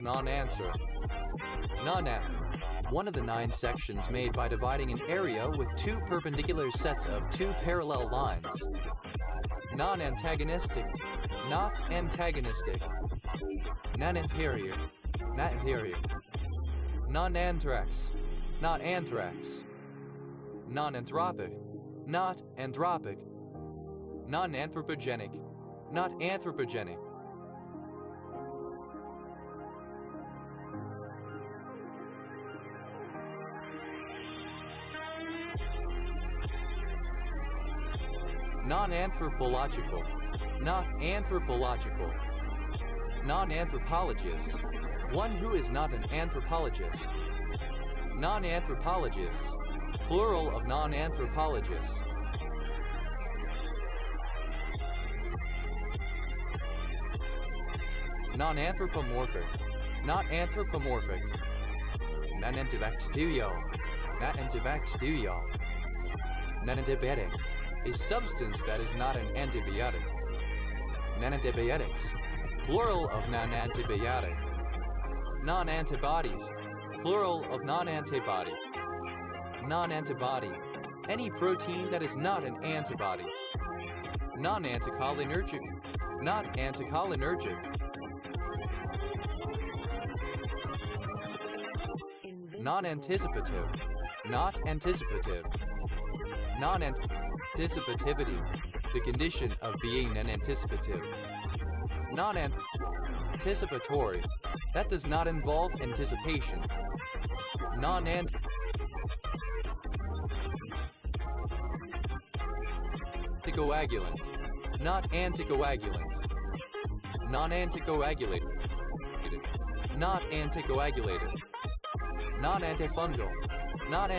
Non-answer. Non-answer. One of the 9 sections made by dividing an area with 2 perpendicular sets of 2 parallel lines. Non-antagonistic. Not antagonistic. Non-interior. Not interior. Non-anthrax. Not anthrax. Non-anthropic. Not anthropic. Non-anthropogenic. Not anthropogenic. Non-anthropological. Not anthropological. Non-anthropologist. One who is not an anthropologist. Non-anthropologists. Plural of non-anthropologists. Non-anthropomorphic. Not anthropomorphic. Non-antibacterial. Not antibacterial. Non-antibiotic. A substance that is not an antibiotic. Non-antibiotics. Plural of non-antibiotic. Non-antibodies. Plural of non-antibody. Non-antibody. Any protein that is not an antibody. Non-anticholinergic. Not anticholinergic. Non-anticipative. Not anticipative. Non-anticipativity. The condition of being non-anticipative. Non-anticipatory. That does not involve anticipation. Non-anticoagulant. Not anticoagulant. Non-anticoagulated. Not anticoagulated. Non-antifungal. Not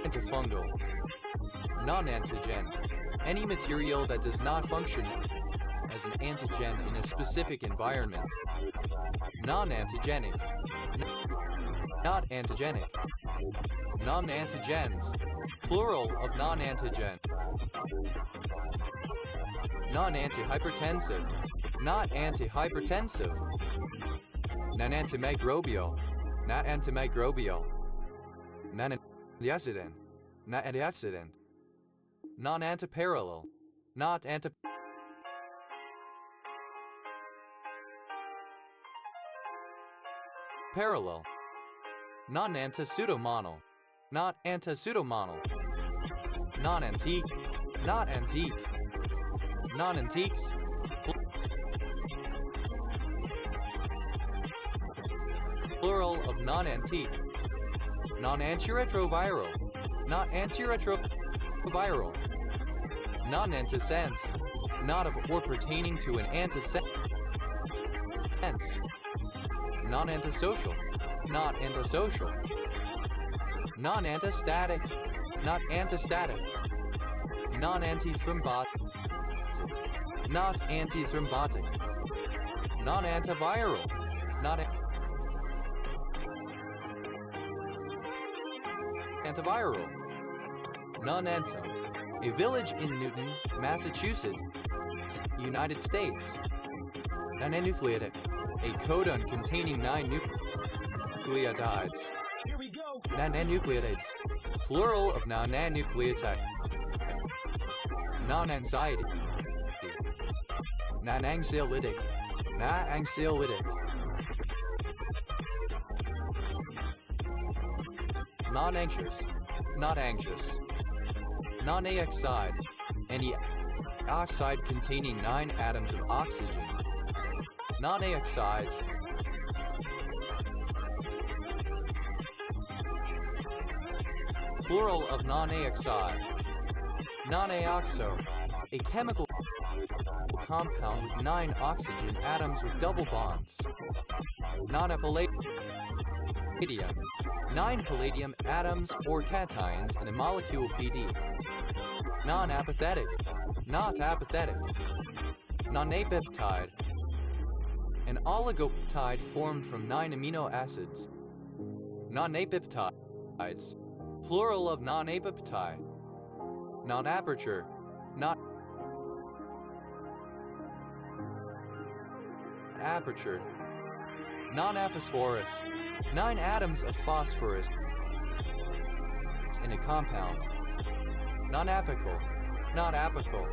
antifungal. Non-antigen. Any material that does not function as an antigen in a specific environment. Non-antigenic. Not antigenic. Non-antigens. Plural of non-antigen. Non-antihypertensive. Not antihypertensive. Non-antimicrobial. Not antimicrobial. Non-antioxidant. Not antioxidant. Non-antiparallel. Not anti. Parallel. Non-antipseudomonal. Not antipseudomonal. Non-antique. Not antique. Non-antiques. Plural of non-antique. Non-antiretroviral. Not antiretroviral. Non-antisense. Not of or pertaining to an antisense. Non-antisocial. Not antisocial. Non-antistatic. Not antistatic. Non-antithrombotic. Not antithrombotic. Non-antiviral. Not antiviral. Non-antim. A village in Newton, Massachusetts, United States. Non-enucleatic. A codon containing 9 nucleotides. Non-enucleotides. Plural of non-nucleotide. Non-anxiety. Non-anxiolytic. Non-anxiolytic. Non-anxious. Not anxious. Non-aoxide. Any oxide containing 9 atoms of oxygen. Non-aoxides. Plural of non-aoxide. Non-aoxo. A chemical compound with 9 oxygen atoms with double bonds. Non-palladium. 9 palladium atoms or cations in a molecule PD. Non-apathetic. Not apathetic. Non-apeptide. An oligopeptide formed from 9 amino acids. Non-apeptides. Plural of non-apeptide. Non-aperture. Not apertured. non-phosphorus. 9 atoms of phosphorus in a compound. Non-apical, not apical.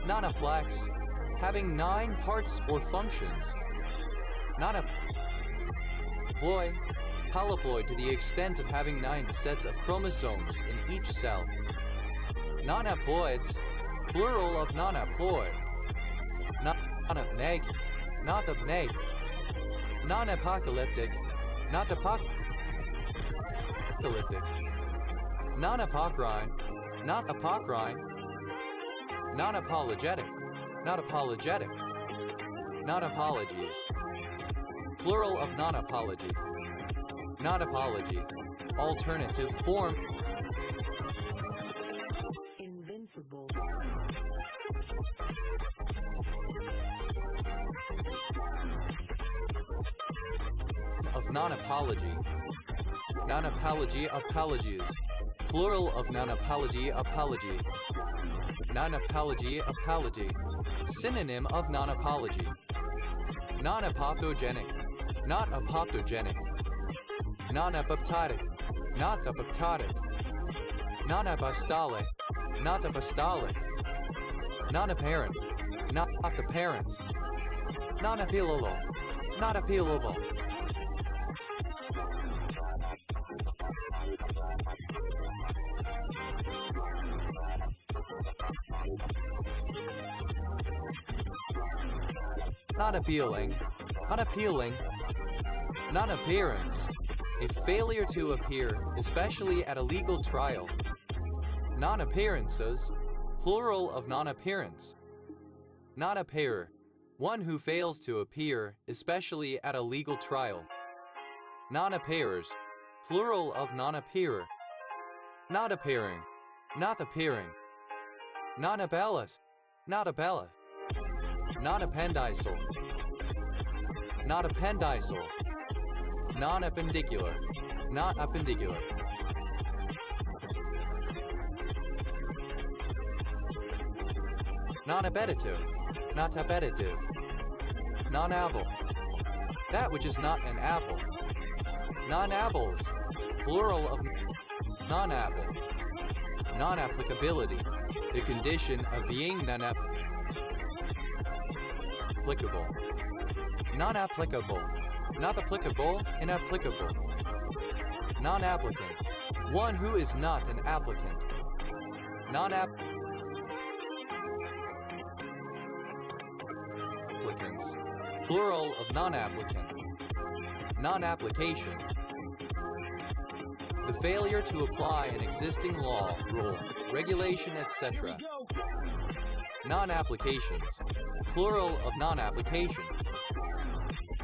Non-aplex, having 9 parts or functions. Non-haploid, polyploid to the extent of having 9 sets of chromosomes in each cell. Non-haploids, plural of non-haploid. Non-apneg, not apneg. Non-apocalyptic, not apocalyptic. Non-apocrine, not apocrine. Non-apologetic, not apologetic. Non-apologies, plural of non-apology. Non-apology, alternative form. Invincible. Of non-apology. Non-apology, apologies, plural of non-apology, apology. Non-apology, apology, synonym of non-apology. Non-apoptogenic, not apoptogenic. Non-apoptotic, not apoptotic. Non-apostolic, not apostolic. Non-apparent, not apparent. Non-appealable, not appealable. Not appealing, unappealing. Non-appearance, a failure to appear, especially at a legal trial. Non-appearances, plural of non-appearance. Non-appearer, one who fails to appear, especially at a legal trial. Non-appearers, plural of non-appearer. Not appearing, not appearing. Non-appellate, not appellate. Non-appendicial, not appendicial. Non-appendicular, not appendicular. Non-appetitive, not appetitive. Non-apple, that which is not an apple. Non-apples, plural of non-apple. Non-applicability, the condition of being non-applicable. Non-applicable, not applicable, inapplicable. Non-applicant, one who is not an applicant. Non-applicants, plural of non-applicant. Non-application, the failure to apply an existing law, rule, regulation, etc. Non-applications, plural of non-application.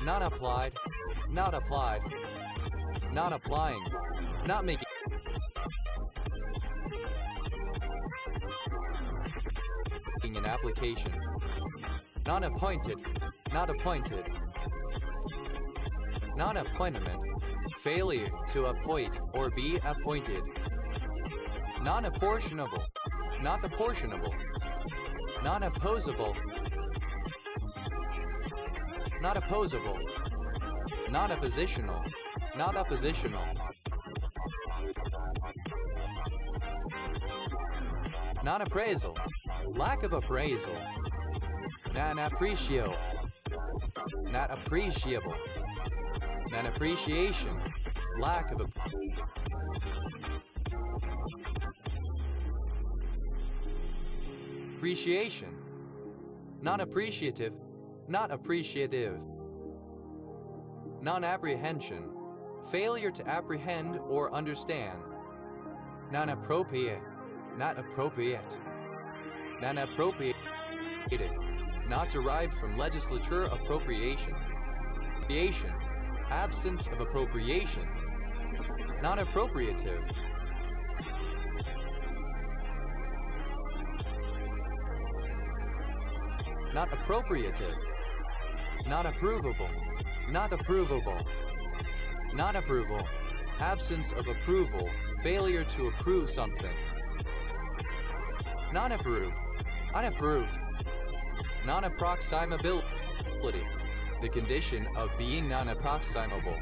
Non-applied, not applied. Not applying, not making. An application. Non-appointed, not appointed. Non-appointment, failure to appoint or be appointed. Non-apportionable, not apportionable. Non-opposable, not opposable. Non-oppositional, not oppositional. Non-appraisal, lack of appraisal. Non-appreciable, not appreciable. Non-appreciation, lack of appreciation. Non-appreciative, not appreciative. Non-apprehension, failure to apprehend or understand. Non-appropriate, not appropriate. Non-appropriated, not derived from legislature appropriation. Appropriation, absence of appropriation. Non-appropriative. Not appropriative. Not approvable. Not approvable. Not approval, absence of approval, failure to approve something. Non-approve, Unapproved. Non-approximability. The condition of being non-approximable.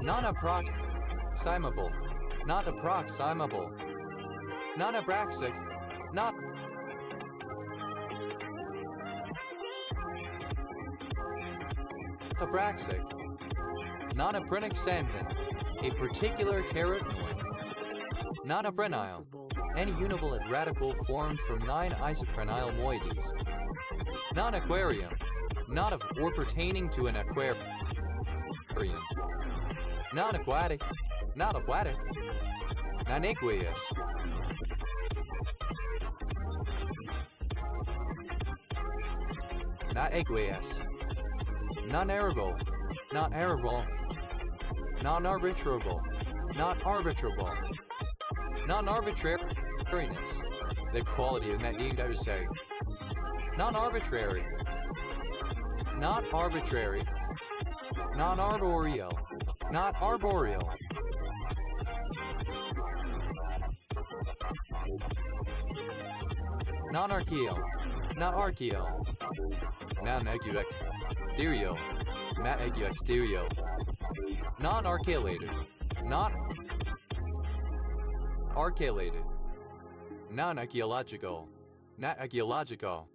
Non-approximable. Not approximable. Non-abraxic. Not. Abraxic. Non-aprenyl xanthan. A particular carotenoid. Non-aprenyl. Any univalent radical formed from 9-isoprenyl moieties. Non-aquarium. Not of or pertaining to an aquarium. Non-aquatic. Not aquatic. Non-aqueous. Not aqueous. Non-arable. Not arable. Non-arbitrable. Not arbitrable. Non-arbitrariness. The quality of that need to say. Non-arbitrary. Not arbitrary. Non-arboreal. Not arboreal. Non-archaeal. Not archaeal. Non-exterior. Not exterior. Non-archelated. Not archelated. Non-archaeological. Not archaeological.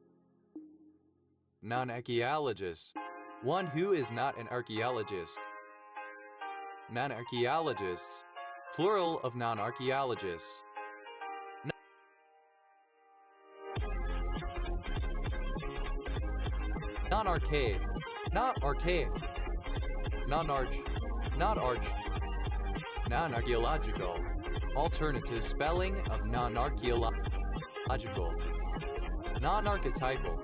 Non-archaeologist. One who is not an archaeologist. Non-archaeologists. Plural of non-archaeologists. Non-archaic. Not archaic. Non-arch. Not arch. Non-archaeological. Alternative spelling of non-archaeological. Non-archetypal.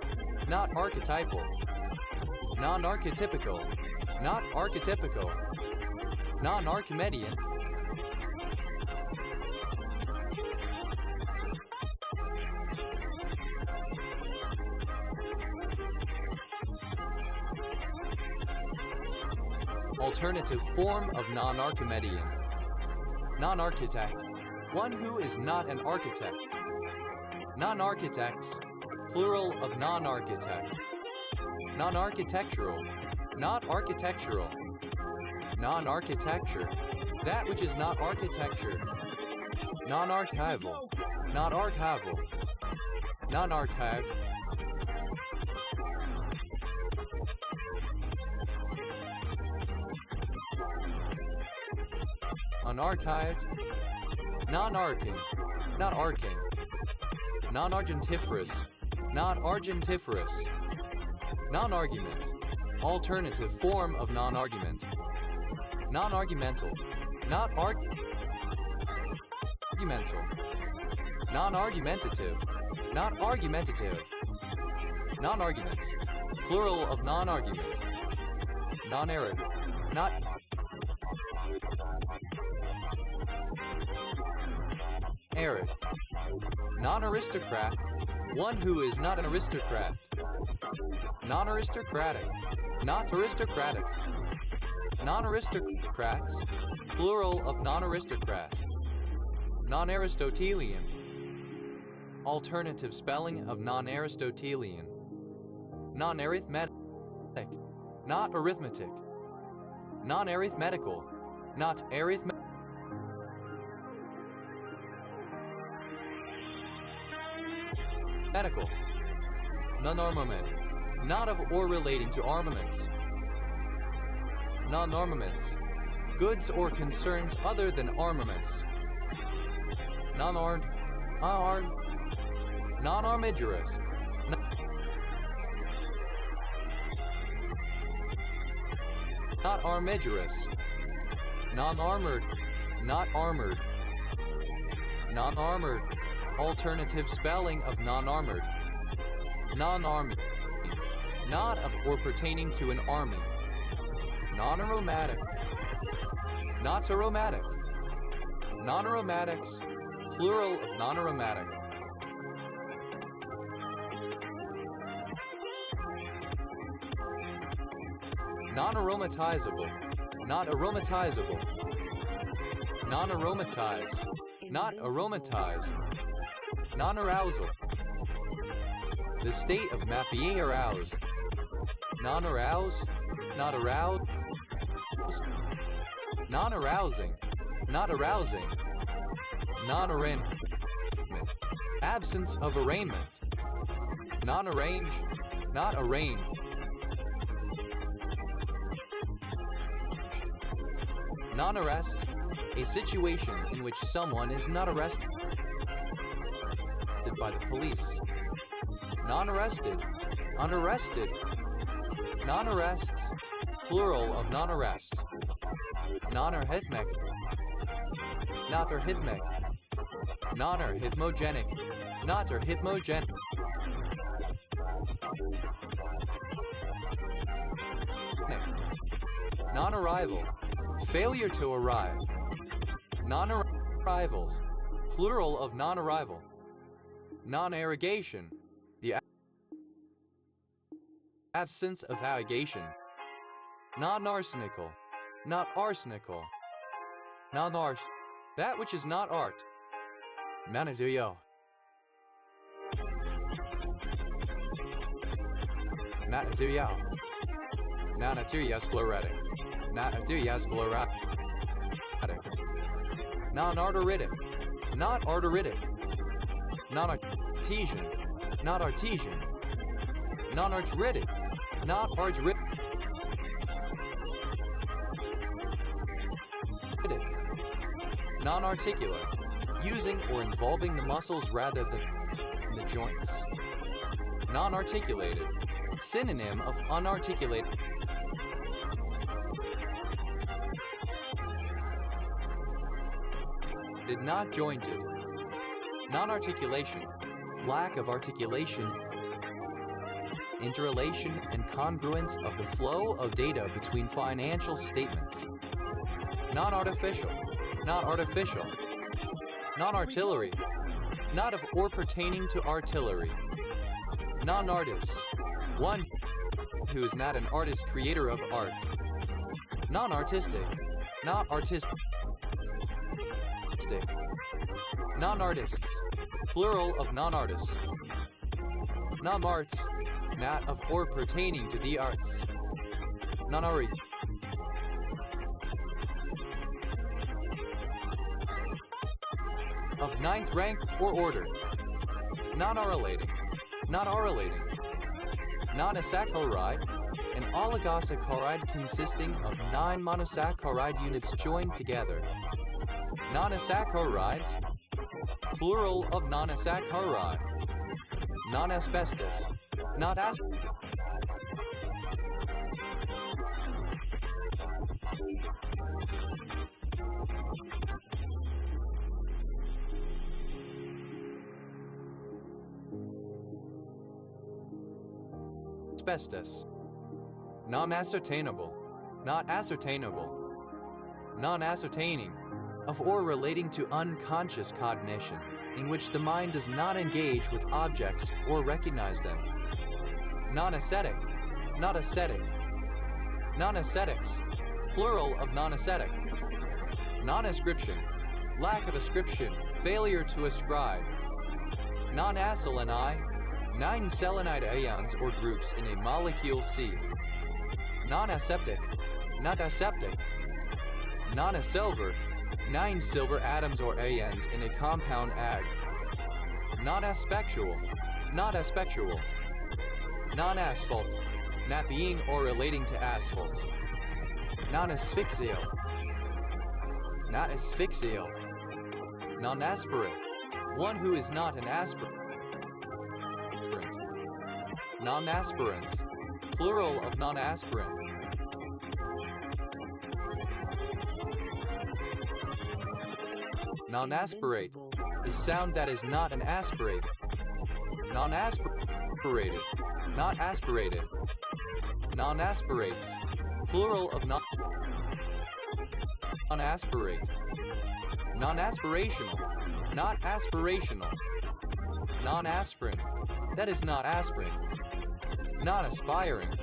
Not archetypal. Non-archetypical. Not archetypical. Non-Archimedean. Alternative form of non-Archimedean. Non-architect. One who is not an architect. Non-architects. Plural of non-architect. Non-architectural. Not architectural. Non-architecture. That which is not architecture. Non-archival. Not archival. Non-archived. Unarchived. Non-arcing. Not arcing. Non-argentiferous. Not argentiferous. Non-argument. Alternative form of non-argument. Non-argumental. Not argumental. Non-argumentative. Not argumentative. Non-arguments. Plural of non-argument. Non-arid. Not arid. Non-aristocrat. One who is not an aristocrat. Non-aristocratic. Not aristocratic. Non-aristocrats. Plural of non-aristocrat. Non-Aristotelian. Alternative spelling of non-Aristotelian. Non-arithmetic. Not arithmetic. Non-arithmetical. Not arithmetic. Medical. Non-armament. Not of or relating to armaments. Non-armaments. Goods or concerns other than armaments. Non-armed. Unarmed. Non-armigerous. Not armigerous. Non-armored. Not armored. Non-armored. Alternative spelling of non-armored. Non-army. Not of or pertaining to an army. Non-aromatic. Not aromatic. Non-aromatics. Plural of non-aromatic. Non-aromatizable. Not aromatizable. Non-aromatize. Not aromatize. Non-arousal. The state of being aroused. Non-aroused. Not aroused. Non-arousing. Not arousing. Non-arraignment. Absence of arraignment. Non-arrange. Not arraigned. Non-arrest. A situation in which someone is not arrested by the police. Non-arrested. Unarrested. Non-arrests. Plural of non-arrests. Non-arrhythmic. Not-arrhythmic. Non-arrhythmogenic. Not-arrhythmogenic. Non-arrival. Failure to arrive. Non-arrivals. Plural of non-arrival. Non-irrigation. The absence of irrigation. Non-arsenical. Not arsenical. Non-art. That which is not art. Manaduyo. Manaduyo. Nanaturias sclerotic. Nanaturias sclerotic. Non-arteritic. Not arteritic. Non-artesian. Not artesian. Non-arteritic. Not arteritic. Non-articular. Using or involving the muscles rather than the joints. Non-articulated. Synonym of unarticulated. Not jointed. Non-articulation. Lack of articulation. Interrelation and congruence of the flow of data between financial statements. Non-artificial. Not artificial. Non-artillery. Not of or pertaining to artillery. Non-artist. One who is not an artist creator of art. Non-artistic. Not artistic. Non-artists. Plural of non-artists. Non-arts. Not of or pertaining to the arts. Non-ari. Of ninth rank or order. Non-oralating. Not oralating. Non-asaccharide. An oligosaccharide consisting of 9 monosaccharide units joined together. Non-asaccharides. Plural of non-asaccharide. Non-asbestos. Not asbestos. Non-ascertainable. Not ascertainable. Non-ascertaining. Of or relating to unconscious cognition, in which the mind does not engage with objects or recognize them. Non-ascetic. Not ascetic. Non-ascetics. Plural of non-ascetic. Non-ascription. Lack of ascription. Failure to ascribe. Non-acylini. 9 selenide ions or groups in a molecule C. Non-aseptic. Not aseptic. Non-asilver. 9 silver atoms or ions in a compound ag. Non-aspectual. Not aspectual. Non-asphalt. Not being or relating to asphalt. Non-asphyxial. Not asphyxial. Non-aspirant. One who is not an aspirant. Non-aspirants. Plural of non-aspirant. Non-aspirate. A sound that is not an aspirate. Non-aspirated. Not aspirated. Non-aspirates. Plural of non-aspirate. Non-aspirational. Not aspirational. Non-aspirin. That is not aspirin. Non-aspiring.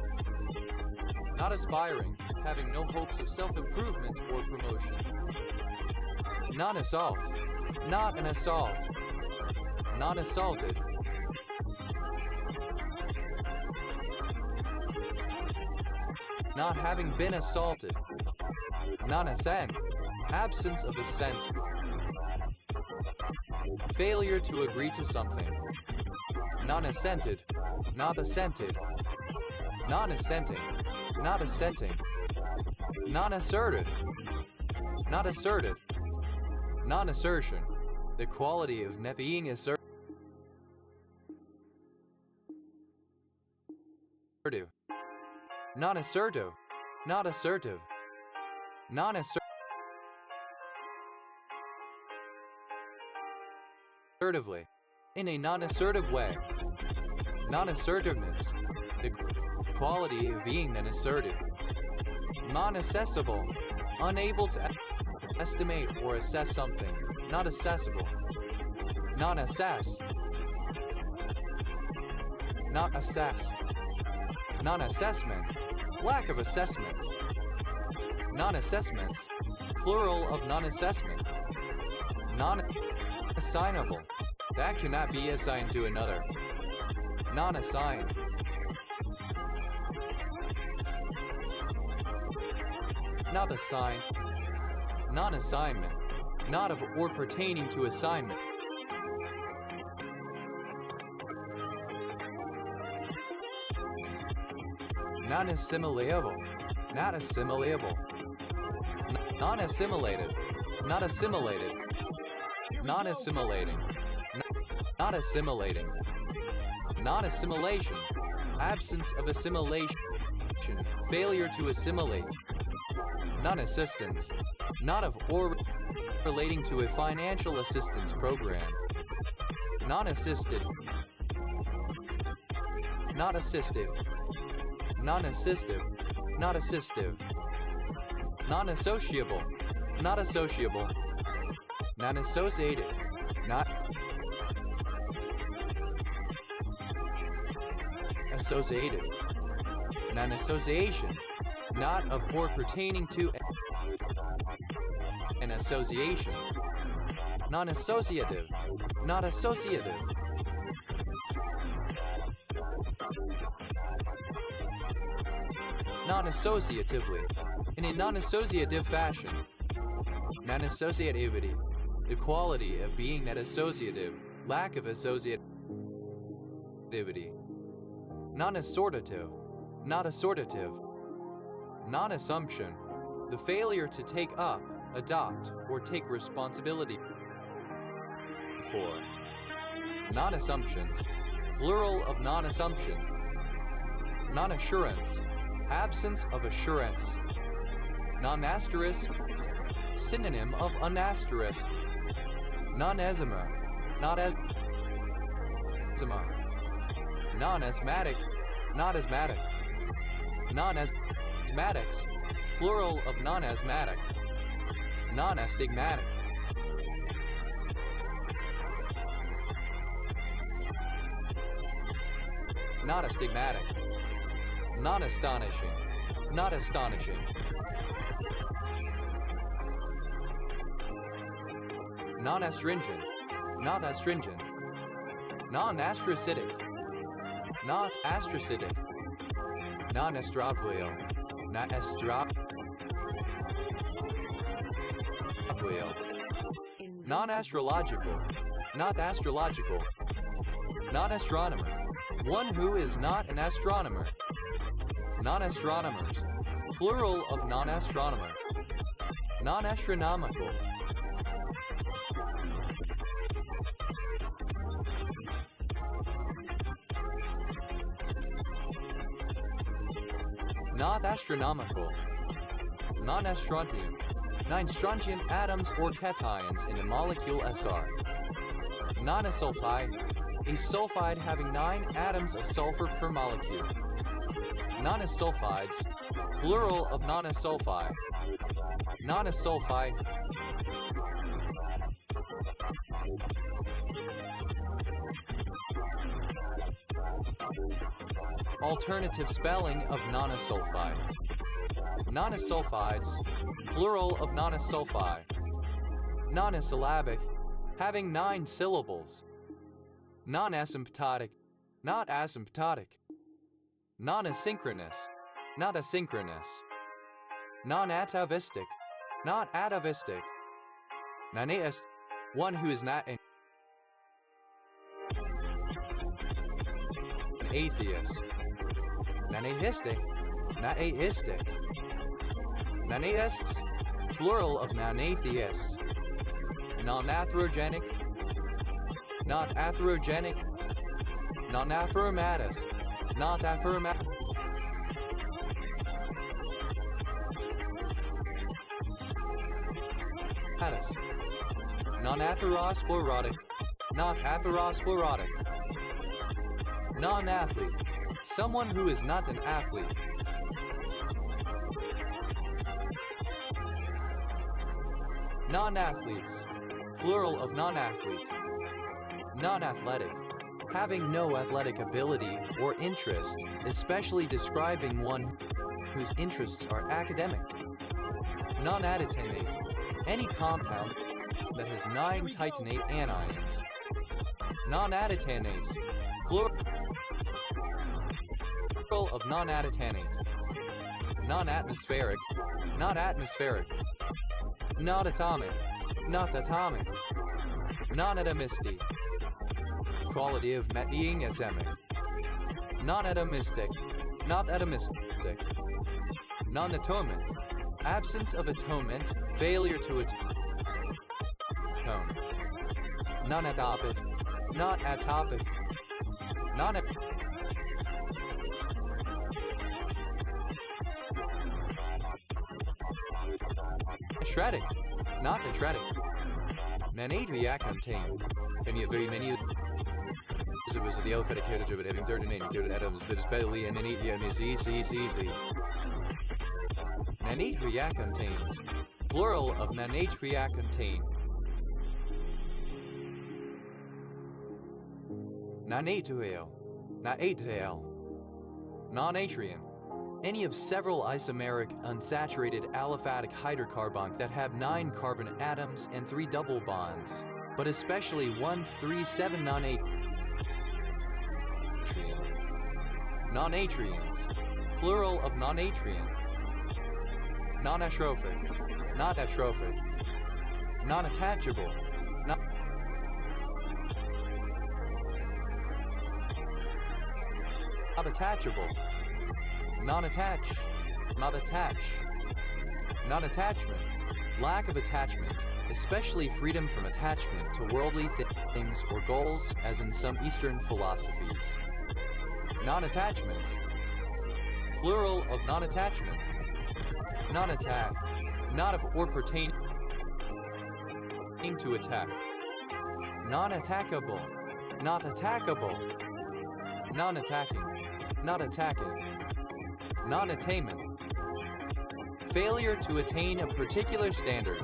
Not aspiring, having no hopes of self-improvement or promotion. Non-assault. Not an assault. Non-assaulted. not having been assaulted. Non-assent, absence of assent. Failure to agree to something. Non-assented, not assented. Non-assenting, not assenting. Non-asserted, not asserted. Non-assertion, the quality of not being assertive. Non-assertive, not assertive. Non-assertively, in a non-assertive way. Non-assertiveness, the quality of being then assertive. Non-assessable, unable to estimate or assess something, not accessible. Non-assess, not assessed. Non-assessment, lack of assessment. Non-assessments, plural of non-assessment. Non-assignable, that cannot be assigned to another. Non-assigned. Not assigned. Non-assignment, not of or pertaining to assignment. Non-assimilatable, not assimilable. Non-assimilated, not assimilated. Non-assimilating, not assimilating. Non-assimilation, absence of assimilation, failure to assimilate. Non-assistance, not of or relating to a financial assistance program. Non-assisted, not assisted. Non-assistive, not assistive. Non-associable, not associable. Non-associated, not associated. Non-association, not of or pertaining to an association. Non-associative, not associative. Non-associatively, in a non-associative fashion. Non-associativity, the quality of being not associative, lack of associativity. Non-assortative, not assortative. Non-assumption, the failure to take up, adopt, or take responsibility for. Non-assumptions, plural of non-assumption. Non-assurance, absence of assurance. Non-asterisk, synonym of unasterisk. Non-eczema, not asthma. Non-asthmatic, not asthmatic. Non-asthmatics, plural of non-asthmatic. Non-astigmatic. Not astigmatic. Not astonishing, not astonishing. Non-astringent, not astringent. Non-astrocytic, not astrocytic. Non-estropial, not estropial. Non-astrological, not astrological. Non-astronomer, one who is not an astronomer. Non-astronomers, plural of non-astronomer. Non-astronomical. Not astronomical. Non-strontium, 9 strontium atoms or cations in a molecule SR. Non-sulfide, a sulfide having 9 atoms of sulfur per molecule. Non-sulfides, plural of non-sulfide. Non-sulfide. Alternative spelling of non-sulfide. Non-sulfides, plural of non-sulfide. Non-syllabic, having 9 syllables. Non-asymptotic, not asymptotic. Non-asynchronous, not asynchronous. Non-atavistic, not atavistic. Nanaist, one who is not an atheist. Nanaistic, not atheistic. Nanaists, plural of non-atheists. Non-atherogenic, not atherogenic. Non-affirmatus, not affirmatus. Non-atherosclerotic, not atherosclerotic. Non-athlete, someone who is not an athlete. Non-athletes, plural of non-athlete. Non-athletic, having no athletic ability or interest, especially describing one whose interests are academic. Non-additionate, any compound that has 9 titanate anions. Non-additanates, plural of non-additanate. Non-atmospheric, not atmospheric. Not atomic, not atomic. Non-atomistic, quality of being atomic. Non-atomistic, not atomistic. Non-atonement, absence of atonement, failure to atone. Non-atopic, not atopic. Atretic, not atretic. Nanatria contain any of very many. It was the alphabetic code of having 39 coded atoms, but especially in Nanatria and ZCCZ. Nanatria contains, plural of nanatria contain. Nanatrial, natrial. Non-atrian, any of several isomeric unsaturated aliphatic hydrocarbon that have 9 carbon atoms and 3 double bonds, but especially 1,3,7 non-atrian. Non-atrians, plural of non-atrian. Non-atrophic, not atrophic. Non-attachable, not attachable. Non-attach, not attach. Non-attachment, lack of attachment, especially freedom from attachment to worldly things or goals, as in some Eastern philosophies. Non-attachments, plural of non-attachment. Non-attack, not of or pertaining to attack. Non-attackable, not attackable. Non-attacking, not attacking. Non-attainment, failure to attain a particular standard.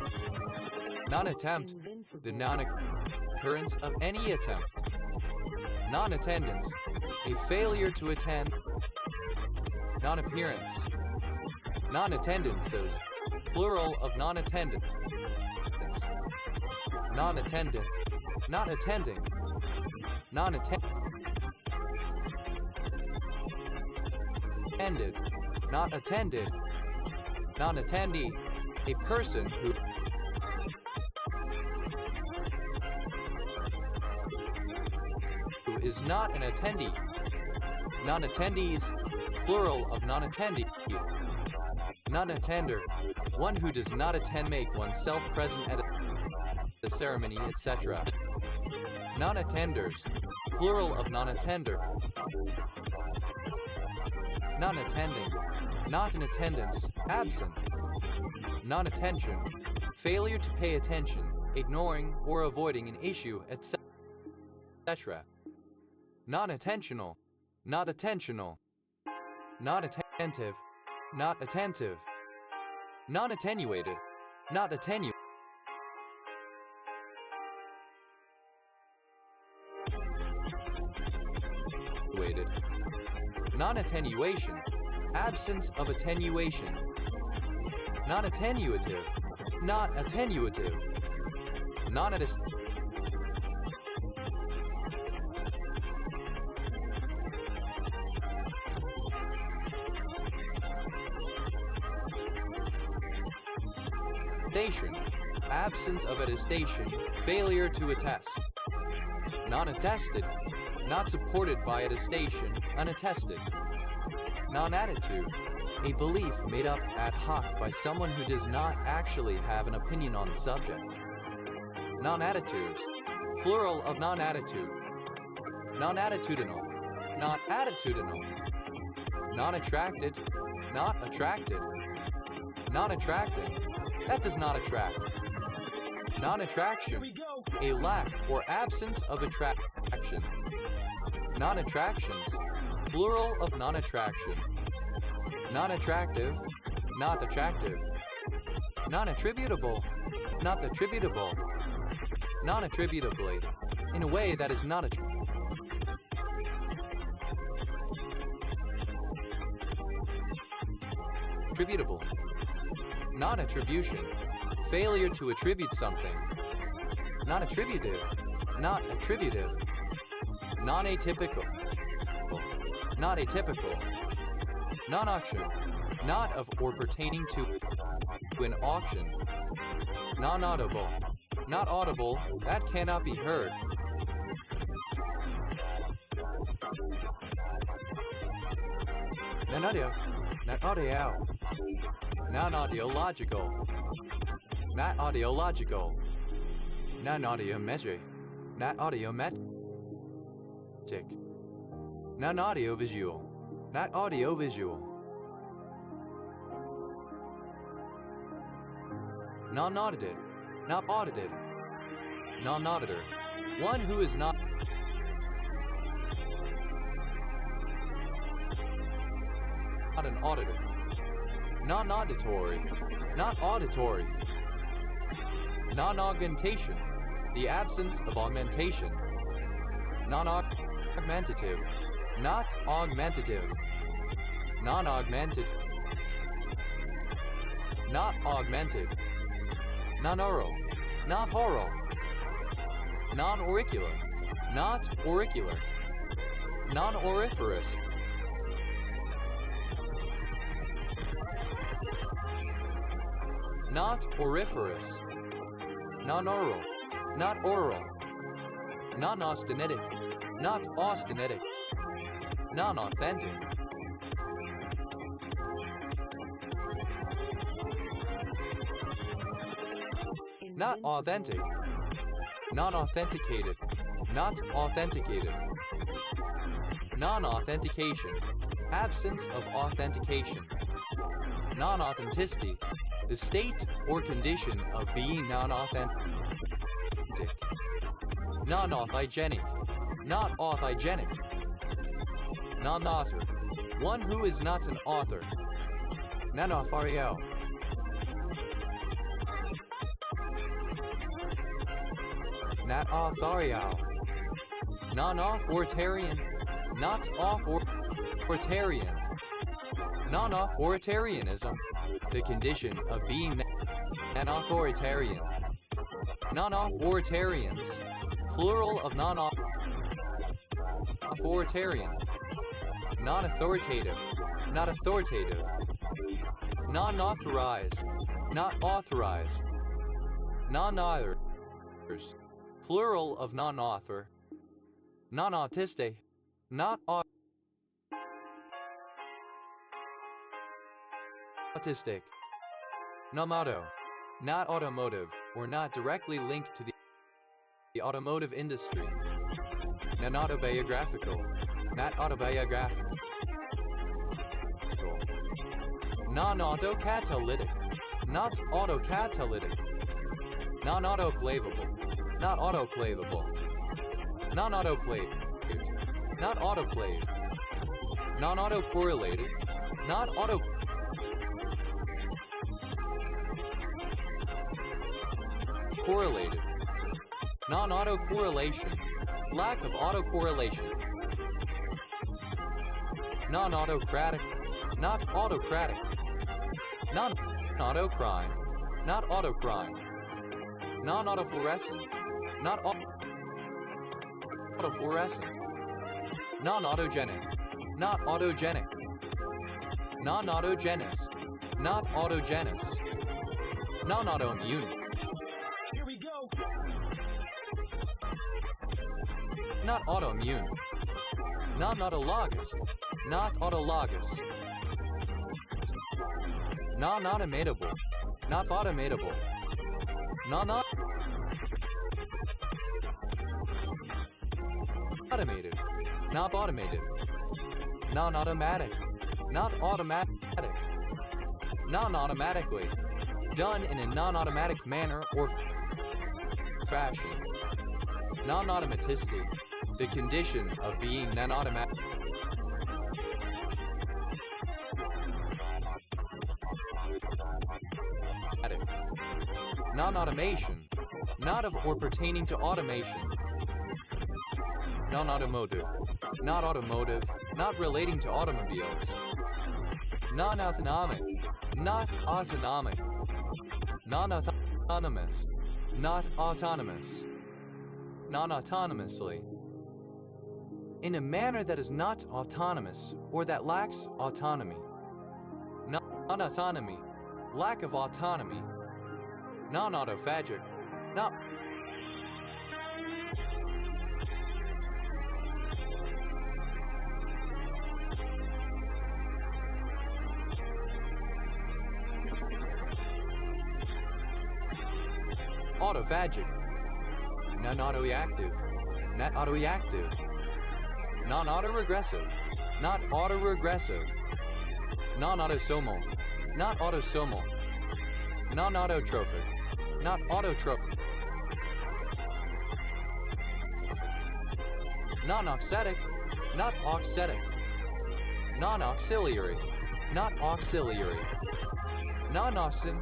Non-attempt, the non-occurrence of any attempt. Non-attendance, a failure to attend. Non-appearance, non-attendances, plural of non-attendance. Non-attendant, not attending. Non-attended, not attended. Non-attendee, a person who is not an attendee. Non-attendees, plural of non-attendee. Non-attender, one who does not attend, make oneself present at a ceremony, etc. Non-attenders, plural of non-attender. Non-attending, not in attendance, absent. Non-attention, failure to pay attention, ignoring or avoiding an issue, etc. Non-attentional, not attentional. Non-attentive, not attentive. Non-attenuated, not attenuated. Non-attenuation, absence of attenuation. Non-attenuative, not attenuative. Non-attest. Attestation, absence of attestation, failure to attest. Non-attested, not supported by attestation, unattested. Non-attitude, a belief made up ad hoc by someone who does not actually have an opinion on the subject. Non-attitudes, plural of non-attitude. Non-attitudinal, not attitudinal. Non-attracted, not attracted. Non-attracting, that does not attract. Non-attraction, a lack or absence of attraction. Non-attractions, plural of non-attraction. Non-attractive, not attractive. Non-attributable, not attributable. Non-attributably, in a way that is not attributable. Non-attribution, failure to attribute something. Non-attributive, not attributive. Non-atypical, not atypical. Non-auction, not of or pertaining to an auction. Non-audible, not audible, that cannot be heard. Non-audio, not audio. Non-audiological, not audiological. Non-audiometry, not audiometric. Non-audiovisual, not audiovisual. Non-audited, not audited. Non-auditor, one who is not an auditor. Non-auditory, not auditory. Non-augmentation, the absence of augmentation. Non-augmentative, not augmentative. Non-augmented, not augmented. Non-oral, not oral. Non-auricular, not auricular. Non-auriferous, not auriferous. Non-oral, not oral. Non-austenitic, not austenitic. Non-authentic. Not authentic. Non-authenticated, not authenticated. Non-authentication, absence of authentication. Non-authenticity, the state or condition of being non-authentic. Non-authigenic, not authigenic. Non-author, one who is not an author. Non-authorial. Not authorial. Non-authoritarian, not authoritarian. Non-authoritarianism, the condition of being an authoritarian. Non-authoritarians, plural of non-authoritarian. Non-authoritative, not authoritative. Non-authorized, not authorized. Non-authors, plural of non-author. Non-autistic, not autistic. Non-auto, not automotive, or not directly linked to the automotive industry. Non-autobiographical, not autobiographical. Non-autocatalytic, not autocatalytic. Non-autoclavable, not autoclavable. Non-autoclaved, not autoclaved. Non-autocorrelated, not autocorrelated. Non-autocorrelation, lack of autocorrelation. Non-autocratic, not autocratic. Non-autocrime, not autocrime. Non-autofluorescent, not autofluorescent. Non-autogenic, not autogenic. Non-autogenous, not autogenous. Non-autoimmune. Here we go. Not autoimmune. Not autologous. Not autologous. Non-automatable. Not automatable. Non-automated. Not automated. Non-automatic. Not automatic. Non-automatically. Done in a non-automatic manner or fashion. Non-automaticity. The condition of being non-automatic. Non-automation. Not of or pertaining to automation. Non-automotive. Not automotive. Not relating to automobiles. Non-autonomic. Not autonomic. Non-autonomous. Not autonomous. Non-autonomously. In a manner that is not autonomous or that lacks autonomy. Non-autonomy. Lack of autonomy. Non-autophagic. Not autophagic. Non-autoreactive. Not autoreactive. Non-autoregressive. Not autoregressive. Non-autosomal. Not autosomal. Non-autotrophic. Not autotrophic. Non-auxetic. Not auxetic. Non-auxiliary. Not auxiliary. Non-oxen.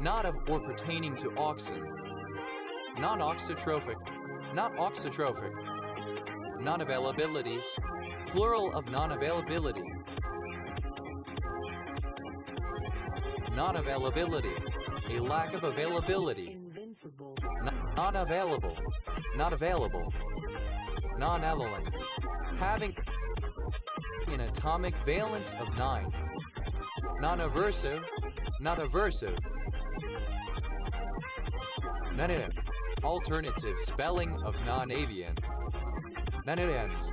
Not of or pertaining to oxen. Non-oxytrophic. Not oxytrophic. Non-availabilities. Plural of non-availability. Non-availability. A lack of availability. Invincible. Not available. Not available. Non-element. Having an atomic valence of 9. Non-aversive. Not aversive. Nanative. Alternative spelling of non-avian. Nanidans.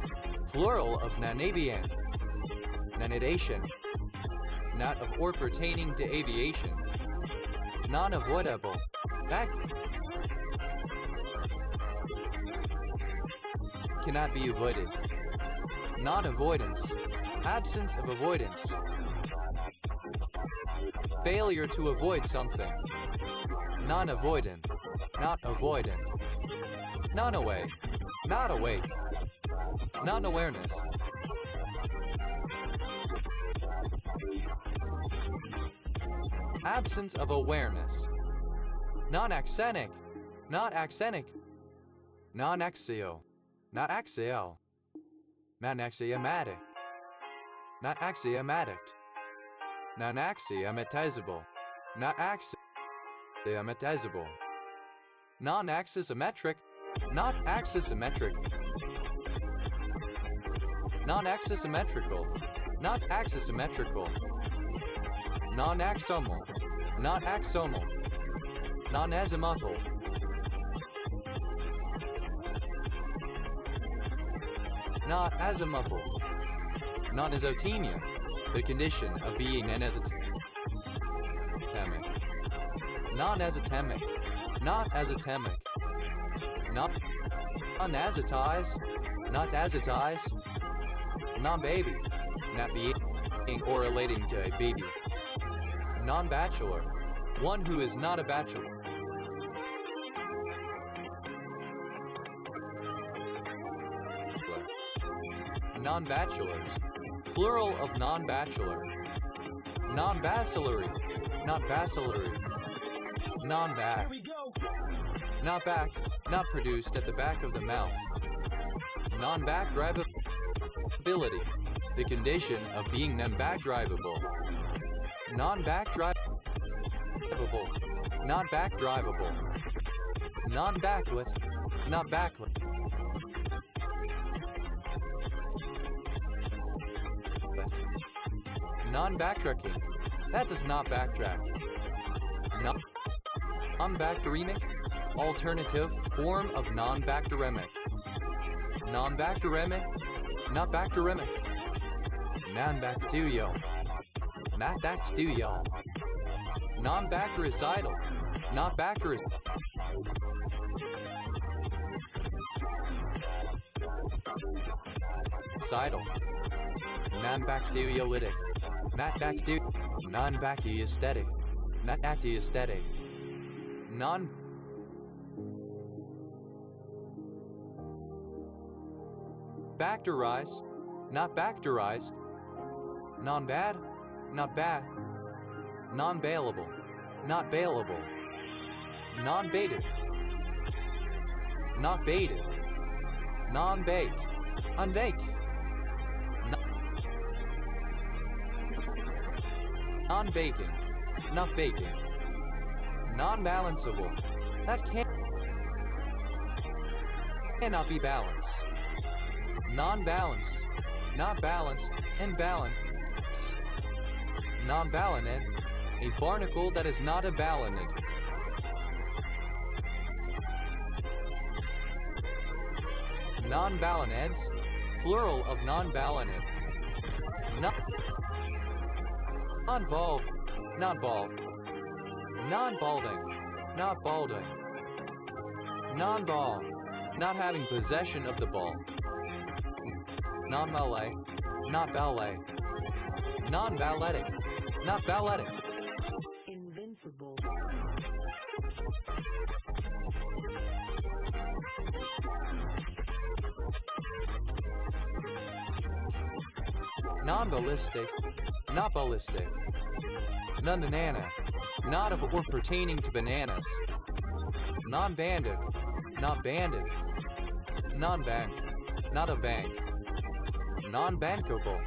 Plural of non-avian. Nanidation. Not of or pertaining to aviation. Non-avoidable. That cannot be avoided. Non-avoidance. Absence of avoidance. Failure to avoid something. Non-avoidant. Not avoidant. Non-away. Not awake. Non-awareness. Absence of awareness. Non-axenic. Not axenic. Non-axio. Not axial. Non-axiomatic. Not axiomatic. Non-axiomatizable. Not axiomatizable. Non-axisymmetric. Not axisymmetric. Non-axisymmetrical. Not axisymmetrical. Non-axomal. Not axomal. Non-azimuthal. Not azimuthal. Non-azotemia. The condition of being anesotemic. Non-azotemic. Not azotemic. Non-azotized. Not azotized. Non-baby. Not being or relating to a baby. Non-bachelor. One who is not a bachelor. Non-bachelors. Plural of non-bachelor. Non-bacillary. Not bacillary. Non-back. Not back. Not produced at the back of the mouth. Non-back drivability. The condition of being non-back drivable. Non-back drivable. Not back drivable. Non-backlit. Not backlit. Non-backtracking. That does not backtrack. Non-bacteremic, alternative form of non-bacteremic. Non-bacteremic, not bacteremic. Non-bacterial, not bacterial. Non-bactericidal, not bactericidal. Non-bacteriolytic, not bacterial. Non-bacteriostatic, not bacteriostatic. Non-bacterized, not bacterized. Non-bad, not bad. Non-bailable, not bailable. Non-baited, not baited. Non-bake, unbake. Non-baking, not baking. Non-balanceable, that cannot be balanced. Non-balanced, not balanced, imbalance. Non-balinate, a barnacle that is not a balinate. Non-balinets, plural of non-balinate. Non-bald, not bald. Non-balding, not balding. Non-ball, not having possession of the ball. Non-ballet, not ballet. Non-balletic, not balletic. Invincible. Non-ballistic, not ballistic. Non-banana, not of or pertaining to bananas. Non-banded, not banded. Non-bank, not a bank. Non-bankable,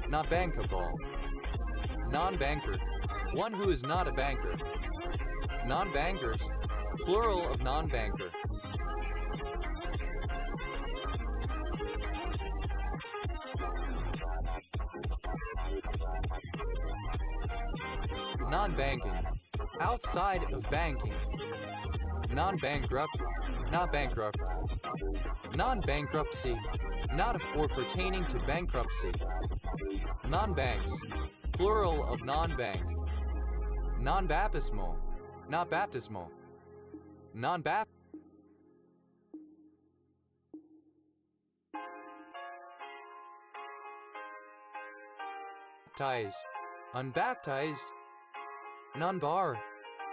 not bankable. Non-banker, one who is not a banker. Non-bankers, plural of non-banker. Non-banking, outside of banking. Non-bankrupt, not bankrupt. Non-bankruptcy, not of or pertaining to bankruptcy. Non-banks, plural of non-bank. Non-baptismal, not baptismal. Non-baptized, unbaptized. Non-bar,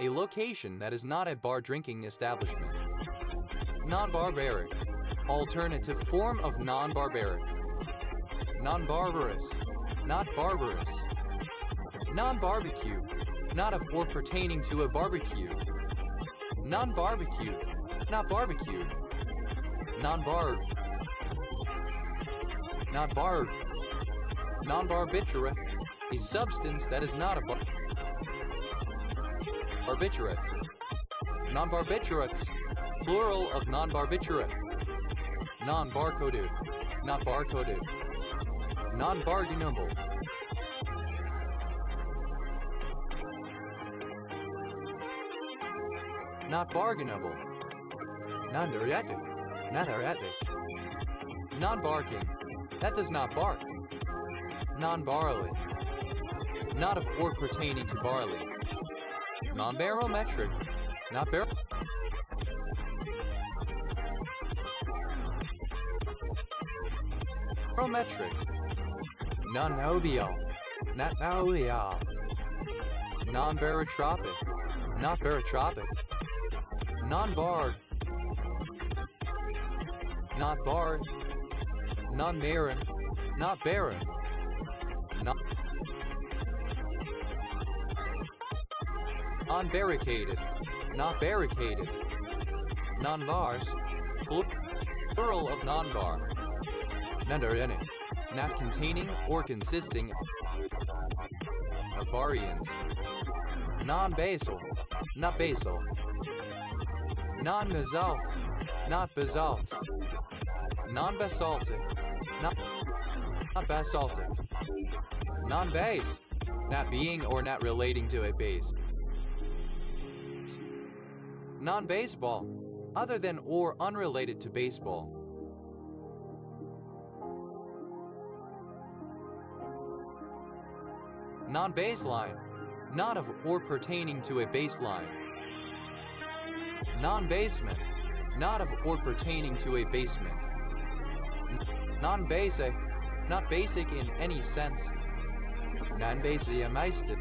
a location that is not a bar drinking establishment. Non-barbaric, alternative form of non-barbaric. Non-barbarous, not barbarous. Non-barbecue, not of or pertaining to a barbecue. Non-barbecue, not barbecued. Non-barb, not barb. Non-barbiturate, a substance that is not a barbiturate. Non-barbiturates, plural of non-barbiturate. Non-barcoded, not barcoded. Non-bargainable. Not bargainable. Non-heretic, not heretic. Non-barking, that does not bark. Non-barley, not of or pertaining to barley. Non-barometric, not barometric. Non-nobial, not nobial. Non-barotropic, not barotropic. Non-barred, not barred. Non-barren, not barren. Non-barricaded, not barricaded. Non-bars, plural of non-bar. Non-irenic, not containing or consisting of barians. Non-basal, not basal. Non-basalt, not basalt. Non-basaltic, not basaltic. Non-base, not being or not relating to a base. Non-baseball, other than or unrelated to baseball. Non-baseline, not of or pertaining to a baseline. Non-basement, not of or pertaining to a basement. Non-basic, not basic in any sense. Non-basidiameistis,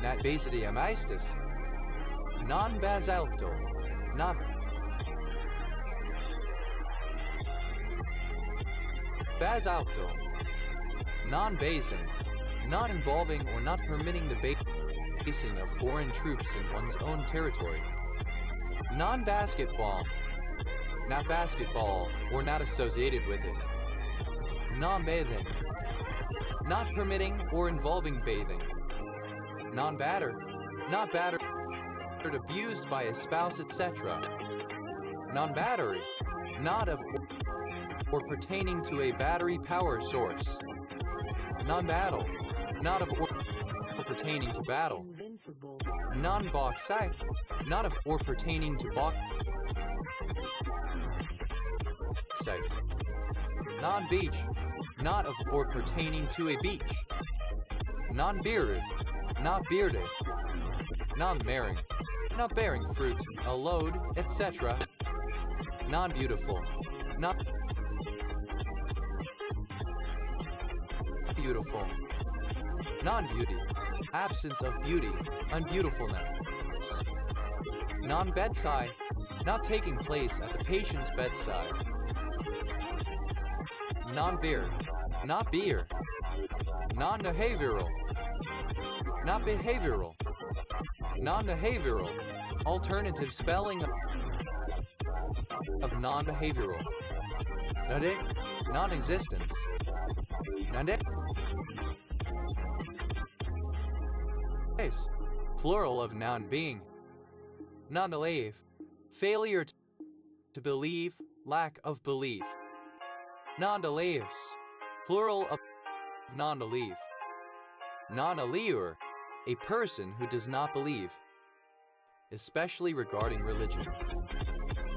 not basidiameistis. Non-basalto, not basalto. Non-basing, not involving or not permitting the basing of foreign troops in one's own territory. Non-basketball, not basketball or not associated with it. Non-bathing, not permitting or involving bathing. Non-battered, not battered, abused by a spouse, etc. Non-battery, not of or pertaining to a battery power source. Non-battle, not of or pertaining to battle. Invincible. Non-bauxite, not of or pertaining to bauxite. Non-beach, not of or pertaining to a beach. Non-bearded, not bearded. Non-bearing, not bearing fruit, a load, etc. Non-beautiful, not beautiful. Non-beauty, absence of beauty, unbeautifulness. Non-bedside, not taking place at the patient's bedside. Non-beer, not beer. Non-behavioral, not behavioral. Non-behavioral, alternative spelling of non-behavioral. Non-existence. Plural of non-being. Non-belief, failure to believe, lack of belief. Non-beliefs, plural of non-belief. Non-believer, a person who does not believe, especially regarding religion.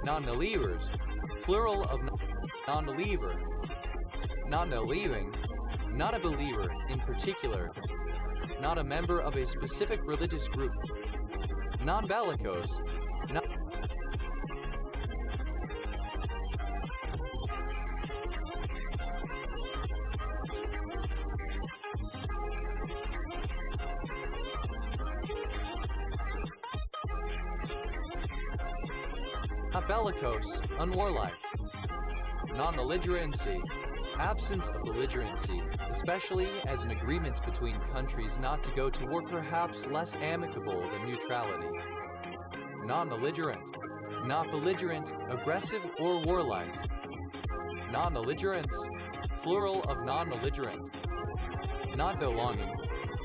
Non-believers, plural of non-believer. Non-believing, not a believer in particular, not a member of a specific religious group. Non-bellicose, not bellicose, unwarlike. Non-belligerency, absence of belligerency, especially as an agreement between countries not to go to war, perhaps less amicable than neutrality. Non-belligerent, not belligerent, aggressive or warlike. Non-belligerence, plural of non-belligerent. Not belonging,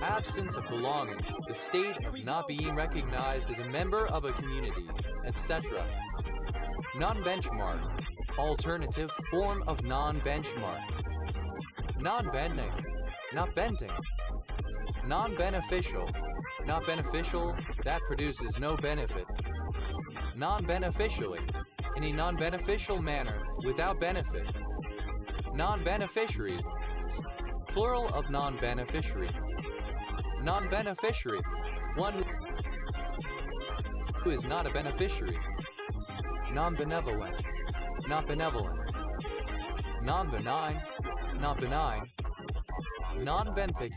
absence of belonging, the state of not being recognized as a member of a community, etc. Non-benchmark, alternative form of non-benchmark. Non-bending, not bending. Non-beneficial, not beneficial, that produces no benefit. Non-beneficially, in a non-beneficial manner, without benefit. Non-beneficiaries, plural of non-beneficiary. Non-beneficiary, one who is not a beneficiary. Non-benevolent, not benevolent. Non-benign, not benign. Non-benthic,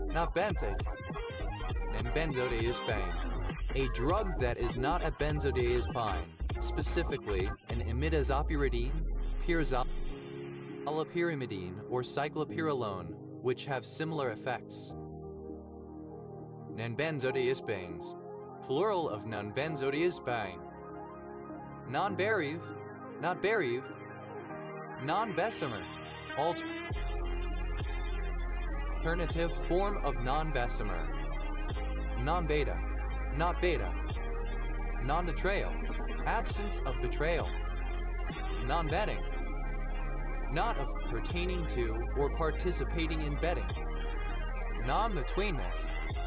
not benthic. And benzodiazepine, a drug that is not a benzodiazepine, specifically an imidazopyridine, pyrazolopyrimidine, or cyclopyrrolone, which have similar effects. Non-benzodiazepines, plural of non-benzodiazepine. Non-bereaved, not bereaved. Non-bessemer, alternative form of non-bessemer. Non-beta, not beta. Non-betrayal, absence of betrayal. Non-betting, not of pertaining to or participating in betting. Non-betweenness,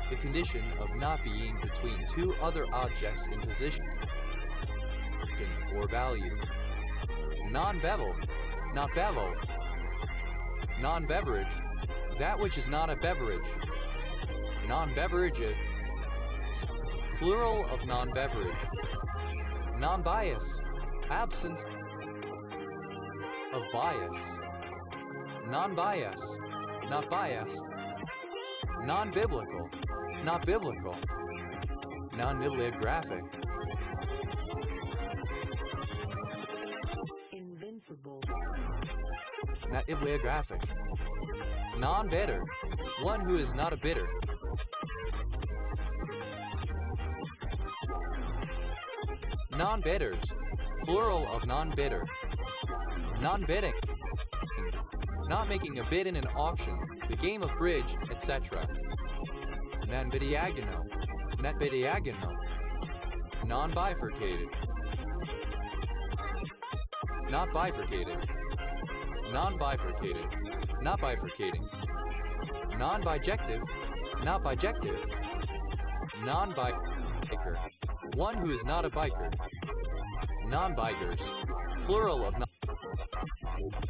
the condition of not being between two other objects in position or value. Non-bevel, not bevel. Non-beverage, that which is not a beverage. Non-beverages, plural of non-beverage. Non-bias, absence of bias. Non-bias, not biased. Non-biblical, not biblical. Non-bibliographic. Invincible. Not bibliographic. Non-bitter, one who is not a bitter. Non-bidders, plural of non-bidder. Non-bidding, not making a bid in an auction, the game of bridge, etc. Non-bidiagonal, not bidiagonal. Non-bifurcated, not bifurcated. Non-bifurcated, not bifurcating. Non-bijective, not bijective. Non-biker, one who is not a biker. Non-bikers, plural of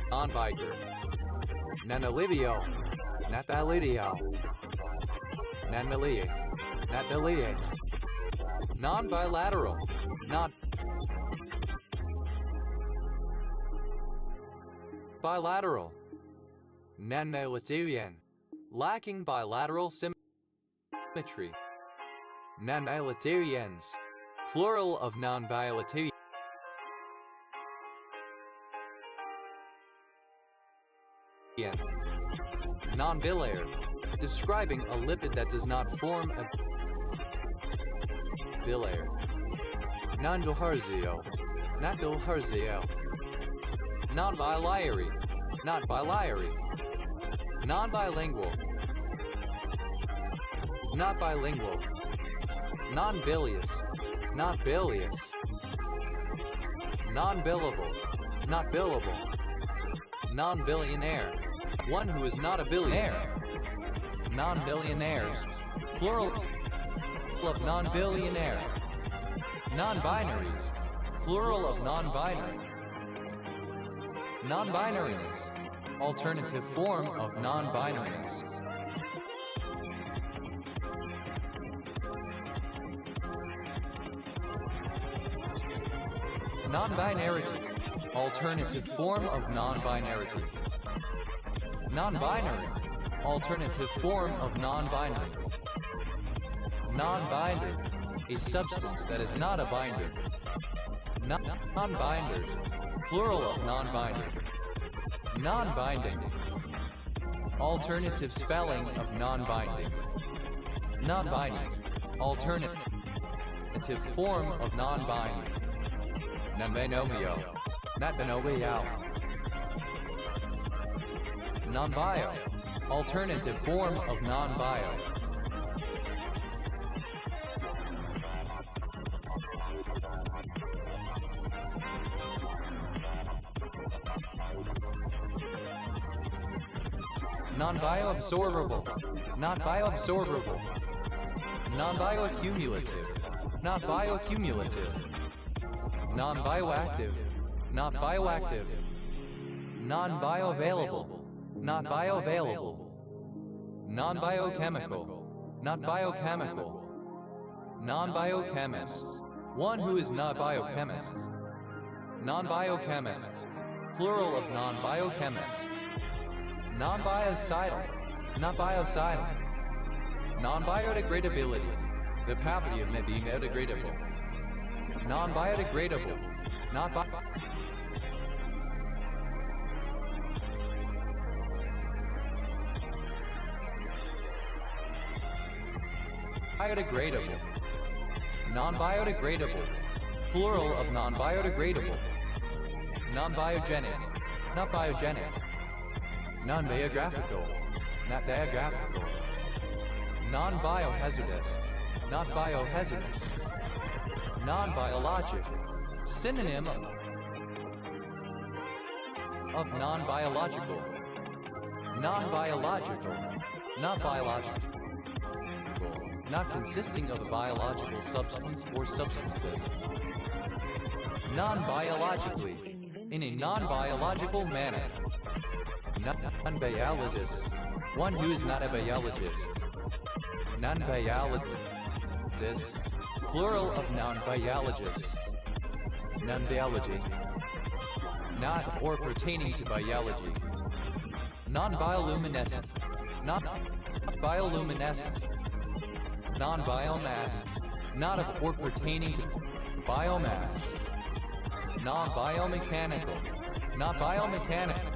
non-biker. Nanolivio, not Natalia. Nanalie, not Naliate. Non-bilateral, not bilateral. Nanilitarian, lacking bilateral symmetry. Nanilitarians, plural of non-bilateral. Non-biliar, describing a lipid that does not form a biliar. Non-bilharzio, not bilharzio. Non-biliary, not biliary. Non-bilingual, not bilingual. Non-bilious, not bilious. Non-billable, not billable. Non-billionaire, one who is not a billionaire. Non-billionaires, plural of non-billionaire. Non-binaries, plural of non-binary. Non-binariness, alternative form of non-binariness. Non-binarity, alternative form of non-binarity. Non-binary, alternative form of non-binary. Non-binded, a substance that is not a binder. Non-binders, plural of non-binder. Non-binding, alternative spelling of non-binding. Non-binding, alternative form of non-binding. Non-binomio, not binomio. Non-bio, alternative form of non-bio. Non-bioabsorbable, not bioabsorbable. Non-bioaccumulative, not bioaccumulative. Non-bioactive, not bioactive. Non-bioavailable, not bioavailable. Non-biochemical, not biochemical. Non-biochemist, one who is not biochemist. Non-biochemists, plural of non-biochemists. Non-biocidal, not biocidal. Non-biodegradability, the property of being biodegradable. Non-biodegradable, not biodegradable. Non-biodegradable, plural of non-biodegradable. Non-biogenic, not biogenic. Non-biographical, not biographical. Non-biohazardous, not biohazardous. Non-biologic, synonym of non-biological. Non-biological. Not biological. Not consisting of a biological substance or substances. Non-biologically. In a non-biological manner. Non-biologist. One who is not a biologist. Non-biologist. Plural of non-biologists. Non-biology. Not or pertaining to biology. Non-bioluminescent. Not bioluminescent. Non-biomass. Not of or pertaining to biomass. Non-biomechanical. Not biomechanical.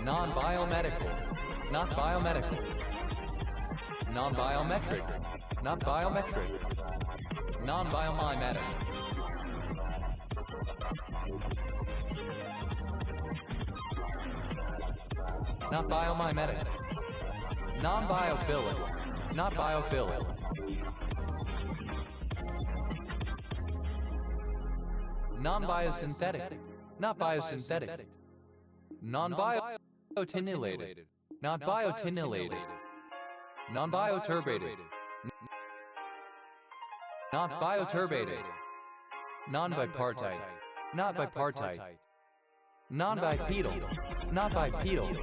Non-biomedical. Not biomedical. Non-biometric. Not biometric. Non-biomimetic. Not biomimetic. Non-biophilic. Not biophilic. Non-biosynthetic. Not biosynthetic. Non-biotinylated. Not biotinylated. Non-bioturbated. Not bioturbated. Non-bipartite. Not bipartite. Non-bipedal. Not bipedal.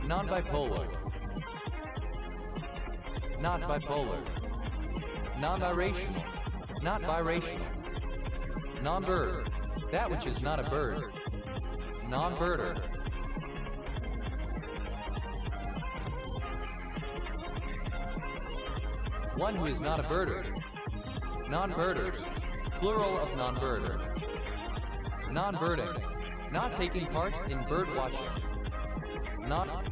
Non-bipolar. Not bipolar. Non-biracial. Not biracial. Non-bird. That which is not a bird. Non-birder. One who is not a birder. Non-birders. Plural of non-birder. Non-birding. Not taking part in bird watching. Non-birds.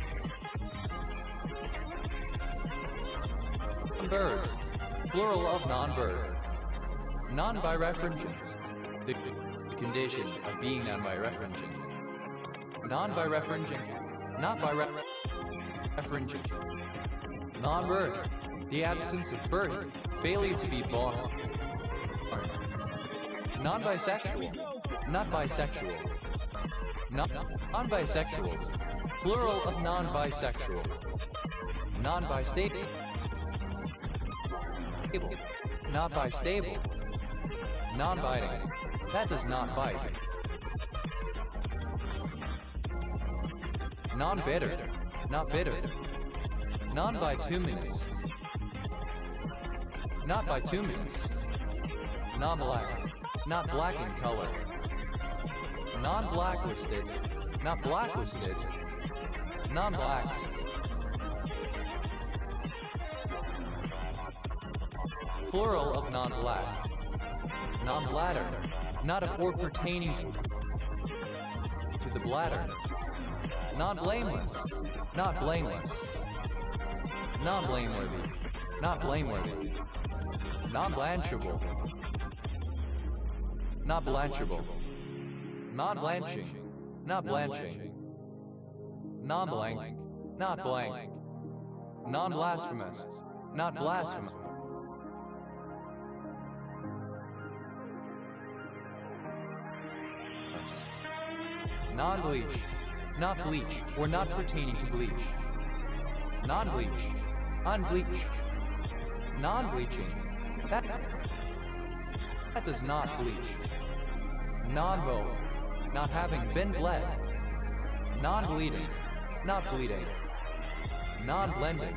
Plural of non-bird. Non-bireferentials. The condition of being non-bireferential. Non-bireferential. Not bireferential. Non-birth. The absence of birth. Failure to be born. Non-bisexual. Not bisexual. Non-bisexuals. Plural of non-bisexual. Non-bistable. Not bistable. Non-biting. That does not bite. Non-bitter. Not bitter. Non-bituminous. Not bituminous. Non-black. Not black in color. Non-blacklisted. Not blacklisted. Non-blacks. Plural of non-black. Non-bladder. Not of or pertaining to the bladder. Non-blameless. Not blameless. Non-blameworthy. Not blameworthy. Non-blanchable. Not blanchable. Non-blanching. Not blanching. Non-blank. Not blank. Non-blasphemous. Not blasphemous. Non-bleach. Not bleach, or not pertaining to bleach. Non-bleach. Unbleach. Non-bleaching. That does not bleach. Non-bow. Not having been bled. Non-bleeding. Not bleeding. Non-blending.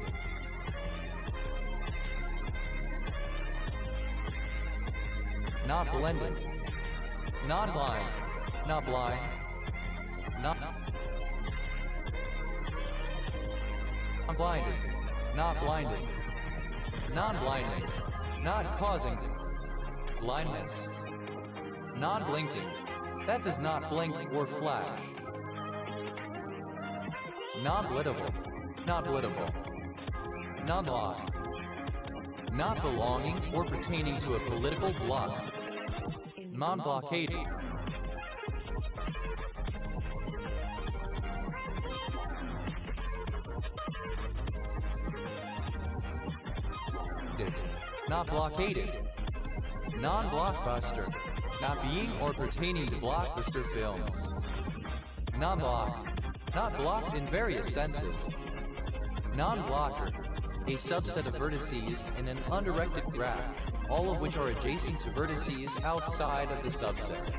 Not blending. Non-blind. Not blind. Not blinded. Not blinding. Non-blinding. Not causing blindness. Non-blinking. That does not blink or flash. Non-blittable. Not blittable. Non-block. Not belonging or pertaining to a political bloc. Non-blockaded. Not blockaded. Non-blockbuster. not being or pertaining to blockbuster films. Non-blocked, not blocked in various senses. Non-blocker, a subset of vertices in an undirected graph, all of which are adjacent to vertices outside of the subset.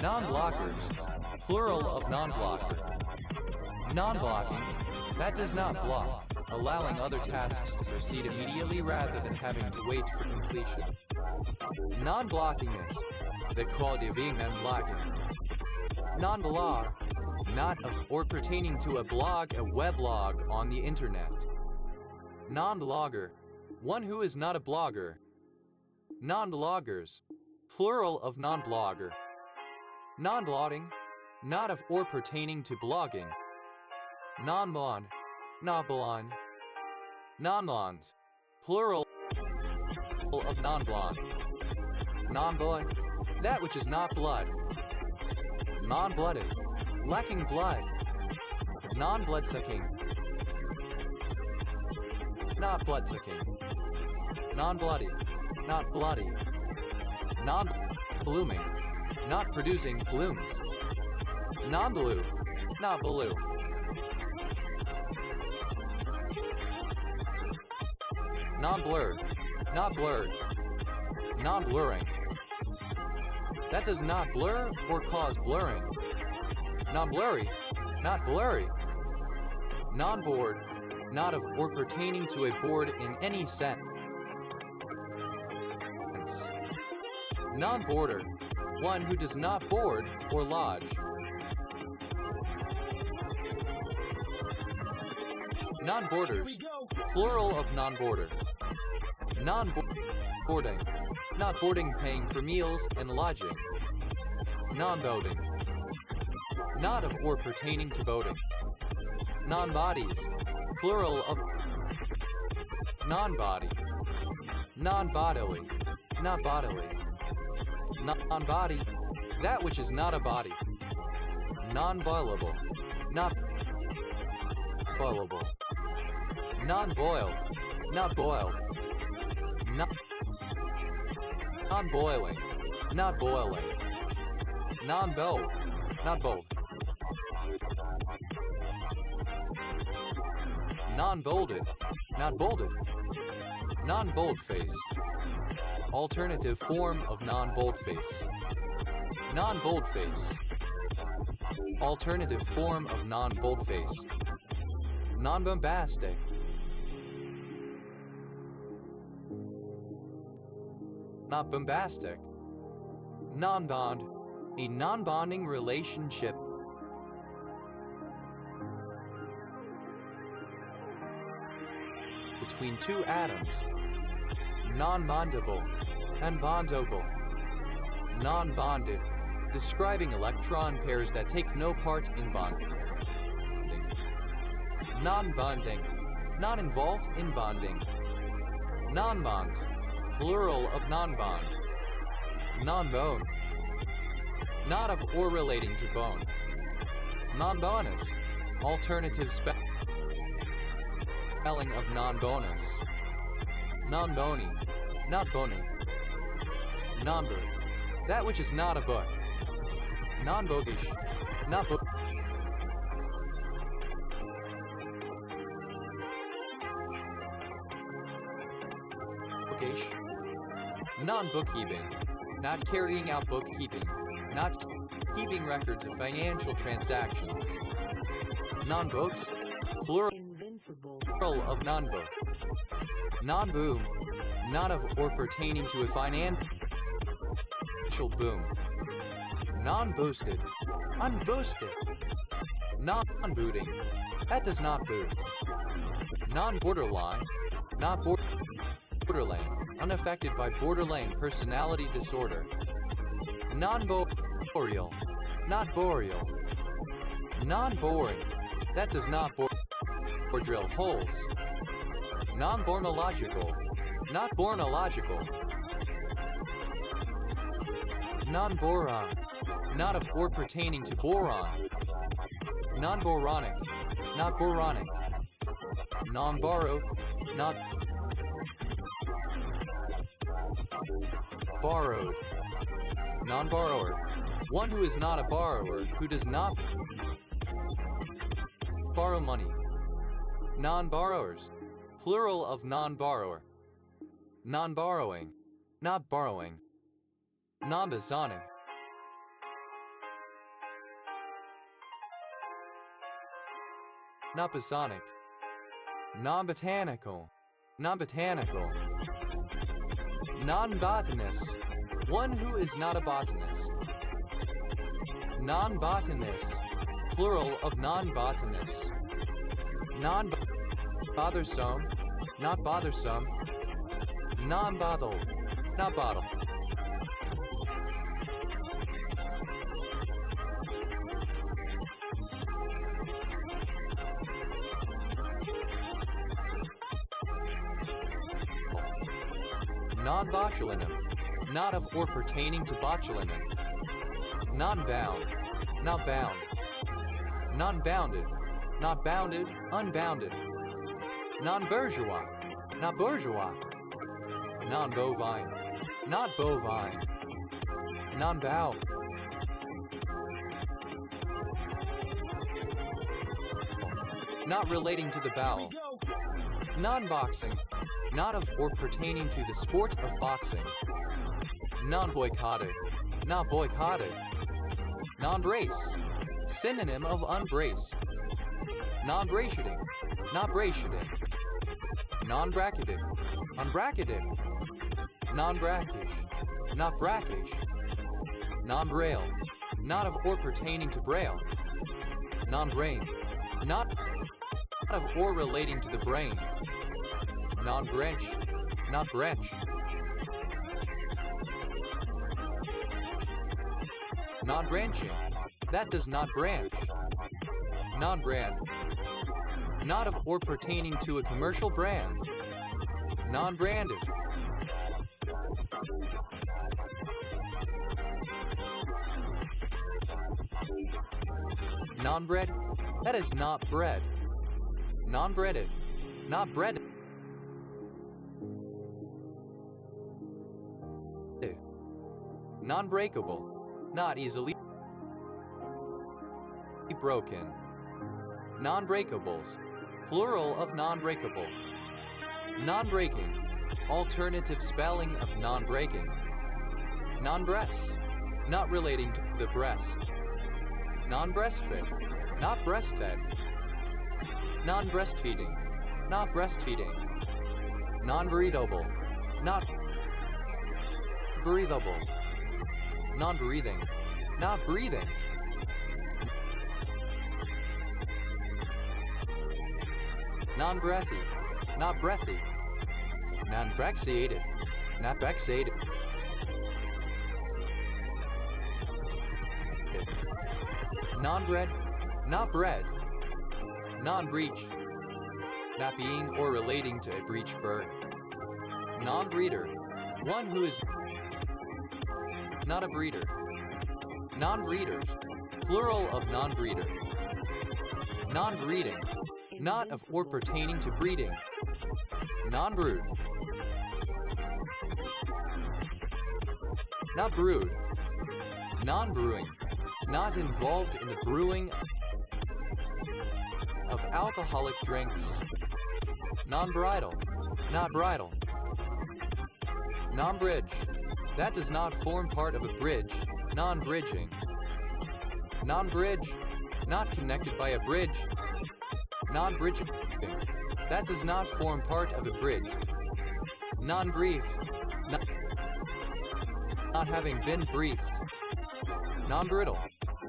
Non-blockers, plural of non-blocker. Non-blocking, that does not block, allowing other tasks to proceed immediately rather than having to wait for completion. Non-blockingness, the quality of being non-blocking. Non-blog, not of or pertaining to a blog, a weblog on the internet. Non-blogger, one who is not a blogger. Non-bloggers, plural of non-blogger. Non-blotting, not of or pertaining to blogging. Non-blonde, not blonde. Non-blondes, plural of non-blonde. Non-blood, that which is not blood. Non-blooded, lacking blood. Non-blood-sucking, not blood-sucking. Non-bloody, not bloody. Non-blooming, not producing blooms. Non-blue, not blue. Non-blurred, not blurred. Non-blurring, that does not blur or cause blurring. Non-blurry, not blurry. Non-board, not of or pertaining to a board in any sense. Non-boarder, one who does not board or lodge. Non-boarders, plural of non-boarder. Non-boarding, not boarding paying for meals and lodging. Non-boating, not of or pertaining to boating. Non-bodies, plural of non-body. Non-bodily, not bodily. Non-body, that which is not a body. Non-boilable, not boilable. Non-boiled, not boiled. Non-boiling, not boiling. Non-bold, not bold. Non-bolded, not bolded. Non-boldface, alternative form of non-boldface. Non-boldface, alternative form of non-boldface. Non-bombastic, not bombastic. Non-bond, a non-bonding relationship. Between two atoms. Non-bondable and bondable. Non-bonded, describing electron pairs that take no part in bonding. Non-bonding, not involved in bonding. Non-bonds, plural of non-bond. Non-bone, not of or relating to bone. Non-bonus, alternative spelling of non-bonus. Non-bony, not bony. Non-bird, that which is not a book. Non-bogish, not book. Bookish, non-bookkeeping, not carrying out bookkeeping, not keeping records of financial transactions. Non-books, plural of non-book. Non-boom, not of or pertaining to a financial boom. Non-boosted, unboosted. Non-booting, that does not boot. Non-borderline, not borderline, unaffected by borderline personality disorder. Non-boreal, not boreal. Non-boring, that does not bore or drill holes. Non-bornological, not bornological. Non-boron, not of or pertaining to boron. Non-boronic, not boronic. non-borrowed, not borrowed, non-borrower, one who is not a borrower, who does not borrow money, non-borrowers, plural of non-borrower, non-borrowing, not borrowing, non-bosonic, not bosonic, non-botanical, non-botanical, non-botanist, one who is not a botanist, non-botanist, plural of non-botanist, non-bothersome, not bothersome, non-bottle, not bottle. Non-botulinum, not of or pertaining to botulinum. Non-bound, not bound. Non-bounded, not bounded, unbounded. Non-bourgeois, not bourgeois. Non-bovine, not bovine. Non-bow, not relating to the bowel. Non-boxing, not of or pertaining to the sport of boxing. Non-boycotted, not boycotted. Non-brace, synonym of unbrace. Non-braceting, not braceting. Non-bracketed, unbracketed. Non-brackish, not brackish. Non-braille, not of or pertaining to braille. Non-brain, not of or relating to the brain. Non-branch, not branch. Non-branching, that does not branch. Non-brand, not of or pertaining to a commercial brand. Non-branded. Non-bread, that is not bread. Non-breaded, not bread. Non-breakable, not easily broken. Non-breakables, plural of non-breakable. Non-breaking, alternative spelling of non-breaking. Non-breast, not relating to the breast. Non-breastfed, not breastfed. Non-breastfeeding, not breastfeeding. Non-breathable, not breathable. Non-breathing, not breathing. Non-breathy, not breathy. Non-brexiated, not brexiated. Non-bred, not bred. Non-breech, not being or relating to a breech bird. Non-breeder, one who is not a breeder. Non-breeders, plural of non-breeder. Non-breeding, not of or pertaining to breeding. Non-brood, not brewed. Non-brewing, not involved in the brewing of alcoholic drinks. Non-bridal, not bridal. Non-bridge, that does not form part of a bridge. Non-bridging. Non-bridge, not connected by a bridge. Non-bridging, that does not form part of a bridge. Non-brief, not having been briefed. Non-brittle,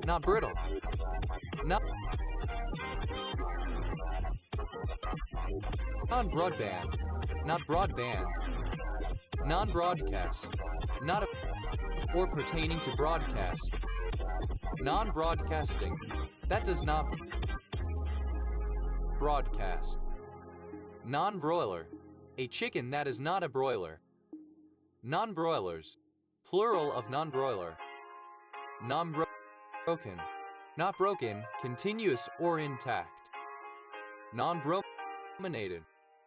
not brittle. Non-broadband, not broadband. Non-broadcast, not of or pertaining to broadcast. Non-broadcasting, that does not broadcast. Non-broiler, a chicken that is not a broiler. Non-broilers, plural of non-broiler. Non-broken, not broken, continuous or intact. Non-broken, brominated,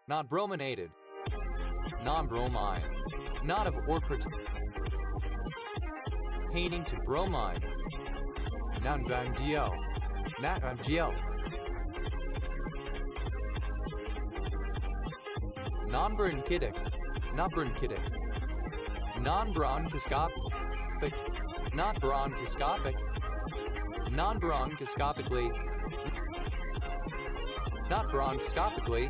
not brominated. Non-bromine, not of or pertaining to bromine. Non-MgO, not MgO. Non-bronchitic, not bronchitic. Non-bronchoscopic, not bronchoscopic. Non-bronchoscopically, not bronchoscopically.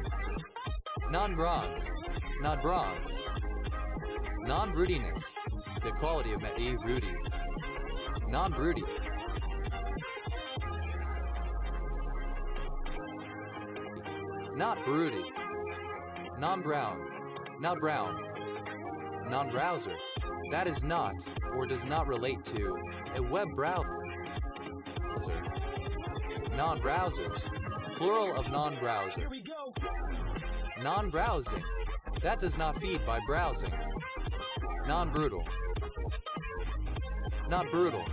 Non-bronze, not bronze. Non-broodiness, the quality of broody. Non-broody. Not broody. Non-brown, not brown. Non-browser, that is not or does not relate to a web browser. Non-browsers, plural of non-browser. Here we go. Non-browsing, that does not feed by browsing. Non-brutal, not brutal.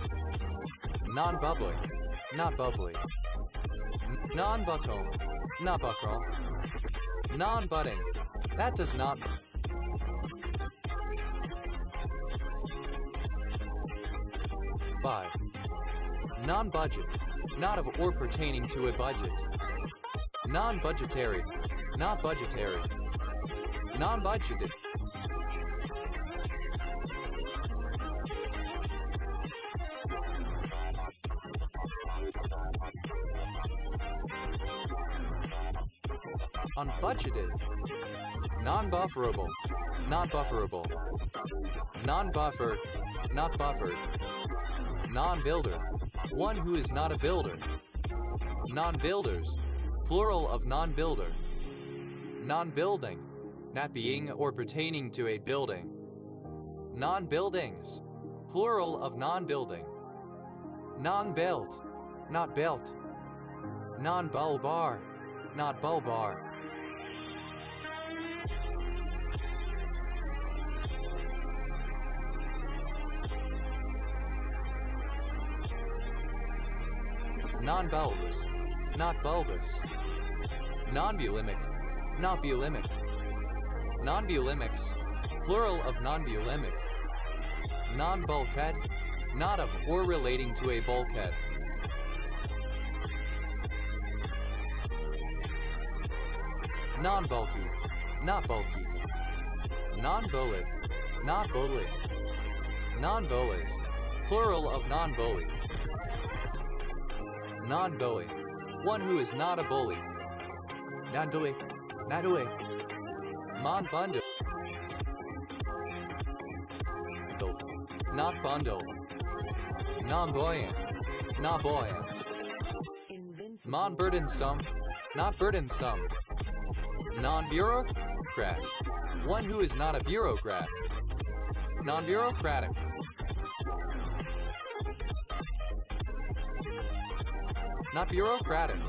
Non-bubbly, not bubbly. Non-buckle, not buckle. Non-budding, that does not. By. Non-budget, not of or pertaining to a budget. Non-budgetary, not budgetary. Non-budgeted. Unbudgeted. Non-bufferable, not bufferable. Non-buffer, not buffered. Non-builder, one who is not a builder. Non-builders, plural of non-builder. Non-building, not being or pertaining to a building. Non-buildings, plural of non-building. Non-built, not built. Non-bulbar, not bulbar. Non-bulbous, not bulbous. Non-bulimic, not bulimic. Non-bulimics, plural of non-bulimic. Non-bulkhead, not of or relating to a bulkhead. Non-bulky, not bulky. Non-bullet, not bullet. Non-bullies, plural of non-bully. Non-bully, one who is not a bully. Non-bully, not bully. Non-bundle, not bundle. Non-buoyant, not buoyant. Invincible. Non-burdensome, not burdensome. Non-bureaucrat, one who is not a bureaucrat. Non-bureaucratic. Not bureaucratic.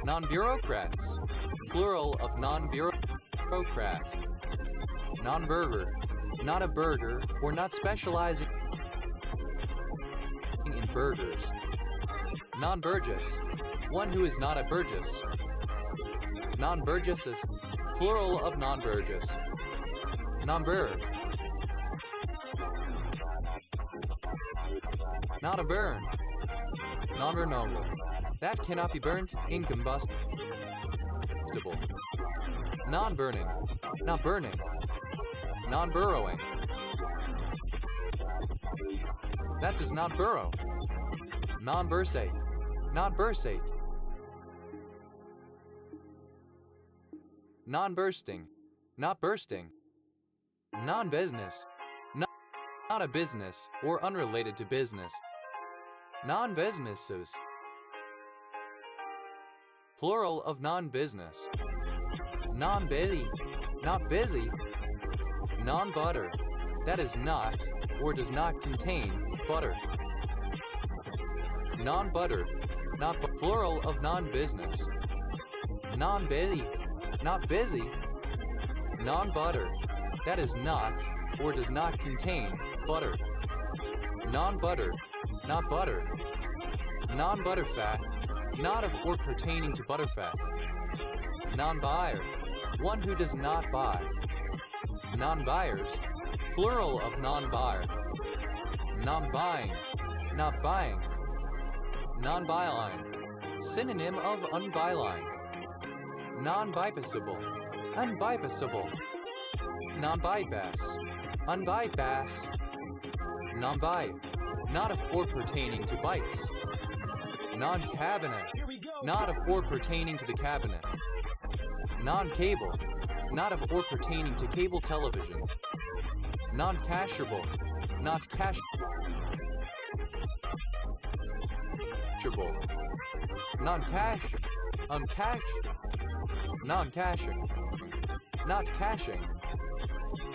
Non-bureaucrats, plural of non-bureaucrat. Non-burger, not a burger or not specializing in burgers. Non-burgess, one who is not a burgess. Non-burgesses, plural of non-burgess. Non-burr, not a burn. Non-burnable, that cannot be burnt, incombustible. Non-burning, not burning. Non-burrowing, that does not burrow. Non-bursate, not bursate. Non-bursting, not bursting. Non-business, not a business or unrelated to business. Non-businesses, plural of non-business. Non-busy, not busy. Non-butter, that is not or does not contain butter. Non-butter, not plural of non-business. Non-busy, not busy. Non-butter, that is not or does not contain butter. Non-butter, not butter. Non-butterfat, not of or pertaining to butterfat. Non-buyer, one who does not buy. Non-buyers, plural of non-buyer. Non-buying, not buying. Non-byline, synonym of unbyline. Non-bypassable, unbypassable. Non-bypass, unbypass. Non-buy, not of or pertaining to bytes. Non-cabinet, not of or pertaining to the cabinet. Non-cable, not of or pertaining to cable television. Non-cashable, not cashable. Non-cash, uncash. Non-caching, not caching.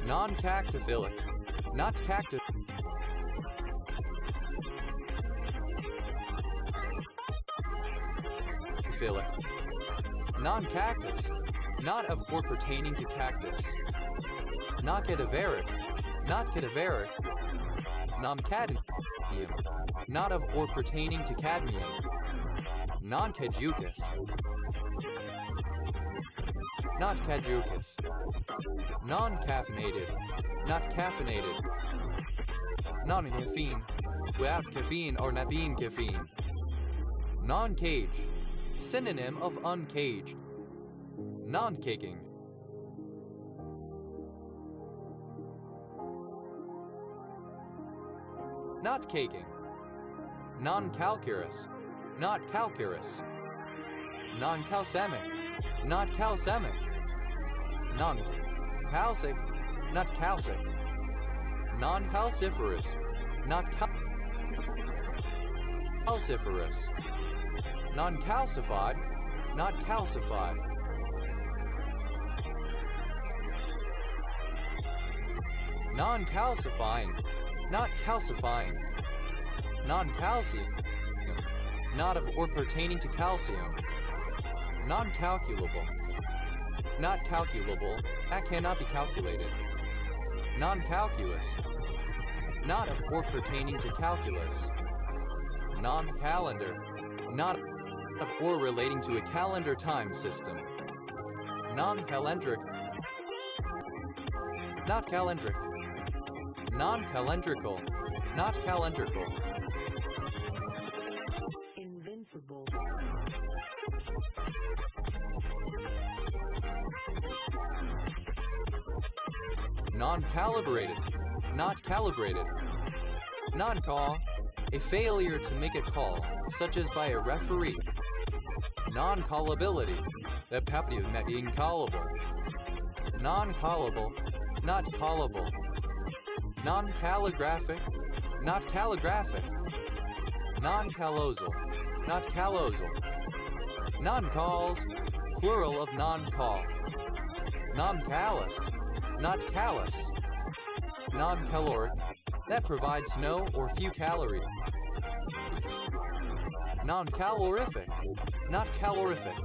Non-cactophilic, not cactus. Non-cactus, not of or pertaining to cactus. Non-cadaveric, not cadaveric. Non-cadmium, not of or pertaining to cadmium. Non-caducous, not caducous. Non-caffeinated, not caffeinated. Non-caffeine, without caffeine or not being caffeine. Non-cage, synonym of uncaged. Non-caking. Not caking. Non-calcareous, not calcareous. Non-calcemic, not calcemic. Non-calcic, not calcic. Non-calciferous, not calciferous. Non-calcified, not calcified. Non-calcifying, not calcifying. Non-calcium, not of or pertaining to calcium. Non-calculable, not calculable, that cannot be calculated. Non-calculus, not of or pertaining to calculus. Non-calendar, not of or relating to a calendar time system. Non-calendric, not calendric. Non-calendrical, not calendrical. Invincible. Non-calibrated, not calibrated. Non-call, a failure to make a call, such as by a referee. Non-callability, the property of not being callable. Non-callable, not callable. Non-calligraphic, not calligraphic. Non-callosal, not callosal. Non-calls, plural of non-call. Non-calloused, not callous. Non-caloric, that provides no or few calories. Non-calorific, not calorific.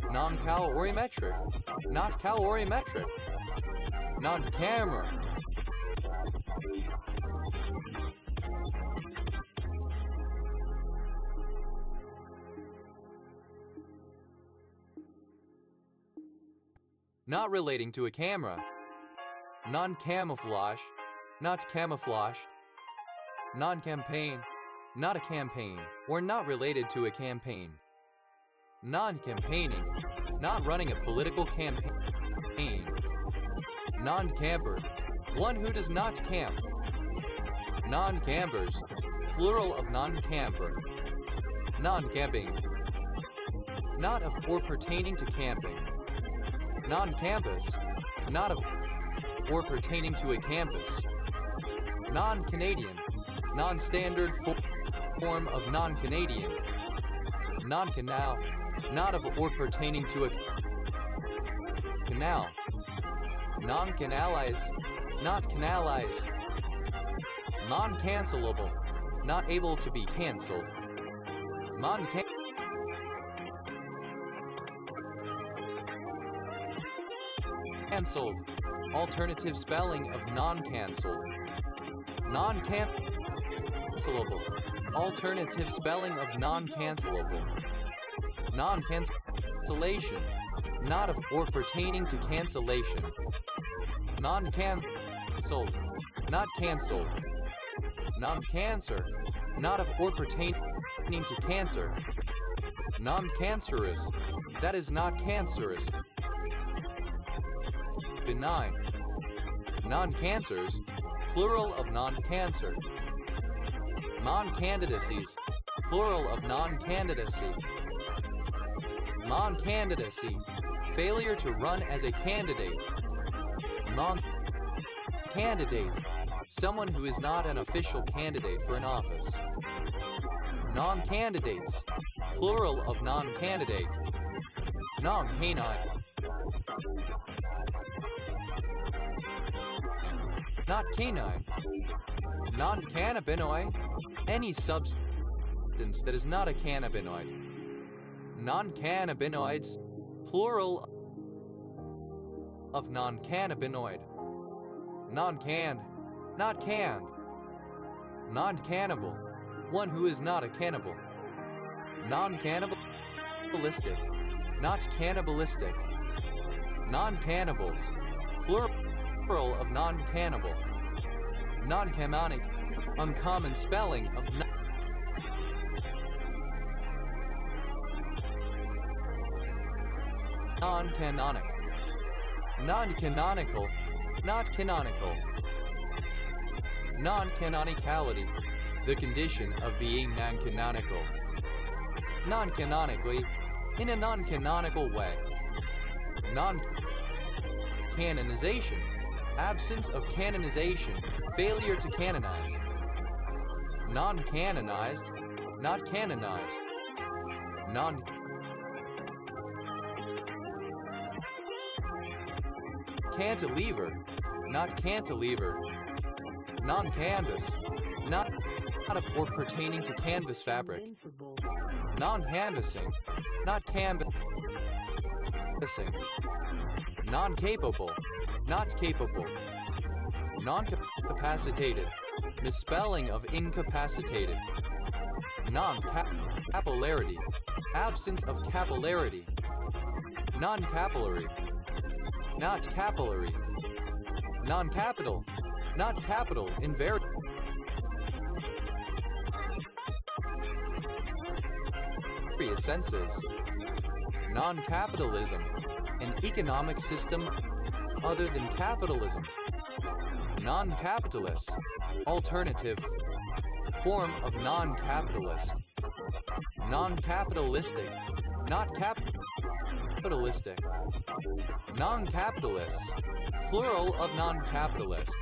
Non-calorimetric, not calorimetric. Non-camera. Not relating to a camera. Non-camouflage, not camouflage. Non-campaign, not a campaign, or not related to a campaign. Non-campaigning, not running a political campaign. Non-camper, one who does not camp. Non-campers, plural of non-camper. Non-camping, not of or pertaining to camping. Non-campus, not of or pertaining to a campus. Non-Canadian, non-standard form of non-Canadian. Non-canal, not of or pertaining to a canal. Non-canalized, not canalized. Non-cancelable, not able to be cancelled. Cancelled, alternative spelling of non-cancelled. Non-cancelable, alternative spelling of non-cancelable. Non-cancellation, not of or pertaining to cancellation. Non-cancelled, not cancelled. Non-cancer, not of or pertaining to cancer. Non-cancerous, that is not cancerous. Benign. Non-cancers, plural of non-cancer. Non-candidacies, plural of non-candidacy. Non-candidacy, failure to run as a candidate. Non-candidate, someone who is not an official candidate for an office. Non-candidates, plural of non-candidate. Non-canine. Not canine. Non-cannabinoid, any substance that is not a cannabinoid. Non-cannabinoids, plural of non-cannabinoid. Non-canned, not canned. Non-cannibal, one who is not a cannibal. Non-cannibalistic, not cannibalistic. Non-cannibals, plural of non-cannibal. Non-canonic, uncommon spelling of non-canonic. Non-canonical, not canonical. Non-canonicality, the condition of being non-canonical. Non-canonically, in a non-canonical way. Non-canonization, absence of canonization, failure to canonize. Non-canonized, not canonized. Cantilever, not cantilever. Non-canvas, not of or pertaining to canvas fabric. Invincible. Non-canvassing, not canvassing. Non-capable, not capable. Non-capacitated, misspelling of incapacitated. Non-capillarity, absence of capillarity. Non-capillary, not capillary. Non-capital, not capital in various senses. Non-capitalism, an economic system other than capitalism. Non-capitalist, alternative form of non-capitalist. Non-capitalistic, not capitalistic. Non-capitalists, plural of non-capitalist.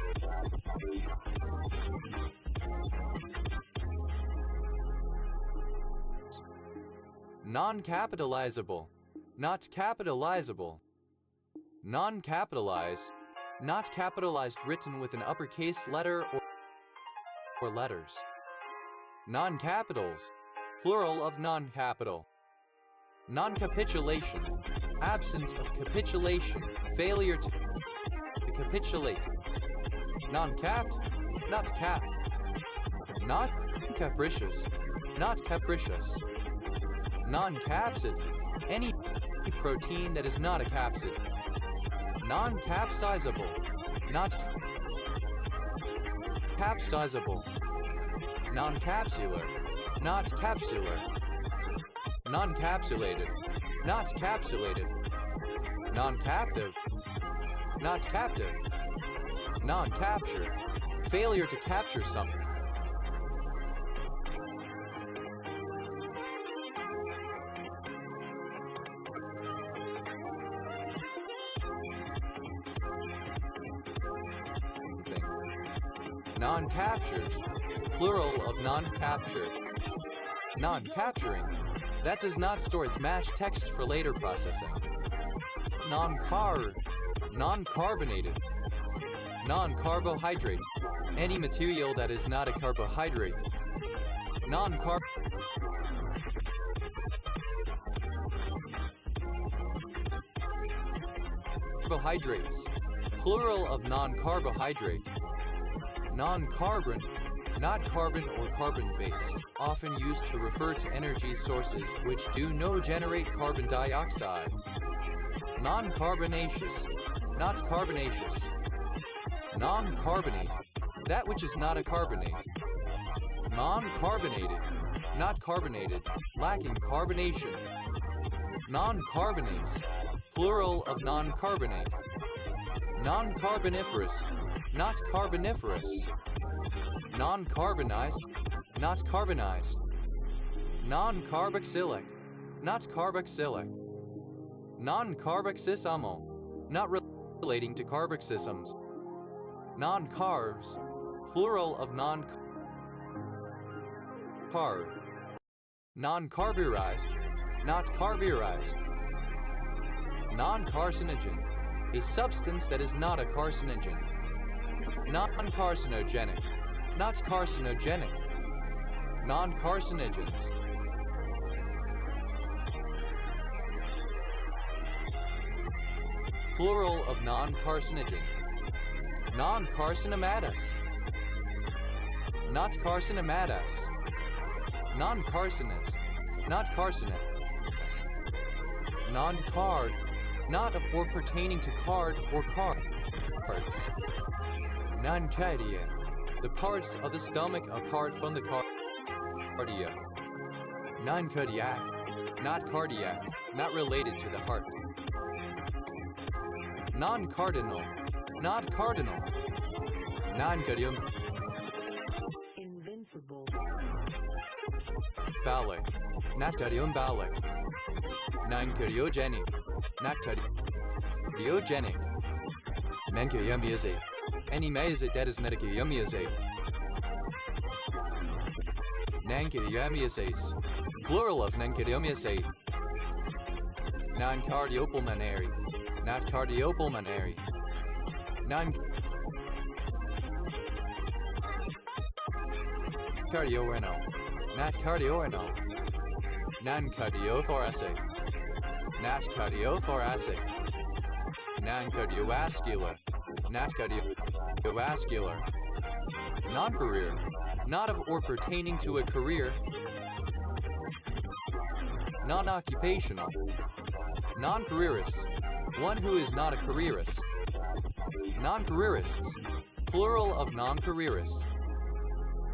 Non-capitalizable, not capitalizable. Non-capitalized, not capitalized written with an uppercase letter or letters. Non-capitals, plural of non-capital. Non-capitulation, absence of capitulation, failure to capitulate. Non-capped, not capped. Not capricious, not capricious. Non-capsid, any protein that is not a capsid. Non-capsizable, not capsizable. Non-capsular, not capsular. Non-capsulated, not capsulated. Non-captive, not captive. Non-capture, failure to capture something. Non-captures, plural of non-captured. Non-capturing, that does not store its match text for later processing. Non-carbonated. Non-carbohydrate, any material that is not a carbohydrate. Non-carbohydrates, plural of non-carbohydrate. Non-carbon, not carbon or carbon-based, often used to refer to energy sources which do no generate carbon dioxide. Non-carbonaceous, not carbonaceous. Non-carbonate, that which is not a carbonate. Non-carbonated, not carbonated, lacking carbonation. Non-carbonates, plural of non-carbonate. Non-carboniferous, not carboniferous. Non-carbonized, not carbonized. Non-carboxylic, not carboxylic. Non-carboxysomal, not relating to carboxysms. Non-carbs, plural of non-carb. Non-carburized, not carburized. Non-carcinogen, a substance that is not a carcinogen. Non-carcinogenic, not carcinogenic. Non-carcinogens. Plural of non-carcinogen. Non-carcinomatous. Not carcinomatous. Non-carcinous. Not carcinous. Non-card. Not of or pertaining to card or cards. Non-cardia. The parts of the stomach apart from the cardia. Non-cardiac. Not cardiac. Not related to the heart. Non-cardinal. Not cardinal. Non-cardium. Invincible. Ballic. Not cardiomballic. Non-cardiogenic. Not cardiogenic. Menkayumiaze. Any mayazate that is medicayumiaze. Nankayumiases. Plural of nankayumiaze. Non-cardiopulmonary. Not cardiopulmonary. Non-cardiorenal. Not cardiorenal. Non-cardiothoracic. Not cardiothoracic. Non-cardiovascular. Not cardiovascular. Non-career. Not of or pertaining to a career. Non-occupational. Non-careerist. One who is not a careerist. Non-careerists. Plural of non-careerists.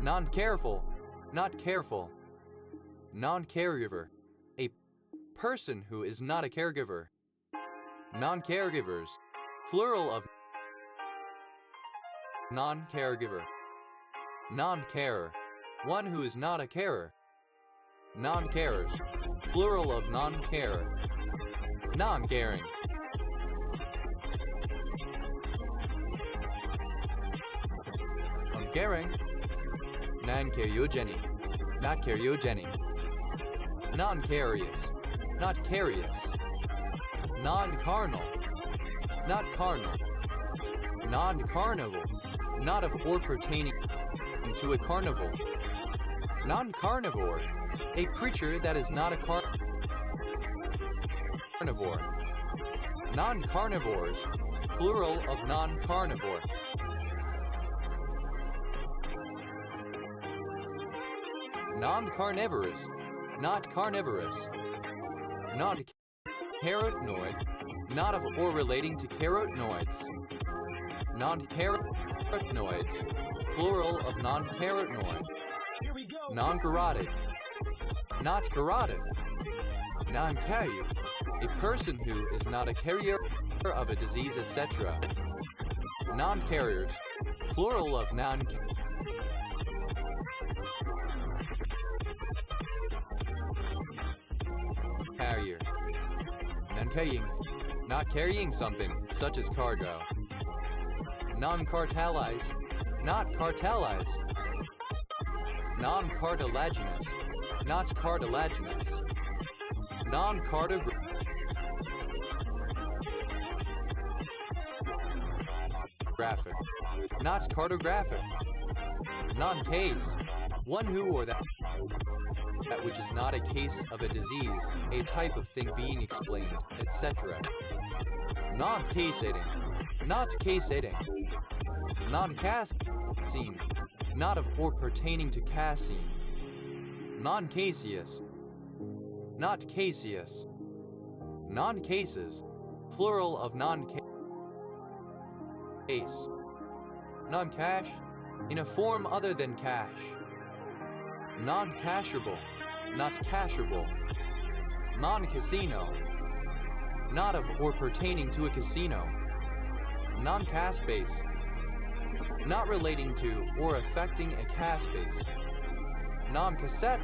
Non-careful. Not careful. Non-caregiver. A person who is not a caregiver. Non-caregivers. Plural of non-caregiver. Non-carer. One who is not a carer. Non-carers. Plural of non-carer. Non-caring. Uncaring. Non-karyogenic. Not karyogenic. Non-carious. Not carious. Non-carnal. Not carnal. Non-carnival. Not of or pertaining to a carnival. Non-carnivore. A creature that is not a carnivore. Non-carnivores. Plural of non-carnivore. Non-carnivorous. Not carnivorous. Non-carotenoid. Not of or relating to carotenoids. Non-carotenoids. Plural of non-carotenoid. Non-carotid. Not carotid. Non-carrier. A person who is not a carrier of a disease, etc. Non-carriers. Plural of non-carrier. Non-carrying. Not carrying something, such as cargo. Non-cartelized. Not cartelized. Non-cartilaginous. Not cartilaginous. Non-cartographic. Not cartographic. Non-case. One who or that which is not a case of a disease, a type of thing being explained, etc. Non-caseating. Not caseating. Non-caseine. Not of or pertaining to casein. Non-caseous. Not caseous. Non-cases. plural of non-case. Non-cash, in a form other than cash. Non-cashable, not cashable. Non-casino, not of or pertaining to a casino. Non-cash base, not relating to or affecting a cash base. Non-cassette,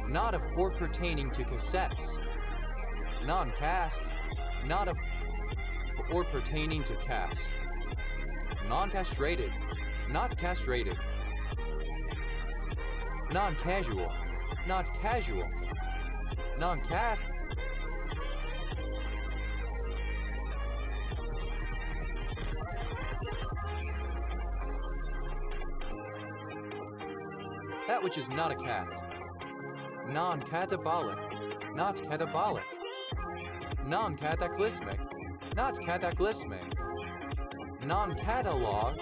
not of or pertaining to cassettes. Non-cast, not of or pertaining to cast. Non-castrated, not castrated. Non-casual, not casual. Non-cat, that which is not a cat. Non-catabolic, not catabolic. Non-cataclysmic, not cataclysmic. Non-catalog,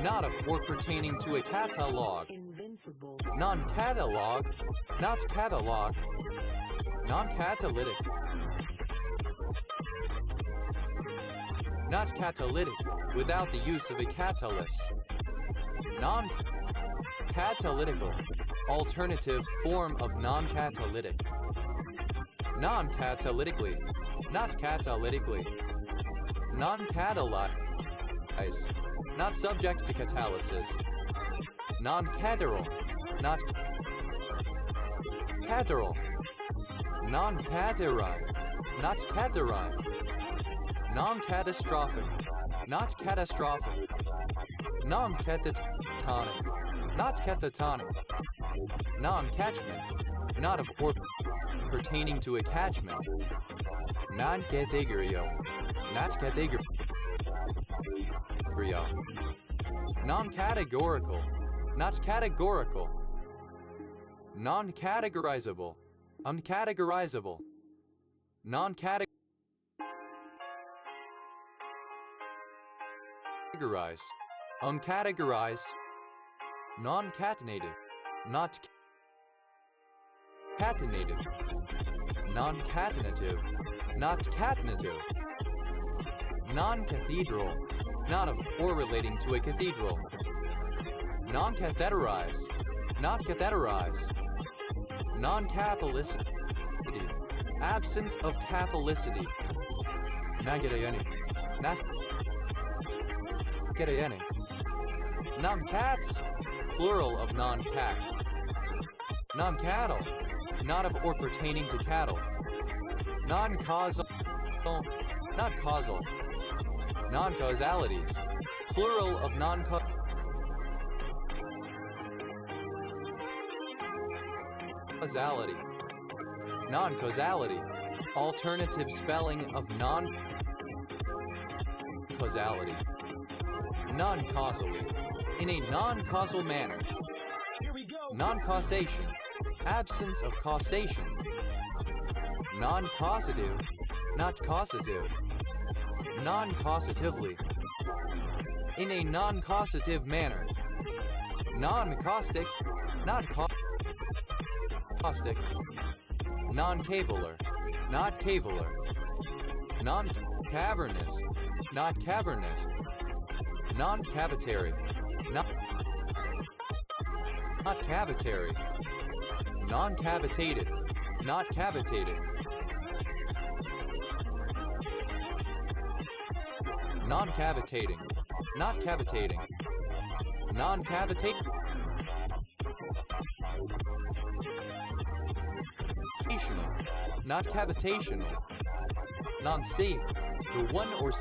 not of or pertaining to a catalog. Invincible. Non-catalog, not catalog. Non-catalytic, not catalytic, without the use of a catalyst. Non-catalytical, alternative form of non-catalytic. Non-catalytically, not catalytically. Non-catalyzed, not subject to catalysis. Non-cateral, not cateral. Non-caterine, not caterine. Non-catastrophic, not catastrophic. Non-catatonic, not catatonic. Non-catchment, not of or pertaining to a catchment. Non-categorio, not categorial. Non-categorical, not categorical. Non-categorizable, uncategorizable. Non-categorized, uncategorized. Non-catenated, not catenated. Non-catenative, not catenative. Non-cathedral, not of or relating to a cathedral. Non-catheterized, not catheterized. Non-catholicity, absence of catholicity. Non-catayenic, not catayenic. Non-cats, plural of non-cat. Non-cattle, not of or pertaining to cattle. Non-causal, not causal. Non-causalities, plural of non-causality. Non-causality, alternative spelling of non-causality. Non-causally, in a non-causal manner. Non-causation, absence of causation. Non-causative, not causative. Non-causatively, in a non-causative manner. Non-caustic, not caustic. Non-cavalar, not cavalar. Non-cavernous, not cavernous. Non-cavitary, not cavitary. Non-cavitated, not cavitated. Non-cavitating, not cavitating. Non-cavitational, not cavitational. Non-C, the one or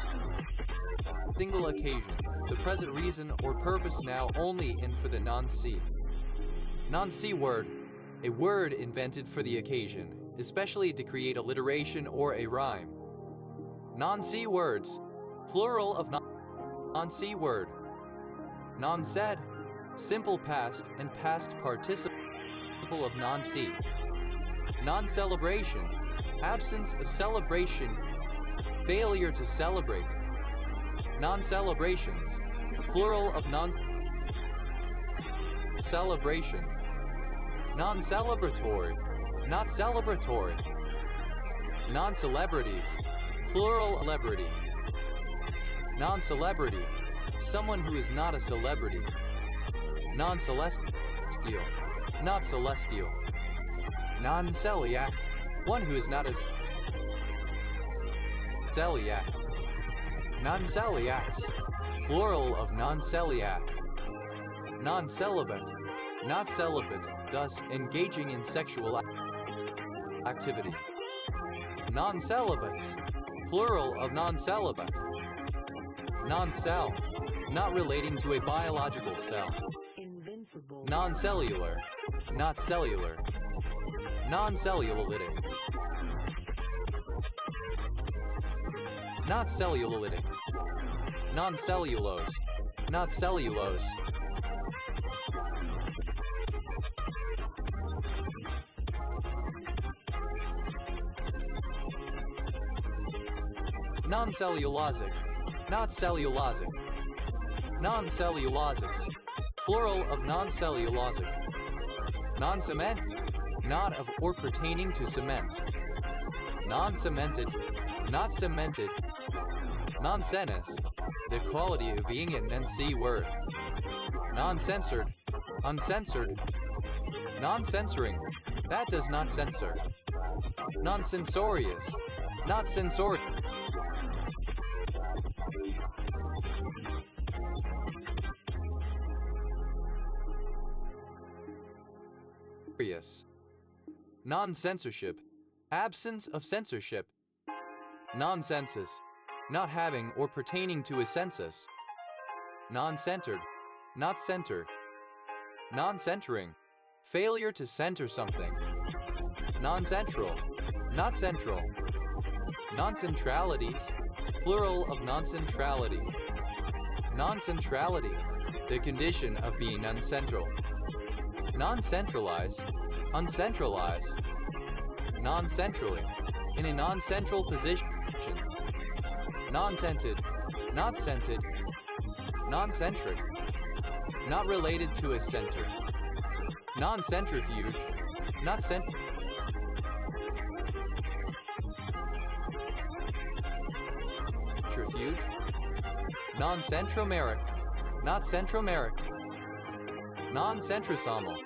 single occasion, the present reason or purpose now only in for the non-C. Non-C word, a word invented for the occasion, especially to create alliteration or a rhyme. Non-C words, plural of non-C word. Non-said, simple past and past participle of non-C. Non-celebration, absence of celebration, failure to celebrate. Non-celebrations, plural of non-celebration. Non-celebratory, not celebratory. Non-celebrities, Plural celebrity. Non-celebrity. Someone who is not a celebrity. Non-celestial. Not celestial. Non-celiac. One who is not a celiac. Non-celiacs. Plural of non-celiac. Non-celibate. Not celibate, thus engaging in sexual activity. Non-celibates. Plural of non-celibate. Non-cell. Not relating to a biological cell. Invincible. Non-cellular. Not cellular. Non-cellulitic. Not cellulitic. Non-cellulose. Not cellulose. Non-cellulosic. Not cellulosic. Non-cellulosics. Plural of non-cellulosic. Non-cement. Not of or pertaining to cement. Non-cemented. Not cemented. Non-sense. The quality of being an NC word. Non-censored. Uncensored. Non-censoring. That does not censor. Non-censorious. Not censorious. Non-censorship. Absence of censorship. Non-census. Not having or pertaining to a census. Non-centered. Not centered. Non-centering. Failure to center something. Non-central. Not central. Non-centralities. Plural of non-centrality. Non-centrality. The condition of being uncentral. Non-centralized. Uncentralized. Non-centrally. In a non-central position. Non-centered. Not centered. Non-centric. Not related to a center. Non-centrifuge. Not centrifuge. Non-centromeric. Not centromeric. Non-centrosomal.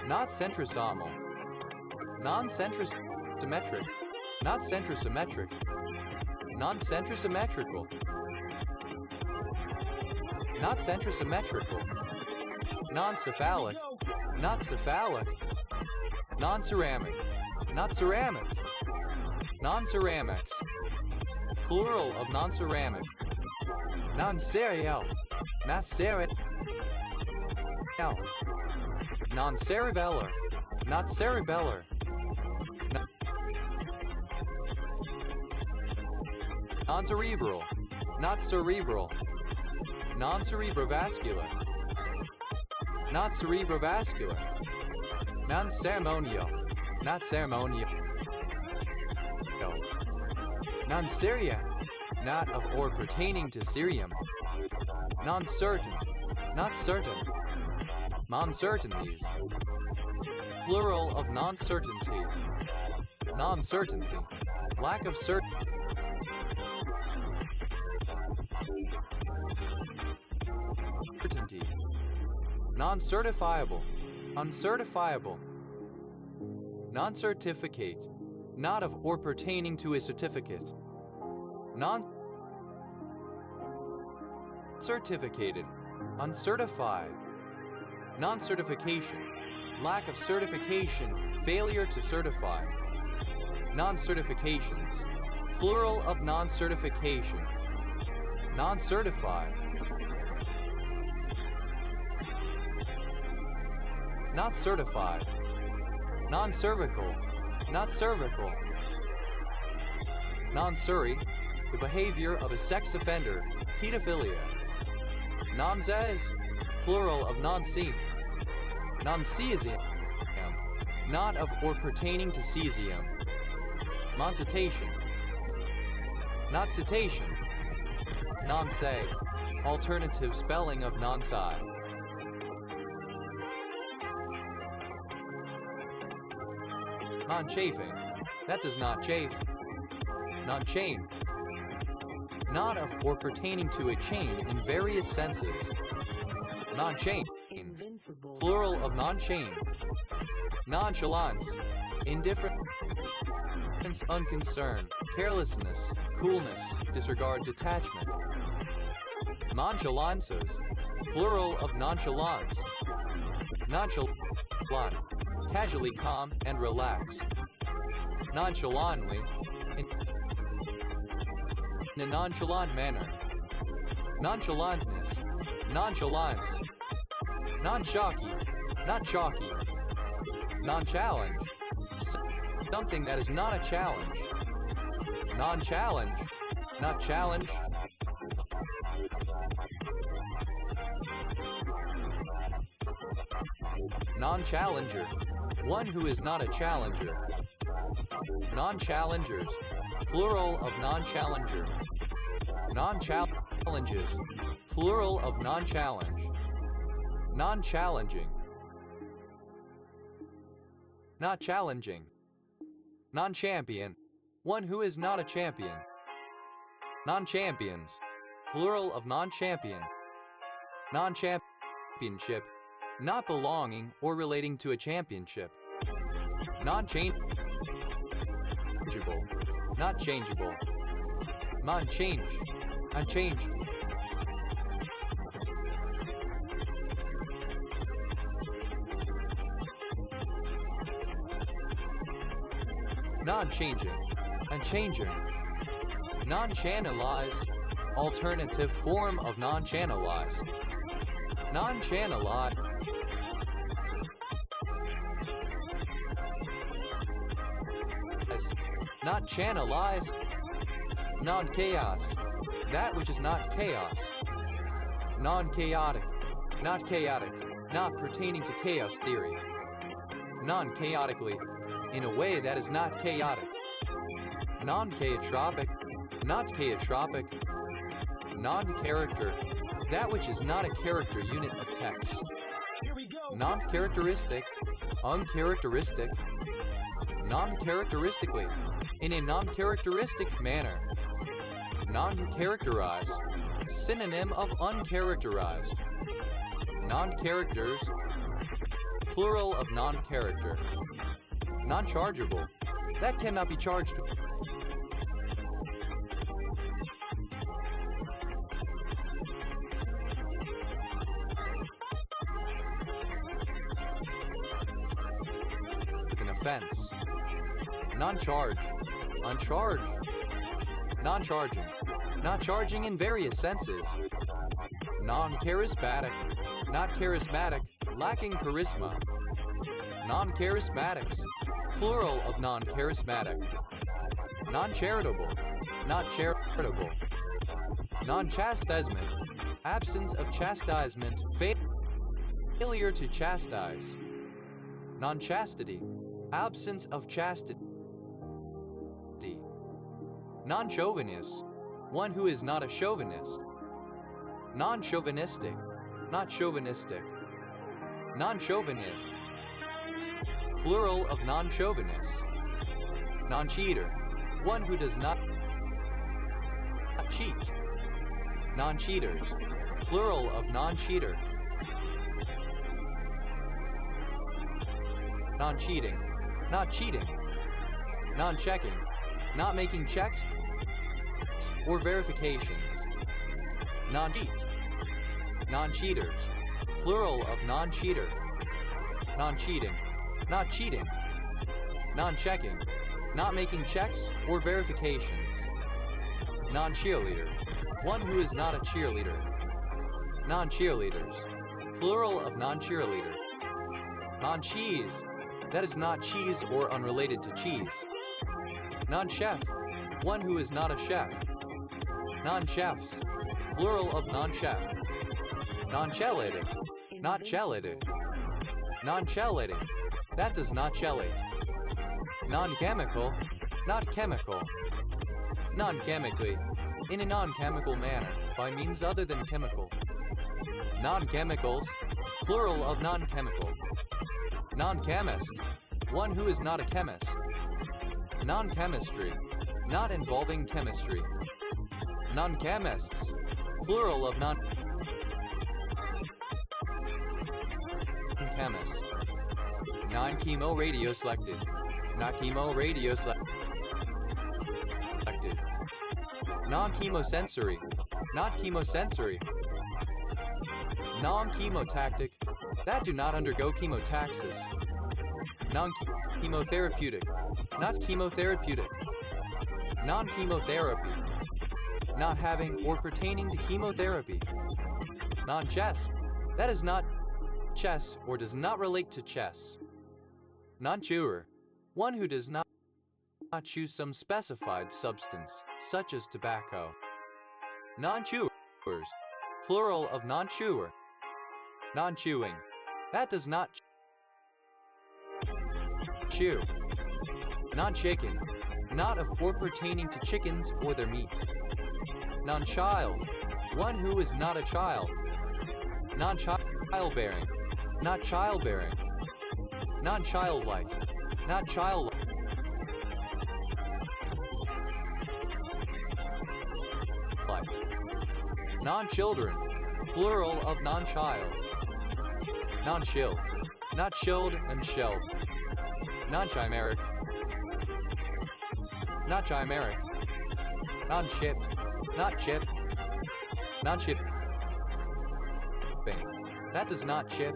Not centrosomal. Non-centrosymmetric. Not centrosymmetric. Non-centrosymmetrical. Not centrosymmetrical. Non-cephalic. Not cephalic. Non-ceramic. Not ceramic. Non-ceramics. Plural of non-ceramic. Non-cereal. Not cereal. Non-cerebellar. Not cerebellar. Non-cerebral. Not cerebral. Non-cerebrovascular. Not cerebrovascular. Non-ceremonial. Not ceremonial. Non-Syria. Not of or pertaining to Syrium. Non-certain. Not certain. Non-certainties. Plural of non-certainty. Non-certainty. Lack of certainty. Non-certifiable. Uncertifiable. Non-certificate. Not of or pertaining to a certificate. Non-certificated. Uncertified. Non-certification. Lack of certification. Failure to certify. Non-certifications. Plural of non-certification. Non-certified. Not certified. Non-cervical. Not cervical. Non-suri. The behavior of a sex offender. Pedophilia. Non-zes. Plural of non-see. Non-cesium. Not of or pertaining to cesium. Non-citation. Not citation. Non-say. Alternative spelling of non-sci. Non-chafing. That does not chafe. Non-chain. not of or pertaining to a chain in various senses. Non-chains, invincible, plural of non-chain. Nonchalance, indifference, unconcern, carelessness, coolness, disregard, detachment. Nonchalances, plural of nonchalance. Nonchalant, casually calm and relaxed. Nonchalantly, in a nonchalant manner. Nonchalantness, nonchalance. Non-shocky, not chalky. Non-challenge, something that is not a challenge. Non-challenge, not challenge. Non-challenger, one who is not a challenger. Non-challengers, plural of non-challenger. Non-challenges, plural of non-challenge. Non-challenging, not challenging. Non-champion, one who is not a champion. Non-champions, plural of non-champion. Non-championship, not belonging or relating to a championship. Non-changeable, not changeable. Non-change, unchanged. Non-changing, unchanging. Non-channelized, alternative form of non-channelized. Non-channelized, not channelized. Non-chaos, that which is not chaos. Non-chaotic, not chaotic, not pertaining to chaos theory. Non-chaotically, in a way that is not chaotic. Non-chaotropic, not chaotropic. Non-character, that which is not a character unit of text. Non-characteristic, uncharacteristic. Non-characteristically, in a non-characteristic manner. Non-characterized, synonym of uncharacterized. Non-characters, plural of non-character. Non-chargeable, that cannot be charged. With an offense. Non-charge, uncharged. Non-charging, not charging in various senses. Non-charismatic, not charismatic, lacking charisma. Non-charismatics, plural of non-charismatic. Non-charitable, not charitable. Non-chastisement, absence of chastisement, failure to chastise. Non-chastity, absence of chastity. Non-chauvinist, one who is not a chauvinist. Non-chauvinistic, not chauvinistic. Non-chauvinist, plural of non-chauvinist. Non-cheater, one who does not cheat. Non-cheaters, plural of non-cheater. Non-cheating, not cheating. Non-checking, not making checks or verifications. Non-cheat, non-cheaters, plural of non-cheater. Non-cheating, not cheating. Non-checking, not making checks or verifications. Non-cheerleader, one who is not a cheerleader. Non-cheerleaders, plural of non-cheerleader. Non-cheese, that is not cheese or unrelated to cheese. Non-chef, one who is not a chef. Non-chefs, plural of non-chef. Non-chellating, not chellated. Non-chellating, that does not chellate. Non-chemical, not chemical. Non-chemically, in a non-chemical manner, by means other than chemical. Non-chemicals, plural of non-chemical. Non-chemist, one who is not a chemist. Non-chemistry, not involving chemistry. Non-chemists, plural of non-chemists. Non-chemo radioselected, not chemo radioselected. Non-chemosensory, not chemosensory. Non-chemotactic, that do not undergo chemotaxis. Non-chemotherapeutic, not chemotherapeutic. Non-chemotherapy, not having or pertaining to chemotherapy. Non-chess, that is not chess or does not relate to chess. Non-chewer, one who does not chew some specified substance, such as tobacco. Non-chewers, plural of non-chewer. Non-chewing, that does not chew. Non-chicken, not of or pertaining to chickens or their meat. Non-child, one who is not a child. Non-childbearing, not childbearing. Non-childlike, not childlike. Non-children, plural of non-child. Non-chill, not chilled and shelled. Non-chimeric, not chimeric. Non-chipped, not chipped. Non-chipping, that does not chip.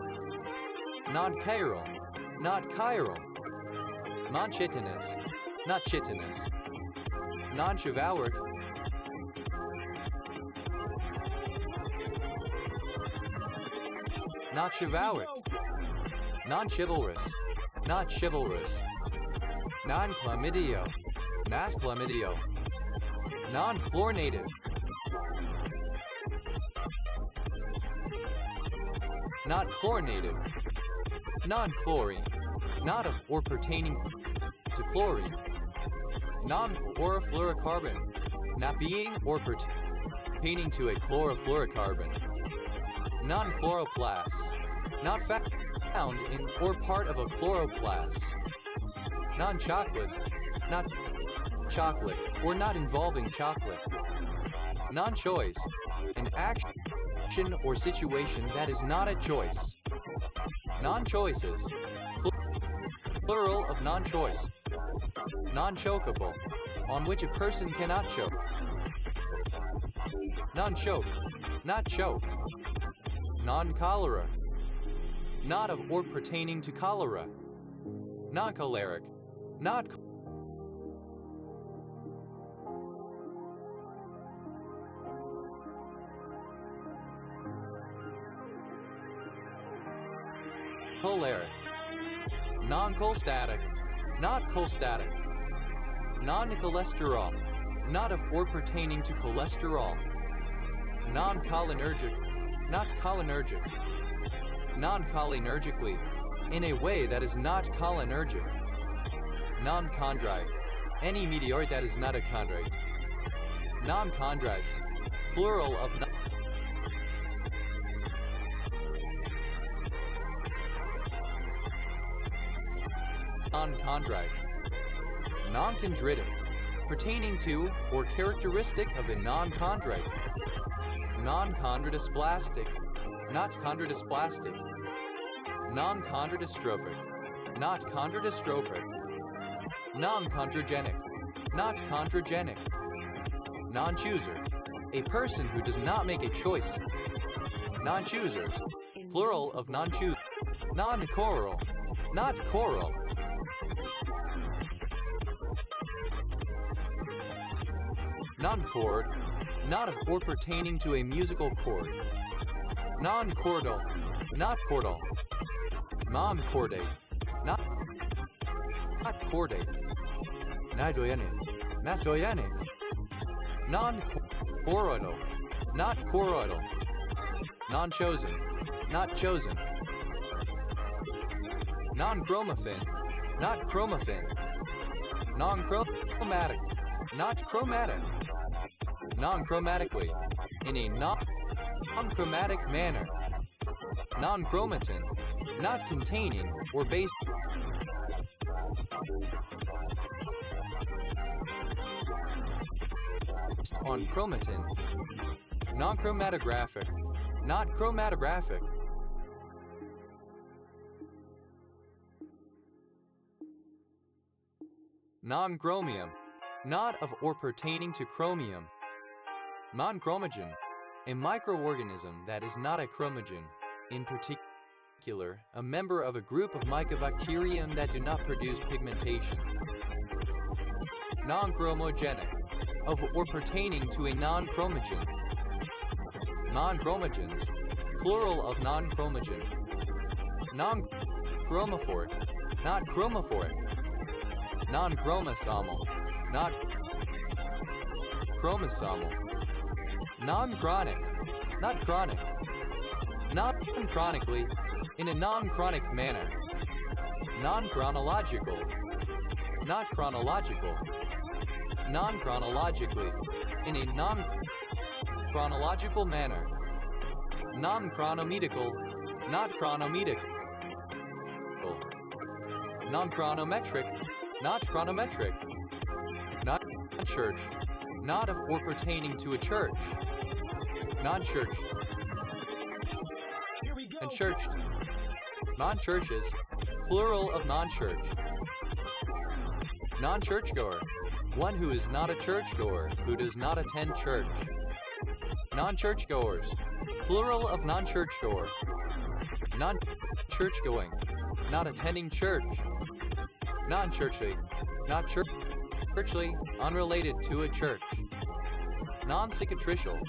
Non-chiral, not chiral. Non-chitinous, not chitinous. Non-chivalric, not chivalric. Non-chivalrous, not chivalrous. Non-chlamydio, not chlamydio. Non-chlorinated, not chlorinated. Non-chlorine, not of or pertaining to chlorine. Non-chlorofluorocarbon, not being or pertaining to a chlorofluorocarbon. Non-chloroplast, not found in or part of a chloroplast. Non-chocolate, not chocolate or not involving chocolate. Non-choice, an action or situation that is not a choice. Non-choices, plural of non-choice. Non-chokeable, on which a person cannot choke. Non-choke, not choked. Non-cholera, not of or pertaining to cholera. Non-choleric, not choleric. Non-cholestatic, not cholestatic. Non-cholesterol, not of or pertaining to cholesterol. Non-cholinergic, not cholinergic. Non-cholinergically, in a way that is not cholinergic. Non-chondrite, any meteorite that is not a chondrite. Non-chondrites, plural of non-chondrite. Non-chondritic, pertaining to or characteristic of a non-chondrite. Non-chondrodysplastic, not chondrodysplastic. Non-chondrodystrophic, not chondrodystrophic. Non-chondrogenic, not chondrogenic. Non-chooser, a person who does not make a choice. Non-choosers, plural of non-choosers. Non-choral, not choral. Non-chord, not of or pertaining to a musical chord. Non-chordal, not chordal. Non-chordate, not chordate. Nitroyanic, not doyanic. Non-choroidal, not choroidal. Non-chosen, not chosen. Non-chromaffin, not chromaffin. Non-chromatic, not chromatic. Non-chromatically, in a non-chromatic manner. Non-chromatin, not containing or based. on chromatin. Non-chromatographic, not chromatographic. Non-chromium, not of or pertaining to chromium. Non-chromogen, a microorganism that is not a chromogen, in particular, a member of a group of Mycobacterium that do not produce pigmentation. Non-chromogenic, of or pertaining to a non-chromogen. Non-chromogens, plural of non-chromogen. Non-chromophoric, not chromophoric. Non-chromosomal, not chromosomal. Non-chronic, not chronic. Non-chronically, in a non-chronic manner. Non-chronological, not chronological. Non-chronologically, in a non-chronological manner. Non-chronomedical, not chronomedic. Non-chronometric, not chronometric. Non-church, not of or pertaining to a church. Non-church. And churched. Non-churches, plural of non-church. Non-churchgoer, one who is not a churchgoer, who does not attend church. Non-churchgoers, plural of non-churchgoer. Non-churchgoing, not attending church. Non-churchly, not churchly, unrelated to a church. Non-cicatricial,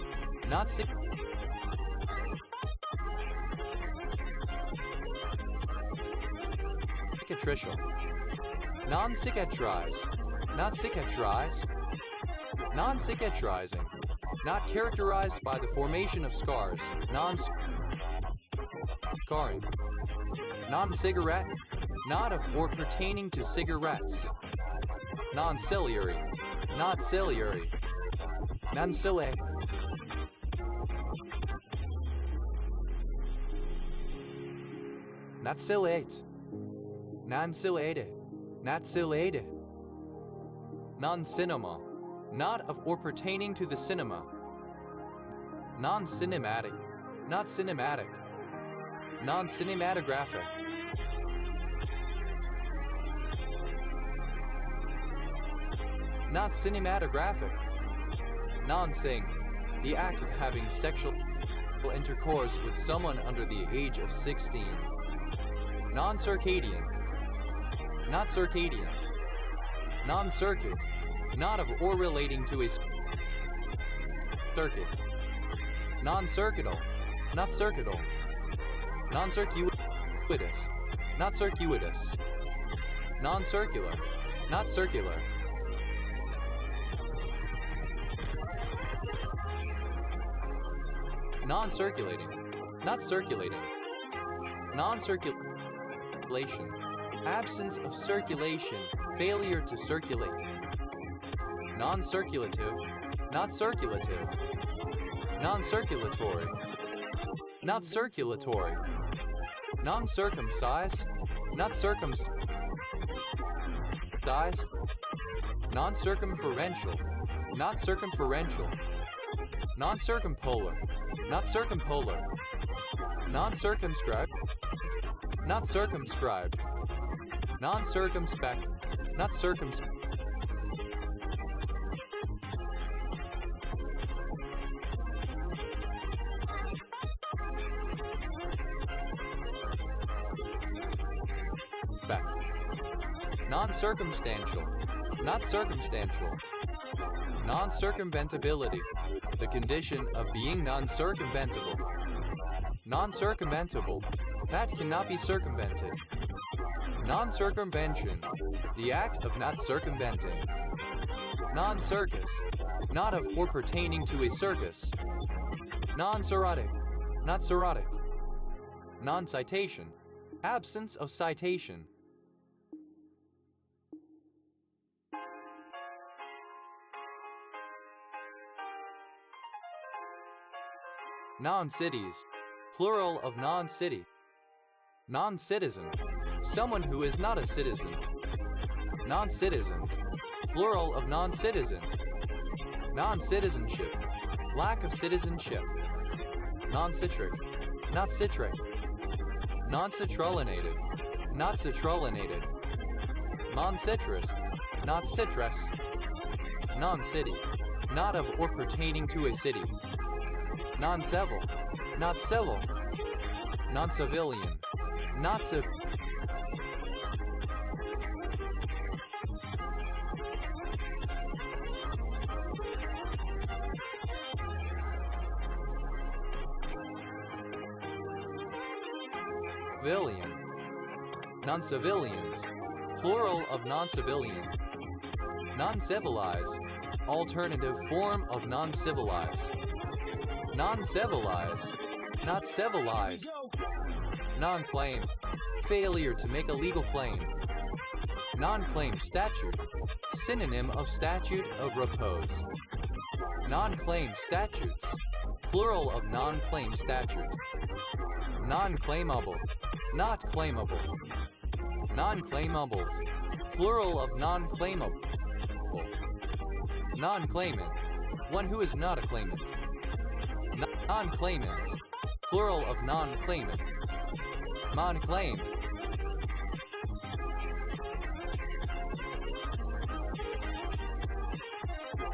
not cicatricial. Non-cicatrized, not cicatrized. Non-cicatrizing, not characterized by the formation of scars. Non-scarring. Non-cigarette, not of or pertaining to cigarettes. Non-ciliary, not ciliary. Non-ciliate. Not ciliate. Non-ciliated, not ciliated. Non-cinema, not of or pertaining to the cinema. Non-cinematic, not cinematic. Non-cinematographic. Not cinematographic. Non-sing, the act of having sexual intercourse with someone under the age of 16. Non-circadian, not circadian. Non-circuit, not of or relating to a circuit. Non-circuital, not circuital. Non-circuitous, not circuitous. Non-circular, not circular. Non-circulating, not circulating. Non-circulation, absence of circulation, failure to circulate. Non-circulative, not circulative. Non-circulatory, not circulatory. Non-circumcised, not circumcised. Non-circumferential, not circumferential. Non-circumpolar, not circumpolar. Non-circumscribed, not circumscribed. Non-circumspect, not circumspect. Non-circumstantial, not circumstantial. Non-circumventability, the condition of being non-circumventable. Non-circumventable, that cannot be circumvented. Non-circumvention, the act of not circumventing. Non-circus, not of or pertaining to a circus. Non-serotic, not serotic. Non-citation, absence of citation. Non-cities, plural of non-city. Non-citizen, someone who is not a citizen. Non-citizens, plural of non-citizen. non-citizenship, lack of citizenship, non-citric, not citric, non-citrulinated, not citrulinated, non-citrus, not citrus, non-city, not of or pertaining to a city, non-civil, not civil, non-civilian, not civ. Civilian, non-civilians, plural of non-civilian, non-civilized, alternative form of non-civilized, non-civilized, not civilized, non-claim, failure to make a legal claim, non-claim statute, synonym of statute of repose, non-claim statutes, plural of non-claim statute, non-claimable, not claimable, non-claimables, plural of non-claimable, non-claimant, one who is not a claimant, non-claimants, plural of non-claimant, non-claim,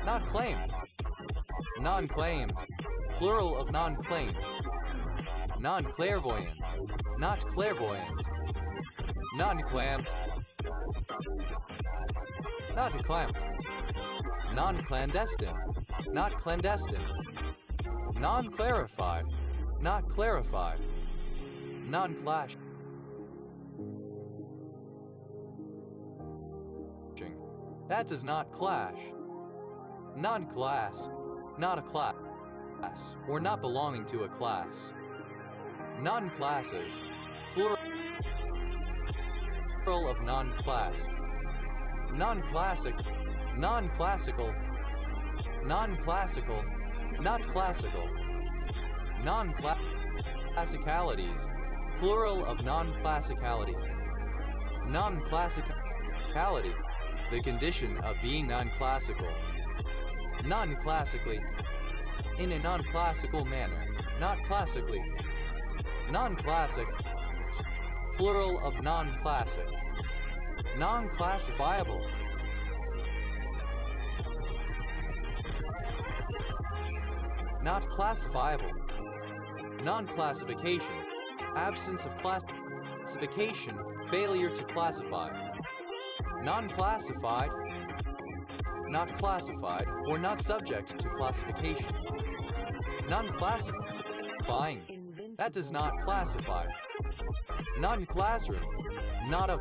not claimed, non-claimed, plural of non-claimed, non-clairvoyant, not clairvoyant, non-clamped, not clamped, non-clandestine, not clandestine, non-clarified, not clarified, non-clash. That does not clash. Non-class, not a class, or not belonging to a class. Non-classes, plural of non-class. Non-classic, non-classical, non-classical, not classical. Non-classicalities, plural of non-classicality. Non-classicality, the condition of being non-classical. Non-classically, in a non-classical manner, not classically. Non-classic, plural of non-classic. Non-classifiable. Not classifiable. Non-classification, absence of classification, failure to classify. Non-classified, not classified, or not subject to classification. Non-classifying, that does not classify. Non-classroom, not of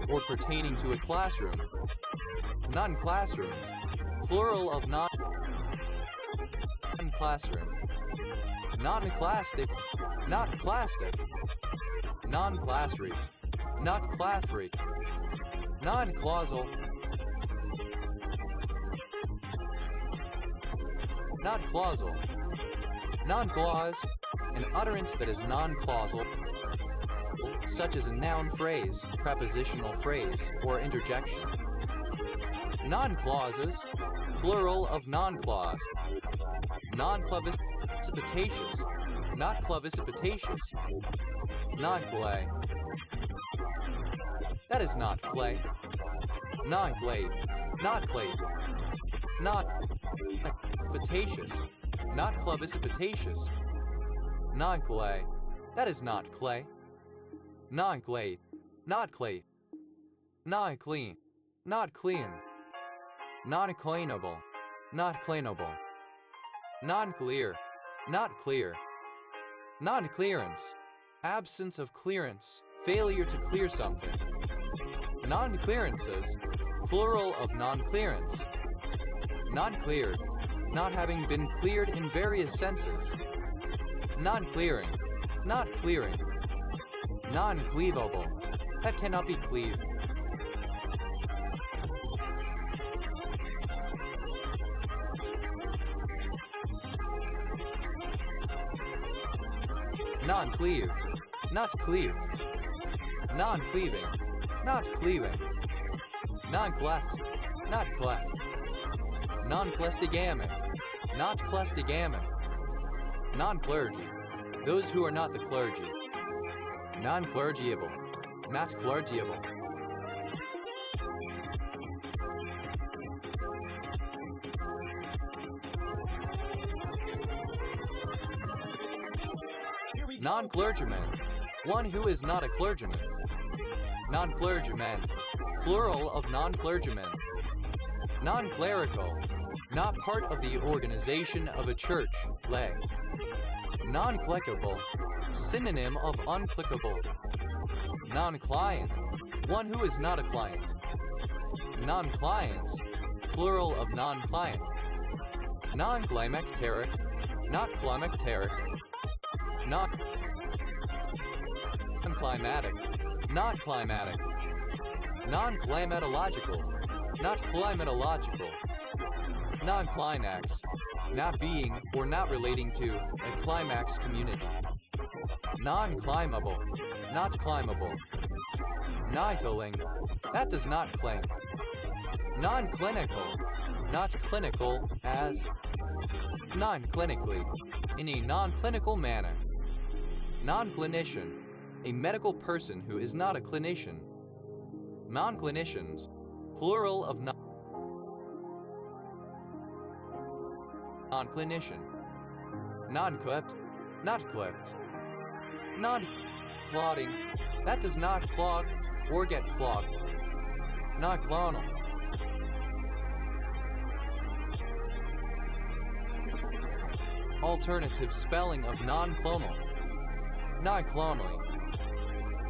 or pertaining to a classroom. Non-classrooms, plural of non-classroom. Non-clastic, not clastic. Non-classrate, not clathrate. Non-clausal, not clausal. Non-clause, an utterance that is non-clausal, such as a noun phrase, prepositional phrase, or interjection. Non-clauses, plural of non-clause. Non-clavicipitaceous, not clavicipitaceous. Non-clay, that is not clay. Non-clay, not clay. Non-clavicipitaceous, not clavicipitaceous. Non-clay, that is not clay. Non-clay, not clay. Non-clean, not clean. Non-cleanable, not cleanable. Non-clear, not clear. Non-clearance, absence of clearance, failure to clear something. Non-clearances, plural of non-clearance. Non-cleared, not having been cleared in various senses. Non-clearing, not clearing. Non-cleavable, that cannot be cleaved. Non-cleave, not cleaved. Non-cleaving, not cleaving. Non-cleft, not cleft. non-clestigamic, not clestigamic, non-clergy, those who are not the clergy, non-clergiable, not clergiable, non-clergyman, one who is not a clergyman, non-clergyman, plural of non-clergymen, non-clerical, not part of the organization of a church, lay, non-clickable, synonym of unclickable, non-client, one who is not a client, non-clients, plural of non-client, non-climacteric, not climacteric, non-climatic, not climatic, non-climatological, not climatological, non-climax, not being or not relating to a climax community, non-climbable, not climbable, non-cling, that does not cling, non-clinical, not clinical as, non-clinically, in a non-clinical manner, non-clinician, a medical person who is not a clinician, non-clinicians, plural of non-clinician, non-clipped, not clipped, non-clotting, that does not clog or get clogged, non-clonal, alternative spelling of non-clonal, non-clonally,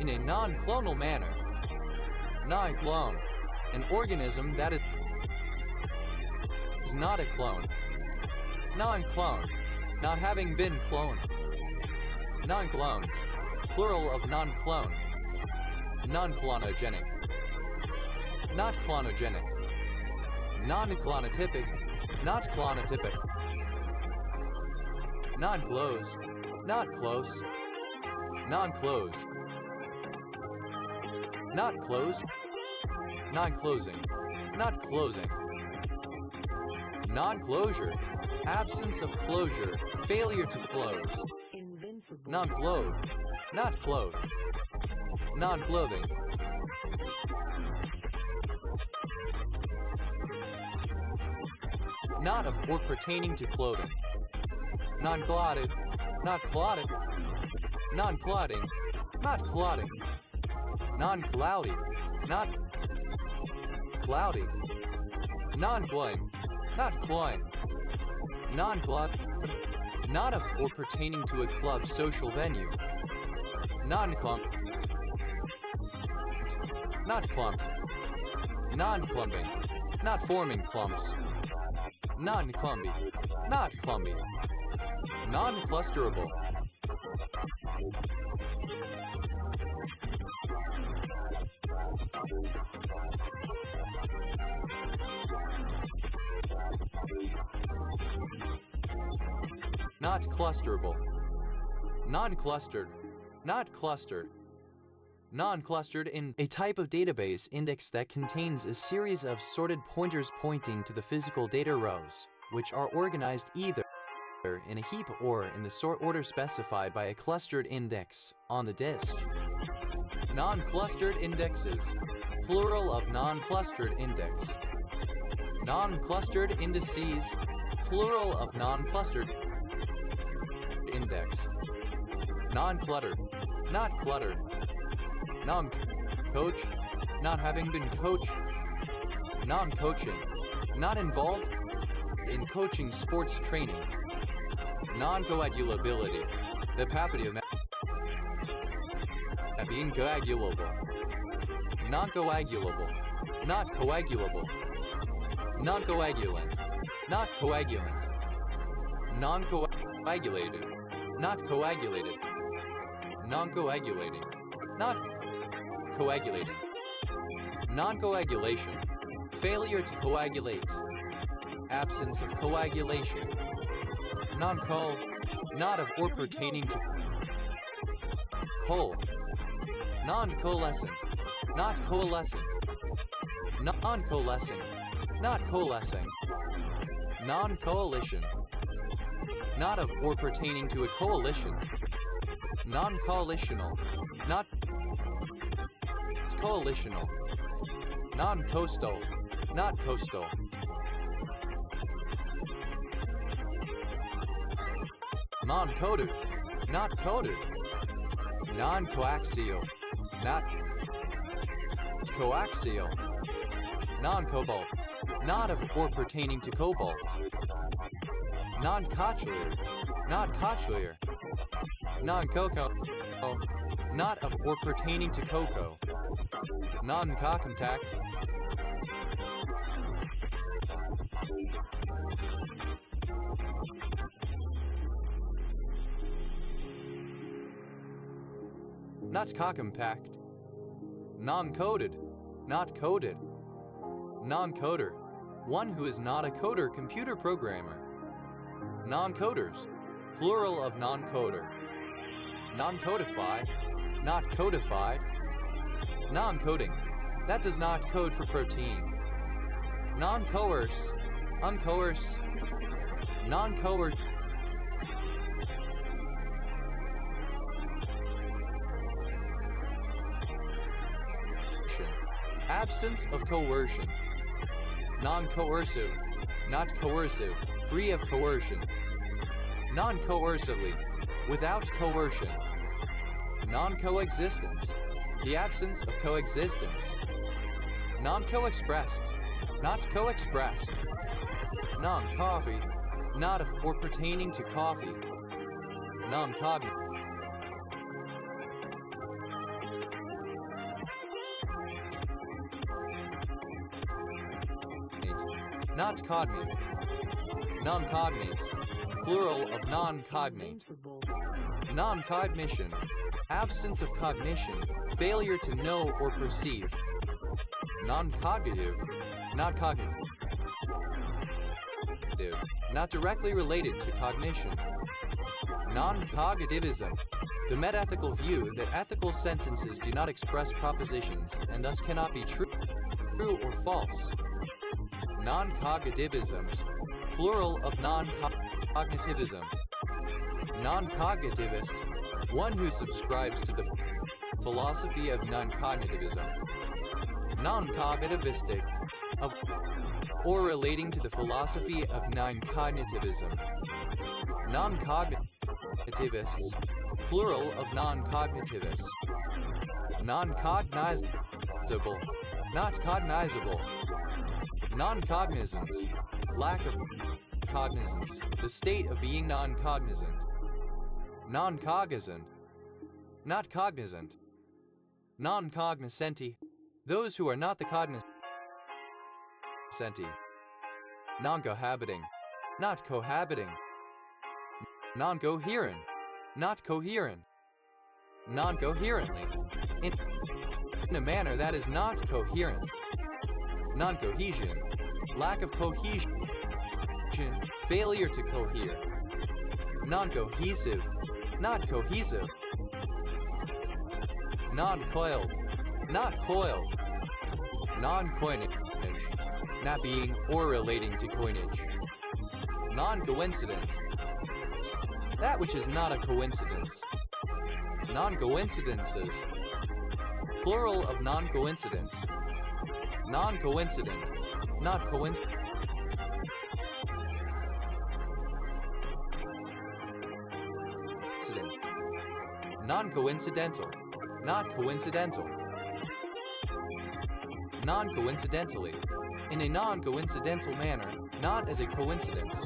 in a non-clonal manner, non-clone, an organism that is not a clone, non-clone, not having been cloned, non-clones, plural of non-clone, non-clonogenic, not clonogenic, non-clonotypic, not clonotypic, non-close, not close, non-close, not closed, non-closing, not closing, non-closure, absence of closure, failure to close, Invincible. non-clothed, not clothed, non-clothing, not of or pertaining to clothing, non-clotted, not clotted, non-clotting, not clotting, non-cloudy, not cloudy, non-cloying, not cloying, non-club, not of or pertaining to a club social venue, non-clump, not clumped, non-clumping, not forming clumps, non-clumpy, not clumpy, non-clusterable, not clusterable, non-clustered, not clustered, non-clustered in a type of database index that contains a series of sorted pointers pointing to the physical data rows, which are organized either in a heap or in the sort order specified by a clustered index on the disk. Non-clustered indexes, plural of non-clustered index. Non-clustered indices, plural of non-clustered index. Non-cluttered, not cluttered. Non-coach, not having been coached. Non-coaching, not involved in coaching sports training. Non-coagulability, the property of being coagulable. Non-coagulable, not coagulable. Non-coagulant, not coagulant. Non-coagulated, not coagulated. Non-coagulating, not coagulating. Non-coagulation, failure to coagulate. Absence of coagulation. Non-col, not of or pertaining to col. Non-coalescent, not coalescent. Non-coalescing, not coalescing. Non-coalition. Not of or pertaining to a coalition. Non-coalitional. Not coalitional. Non-coastal. Not coastal. Non-coded. Not coded. Non-coaxial. Not coaxial. Non-cobalt. Not of or pertaining to cobalt. Non-cochlear. Not cochlear. Non-cocoa. Not of or pertaining to cocoa. Non-contact. Not compact. Non-coded. Not coded. Non-coder. One who is not a coder computer programmer. Non-coders. Plural of non-coder. Non-codify. Not codified. Non-coding. That does not code for protein. Non-coerce. Uncoerce. Non-coerce. Absence of coercion. Non-coercive. Not coercive. Free of coercion. Non-coercively. Without coercion. Non-coexistence. The absence of coexistence. Non-co-expressed. Not co-expressed. Non-coffee. Not of or pertaining to coffee. Non-cognate. Not cognate. Non-cognates. Plural of non-cognate. Non-cognition. Absence of cognition. Failure to know or perceive. Non-cognitive. Not cognitive. Not directly related to cognition. Non-cognitivism. The metaethical view that ethical sentences do not express propositions and thus cannot be true or false. Non-cognitivism. Plural of non-cognitivism. Non-cognitivist. One who subscribes to the philosophy of non-cognitivism. Non-cognitivistic. Of or relating to the philosophy of non-cognitivism. Non-cognitivists. Plural of non-cognitivists. Non-cognizable. Not cognizable. Non-cognizance. Lack of cognizance. The state of being non-cognizant. Non-cognizant. Not cognizant. Non-cognoscenti. Those who are not the cognoscenti. Non-cohabiting. Not cohabiting. Non-coherent. Not coherent. Non-coherently. In a manner that is not coherent. Non-cohesion. Lack of cohesion. Failure to cohere. Non-cohesive. Not cohesive. Non-coiled. Not coiled. Non-coinage. Not being or relating to coinage. Non-coincidence. That which is not a coincidence. Non-coincidences. Plural of non-coincidence. Non-coincident. Not coincident. Non-coincidental. Not coincidental. Non-coincidentally. In a non-coincidental manner, not as a coincidence.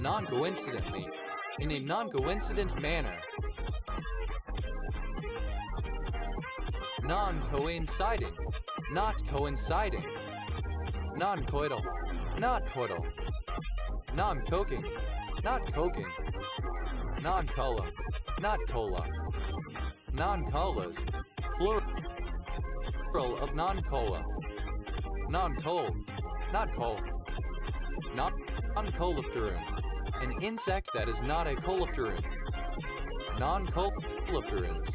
Non-coincidentally. In a non-coincident manner. Non-coinciding. Not coinciding. Non-coital. Not coital. Non-coking. Not coking. Non-cola. Not cola. Non-colas. Plural of non-cola. Non-cold. Not cold. Non-colopteran. An insect that is not a colopteran. Non-colopterans.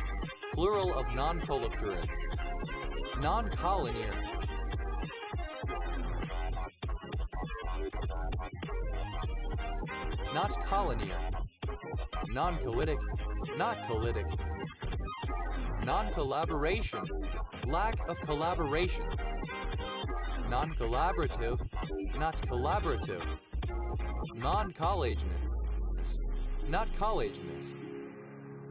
Plural of non-colopteran. Non-collinear. not collinear. Non-collitic, not collitic. Non-collaboration, lack of collaboration. Non-collaborative, not collaborative. Non-collagenous, not collagenous.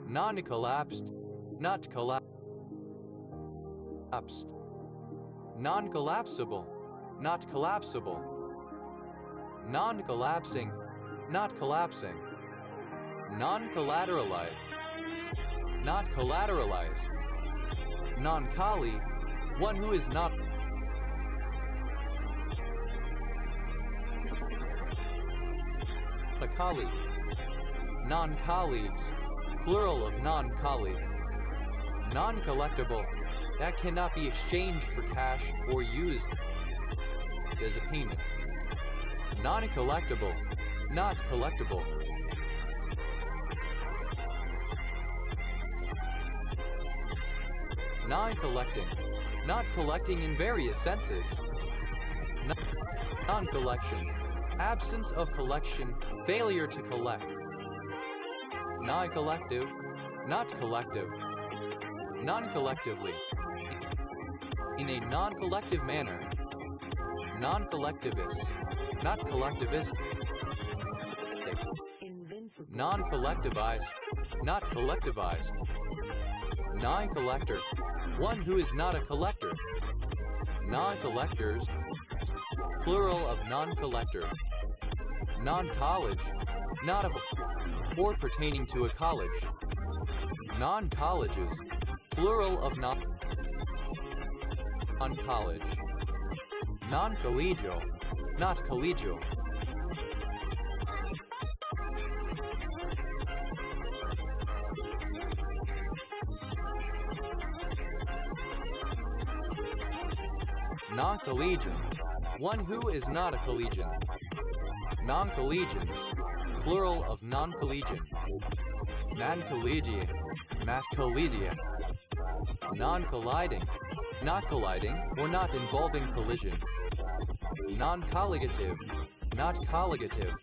Non-collapsed, not collapsed. Non-collapsible, not collapsible. Non-collapsing, not collapsing. Non-collateralized, not collateralized. Non-colli, one who is not. A colleague. Non-colleagues, plural of non-colleague. Non-collectible, that cannot be exchanged for cash or used as a payment. Non-collectible, not collectible. Non-collecting, not collecting in various senses. Non-collection, absence of collection, failure to collect. Non-collective, not collective. Non-collectively, in a non-collective manner. Non-collectivist, not collectivist. Invincible. Non-collectivized, not collectivized. Non-collector, one who is not a collector. Non-collectors, plural of non-collector. Non-college, not of or pertaining to a college. Non-colleges, plural of non-college. Non-collegial, not collegial. Non-collegian, one who is not a collegian. Non-collegians, plural of non-collegian. Non-collegiate, not collegiate. Non-colliding, not colliding or not involving collision. Non-colligative, not colligative.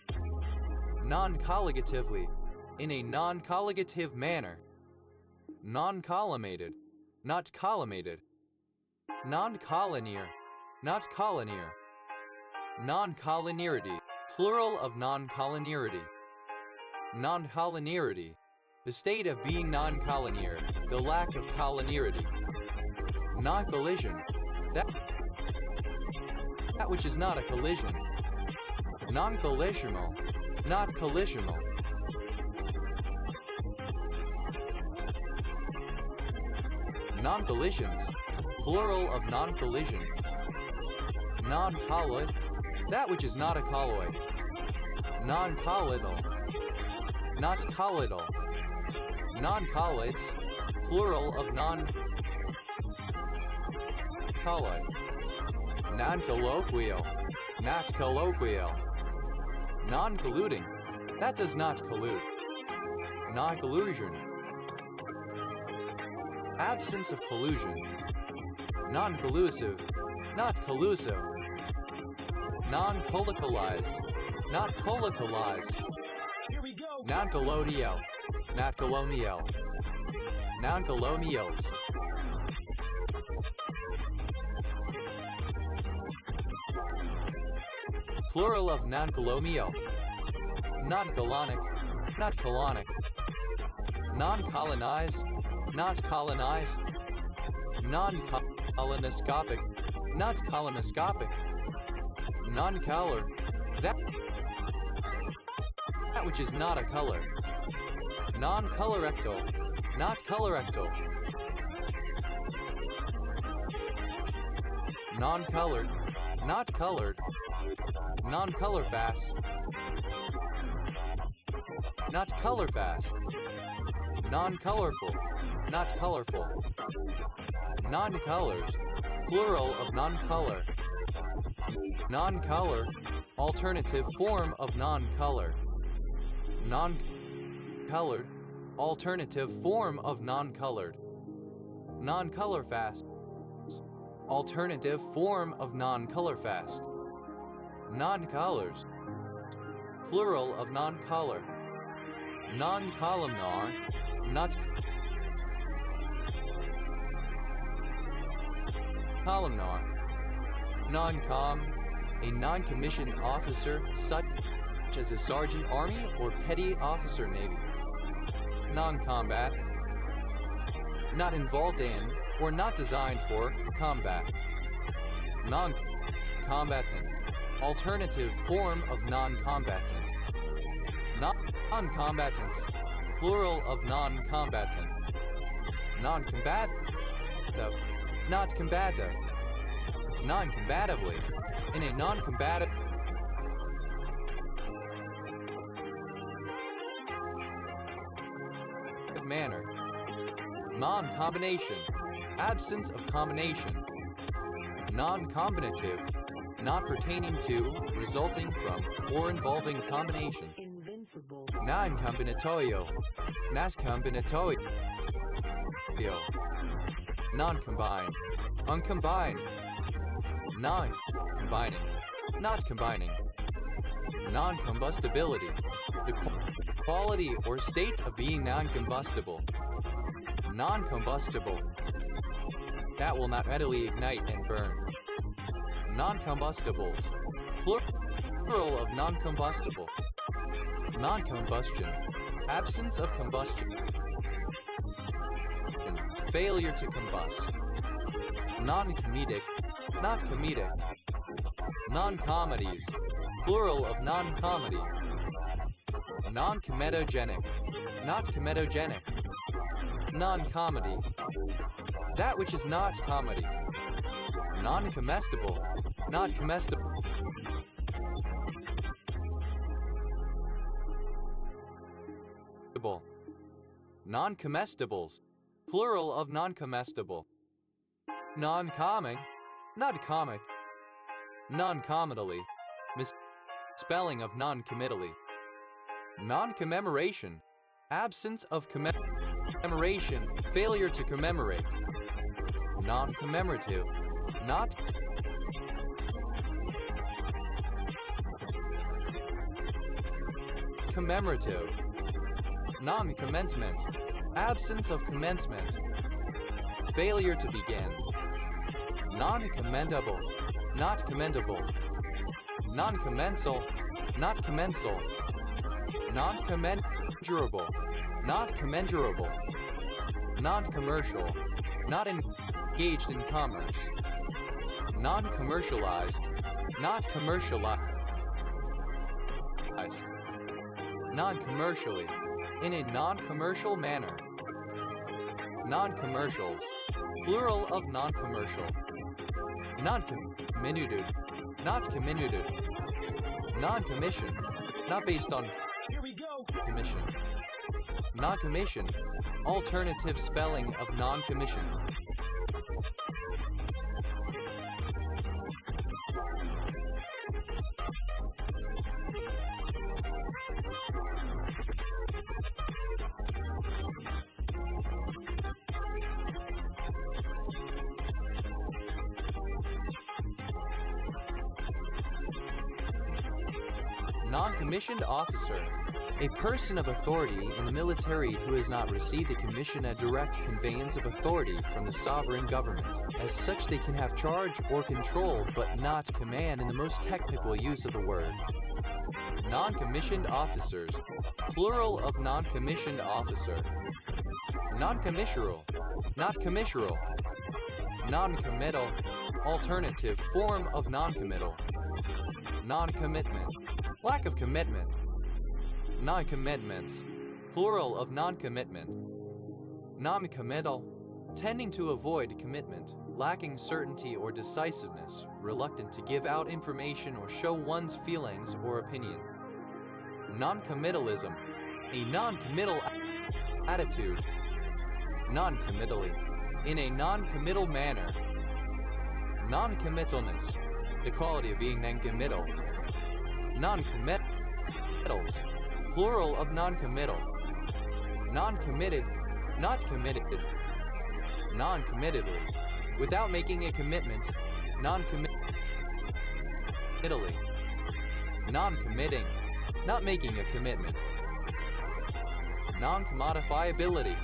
Non-colligatively, in a non-colligative manner. Non-collimated, not collimated. Non-collinear, not collinear. Non-collinearity, plural of non-collinearity. Non-collinearity, the state of being non-collinear, the lack of collinearity. Non-collision, that which is not a collision. Non-collisional, not collisional. Non-collisions, plural of non-collision. Non-colloid, that which is not a colloid. Non-colloidal, not colloidal. Non-colloids, plural of non-colloid. Non-colloquial, not colloquial. Non-colluding, that does not collude. Non-collusion, absence of collusion. Non-collusive, not collusive. Non-colocalized, not colocalized. Non-colonial, not colonial. Non-colonials. Plural of non-colonial. Non-colonic, not colonic. Non-colonized, not colonized. Non-colonoscopic, not colonoscopic. Non-color, that which is not a color. Non-colorectal, not colorectal. Non-colored, not colored. Non-color fast, not color fast. Non-colorful, not colorful. Non-colors, plural of non-color. Non-color, alternative form of non-color. Non-colored, alternative form of non-colored. Non-color fast, alternative form of non-color fast. Non-colors, plural of non-color. Non-columnar, not columnar. Non-com, a non-commissioned officer such as a sergeant army or petty officer navy. Non-combat, not involved in or not designed for combat. Non-combatant, alternative form of non-combatant. Non-combatants, plural of non-combatant. Non-combative, not combative. Non-combatively, in a non-combative manner. Non-combination, absence of combination. Non-combinative, not pertaining to, resulting from, or involving combination. Invincible. Non-combinatorio, nas-combinatorio. Non-combined, uncombined. Non-combining, not combining. Non-combustibility, the quality or state of being non-combustible. Non-combustible, that will not readily ignite and burn. Non-combustibles, plural of non-combustible. Non-combustion, absence of combustion. Failure to combust. Non-comedic, not comedic. Non-comedies, plural of non-comedy. Non-comedogenic, not comedogenic. Non-comedy, that which is not comedy. Non-comestible, not comestible. Non-comestibles, plural of non-comestible. Non-comic, not comic. Non-comedally, misspelling of non-committally. Non-commemoration, absence of commemoration, failure to commemorate. Non-commemorative, not commemorative. Non-commencement, absence of commencement, failure to begin. Non-commendable, not commendable. Non-commensal, not commensal. Non-commensurable, not commensurable. Non-commercial, not engaged in commerce. Non-commercialized, not commercialized. Non-commercially, in a non-commercial manner. Non-commercials, plural of non-commercial. Non-comminuted, not comminuted. Non-commission, not based on commission. Non-commission, alternative spelling of non-commission. Non-commissioned officer, a person of authority in the military who has not received a commission, a direct conveyance of authority from the sovereign government. As such, they can have charge or control, but not command in the most technical use of the word. Non-commissioned officers, plural of non-commissioned officer. Non-commissural, not commissural. Non-committal, alternative form of non-committal. Non-commitment, lack of commitment. Non-commitments, plural of non-commitment. Non-committal, tending to avoid commitment, lacking certainty or decisiveness, reluctant to give out information or show one's feelings or opinion. Non-committalism, a non-committal attitude. Non-committally, in a non-committal manner. Non-committalness, the quality of being non-committal. Non-committals, plural of non-committal. Non-committed, not committed. Non-committedly, without making a commitment. Non-committally. Non-committing, not making a commitment. Non-commodifiability,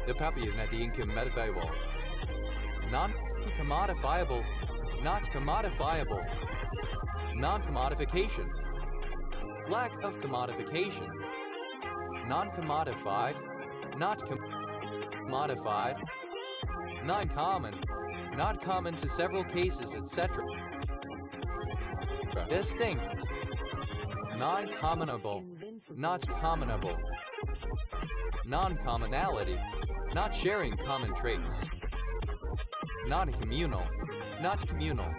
the papier na di incommodifiable. Non-commodifiable, not commodifiable. Non-commodification, lack of commodification. Non-commodified, not commodified. Non-common, not common to several cases, etc. Distinct, non-commonable, not commonable. Non-commonality, not sharing common traits. Non-communal, not communal.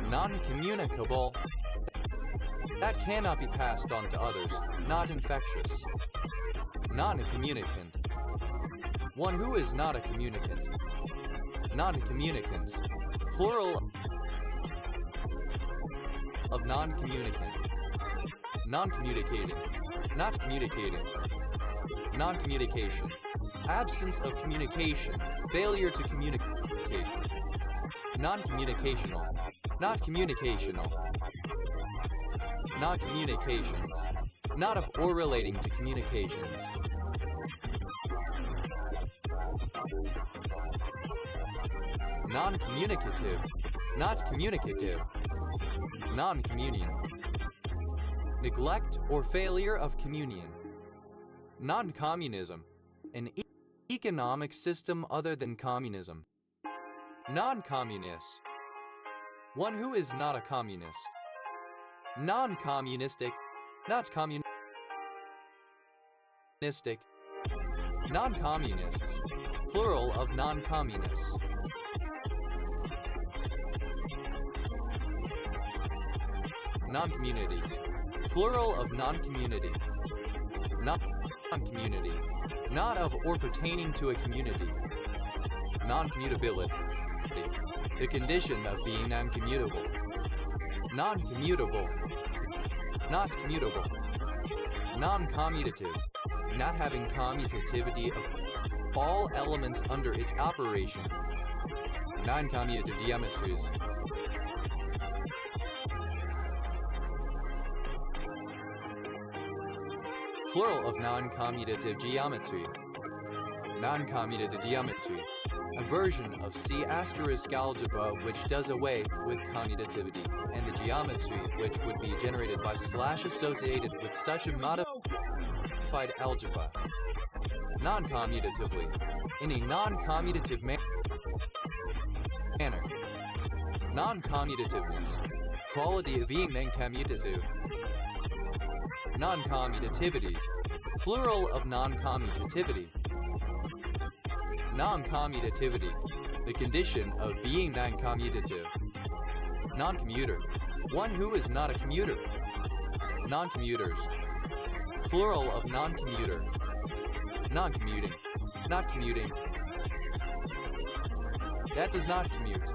Non-communicable, that cannot be passed on to others, not infectious. Non-communicant, one who is not a communicant. Non-communicants, plural of non-communicant. Non-communicating, not communicating. Non-communication, absence of communication, failure to communicate. Non-communicational, not communicational. Non-communications, not of or relating to communications. Non-communicative, not communicative. Non-communion, neglect or failure of communion. Non-communism, an economic system other than communism. Non-communist, one who is not a communist. Non-communistic, not communistic. Non-communists, plural of non-communists. Non-communities, plural of non-community. Non-community, not of or pertaining to a community. Non-commutability, the condition of being non-commutable. Non-commutable, not commutable. Non-commutative, not having commutativity of all elements under its operation. Non-commutative geometries. Plural of non-commutative geometry. Non-commutative geometry, a version of C** algebra which does away with commutativity, and the geometry which would be generated by / associated with such a modified algebra. Non-commutatively, in a non-commutative manner. Non-commutativeness, quality of being non-commutative. Non-commutativities, plural of non-commutativity. Non-commutativity, the condition of being non-commutative. Non-commuter, one who is not a commuter. Non-commuters, plural of non-commuter. Non-commuting, not commuting. That does not commute.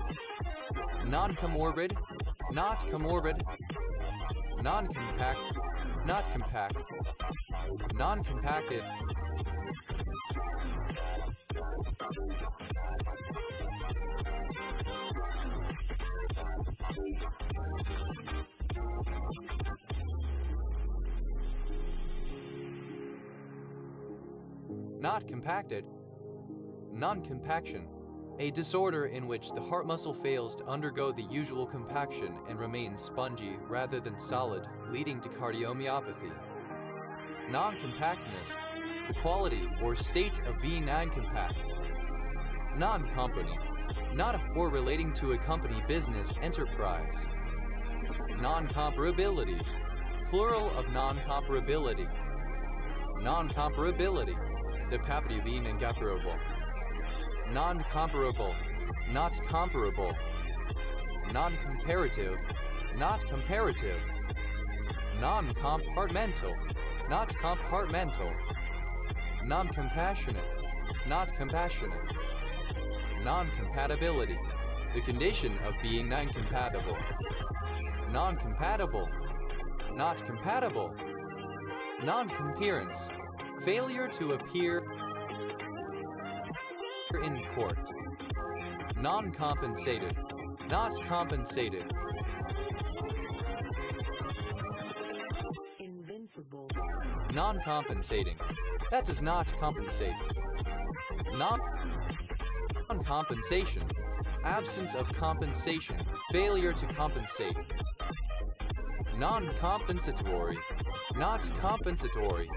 Non-comorbid, not comorbid. Non-compact, not compact. Non-compacted. Not compacted. Non-compaction, a disorder in which the heart muscle fails to undergo the usual compaction and remains spongy rather than solid, leading to cardiomyopathy. Non-compactness, the quality or state of being non-compact. Non-company, not of or relating to a company, business, enterprise. Non-comparabilities, plural of non-comparability. Non-comparability, the property of being incomparable. Non-comparable, not comparable. Non-comparative, not comparative. Non-compartmental, not compartmental. Non-compassionate, not compassionate. Non-compatibility, the condition of being non-compatible. Non-compatible, not compatible. Non-compearance, failure to appear in court. Non-compensated, not compensated. Non-compensating. That does not compensate. Non-compensation. Absence of compensation. Failure to compensate. Non-compensatory. Not compensatory.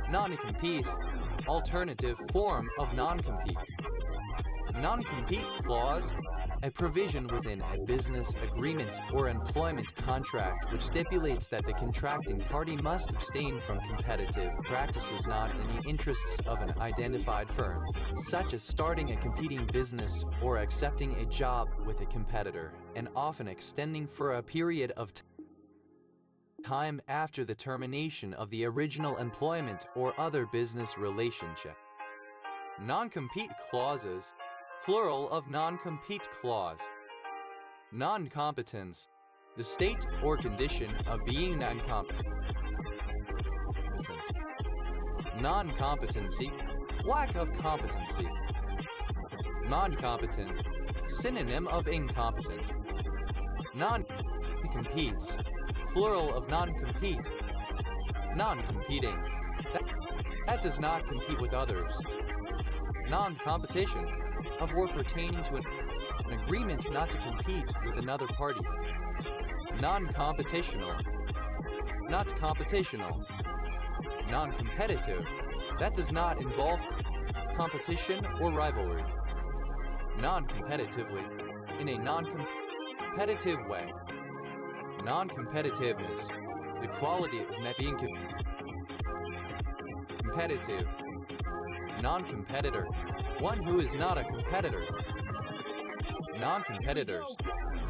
Non-compete. Alternative form of non-compete. Non-compete clause. A provision within a business agreement or employment contract which stipulates that the contracting party must abstain from competitive practices not in the interests of an identified firm, such as starting a competing business or accepting a job with a competitor, and often extending for a period of time after the termination of the original employment or other business relationship. Non-compete clauses. Plural of non-compete clause. Non-competence. The state or condition of being non-competent. Non-competency. Lack of competency. Non-competent. Synonym of incompetent. Non-competes. Plural of non-compete. Non-competing. That does not compete with others. Non-competition. Of or pertaining to an agreement not to compete with another party. Non-competitional. Not competitional. Non-competitive. That does not involve competition or rivalry. Non-competitively. In a non-competitive way. Non-competitiveness. The quality of not being competitive. Non-competitor. One who is not a competitor. Non-competitors.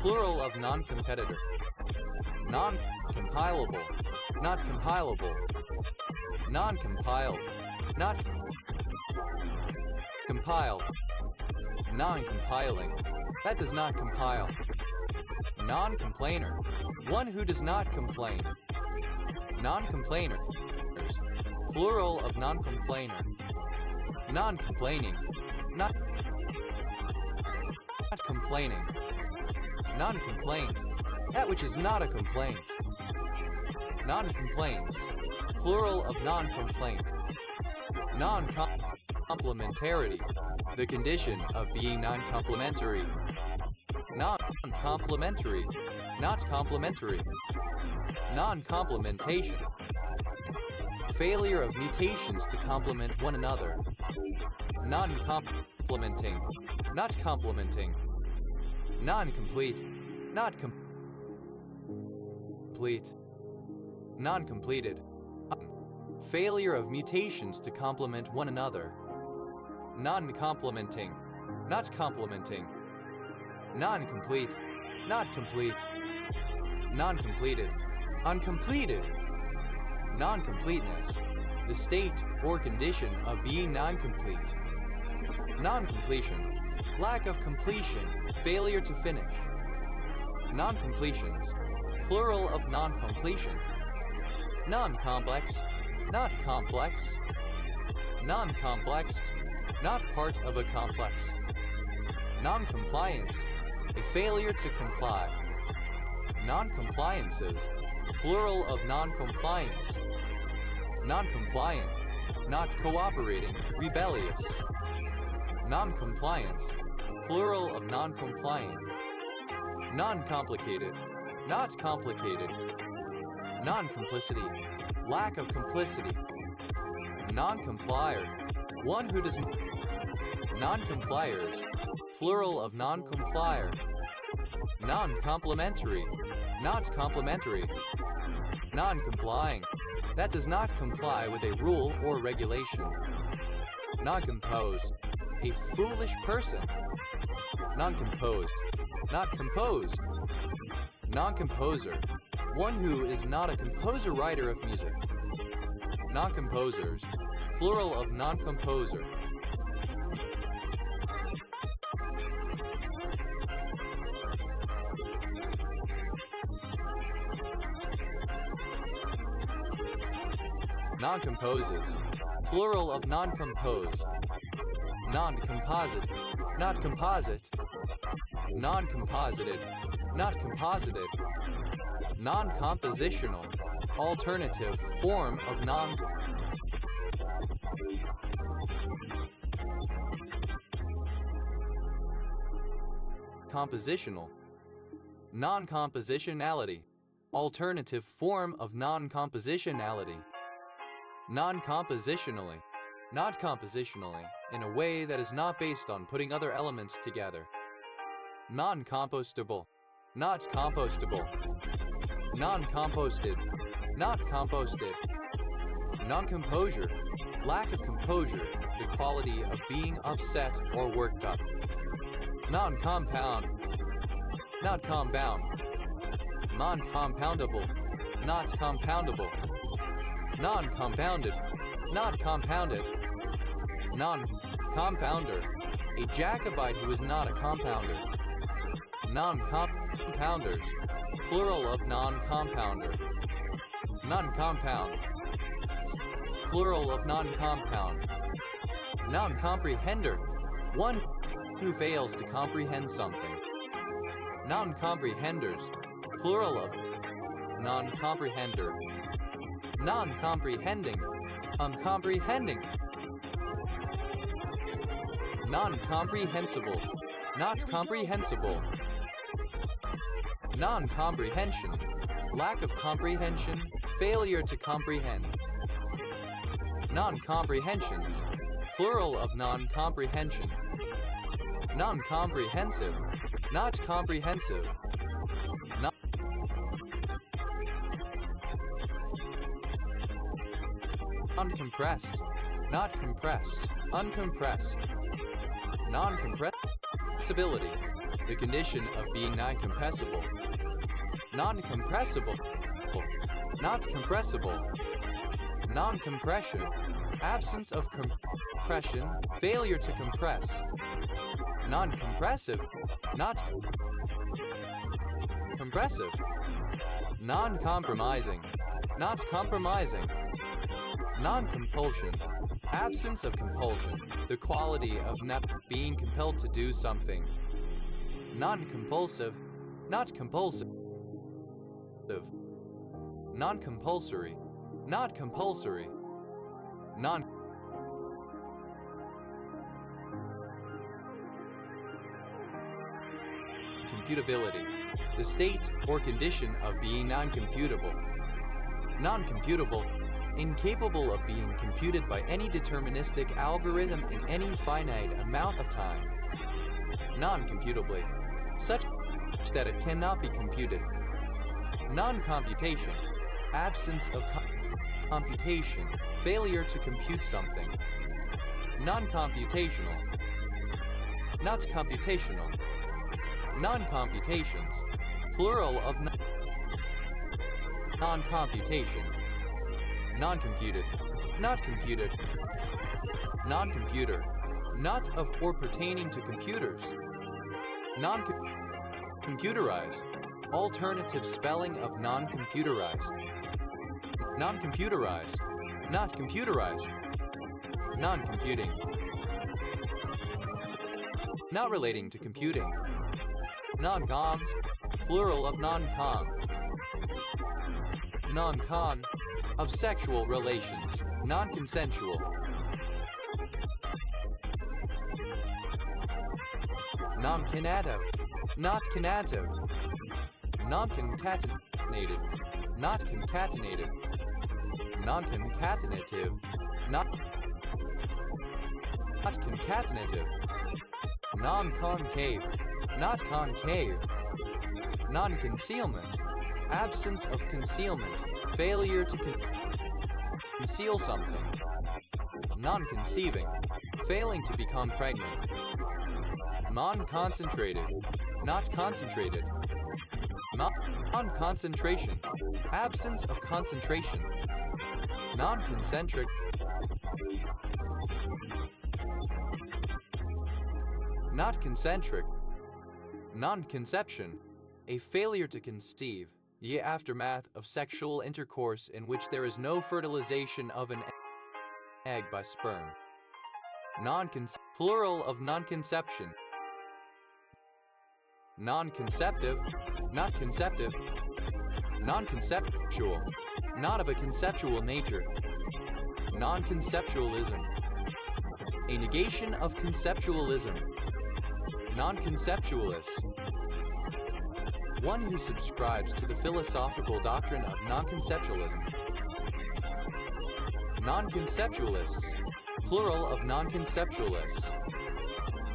Plural of non-competitor. Non-compilable. Not compilable. Non-compiled. Not compiled. Non-compiling. That does not compile. Non-complainer. One who does not complain. Non-complainers. Plural of non-complainer. Non-complaining. Not complaining. Non-complaint. That which is not a complaint. Non-complaints. Plural of non-complaint. Non-complementarity. The condition of being non-complementary. Non-complementary. Not complementary. Non-complementation. Failure of mutations to complement one another. Non-complementing. Not complementing. Non-complete. Not complete. Non-completed. Failure of mutations to complement one another. Non-complementing. Not complementing. Non-complete. Not complete. Non-completed. Uncompleted. Non-completeness. The state or condition of being non-complete. Non-completion. Lack of completion. Failure to finish. Non-completions. Plural of non-completion. Non-complex. Not complex. Non-complexed. Not part of a complex. Non-compliance. A failure to comply. Non-compliances. Plural of non-compliance. Non-compliant. Not cooperating. Rebellious. Non-compliance. Plural of non-compliant. Non-complicated. Not complicated. Non-complicity. Lack of complicity. Non-complier. One who does not. Non-compliers. Plural of non-complier. Non-complementary. Not complementary. Non-complying. That does not comply with a rule or regulation. Non-composed. A foolish person. Non-composed. Not composed. Non-composer. One who is not a composer-writer of music. Non-composers. Plural of non-composer. Non-composes, plural of non-compose. Non-composite, not composite. Non-composited, not composited. Non-compositional, alternative form of compositional. Non-compositionality, alternative form of non-compositionality. Non-compositionally, not compositionally, in a way that is not based on putting other elements together. Non-compostable, not compostable. Non-composted, not composted. Non-composure, lack of composure, the quality of being upset or worked up. Non-compound, not compound. Non-compoundable, not compoundable. Non-compounded, not compounded. Non-compounder, a Jacobite who is not a compounder. Non-compounders, plural of non-compounder. Non-compound, plural of non-compound. Non-comprehender, one who fails to comprehend something. Non-comprehenders, plural of non-comprehender. Non-comprehending, comprehending. Non-comprehensible, not comprehensible. Non-comprehension, lack of comprehension, failure to comprehend. Non-comprehensions, plural of non-comprehension. Non-comprehensive, not comprehensive. Non-compressed, not compressed, uncompressed. Non-compressibility, the condition of being non-compressible. Non-compressible, not compressible. Non-compression, absence of compression, failure to compress. Non-compressive, not compressive. Non-compromising, not compromising. Non-compulsion, absence of compulsion, the quality of not being compelled to do something. Non-compulsive, not compulsive. Non-compulsory, not compulsory. Non-computability, the state or condition of being non-computable. Non-computable, incapable of being computed by any deterministic algorithm in any finite amount of time. Non-computably, such that it cannot be computed. Non-computation, absence of computation, failure to compute something. Non-computational, not computational. Non-computations, plural of non-computation. Non-computed, not computed. Non-computer, not of or pertaining to computers. Non-computerized, alternative spelling of non-computerized. Non-computerized, not computerized. Non-computing, not relating to computing. Non-coms, plural of non-com. Non-con, of sexual relations, non-consensual. Non-conato, not conato. Non-concatenated, not concatenated. Non-concatenative, not concatenative. Non-concave, not concave. Non-concealment, absence of concealment, failure to conceal something. Non-conceiving, failing to become pregnant. Non-concentrated, not concentrated. Non-concentration, absence of concentration. Non-concentric, not concentric. Non-conception, a failure to conceive. the aftermath of sexual intercourse in which there is no fertilization of an egg by sperm. Plural of non-conception. Non-conceptive, not conceptive. Non-conceptual, not of a conceptual nature. Non-conceptualism, a negation of conceptualism. Non-conceptualist, one who subscribes to the philosophical doctrine of non-conceptualism. Non-conceptualists, plural of non-conceptualists.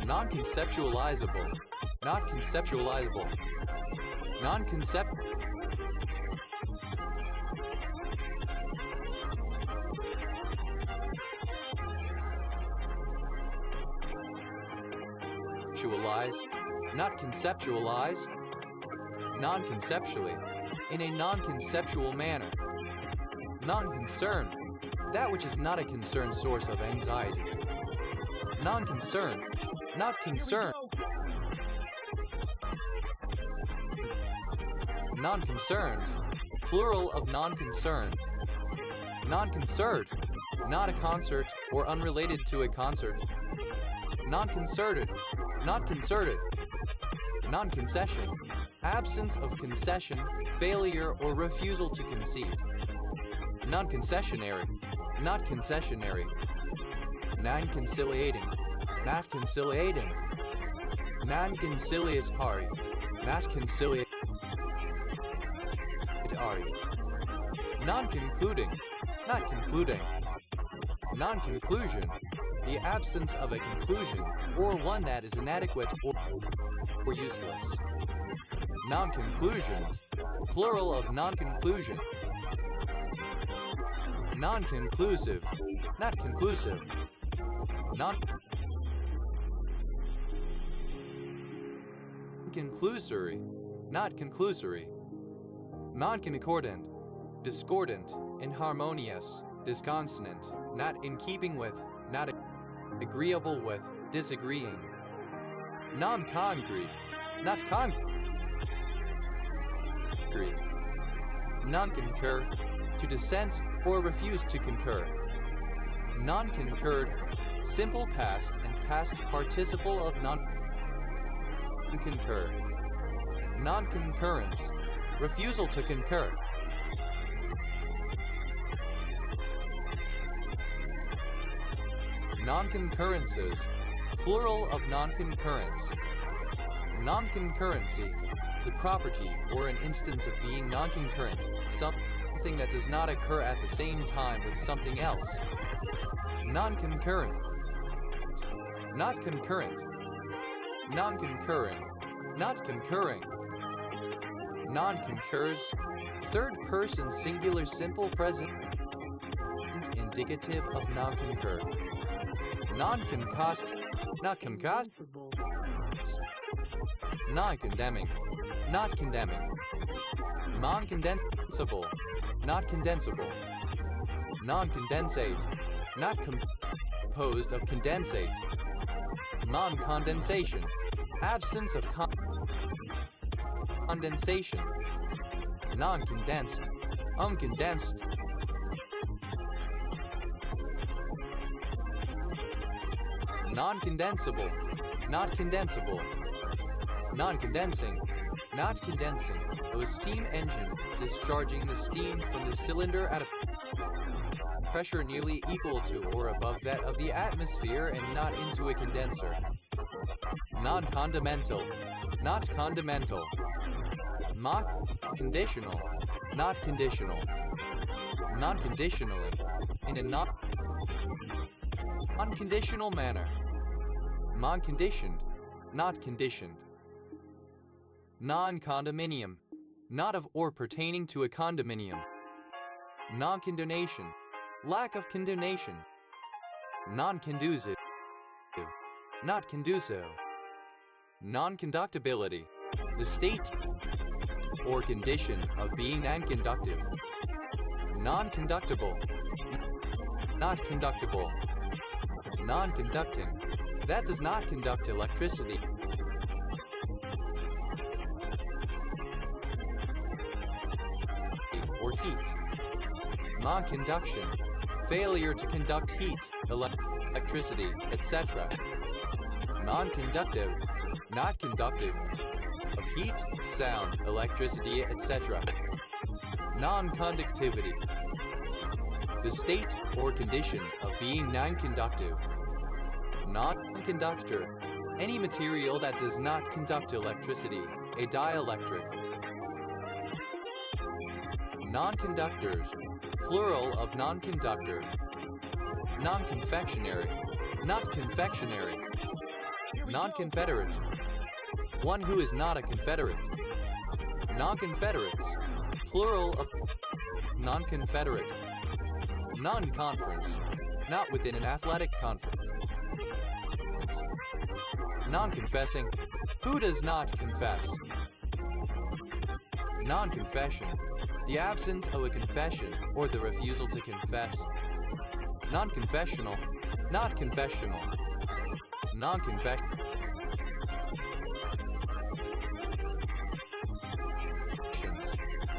Non-conceptualizable, not conceptualizable. Non-concept. Conceptualize, not conceptualized. Non-conceptually, in a non-conceptual manner. Non-concern, that which is not a concern source of anxiety. Non-concern, not concern. Non-concerns, plural of non-concern. Non-concert, not a concert or unrelated to a concert. Non-concerted, not concerted. Non-concession, absence of concession, failure or refusal to concede. Non-concessionary, not concessionary. Non-conciliating, not conciliating. Non-conciliatory, not conciliatory. Non-concluding, not concluding. Non-conclusion, the absence of a conclusion, or one that is inadequate or useless. Non-conclusions, plural of non-conclusion. Non-conclusive, not conclusive. Non-conclusory, not conclusory. Non-concordant, discordant, inharmonious, disconsonant, not in keeping with, not agreeable with, disagreeing. Non-concrete, not concrete. Non-concur, to dissent or refuse to concur. Non-concurred, simple past and past participle of non-concur. Non-concurrence, refusal to concur. Non-concurrences, plural of non-concurrence. Non-concurrency, the property or an instance of being non-concurrent, something that does not occur at the same time with something else. Non-concurrent, not concurrent. Non-concurring, not concurring. Non-concurs, third person singular simple present indicative of non-concur. Non-concussed, not concussed. Non-condemning, not condemning. Non-condensable, not condensable. Non-condensate, not composed of condensate. Non-condensation, absence of condensation. Non-condensed, uncondensed. Non-condensable, not condensable. Non-condensing, not condensing. A steam engine discharging the steam from the cylinder at a pressure nearly equal to or above that of the atmosphere and not into a condenser. Non-condamental, not condimental. Conditional, not conditional. Non-conditionally, in a non-conditional manner. Non-conditioned, not conditioned. Non-condominium, not of or pertaining to a condominium. Non-condonation, lack of condonation. Non-conducive, not conducive. Non-conductibility, the state or condition of being non-conductive. Non-conductible, not conductible. Non-conducting, that does not conduct electricity. heat. Non-conduction, failure to conduct heat, electricity, etc. Non-conductive, not conductive, of heat, sound, electricity, etc. Non-conductivity, the state or condition of being non-conductive. Non-conductor, any material that does not conduct electricity, a dielectric. Non-conductors, plural of non-conductor. Non-confectionary, not confectionary. Non-confederate, one who is not a confederate. Non-confederates, plural of non-confederate. Non-conference, not within an athletic conference. Non-confessing, who does not confess. Non-confession, the absence of a confession or the refusal to confess. Non-confessional, not confessional. Non-confession.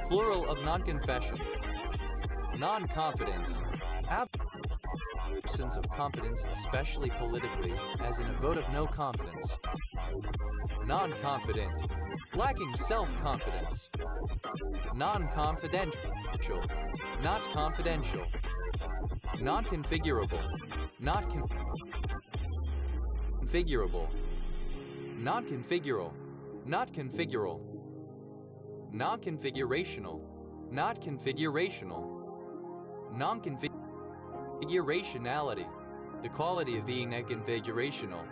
Plural of non-confession. Non-confidence, absence of confidence, especially politically, as in a vote of no confidence. Non-confident, lacking self-confidence. Non-confidential, not confidential. Non-configurable, not configurable. Non-configural, not configural. Non-configurational, not configurational. Non-configurationality, the quality of being non-configurational.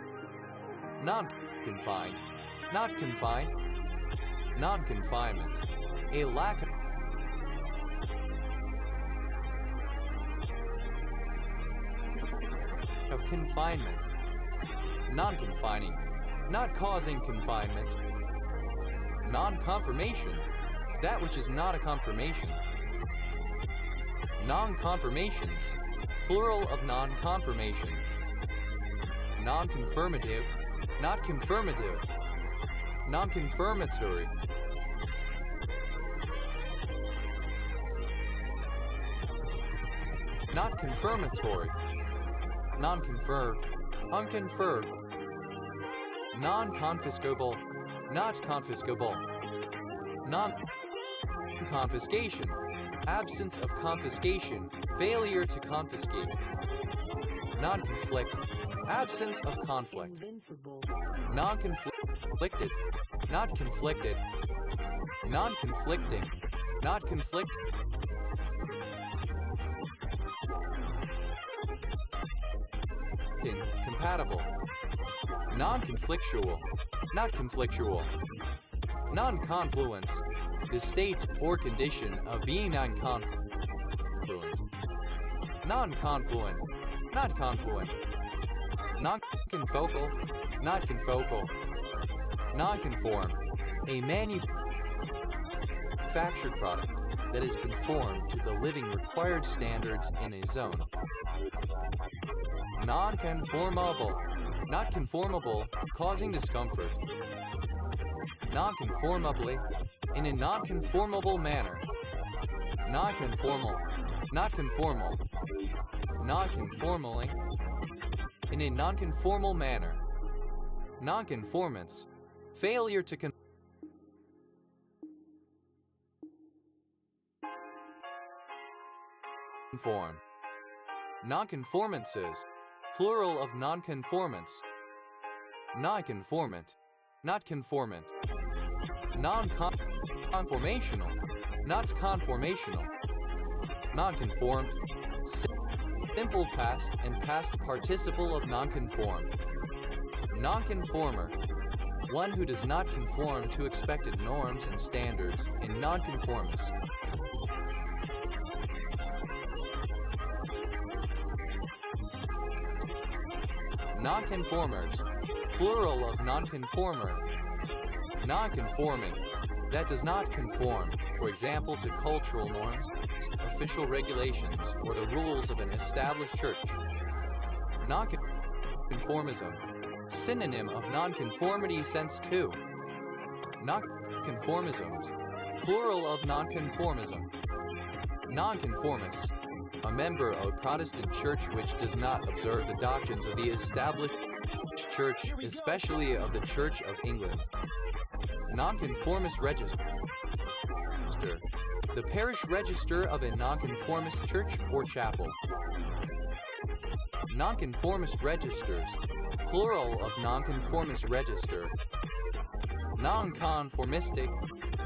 Non-confined, not confined. Non-confinement, a lack of confinement. Non-confining, not causing confinement. Non-confirmation, that which is not a confirmation. Non-confirmations, plural of non-confirmation. Non-confirmative, not confirmative. Non-confirmatory. Not confirmatory. Non-conferred, unconferred. Non-confiscable, not confiscable. Non-confiscation, absence of confiscation, failure to confiscate. Non-conflict, absence of conflict. Invincible. Non-conflicted, not conflicted. Non-conflicting, not conflict. Compatible. Non-conflictual, not conflictual. Non-confluence, the state or condition of being non-confluent. Non-confluent, not confluent. Non-confocal, not confocal. Non-conform, a manufactured product that is conformed to the living required standards in a zone. Non-conformable, not conformable, causing discomfort. Non-conformably, in a non-conformable manner. Non-conformal, not conformal. Non-conformally, in a non-conformal manner. Non-conformance, failure to conform. Non-conformances, plural of non-conformance. Non-conformant, not conformant. Non-conformational, not conformational. Non-conformed, simple past and past participle of non-conformed. Non-conformer, one who does not conform to expected norms and standards, and non-conformist. Non-conformers, plural of non-conformer. Non-conforming, that does not conform, for example, to cultural norms, official regulations, or the rules of an established church. Non-conformism, synonym of non-conformity sense too. Non-conformisms, plural of non-conformism. Nonconformist. A member of a Protestant church which does not observe the doctrines of the established church, especially of the Church of England. Nonconformist register. The parish register of a nonconformist church or chapel. Nonconformist registers. Plural of nonconformist register. Nonconformistic.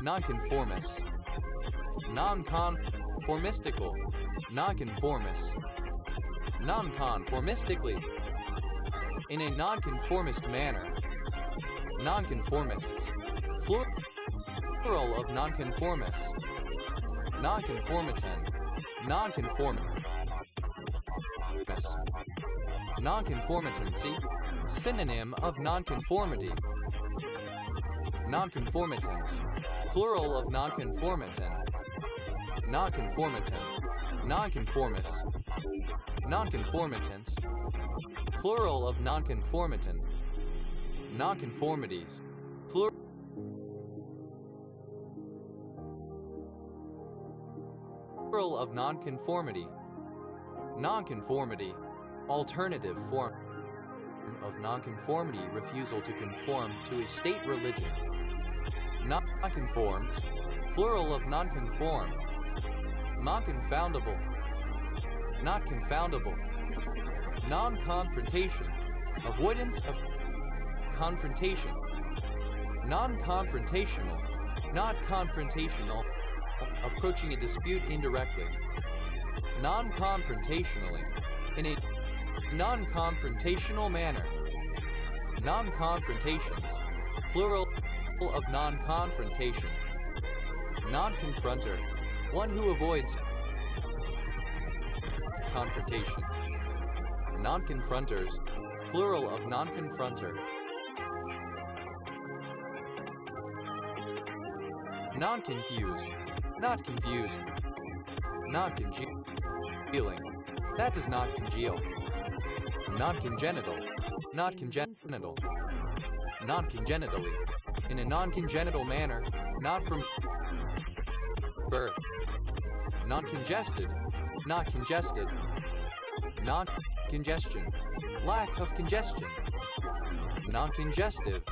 Nonconformist. Nonconformistical. Nonconformist. Nonconformistically. In a nonconformist manner. Nonconformists. Plural of nonconformists. Nonconformitan. Nonconformist. Nonconformitancy. Synonym of nonconformity. Nonconformitans. Plural of nonconformitan. Nonconformitan. Nonconformists. Nonconformitants. Plural of nonconformitan. Nonconformities. Plural of nonconformity. Nonconformity. Alternative form of nonconformity, refusal to conform to a state religion. Nonconformed. Plural of nonconform. Non-confoundable. Not confoundable. Non-confrontation. Avoidance of confrontation. Non-confrontational. Not confrontational. Approaching a dispute indirectly. Non-confrontationally. In a non-confrontational manner. Non-confrontations. Plural of non-confrontation. Non-confronter. One who avoids confrontation. Non-confronters. Plural of non-confronter. Non-confused. Not confused. Not congealing. That does not congeal. Non-congenital. Not congenital. Non-congenitally. In a non-congenital manner, not from birth. Non-congested. Not congested. Non-congestion. Lack of congestion. Non-congestive.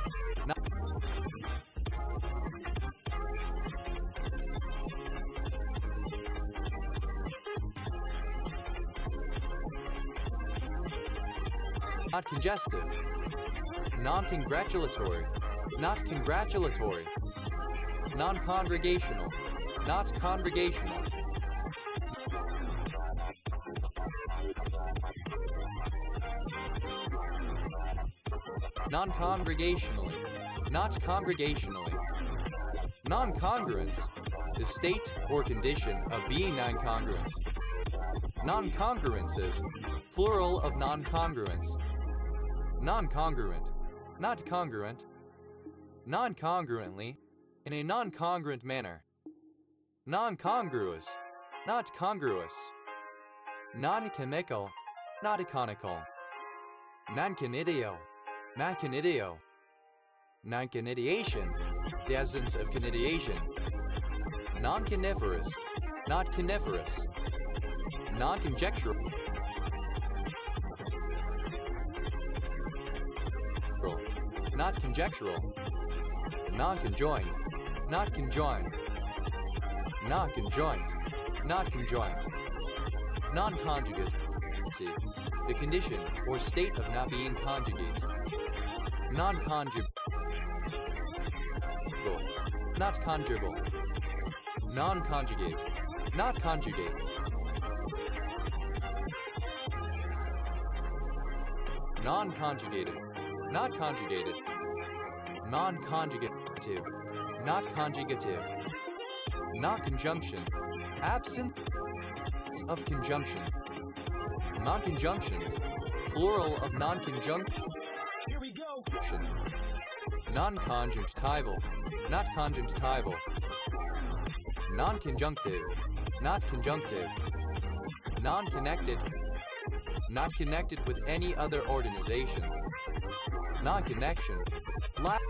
Not congestive. Non-congratulatory. Not congratulatory. Non-congregational. Not congregational. Non-congregationally. Not congregationally. Non-congruence. The state or condition of being non-congruent. Non-congruences. Plural of non-congruence. Non-congruent. Not congruent. Non-congruently. In a non-congruent manner. Non-congruous. Not congruous. Non-economical. Not economical. Non-conidio. Not conidio. Non-conidiation. The absence of conidiation. Non-coniferous. Not coniferous. Non-conjectural. Not conjectural. Non-conjoined. Not conjoined. Not conjoint. Not conjoint. Non-conjugacy. The condition or state of not being conjugate. Non-conjugable. Not conjugal. Non-conjugate. Not conjugate. Non-conjugated. Not conjugated. Non-conjugative. Not conjugative. Not conjunction. Absence of conjunction. Non-conjunctions. Plural of non-conjunction. Here we go. Non-conjunctival. Not conjunctival. Non-conjunctive. Not conjunctive. Non-connected. Not connected with any other organization. Non-connection. Lack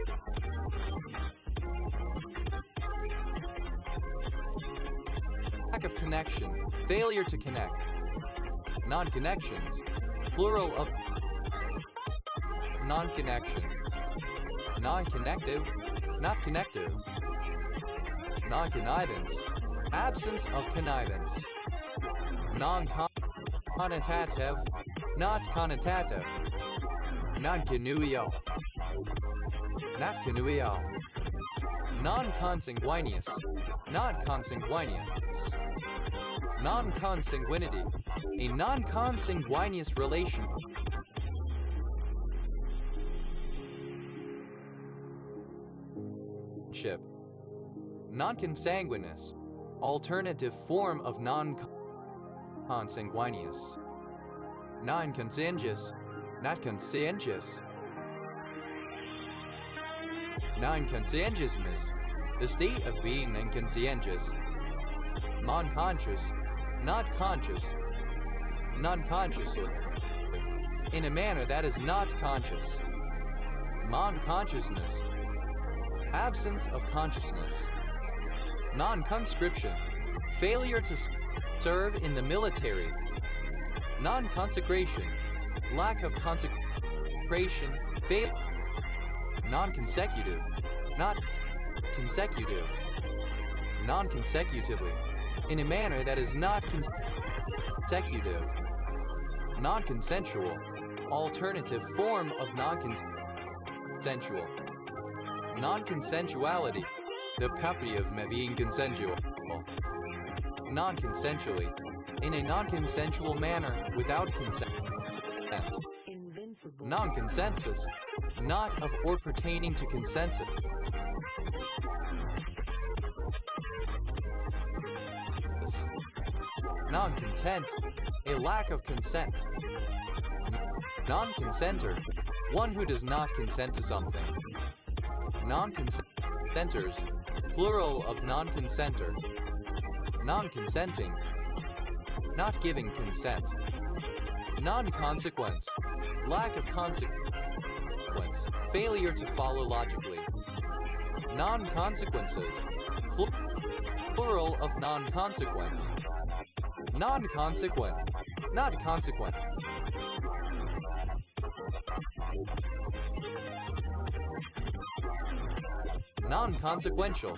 lack of connection, failure to connect. Non-connections, plural of non-connection. Non-connective, not connective. Non-connivance, absence of connivance. Non-connotative, not connotative. Non-connuio, not connuio. Non-consanguineous, not consanguineous. Non-consanguinity, a non-consanguineous relation. Non-consanguineous, alternative form of non-consanguineous. Non-conscientious, not conscientious. Non-conscientiousness, the state of being inconscientious. Non-conscious, not conscious. Non-consciously, in a manner that is not conscious. Non-consciousness, absence of consciousness. Non-conscription, failure to serve in the military. Non-consecration, lack of consecration, fail. Non-consecutive, not consecutive. Non-consecutively, in a manner that is not consecutive. Non-consensual, alternative form of non-consensual. Non-consensuality, the property of being consensual. Non-consensually, in a non-consensual manner without consent. Invincible. Non-consensus, not of or pertaining to consensus. Non-content, a lack of consent. Non-consenter, one who does not consent to something. Non-consenters, plural of non-consenter. Non-consenting, not giving consent. Non-consequence, lack of consequence, failure to follow logically. Non-consequences, plural of non-consequence. Non-consequent, not consequent. Non-consequential,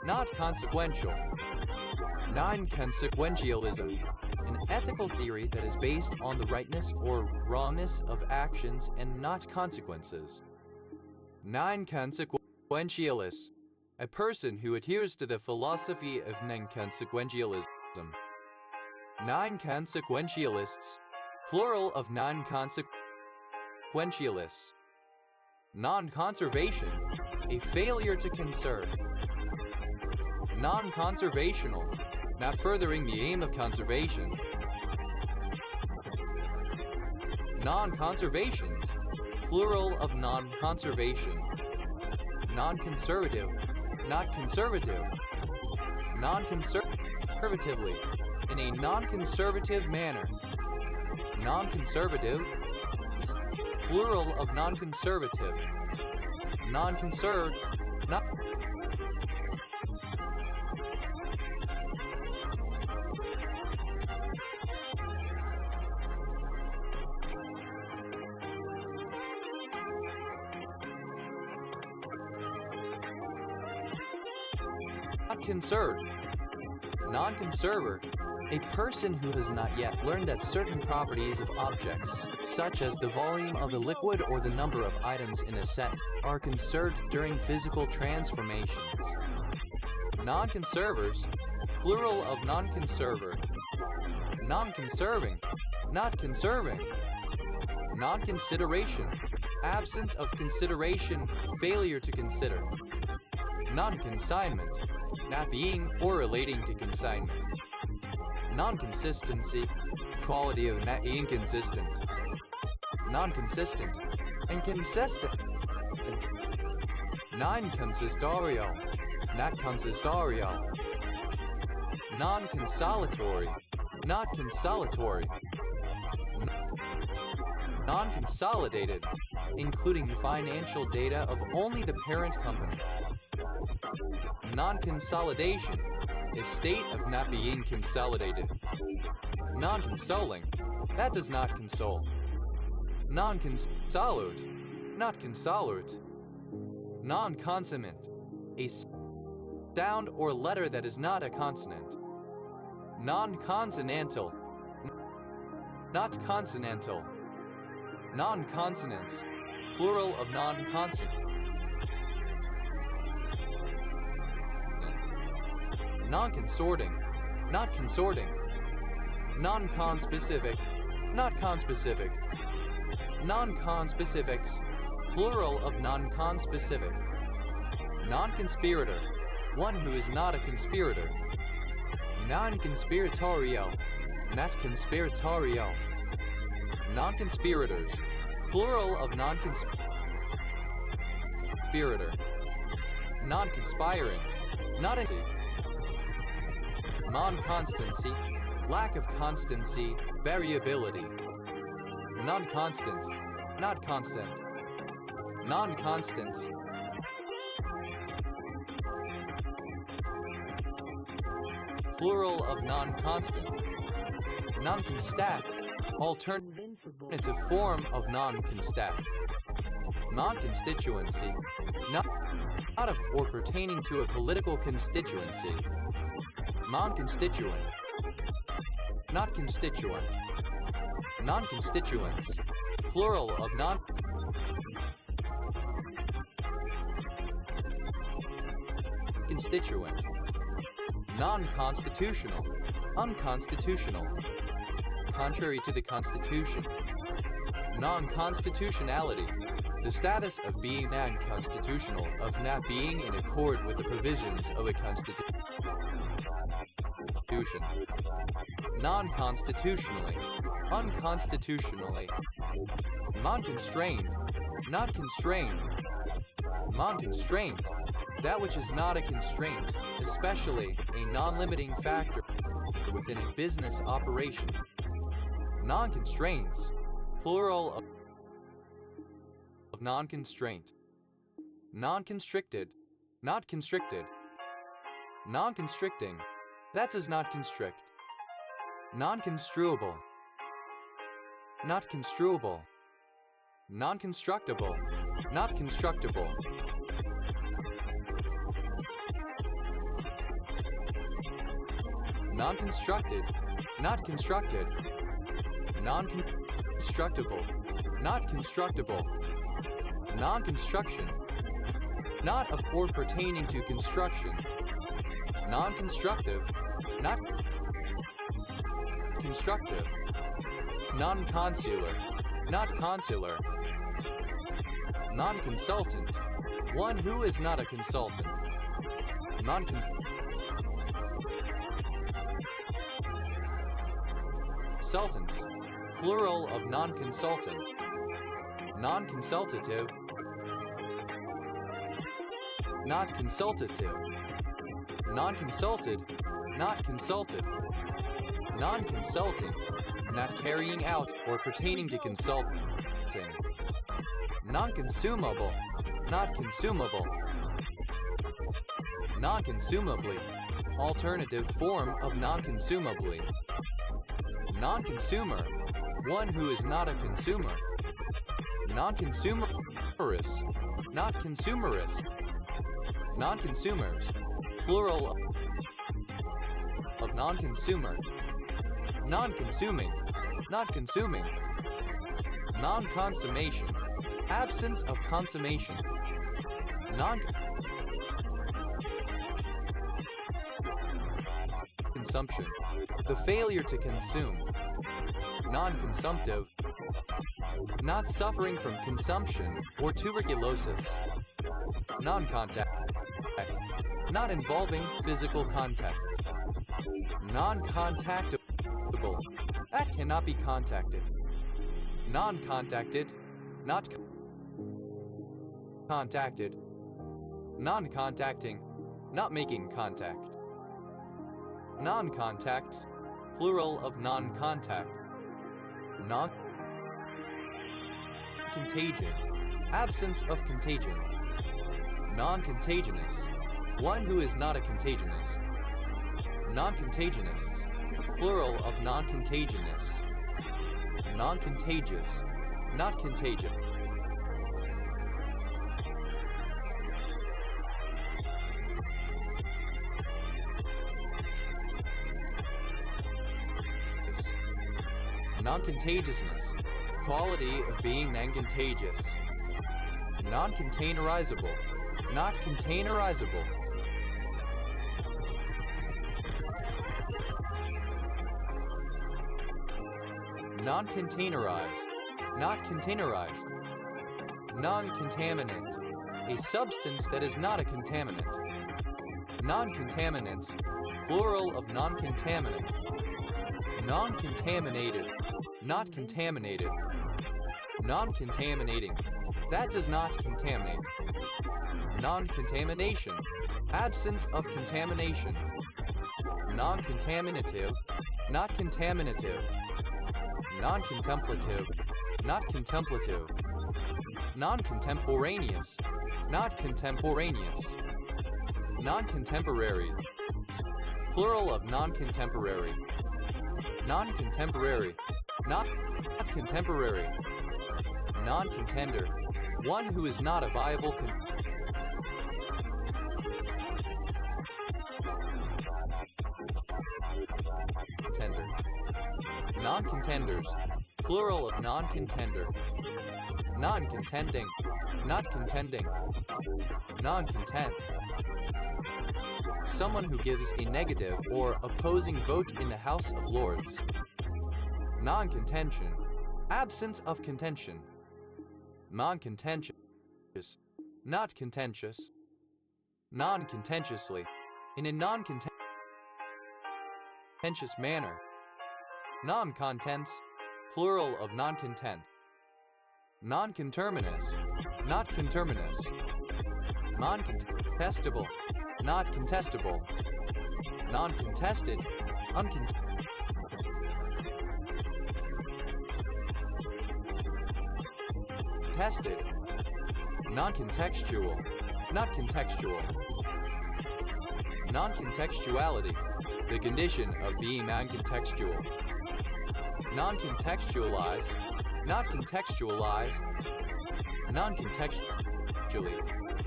not consequential. Non-consequentialism, an ethical theory that is based on the rightness or wrongness of actions and not consequences. Non-consequentialist, a person who adheres to the philosophy of non-consequentialism. Non-consequentialists, plural of non-consequentialists. Non-conservation, a failure to conserve. Non-conservational, not furthering the aim of conservation. Non-conservations, plural of non-conservation. Non-conservative, not conservative. Non-conservatively, in a non-conservative manner. Non-conservative, plural of non-conservative. Non-conserved, not conserved. Non-conserver, a person who has not yet learned that certain properties of objects, such as the volume of a liquid or the number of items in a set, are conserved during physical transformations. Non-conservers, plural of non-conserver. Non-conserving, not conserving. Non-consideration, absence of consideration, failure to consider. Non-consignment, not being or relating to consignment. Non-consistency, quality of not inconsistent. Non-consistent, inconsistent. Non-consistorial, not consistorial. Non-consolatory, not consolatory. Non-consolidated, including financial data of only the parent company. Non-consolidation, a state of not being consolidated. Non-consoling, that does not console. Non-consolute, not consolute. Non-consonant, a sound or letter that is not a consonant. Non-consonantal, not consonantal. Non-consonants, plural of non-consonant. Non-consorting, not consorting. Non-conspecific, not conspecific. Non-conspecifics, plural of non-conspecific. Non-conspirator, one who is not a conspirator. Non-conspiratorio, not conspiratorio. Non-conspirators, plural of non-conspirator. Non-conspiring, not entity. Non-constancy, lack of constancy, variability. Non-constant, not constant. Non-constants, plural of non-constant. Non-constat, alternative form of non-constat. Non-constituency, not of or pertaining to a political constituency. Non-constituent, not constituent. Non-constituents, plural of non-constituent. Non-constitutional, unconstitutional. Contrary to the Constitution. Non-constitutionality, the status of being non-constitutional, of not being in accord with the provisions of a constitution. Non-constitutionally, unconstitutionally. Non-constrained, not constrained. Non-constraint, that which is not a constraint, especially a non-limiting factor within a business operation. Non-constraints, plural of non-constraint. Non-constricted, not constricted. Non-constricting, that does not constrict. Non-construable, not construable. Non-constructible, not constructible. Non-constructed, not constructed. Non-constructible, not constructible. Non-construction, not of or pertaining to construction. Non-constructive, not constructive. Non-consular, not consular. Non-consultant, one who is not a consultant. Non-consultants, plural of non-consultant. Non-consultative, not consultative. Non-consulted, not consulted. Non-consulting, not carrying out or pertaining to consulting. Non-consumable, not consumable. Non-consumably, alternative form of non-consumably. Non-consumer, one who is not a consumer. Non-consumerist, not consumerist. Non-consumers, plural of non-consumer. Non-consuming, not consuming. Non-consummation, absence of consummation. Non-consumption, the failure to consume. Non-consumptive, not suffering from consumption or tuberculosis. Non-contact, not involving physical contact. Non-contactable, that cannot be contacted. Non-contacted, not contacted. Non-contacting, not making contact. Non-contact, plural of non-contact. Non-contagion, absence of contagion. Non-contagionous, one who is not a contagionist. Non-contagionists, plural of non-contagionous. Non-contagious, not contagion. Non-contagiousness, quality of being non-contagious. Non-containerizable, not containerizable. Non-containerized, not containerized. Non-contaminant, a substance that is not a contaminant. Non-contaminants, plural of non-contaminant. Non-contaminated, not contaminated. Non-contaminating, that does not contaminate. Non-contamination, absence of contamination. Non-contaminative, not contaminative. Non-contemplative, not contemplative. Non-contemporaneous, not contemporaneous. Non-contemporary, plural of non-contemporary. Non-contemporary, not contemporary. Non-contender, one who is not a viable contender. Non-contenders, plural of non-contender. Non-contending, not contending. Non-content, someone who gives a negative or opposing vote in the House of Lords. Non-contention, absence of contention. Non-contentious, not contentious. Non-contentiously, in a non-contentious manner. Non-contents, plural of non-content. Non-conterminous, not conterminous. Non-contestable, not contestable. Non-contested, uncontested. Non-contextual, not contextual. Non-contextuality, the condition of being non-contextual. Non-contextualized, not contextualized. Non-contextually,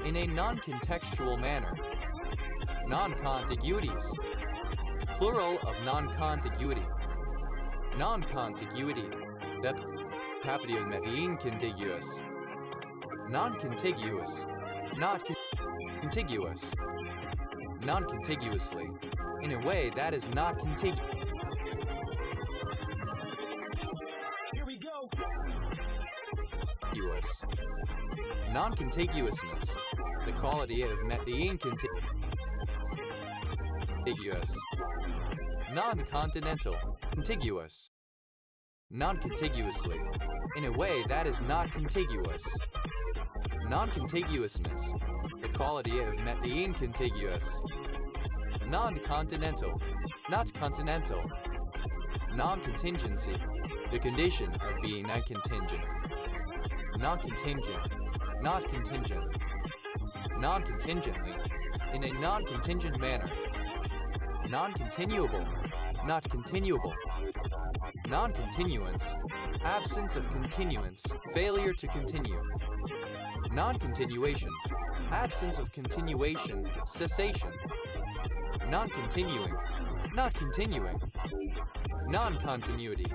in a non-contextual manner. Non-contiguities, plural of non-contiguity. Non-contiguity, the property of being contiguous. Non-contiguous, not contiguous. Non-contiguously, in a way that is not contiguous. Here we go. Non-contiguousness, the quality of being contiguous. Non-continental, contiguous. Non-contiguously, in a way that is not contiguous. Non-contiguousness, the quality of being contiguous. Non-continental, not continental. Non-contingency, the condition of being non-contingent. Non-contingent, not contingent. Non-contingently, in a non-contingent manner. Non-continuable, not continuable. Non-continuance, absence of continuance, failure to continue. Non-continuation, absence of continuation, cessation. Non-continuing, not continuing. Non-continuity,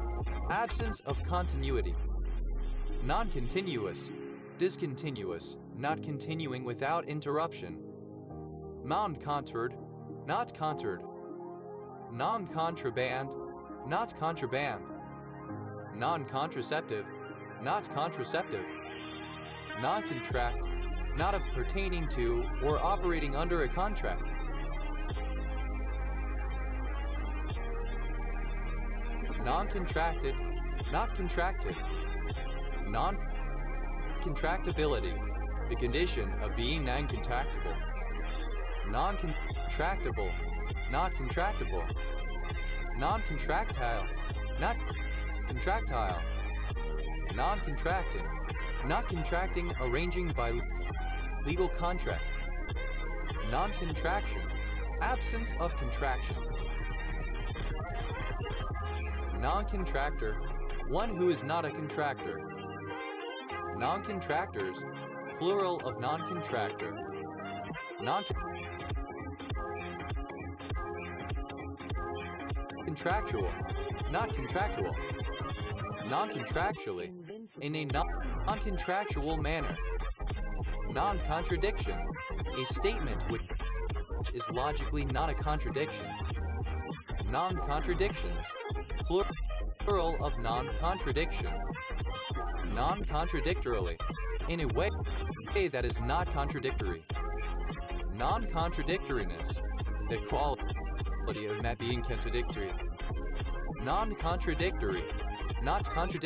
absence of continuity. Non-continuous, discontinuous, not continuing without interruption. Non-contoured, not contoured. Non-contraband, not contraband. Non-contraceptive, not contraceptive. Non-contract, not of pertaining to or operating under a contract. Non-contracted, not contracted. Non-contractability, the condition of being non-contractable. Non-contractable, not contractable. Non-contractile, not contractile. Non-contracting, not contracting, arranging by legal contract. Non-contraction, absence of contraction. Non-contractor, one who is not a contractor. Non-contractors, plural of non-contractor. Contractual, not contractual. Non-contractually, in a non-contractual manner. Non-contradiction, a statement which is logically not a contradiction. Non-contradictions, plural of non-contradiction. Non-contradictorily, in a way that is not contradictory. Non-contradictoriness, the quality of not being contradictory. Non-contradictory, not contradictory.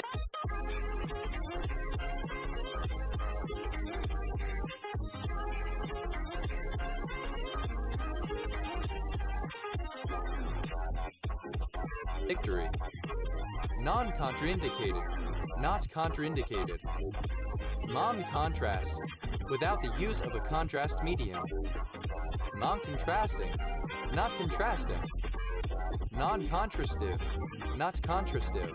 Non-contraindicated, not contraindicated. Non-contrast, without the use of a contrast medium. Non-contrasting, not contrasting. Non-contrastive, not contrastive.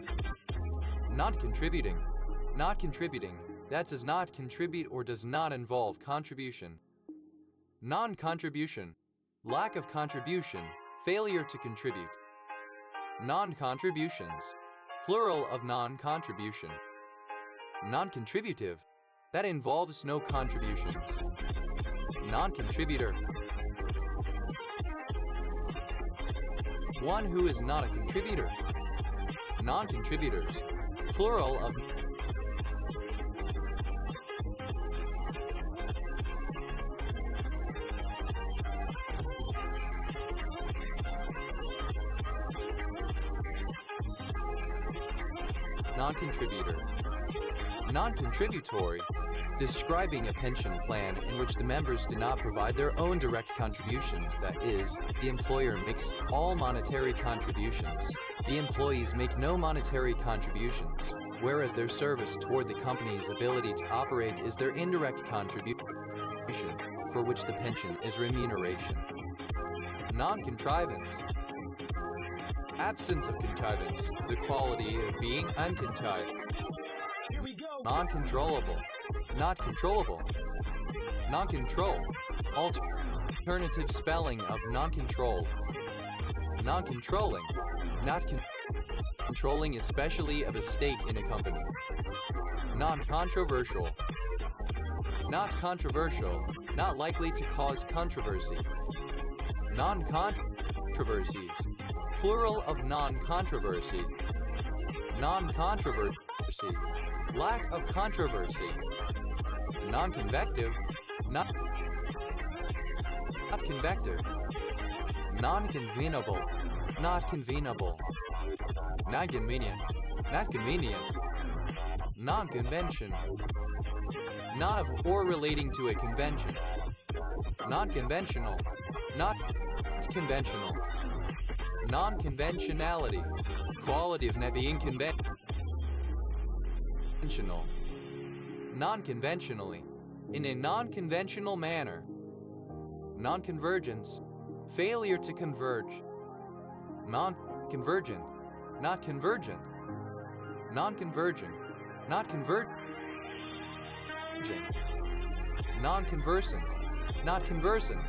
Non-contributing, not contributing, that does not contribute or does not involve contribution. Non-contribution, lack of contribution, failure to contribute. Non-contributions, plural of non-contribution. Non-contributive, that involves no contributions. Non-contributor, one who is not a contributor. Non-contributors, plural of non-contributor. Non-contributory, describing a pension plan in which the members do not provide their own direct contributions, that is, the employer makes all monetary contributions. The employees make no monetary contributions, whereas their service toward the company's ability to operate is their indirect contribution, for which the pension is remuneration. Non-contrivance, absence of contrivance, the quality of being uncontrived. Here we go. Non-controllable, not controllable. Non-control, alternative spelling of non-control. Non-controlling, not controlling especially of a stake in a company. Non-controversial, not controversial, not likely to cause controversy. Non-controversies, plural of non-controversy. Non-controversy, lack of controversy. Non-convective, not convective. Non-convenable, not convenable. Non-convenient, not convenient. Non-convention, not of or relating to a convention. Non-conventional, not conventional. Non-conventionality, quality of not being conventional. Non-conventionally, in a non-conventional manner. Non-convergence, failure to converge. Non-convergent, not convergent. Non-convergent, not convergent. Non-conversant, not conversant.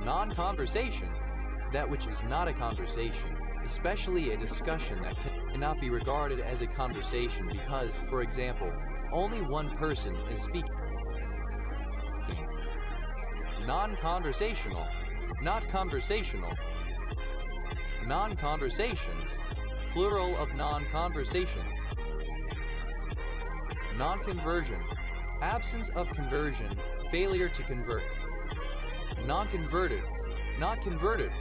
Non-conversation, that which is not a conversation, especially a discussion that cannot be regarded as a conversation because, for example, only one person is speaking. Non-conversational, not conversational. Non-conversations, plural of non-conversation. Non-conversion, absence of conversion, failure to convert. Non-converted, not converted.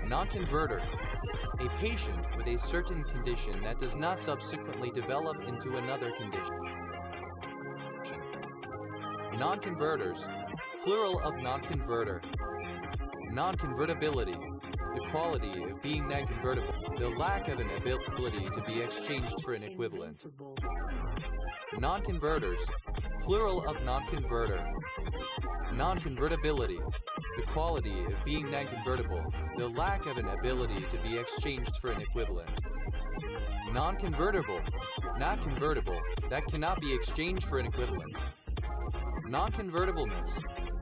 Non-converter, a patient with a certain condition that does not subsequently develop into another condition. Non-converters, plural of non-converter. Non-convertibility, the quality of being non-convertible, the lack of an ability to be exchanged for an equivalent. Non-converters, plural of non-converter. Non-convertibility, the quality of being non-convertible, the lack of an ability to be exchanged for an equivalent. Non-convertible, not convertible, that cannot be exchanged for an equivalent. Non-convertibleness,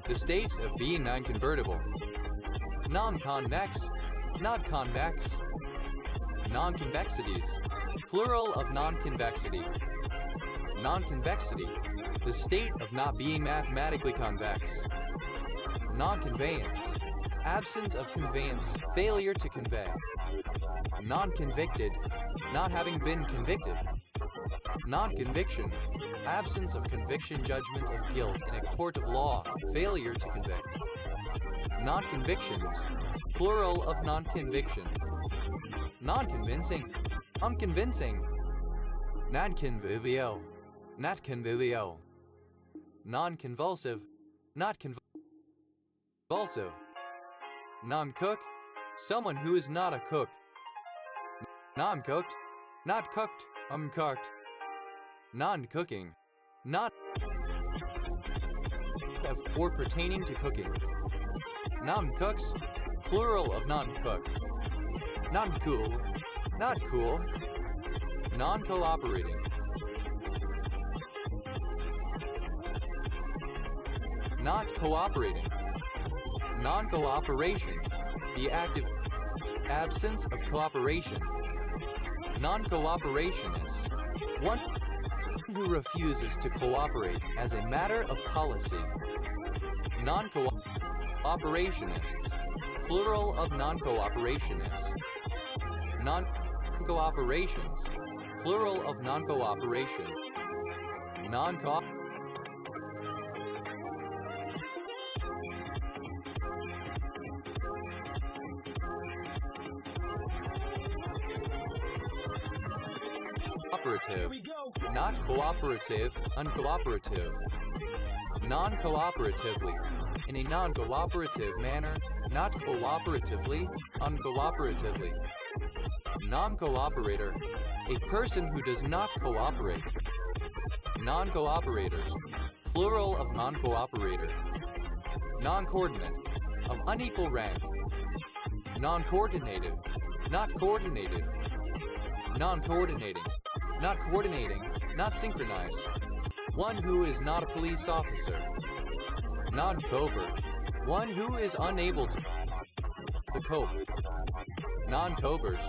the state of being non-convertible. Non-convex, not convex. Non-convexities, plural of non-convexity. Non-convexity, the state of not being mathematically convex. Non-conveyance, absence of conveyance, failure to convey. Non-convicted, not having been convicted. Non-conviction, absence of conviction, judgment of guilt in a court of law, failure to convict. Non-convictions, plural of non-conviction. Non-convincing, unconvincing. Non-convivio, not convivio. Non-convulsive, not convulsive. Non-cook, someone who is not a cook. Non-cooked, not cooked, uncooked. Non-cooking, not of or pertaining to cooking. Non-cooks, plural of non-cook. Non-cool, not cool. Non-cooperating. Not cooperating. Non-cooperation, the active absence of cooperation. Non-cooperationist, one who refuses to cooperate as a matter of policy. Non-cooperationists, plural of non-cooperationists. Non-cooperations, plural of non-cooperation. Non-coop Here we go. not cooperative, uncooperative. Non-cooperatively, in a non-cooperative manner, not cooperatively, uncooperatively. Non-cooperator, a person who does not cooperate. Non-cooperators, plural of non-cooperator. Non-coordinate, of unequal rank. Non-coordinated, not coordinated. Non-coordinating, not coordinating, not synchronized. One who is not a police officer. Non-coper, one who is unable to cope. Non-copers,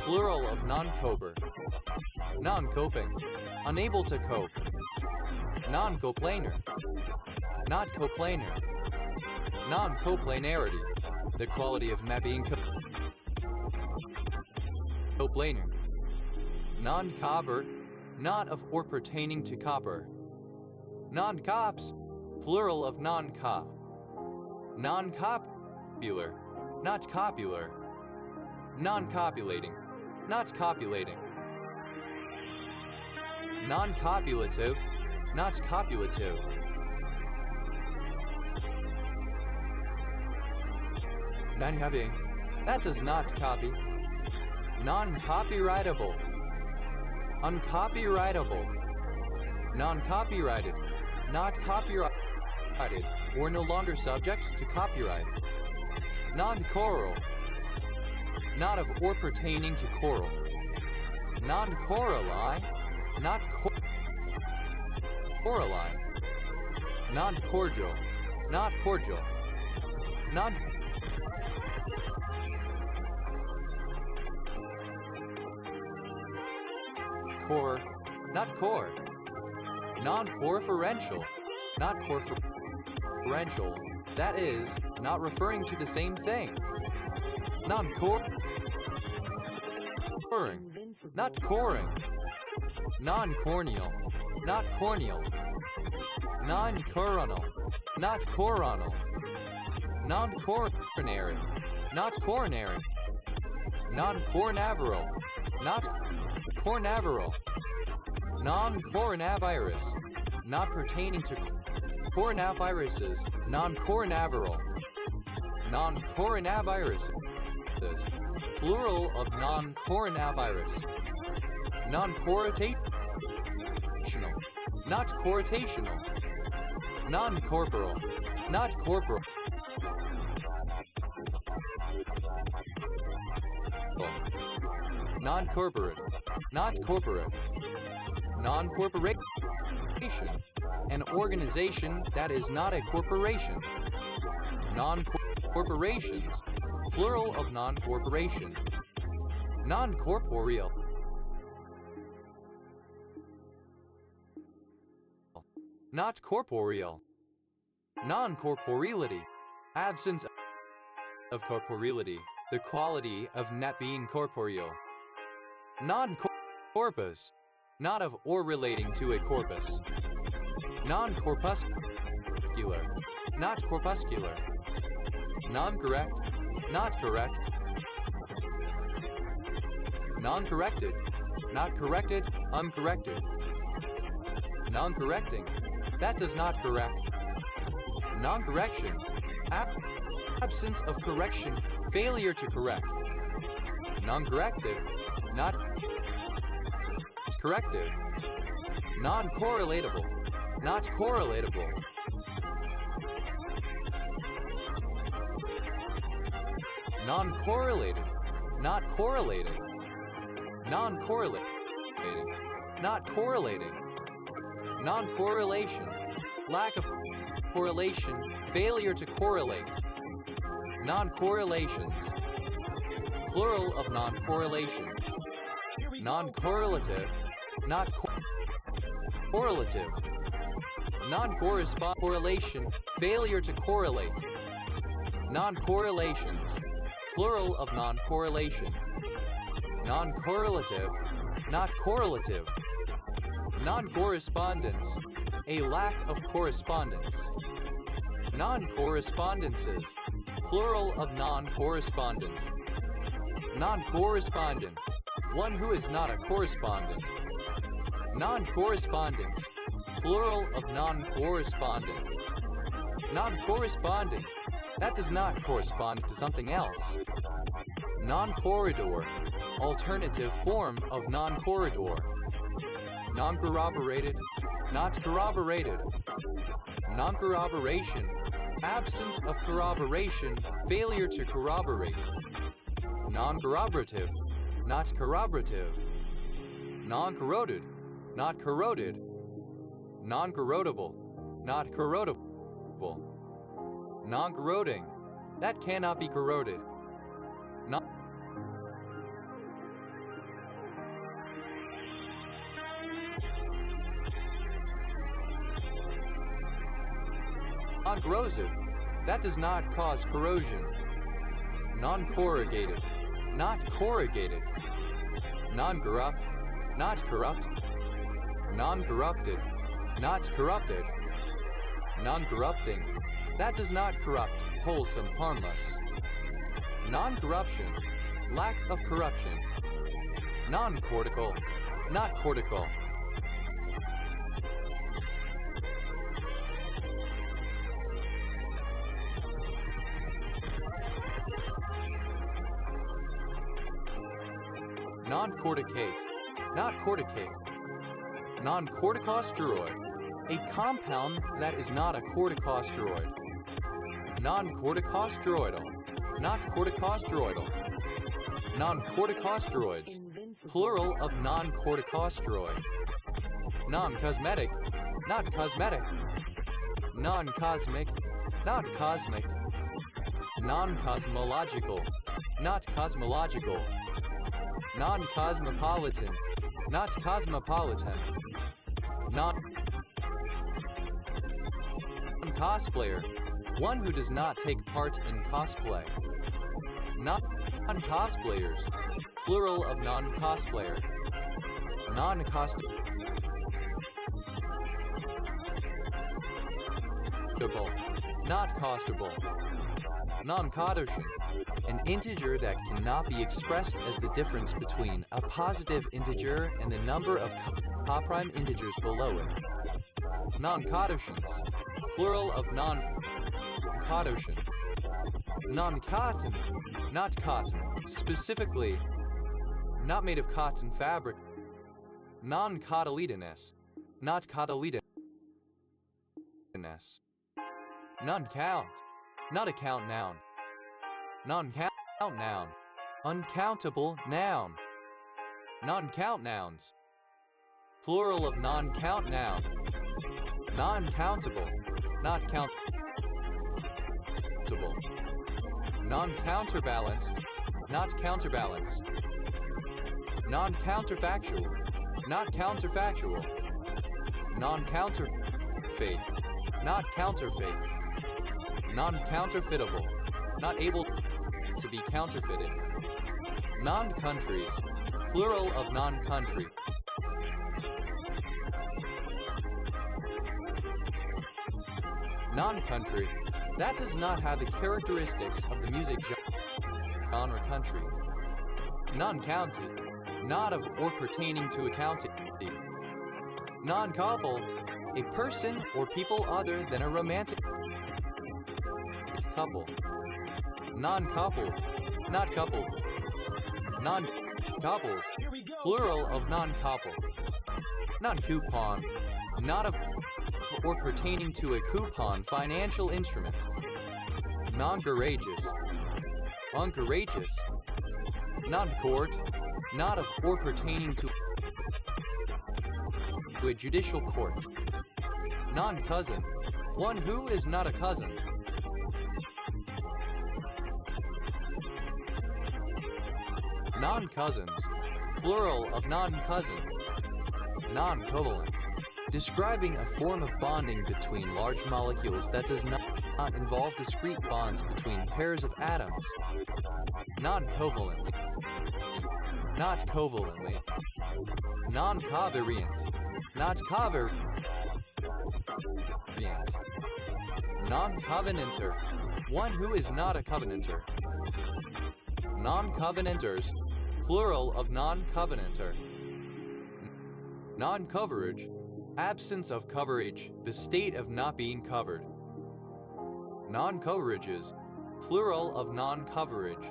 plural of non-coper. Non-coping, unable to cope. Non-coplanar, not coplanar. Non-coplanarity, the quality of not being coplanar. Non-copper, not of or pertaining to copper. Non-cops, plural of non-cop. Non-copular, not copular. Non-copulating, not copulating. Non-copulative, not copulative. Non-copying, that does not copy. Non-copyrightable, uncopyrightable. Non-copyrighted, not copyrighted, or no longer subject to copyright. Non-choral, not of or pertaining to choral. Non-choraline, not choraline. Non-cordial, not cordial. Core, not core. Non-corferential, not corferential. That is, not referring to the same thing. Non-coring, not coring. Non-corneal, not corneal. Non-coronal, not coronal. Non-coronary, not coronary. Non-cornaveral, not cornaveral. Non-coronavirus, not pertaining to coronaviruses. Non-coronaviral. Non-coronaviruses, plural of non-coronavirus. Non-correlational, not correlational. Non-corporal, not corporal. non-corporate, not corporate, non-corporation, an organization that is not a corporation, non-corporations, plural of non-corporation, non-corporeal, not corporeal, non-corporeality, absence of corporeality, the quality of not being corporeal, non-corpus, not of or relating to a corpus, non-corpuscular, not corpuscular, non-correct, not correct, non-corrected, not corrected, uncorrected, non-correcting, that does not correct, non-correction, absence of correction, failure to correct, non-corrective, not corrective, non-correlatable, not correlatable, non-correlated, not correlated, non-correlating, not correlating, non-correlation, lack of correlation, failure to correlate, non-correlations, plural of non-correlation, non-correlative, not correlative, non-correspond correlation, failure to correlate, non-correlations, plural of non-correlation, non-correlative, not correlative, non-correspondence, a lack of correspondence, non-correspondences, plural of non-correspondence, non-correspondent, one who is not a correspondent, non-correspondence, plural of non-correspondent, non-corresponding, that does not correspond to something else, non-corridor, alternative form of non-corridor, non-corroborated, not corroborated, non-corroboration, absence of corroboration, failure to corroborate, non-corroborative, not corroborative, non-corroded, not corroded, non-corrodable, not corrodable, non-corroding, that cannot be corroded, non-corrosive, that does not cause corrosion, non-corrugated, not corrugated, non-corrupt, not corrupt, non-corrupted, not corrupted, non-corrupting, that does not corrupt, wholesome, harmless, non-corruption, lack of corruption, non-cortical, not cortical, non-corticate, not corticate, non-corticosteroid, a compound that is not a corticosteroid, non-corticosteroidal, not corticosteroidal, non-corticosteroids, plural of non-corticosteroid, non-cosmetic, not cosmetic, non-cosmic, not cosmic, non-cosmological, not cosmological, non-cosmopolitan, not cosmopolitan, non-cosplayer, one who does not take part in cosplay, non-cosplayers, plural of non-cosplayer, non-costable, not costable, non-Cartesian, an integer that cannot be expressed as the difference between a positive integer and the number of coprime integers below it. Non-Cartesians, plural of non-Cartesian. Non-cotton, not cotton, specifically, not made of cotton fabric. Non-cotyledonous, not cotyledonous. Non-count, not a count noun. Non-count noun, uncountable noun. Non-count nouns. Plural of non-count noun. Non-countable. Not countable. Non-counterbalanced. Not counterbalanced. Non-counterfactual. Not counterfactual. Non-counterfeit. Not counterfeit. Non-counterfeitable. Not able to be counterfeited. Non-countries. Plural of non-country. Non-country. That does not have the characteristics of the music genre country. Non-county. Not of or pertaining to a county. Non-couple. A person or people other than a romantic couple. Non-couple. Not couple. Non-couples. Here we go. Plural of non-couple. Non-coupon. Not of or pertaining to a coupon financial instrument. Non-courageous. Uncourageous. Non-court. Not of or pertaining to a judicial court. Non-cousin. One who is not a cousin. Non-cousins. Plural of non-cousin. Non-covalent. Describing a form of bonding between large molecules that does not involve discrete bonds between pairs of atoms. Non-covalently. Not covalently. Non-covariant. Not covariant. Non-covenanter. One who is not a covenanter. Non-covenanters. Plural of non-covenanter. Non-coverage. Absence of coverage, the state of not being covered. Non-coverages, plural of non-coverage.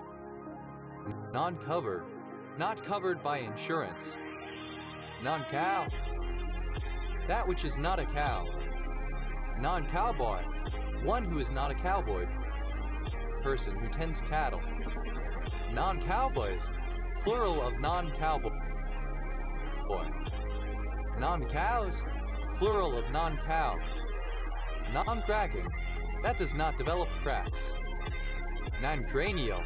Non-cover, not covered by insurance. Non-cow, that which is not a cow. Non-cowboy, one who is not a cowboy. Person who tends cattle. Non-cowboys, plural of non-cowboy. Non-cows, plural of non-cow. Non-cracking, that does not develop cracks. Non-cranial,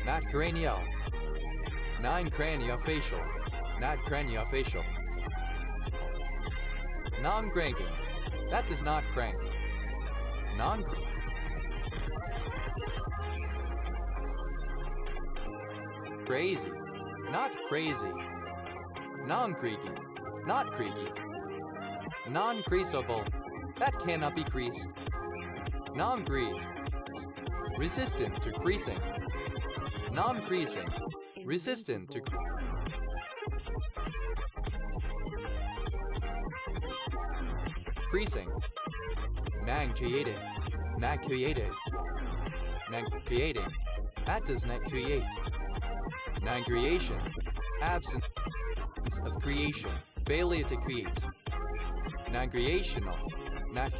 not cranial. Non-craniofacial, not craniofacial. Non-cranking, that does not crank. Crazy, not crazy. Non-creaky, not creaky. Non-creasable, that cannot be creased. Non-creased, resistant to creasing. Non-creasing, resistant to creasing. Non-creating, not created. Non-creating, that does not create. Non-creation, absence of creation, failure to create. Non-creational, not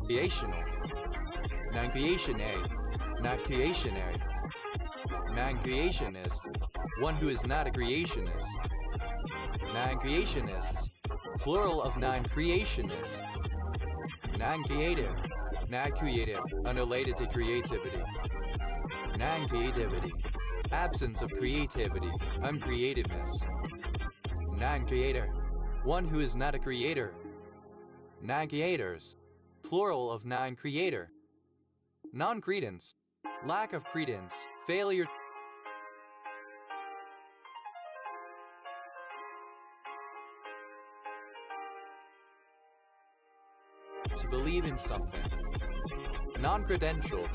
creational. Non-creationary, not creationary. Non-creationist, one who is not a creationist. Non-creationists, plural of non-creationist. Non-creative, not creative, unrelated to creativity. Non-creativity, absence of creativity, uncreativeness. Non-creator, one who is not a creator. Non-creators, plural of non-creator. Non-credence, lack of credence, failure to believe in something. Non-credential,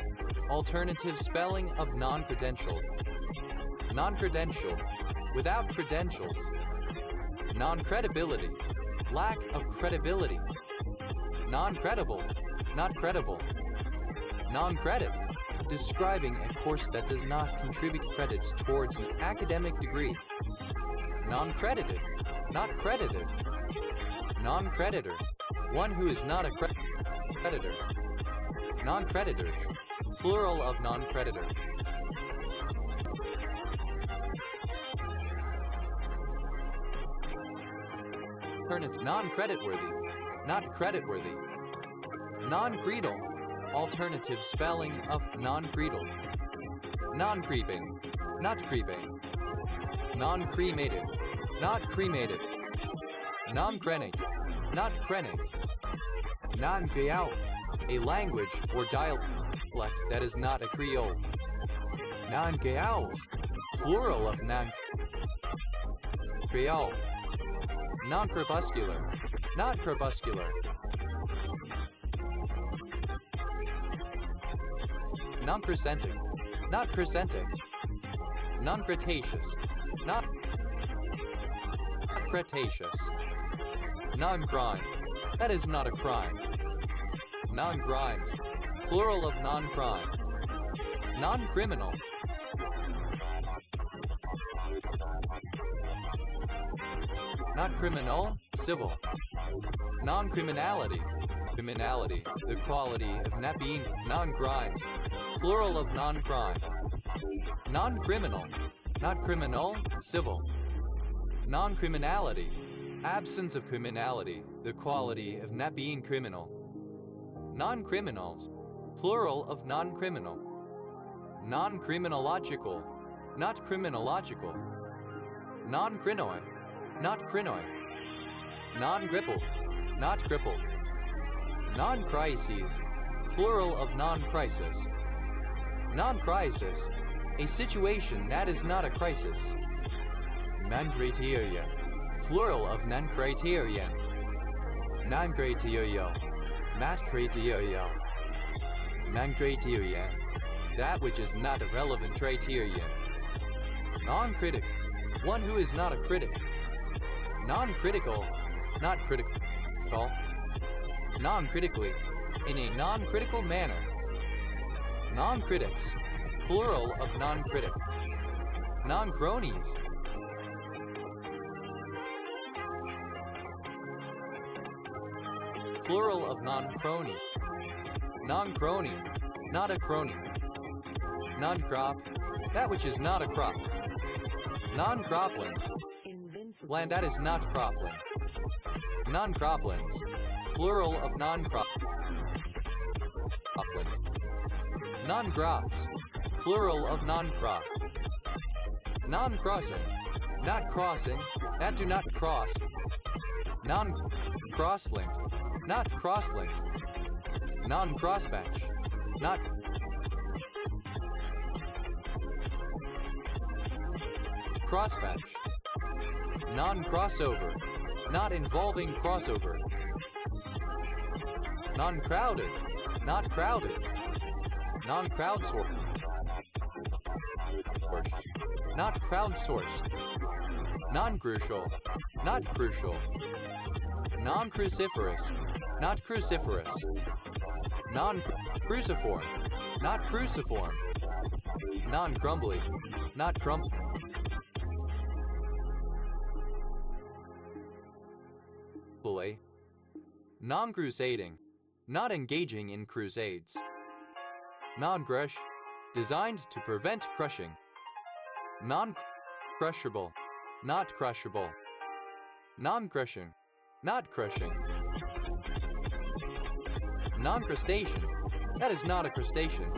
alternative spelling of non-credential. Non-credential, without credentials. Non-credibility, lack of credibility. Non-credible, not credible. Non-credit, describing a course that does not contribute credits towards an academic degree. Non-credited, not credited. Non-creditor. One who is not a creditor. Non-creditors. Plural of non-creditor. Alternative. Non-creditworthy. Not creditworthy. Non-creedal. Alternative spelling of non-creedal. Non-creeping. Not creeping. Non-cremated. Not cremated. Non-crenate. Not crenate. Non-Gayao. A language or dialect that is not a Creole. Non-Gayaos. Plural of non-Gayao. Non-crepuscular. Not crepuscular. Non-crescentic. Not crescentic. Non-cretaceous. Not Cretaceous. Non-crime. That is not a crime. Non-crimes. Plural of non-crime. Non-criminal. Not criminal, civil. Non-criminality. Criminality, the quality of not being non-crimes. Plural of non-crime. Non-criminal. Not criminal, civil. Non-criminality. Absence of criminality, the quality of not being criminal. Non-criminals. Plural of non-criminal. Non-criminological. Not criminological. Non-crinoid. Not crinoid. Non-gripple. Not crippled. Non-crises. Plural of non-crisis. Non-crisis. A situation that is not a crisis. Non-criteria. Plural of non-criterion. Non-criterio. Not criterio. Non-criterion. That which is not a relevant criterion. Non-critic. One who is not a critic. Non-critical. Not critical. Non-critically. In a non-critical manner. Non-critics. Plural of non-critic. Non-cronies. Plural of non-crony. Non-crony. Not a crony. Non-crop. That which is not a crop. Non-cropland. Land that is not cropland. Non-croplands. Plural of non-cropland. Non-crops. Plural of non-crop. Non-crossing. Not crossing. That do not cross. Non-cross-linked. Not cross-linked. Non-crossmatch. Not crossmatch. Non-crossover. Not involving crossover. Non-crowded. Not crowded. Non-crowdsourced. Not crowdsourced. Non-crucial. Not crucial. Non-cruciferous. Not cruciferous. Non-cruciform. Not cruciform. Non-crumbly. Not crumbly. Non-crusading. Not engaging in crusades. Non-crush. Designed to prevent crushing. Non-crushable. Not crushable. Non-crushing. Not crushing. Non-crustacean. That is not a crustacean.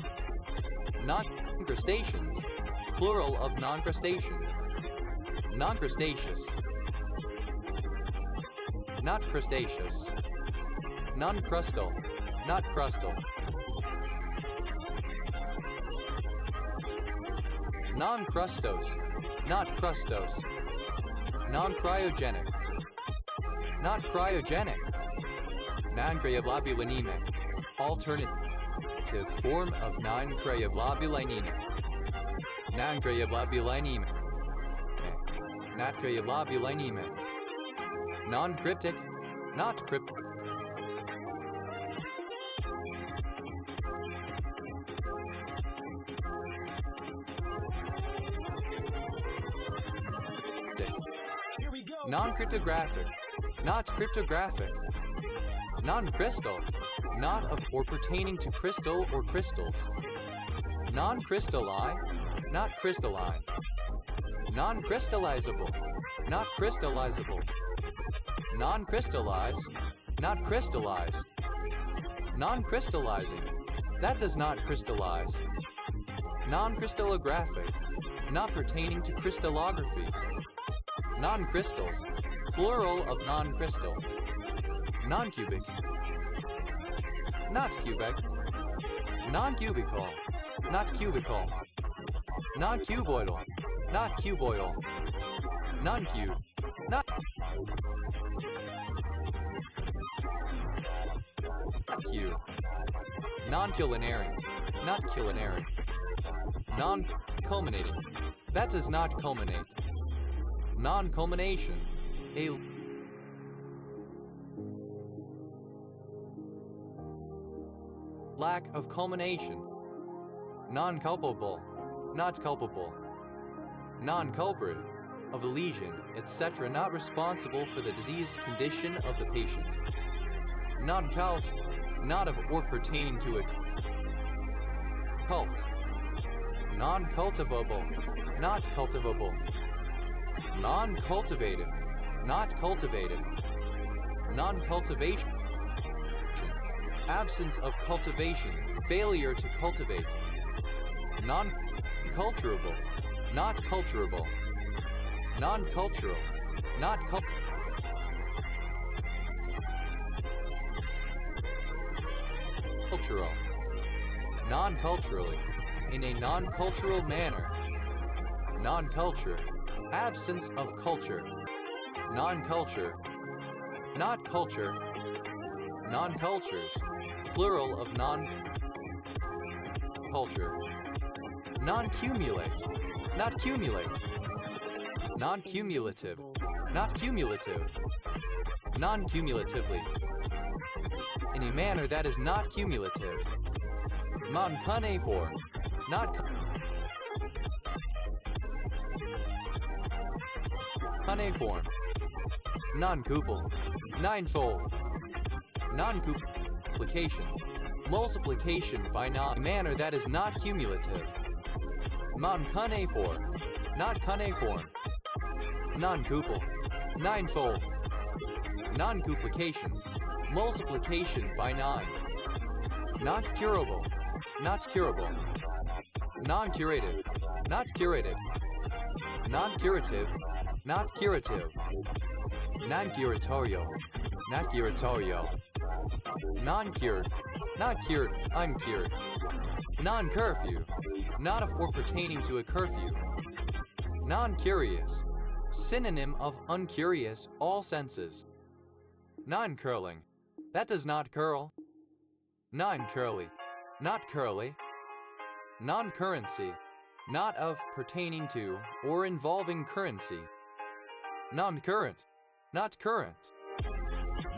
Non-crustaceans. Plural of non-crustacean. Non-crustaceous. Not crustaceous. Non-crustal. Not crustal. Non-crustose. Not crustose. Non-cryogenic. Not cryogenic. Non-cryoglobulinemic. Alternative form of non-cryoglobulinemic. Non-cryoglobulinemic. Not cryoglobulinemic. Non-cryptic. Not cryptic. Non-cryptographic. not cryptographic. Non-crystal, not of or pertaining to crystal or crystals. Non-crystalline, not crystalline. Non-crystallizable, not crystallizable. Non-crystallized, not crystallized. Non-crystallizing, that does not crystallize. Non-crystallographic, not pertaining to crystallography. Non-crystals, plural of non-crystal. Non-cubic, not cubic. Non-cubical, not cubical. Non-cuboidal, not cuboidal. Non-cube, not cube. Non-culinary, not culinary. Non-culminating, that does not culminate. Non-culmination, a lack of culmination. Non-culpable, not culpable. Non-culprit, of a lesion, etc. not responsible for the diseased condition of the patient. Non-cult, not of or pertaining to a cult. Non-cultivable, not cultivable. Non-cultivated, not cultivated. Non-cultivation, absence of cultivation, failure to cultivate. Non-culturable, not culturable. Non-cultural, not cultural. Non-culturally, in a non-cultural manner. Non-culture, absence of culture. Non-culture, not culture. Non-cultures, plural of non-culture. Non-cumulate, not cumulate. Non-cumulative, not cumulative. Non-cumulatively, in a manner that is not cumulative. Non-cuneiform, not cuneiform. Non-cupel, ninefold. Non-cuplication, multiplication by a manner that is not cumulative. Non-cuneiform, not cuneiform. Non-cupel, ninefold. Non-cuplication, multiplication by 9. Not curable, not curable. Non-curative, not curated. Non-curative, not curative. Non-curatorio, not curatorio. Non-cured, not cured, uncured. Non-curfew, not of or pertaining to a curfew. Non-curious, synonym of uncurious, all senses. Non-curling, that does not curl. Non-curly, not curly. Non-currency, not of pertaining to or involving currency. Non-current, not current.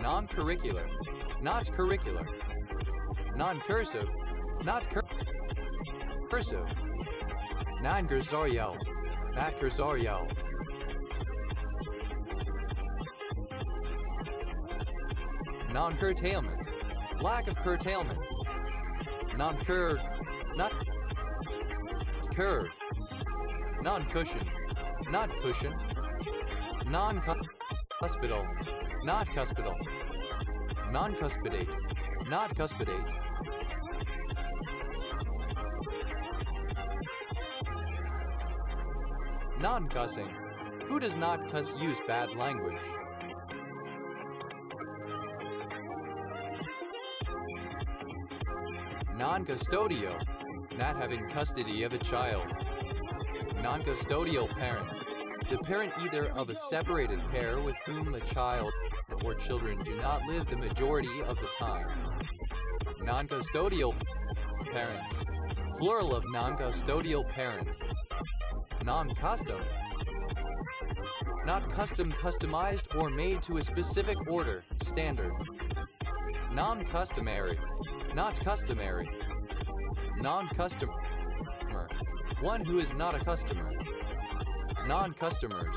Non-curricular, not curricular. Non-cursive, not cursive. Non-cursorial, not cursorial. Non-curtailment, lack of curtailment. Non-curd, not curd. Non-cushion, not cushion. Non-cuspidal, not cuspidal. Non-cuspidate, not cuspidate. Non-cussing, who does not cuss use bad language. Non-custodial, not having custody of a child. Non-custodial parent, the parent either of a separated pair with whom a child or children do not live the majority of the time. Non-custodial parents, plural of non-custodial parent. Non-custom, not custom, customized or made to a specific order, standard. Non-customary, not customary. Non-customer, one who is not a customer. Non-customers,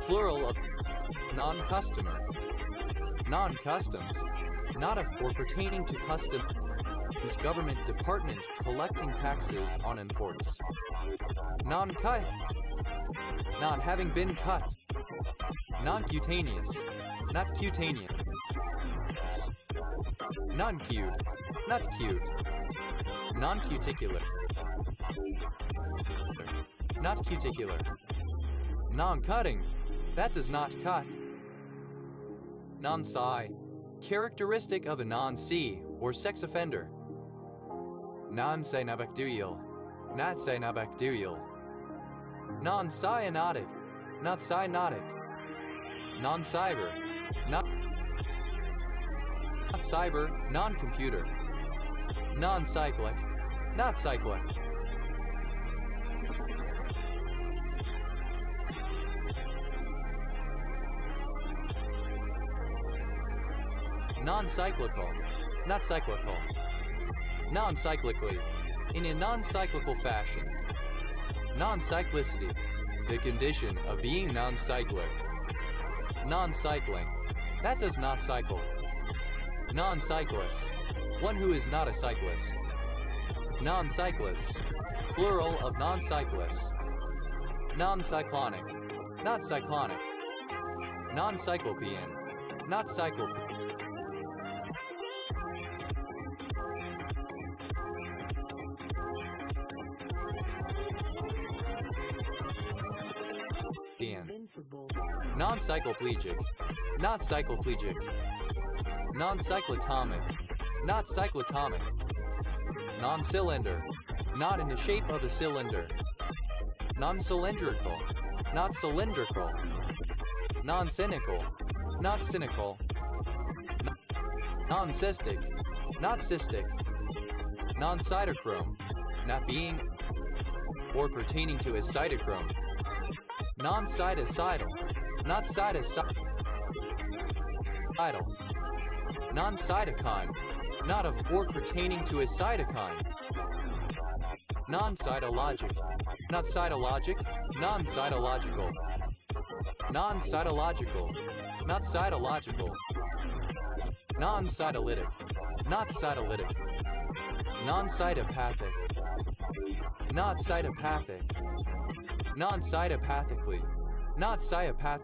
plural of non-customer, non-customs, not of or pertaining to customs government department collecting taxes on imports. Non-cut, not having been cut. Non-cutaneous, not cutaneous. Non-cued, not cute. Non-cuticular, not cuticular. Non-cutting, that does not cut. Non-psi, characteristic of a non-C or sex offender. Non-cyanobacterial, not cyanobacterial. Non-cyanotic, not cyanotic. Non-cyber, not cyber, non-computer. Non-cyclic, not cyclic. Non-cyclical, not cyclical. Non-cyclically, in a non-cyclical fashion. Non-cyclicity, the condition of being non-cyclic. Non-cycling, that does not cycle. Non-cyclist, one who is not a cyclist. Non-cyclists, plural of non-cyclists. Non-cyclonic, not cyclonic. Non-cyclopean, not cyclopean. Non-cycloplegic, not cycloplegic. Non-cyclotomic, not cyclotomic. Non-cylinder, not in the shape of a cylinder. Non-cylindrical, not cylindrical. Non-cynical, not cynical. Non-cystic, not cystic. Non-cytochrome, not being or pertaining to a cytochrome. Non-cytocidal, not cytocidal. Non-cytokine, not of or pertaining to a cytokine. Non-cytologic, not cytologic, non-cytological. Non-cytological, not cytological. Non-cytolytic, not cytolytic. Non-cytopathic, not cytopathic. Non-cytopathically, not cytopath.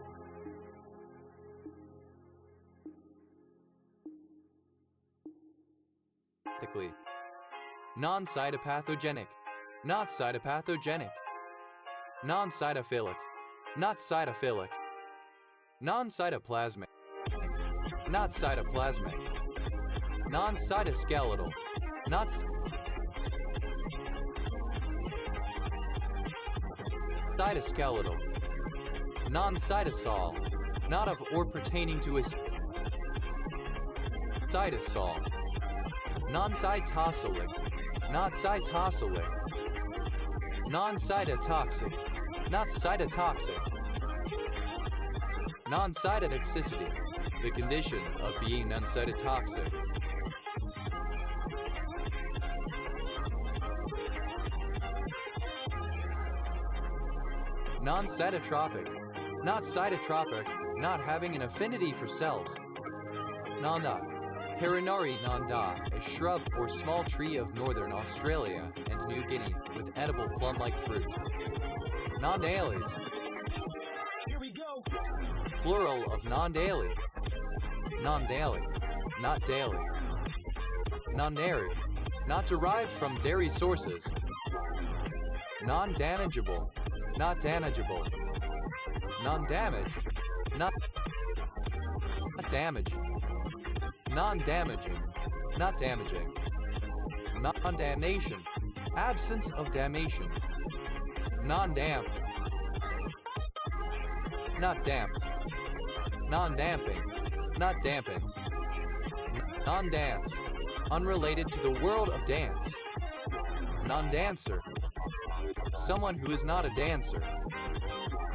Non-cytopathogenic, not cytopathogenic. Non-cytophilic, not cytophilic. Non-cytoplasmic, not cytoplasmic. Non-cytoskeletal, not cytoskeletal. Non-cytosol, not of or pertaining to a cytosol. Non-cytosolic, not cytosolic. Non-cytotoxic, not cytotoxic. Non-cytotoxicity, the condition of being non-cytotoxic. Non-cytotropic, not cytotropic, not having an affinity for cells. Nanda, Perinari nanda, a shrub or small tree of northern Australia and New Guinea with edible plum-like fruit. Non-dailies, Here we go. plural of non-daily. Non-daily, not daily. Non-dairy, not derived from dairy sources. Non-damageable, not damageable. Non-damage, not damage. Non-damaging, not damaging. Non-damnation, absence of damnation. Non-damped, not damped. Non-damping, not damping. Non-dance, unrelated to the world of dance. Non-dancer, someone who is not a dancer.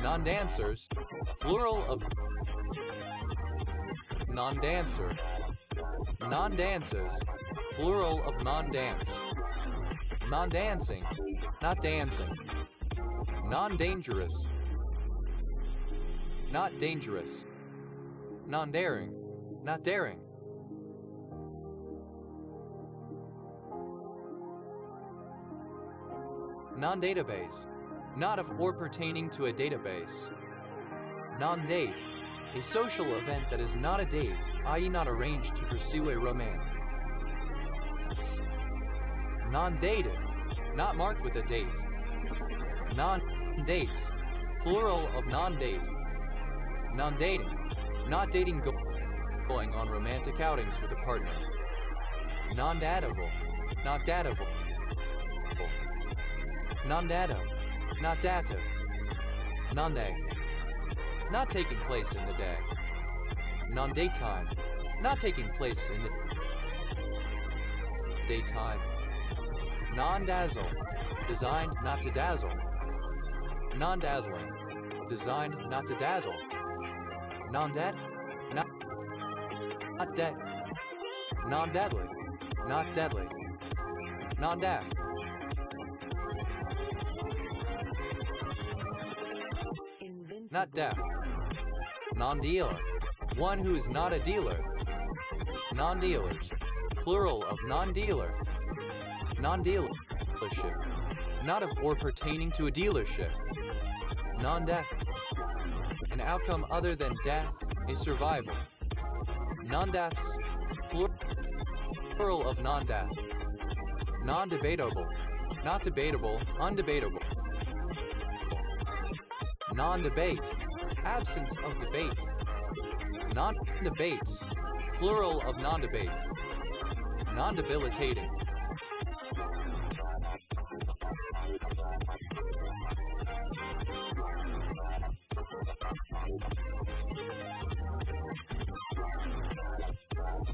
Non-dancers, plural of non-dancer. Non-dances, plural of non-dance. Non-dancing, not dancing. Non-dangerous, not dangerous. non-daring, not daring. Non-database, not of or pertaining to a database. Non-date, a social event that is not a date, i.e. not arranged to pursue a romance. Non-dated, not marked with a date. Non-dates, plural of non-date. Non-dating, not dating going on romantic outings with a partner. Non-datable, not datable. Non-dato, not dato. Non-day, not taking place in the day. Non-daytime, not taking place in the daytime. Non-dazzle, designed not to dazzle. Non-dazzling, designed not to dazzle. Non-dead, not dead. Non-deadly, not deadly. Non-deaf, not deaf. Non-dealer, one who is not a dealer. Non-dealers, plural of non-dealer. Non-dealership, not of or pertaining to a dealership. Non-death, an outcome other than death, a survival. Non-deaths, plural of non-death. Non-debatable, not debatable, undebatable. Non-debate, absence of debate. Non-debates, plural of non-debate. Non-debilitating.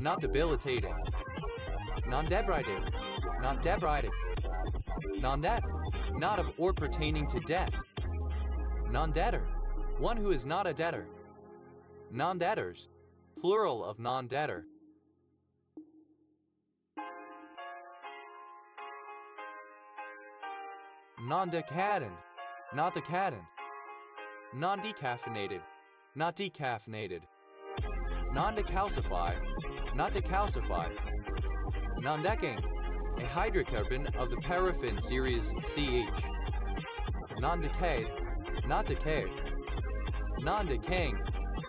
Not debilitating. Non-debridating, not debriding. Non-debt, not of or pertaining to debt. Non-debtor, one who is not a debtor. Non-debtors, plural of non-debtor. Non-decadent, not decadent. Non-decaffeinated, not decaffeinated. Non-decalcify, not decalcify. Non-decane, a hydrocarbon of the paraffin series CH. Non-decayed, not decayed. Non-decaying,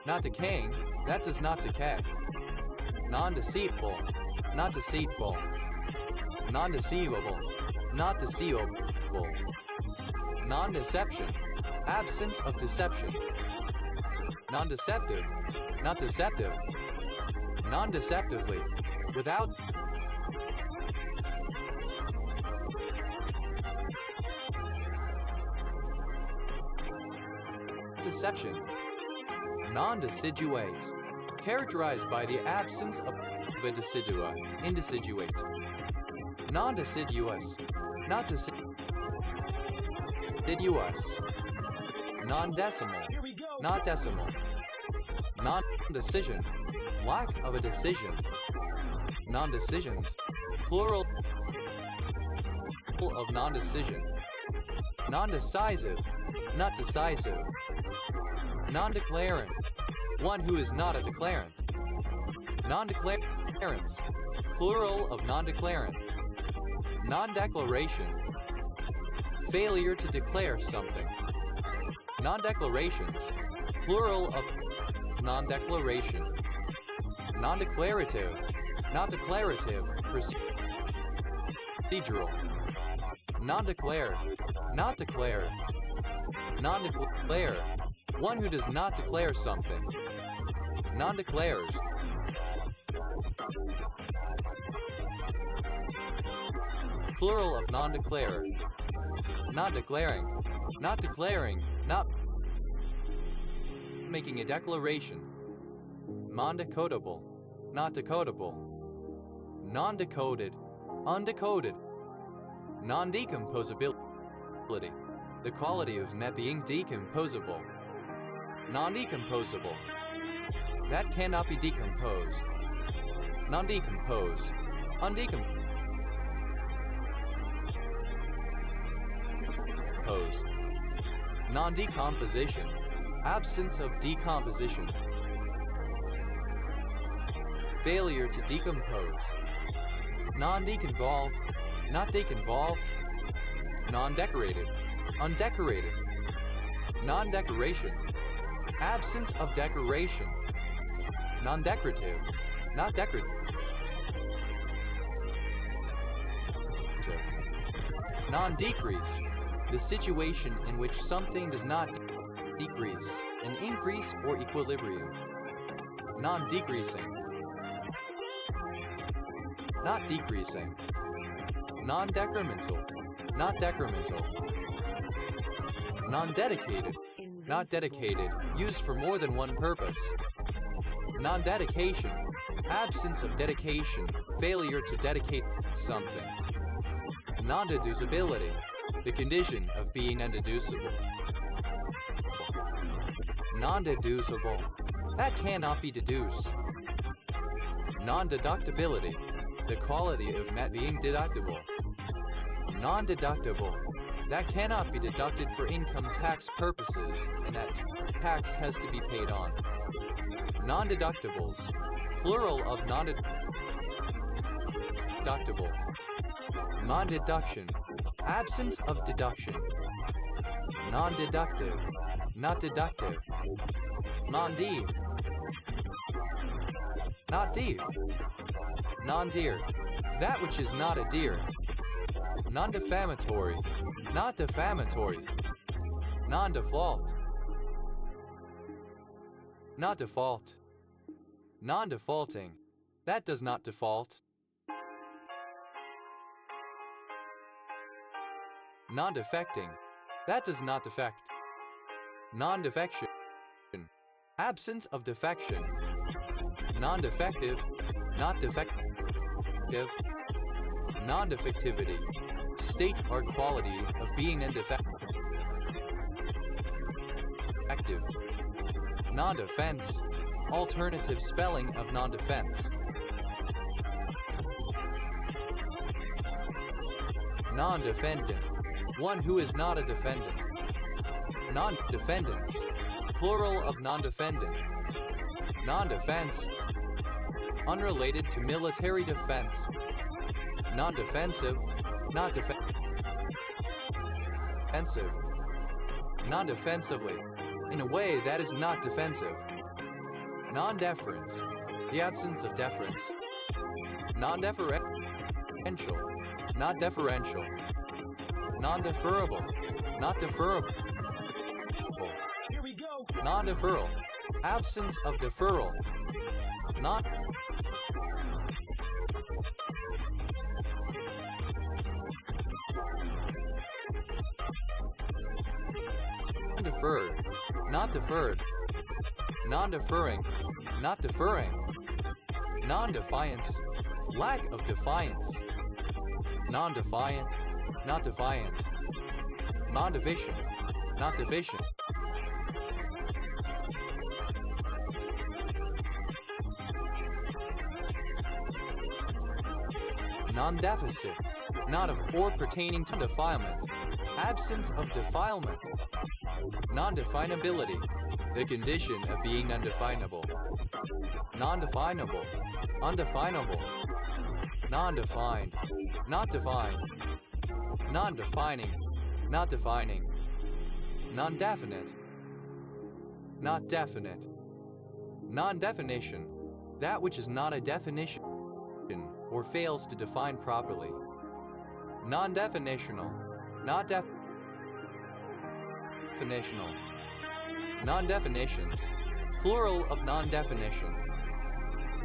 not decaying, that does not decay. Non-deceitful, not deceitful. Non-deceivable, not deceivable. Non-deception, absence of deception. Non-deceptive, not deceptive. Non-deceptively, without deception. Non-deciduate, characterized by the absence of a decidua, indeciduate. Non-deciduous, not deciduous. Non-decimal, Here we go. not decimal. Non-decision, lack of a decision. Non-decisions, plural of non-decision. Non-decisive, not decisive. Non-declarant, one who is not a declarant. Non-declarants, plural of non-declarant. Non-declaration, failure to declare something. Non-declarations, plural of non-declaration. Non-declarative, not declarative, procedural. Non-declare, not declare. Non-declare, one who does not declare something. Non-declares. Plural of non-declare. Not declaring, not making a declaration. Non-decodable, not decodable. Non-decoded, undecoded. Non-decomposability, the quality of not being decomposable. Non-decomposable, that cannot be decomposed. Non-decomposed, undecomposed. Non-decomposition, absence of decomposition. failure to decompose. Non-deconvolved, not deconvolved. Non-decorated, undecorated. Non-decoration, absence of decoration. Non-decorative, not decorative. Non-decrease, the situation in which something does not decrease, an increase or equilibrium. Non-decreasing, not decreasing. Non-decremental, not decremental. Non-dedicated, not dedicated, used for more than one purpose. Non-dedication, absence of dedication, failure to dedicate something. Non-deducibility, the condition of being undeducible. Non-deducible, that cannot be deduced. Non-deductibility, the quality of being deductible. Non-deductible, that cannot be deducted for income tax purposes and that tax has to be paid on. Non-deductibles, plural of non-deductible. Non-deduction, absence of deduction. Non-deductive, not deductive. Non-deed, not deed. Non-dear, that which is not a deer. Non-defamatory, not defamatory. Non-default, not default. Non-defaulting, that does not default. Non-defecting, that does not defect. Non-defection, absence of defection. Non-defective, not defective. Non-defectivity, state or quality of being indefective. Non-defense, alternative spelling of non-defense. Non-defendant, one who is not a defendant. Non-defendants, plural of non-defendant. Non-defense, unrelated to military defense. Non-defensive, not defensive. Non-defensively, in a way that is not defensive. Non-deference, the absence of deference. Non-deferential, not deferential. Non-deferrable, not deferrable. Here we go. Non-deferral, absence of deferral. Non-deferred, not deferred. Non-deferring, not deferring. Non-defiance, lack of defiance. Non-defiant, not defiant. Non-deficient, not deficient. Non-deficit, not of or pertaining to defilement. Absence of defilement. Non-definability, the condition of being undefinable. Non-definable, undefinable. Non-defined, not defined. Non-defining, not defining. Non-definite, not definite. Non-definition, that which is not a definition or fails to define properly. Non-definitional, not definitional. Non-definitions, plural of non-definition.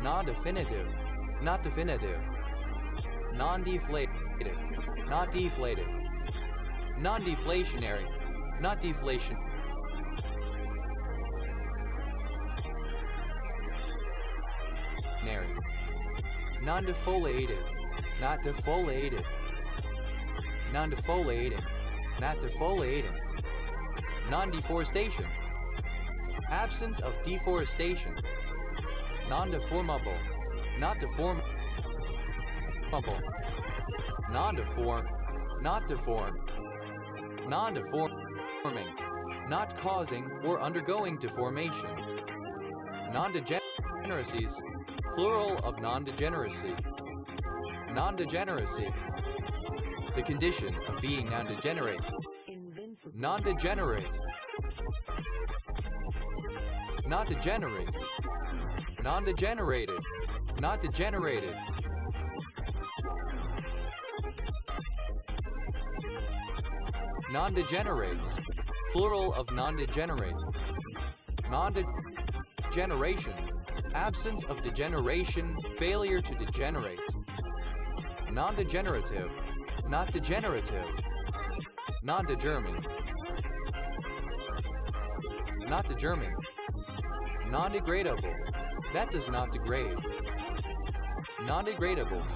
Non-definitive, not definitive. Non-deflated, not deflated. Non-deflationary, not deflation. Non-defoliated, not defoliated. Non-defoliating, not defoliating. Non-deforestation, absence of deforestation. Non-deformable, not deformable. Non-deform, not deformed. Non-deforming, not causing or undergoing deformation. Non-degeneracies, plural of non-degeneracy. Non-degeneracy, the condition of being non-degenerate. Non-degenerate. Not degenerate. Non-degenerated. Not degenerated. Non-degenerates, plural of non-degenerate. Non-degeneration, absence of degeneration, failure to degenerate. Non-degenerative, not degenerative. Non-degerming. Not degerming. Non-degradable, that does not degrade. Non-degradables,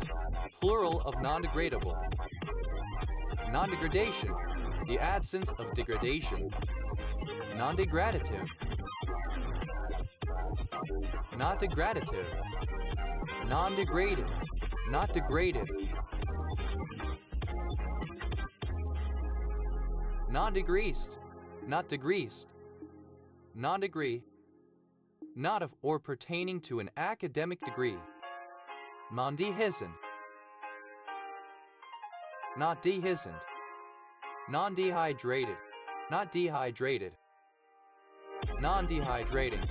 plural of non-degradable. Non-degradation, the absence of degradation. Non-degradative. Not degradative. Non-degraded, not degraded. Non-degreased, not degreased. Non-degree, not of or pertaining to an academic degree. Non-dehiscent, not dehiscent. Non-dehydrated, not dehydrated. Non-dehydrating,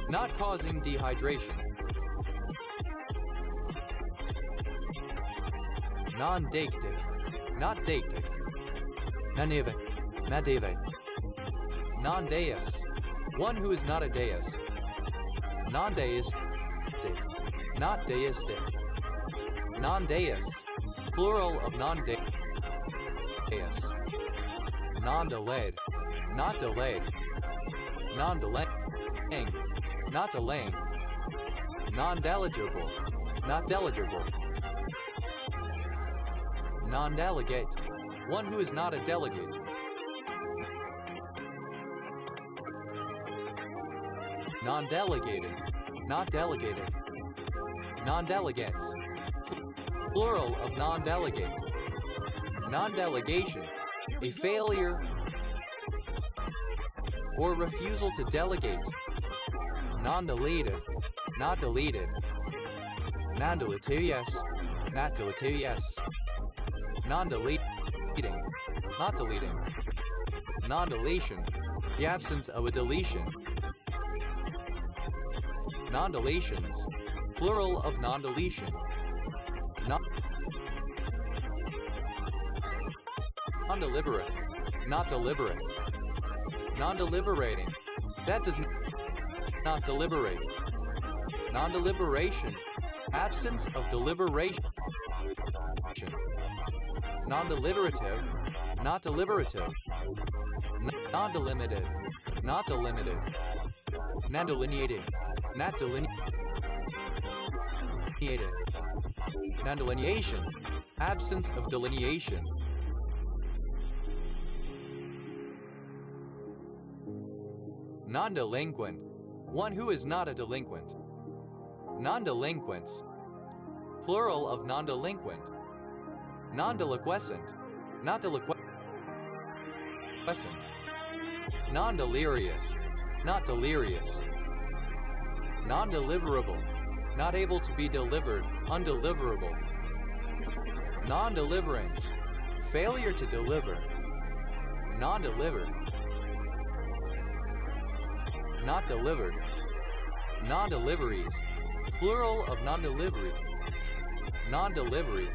not causing dehydration. Non-deictic, not deictic. Nanive, nadeve. Non-deist, one who is not a deist. Non-deistic, not deistic. Non-deists, plural of non-deists. Non-delayed, not delayed. Non-delaying, not delaying. Non-delegible, not delegible. Non-delegate, one who is not a delegate. Non-delegated, not delegated. Non-delegates, plural of non-delegate. Non-delegation, a failure or refusal to delegate. Non-deleted, not deleted. Non-deleterious, not deleterious. Non-deleting, not deleting. Non-deletion, the absence of a deletion. Non-deletions, plural of non-deletion. Non-deliberate, not deliberate. Non-deliberating, that does not deliberate. Non-deliberation, absence of deliberation. Non-deliberative, not deliberative. Non-delimited, not delimited. Non-delineating, not delineated. Non-delineation, absence of delineation. Non-delinquent, one who is not a delinquent. Non-delinquents, plural of non-delinquent. Non-deliquescent, not deliquescent. Non-delirious, not delirious. Non-deliverable, not able to be delivered, undeliverable. Non-deliverance, failure to deliver. Non-delivered, not delivered. Non-deliveries, plural of non-delivery. Non-delivery,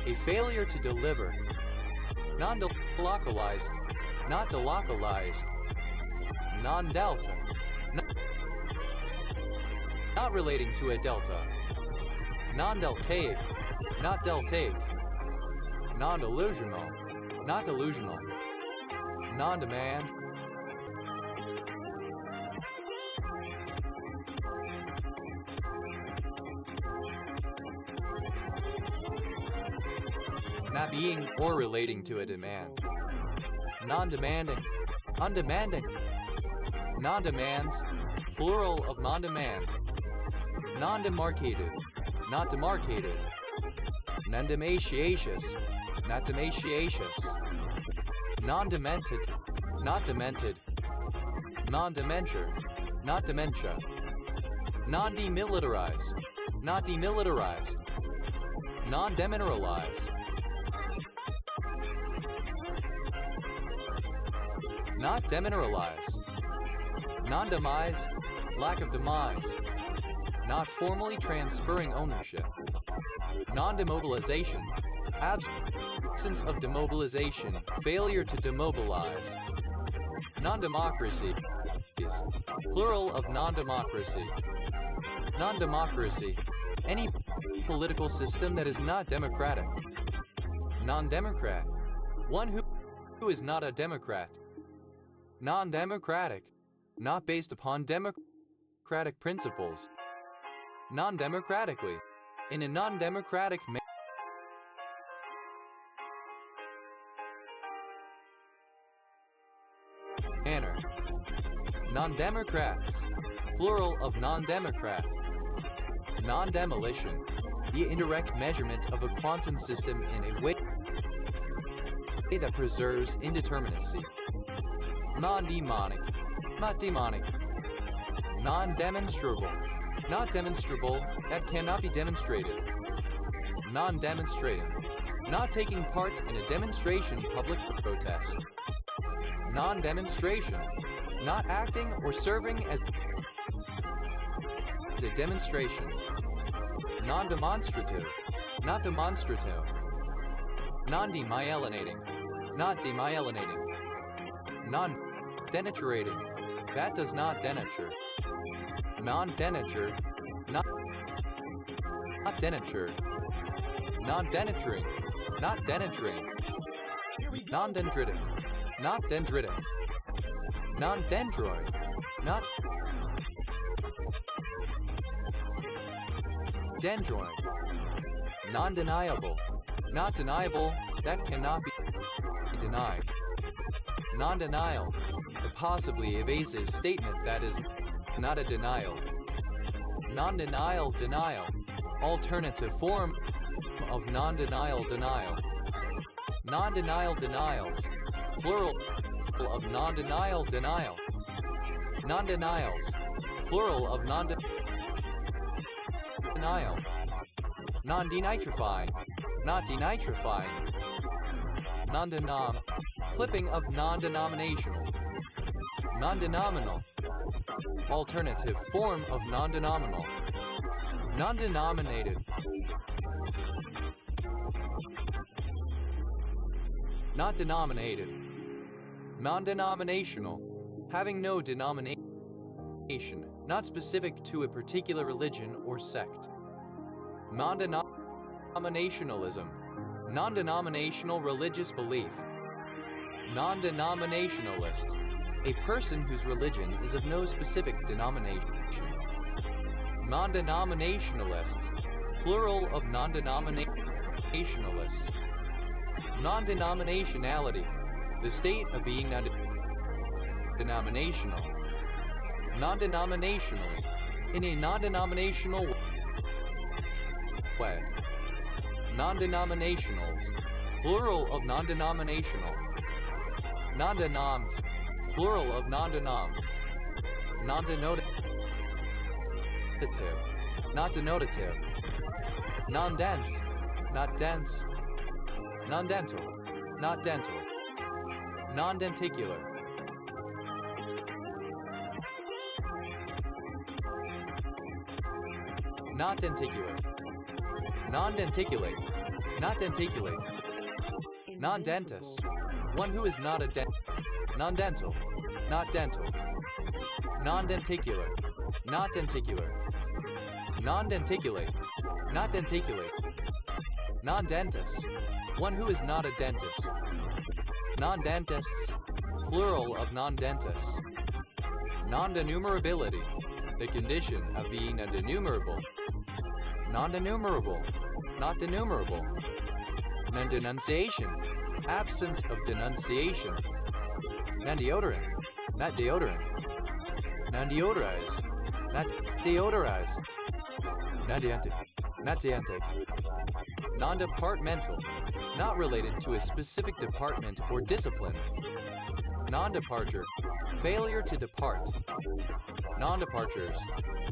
a failure to deliver. Non-delocalized, not delocalized. Non-delta, not relating to a delta. Non-deltaic, not deltaic. Non-delusional, not delusional. Non-demand, not being or relating to a demand. Non-demanding, undemanding. Non-demands, plural of non-demand. Non-demarcated, not demarcated. Non-dematiacious, not dematiacious. Non-demented, not demented. Non-dementia, not dementia. Non-demilitarized, not demilitarized, non-demineralized, not demineralized, non-demise, lack of demise, not formally transferring ownership, non-demobilization, absence of demobilization, failure to demobilize, non-democracy, plural of non-democracy, non-democracy, any political system that is not democratic, non-democrat, one who is not a democrat, non-democratic, not based upon democratic principles, non-democratically, in a non-democratic manner, non-democrats, plural of non-democrat, non-demolition, the indirect measurement of a quantum system in a way that preserves indeterminacy, non-demonic, not demonic, non-demonstrable, not demonstrable, that cannot be demonstrated, non-demonstrating, not taking part in a demonstration, public protest, non-demonstration, not acting or serving as a demonstration, non-demonstrative, not demonstrative, non-demyelinating, not demyelinating, non-denaturating, that does not denature, non-denature, not denature, non-denaturing, not denaturing, non-dendritic, not dendritic, non-dendroid, not dendroid, non-deniable, not deniable, that cannot be denied, non-denial, a possibly evasive statement that is not a denial, non-denial, denial, alternative form of non-denial, denial, non-denial denials, plural of non-denial, denial, non-denials, plural of non-denial, non-denitrifying, not denitrifying, non-denom, clipping of non-denominational, non-denominal, alternative form of non-denominal, non-denominated, not denominated, non-denominational, having no denomination, not specific to a particular religion or sect, non-denominationalism, non-denominational religious belief, non-denominationalist, a person whose religion is of no specific denomination, non-denominationalists, plural of non-denominationalists, non-denominationality, the state of being non-denominational, non-denominationally, in a non-denominational way, non-denominationals, plural of non-denominational, non-denoms, plural of non-denom, non-denotative, not denotative, non-dense, not dense, non-dental, not dental, non-denticular, not denticular, non-denticulate, not denticulate, non-dentist, one who is not a non-dental, not dental, non-denticular, not denticular, non-denticulate, not denticulate, non-dentist, one who is not a dentist, non-dentists, plural of non-dentists, non-denumerability, the condition of being a denumerable, non-denumerable, not denumerable, non-denunciation, absence of denunciation, non-deodorant, not deodorant, non-deodorize, not deodorize, non-deantic, not deantic, non-departmental, not related to a specific department or discipline, non-departure, failure to depart, non-departures,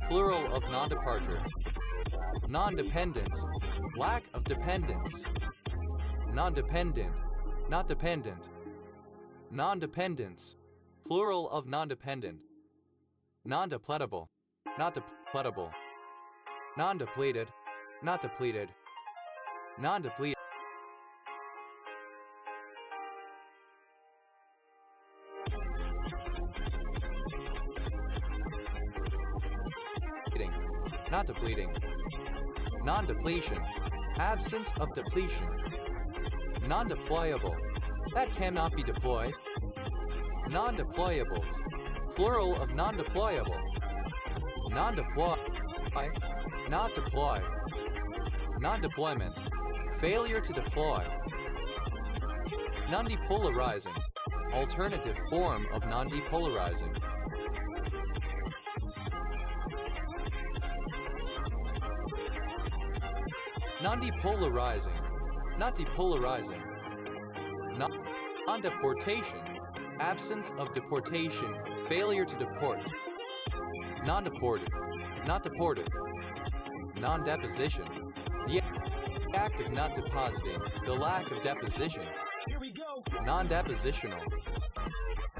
plural of non-departure, non-dependent, lack of dependence, non-dependent, not dependent, non-dependence, plural of non-dependent, non-depletable, not depletable, non-depleted, not depleted, non-depleted, not depleting, non-depletion, absence of depletion, non-deployable, that cannot be deployed, non-deployables, plural of non-deployable, non-deploy, not deploy, non-deployment, failure to deploy, non-depolarizing, alternative form of non-depolarizing, non-depolarizing, not depolarizing, non-deportation, absence of deportation, failure to deport, non-deported, not deported, non-deposition, the act of not depositing, the lack of deposition, Here we go. non-depositional,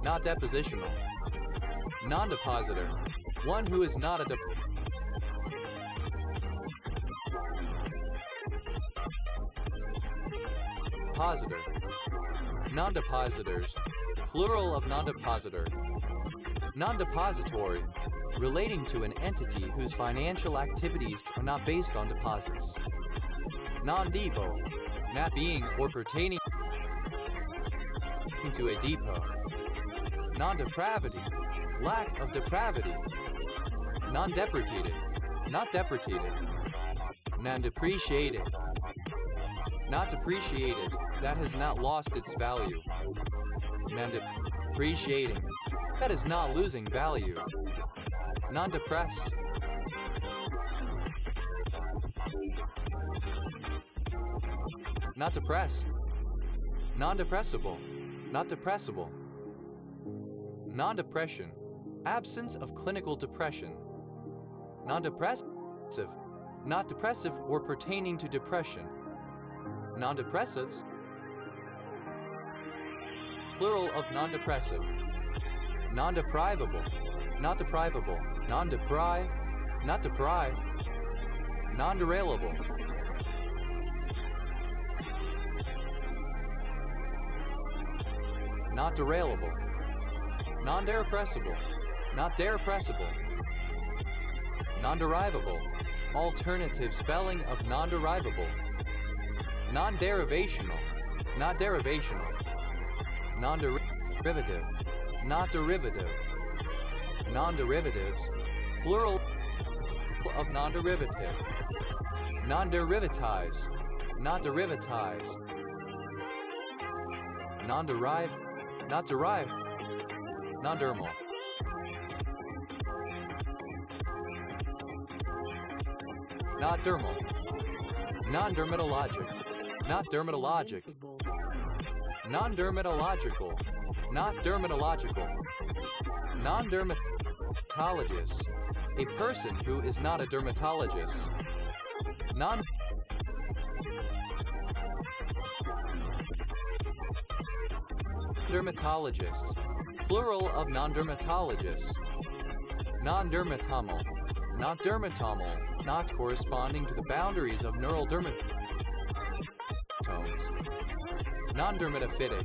not depositional, non-depositor, one who is not a depositor, non-depositors, plural of non-depositor, non-depository, relating to an entity whose financial activities are not based on deposits, non-depot, not being or pertaining to a depot, non-depravity, lack of depravity, non-deprecated, not deprecated, non-depreciated, not depreciated, that has not lost its value, non-depreciating, that is not losing value, non-depressed, not depressed, non-depressible, not depressible, non-depression, absence of clinical depression, non-depressive, not depressive or pertaining to depression, non-depressives, plural of non-depressive, non-deprivable, not deprivable, non-deprive, not deprive, non-derailable, not derailable, non-derepressible, not derepressible, non-derivable, alternative spelling of non-derivable, non-derivational, not derivational, non-derivative, not derivative, non-derivatives, plural of non-derivative, non-derivatize, not derivatized, non-derived, not derived, non-dermal, not dermal, non-dermatologic, not dermatologic, non-dermatological, not dermatological, non-dermatologist, a person who is not a dermatologist, non-dermatologists, plural of non-dermatologists, non-dermatomal, not dermatomal, not corresponding to the boundaries of neural dermatomes, non-dermatophytic,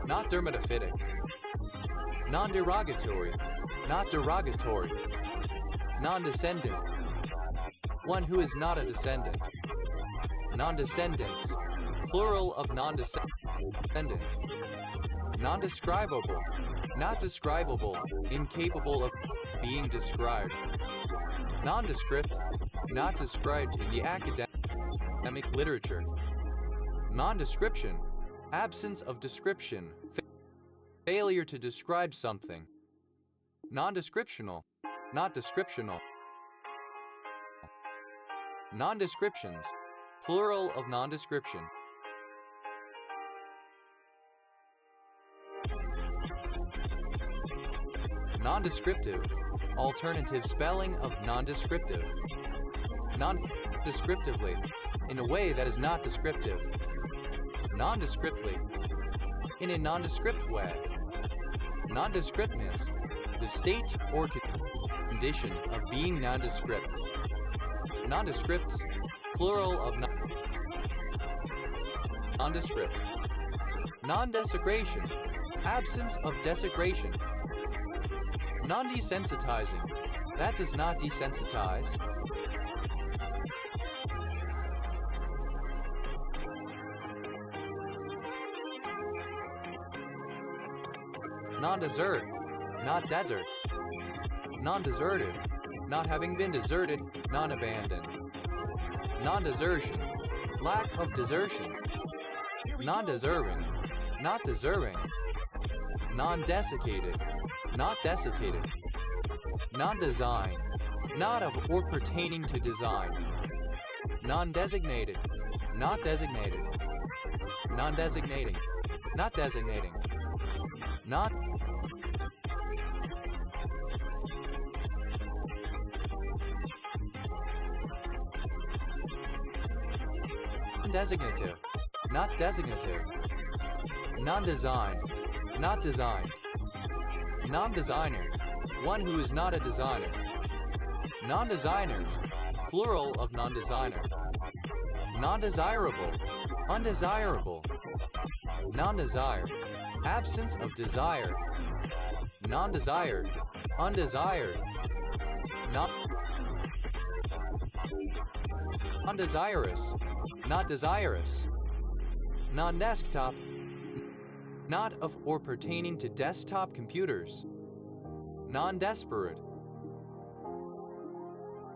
not dermatophytic, non-derogatory, not derogatory, non-descendant, one who is not a descendant, non-descendants, plural of non-descendant, non-describable, not describable, incapable of being described, nondescript, not described in the academic literature, nondescription, absence of description, failure to describe something, nondescriptional, not descriptional, nondescriptions, plural of nondescription, nondescriptive, alternative spelling of nondescriptive, non-descriptively, in a way that is not descriptive. Nondescriptly, in a nondescript way. Nondescriptness, the state or condition of being nondescript. Nondescripts, plural of nondescript. Non-desecration, absence of desecration. Non-desensitizing, that does not desensitize. Non-desert, not desert. Non-deserted, not having been deserted, non-abandoned. Non-desertion, lack of desertion. Non-deserving, not deserving. Non-desiccated, not desiccated. Non-design, not of or pertaining to design. Non-designated, not designated. Non-designating, not designating. Non-designative, not designative. Non-design, not designed. Non-designer, one who is not a designer. Non-designers, plural of non-designer. Non-desirable, undesirable. Non-desire, absence of desire. Non-desired, undesired. Non-desirous, not desirous. Non-desktop, not of or pertaining to desktop computers. Non-desperate,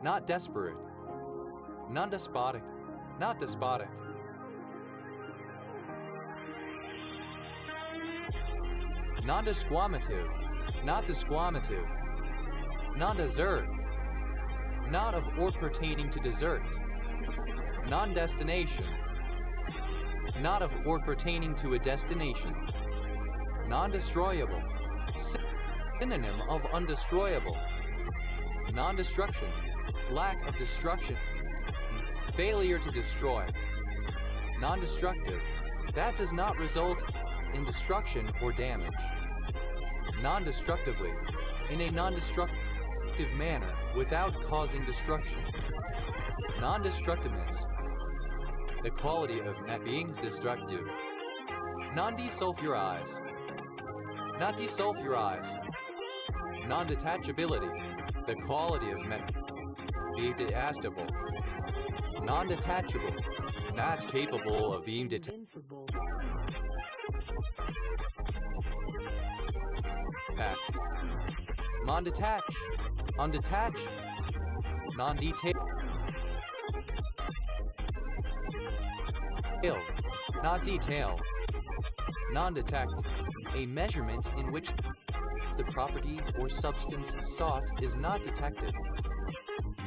not desperate. Non-despotic, not despotic. Non-disquamative, not disquamative. Non-desert, not of or pertaining to desert. Non-destination, not of or pertaining to a destination. Non-destroyable, synonym of undestroyable. Non-destruction, lack of destruction. Failure to destroy. Non-destructive, that does not result in destruction or damage. Non-destructively, in a non-destructive manner, without causing destruction. Non-destructiveness, the quality of not being destructive. Non-desulfurize, not desulfurized. Non-detachability, the quality of being detachable. Non-detachable, not capable of being detached. Non-detach, undetach. Non-detail, not detail. Non-detect, a measurement in which the property or substance sought is not detected.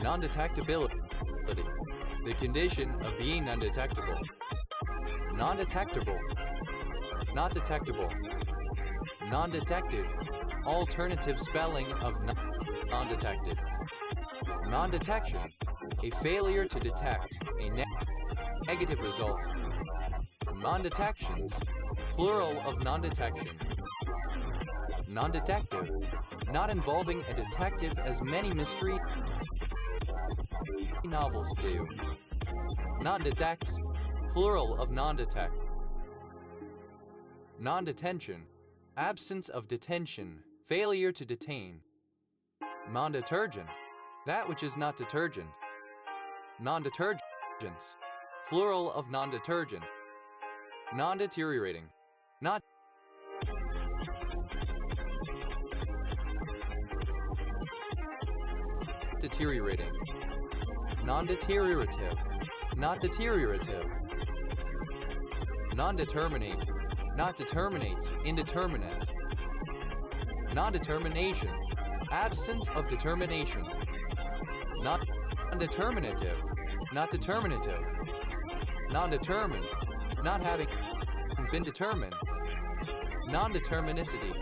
Non-detectability, the condition of being undetectable. Non-detectable, not detectable. Non-detected, alternative spelling of non-detected. Non-detection, a failure to detect, a negative result. Non-detections, plural of non-detection. Non-detective, not involving a detective as many mystery novels do. Non-detects, plural of non-detect. Non-detention, absence of detention, failure to detain. Non-detergent, that which is not detergent. Non-detergents, plural of non-detergent. Non-deteriorating, not deteriorating. Non-deteriorative, not deteriorative. Non-determinate, not determinate, indeterminate. Non-determination, absence of determination. Non-determinative, not determinative. Non-determined, not having been determined. Non-determinicity,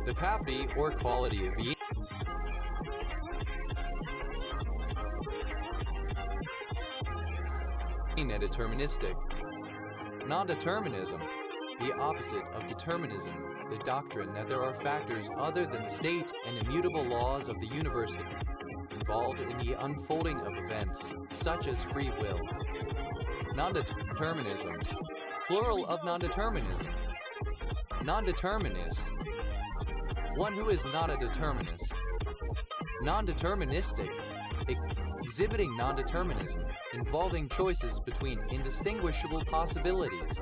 the property or quality of being. and deterministic. Non-determinism, the opposite of determinism, the doctrine that there are factors other than the state and immutable laws of the universe involved in the unfolding of events, such as free will. Non-determinisms, plural of non-determinism. Non-determinist, one who is not a determinist. Non-deterministic, exhibiting non-determinism, involving choices between indistinguishable possibilities.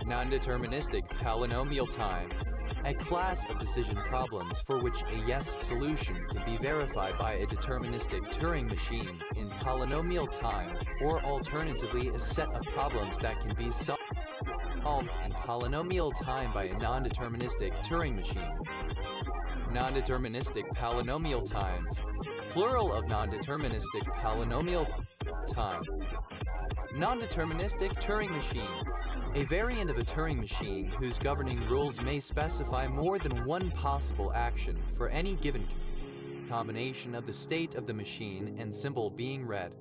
Non-deterministic polynomial time, a class of decision problems for which a yes solution can be verified by a deterministic Turing machine in polynomial time, or alternatively a set of problems that can be solved in polynomial time by a non-deterministic Turing machine. Non-deterministic polynomial times, plural of non-deterministic polynomial time. Non-deterministic Turing machine, a variant of a Turing machine whose governing rules may specify more than one possible action for any given combination of the state of the machine and symbol being read.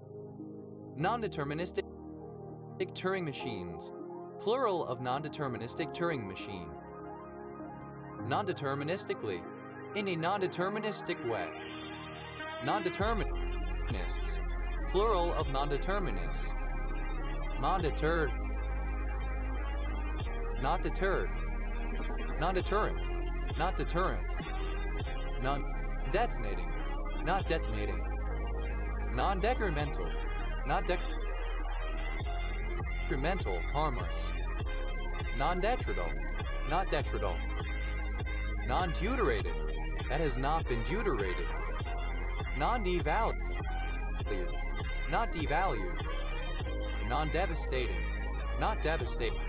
Non-deterministic Turing machines, plural of non-deterministic Turing machine. Non-deterministically, in a non-deterministic way. Non-determinists, plural of non-determinists. Non-deterred, not deterred. Non-deterrent, not deterrent. Non-detonating, not detonating. Non-decremental, not decremental, harmless. Non-detrital, not detrital. Non-deuterated, that has not been deuterated. Non-devalued, not devalued. Non-devastating, not devastating.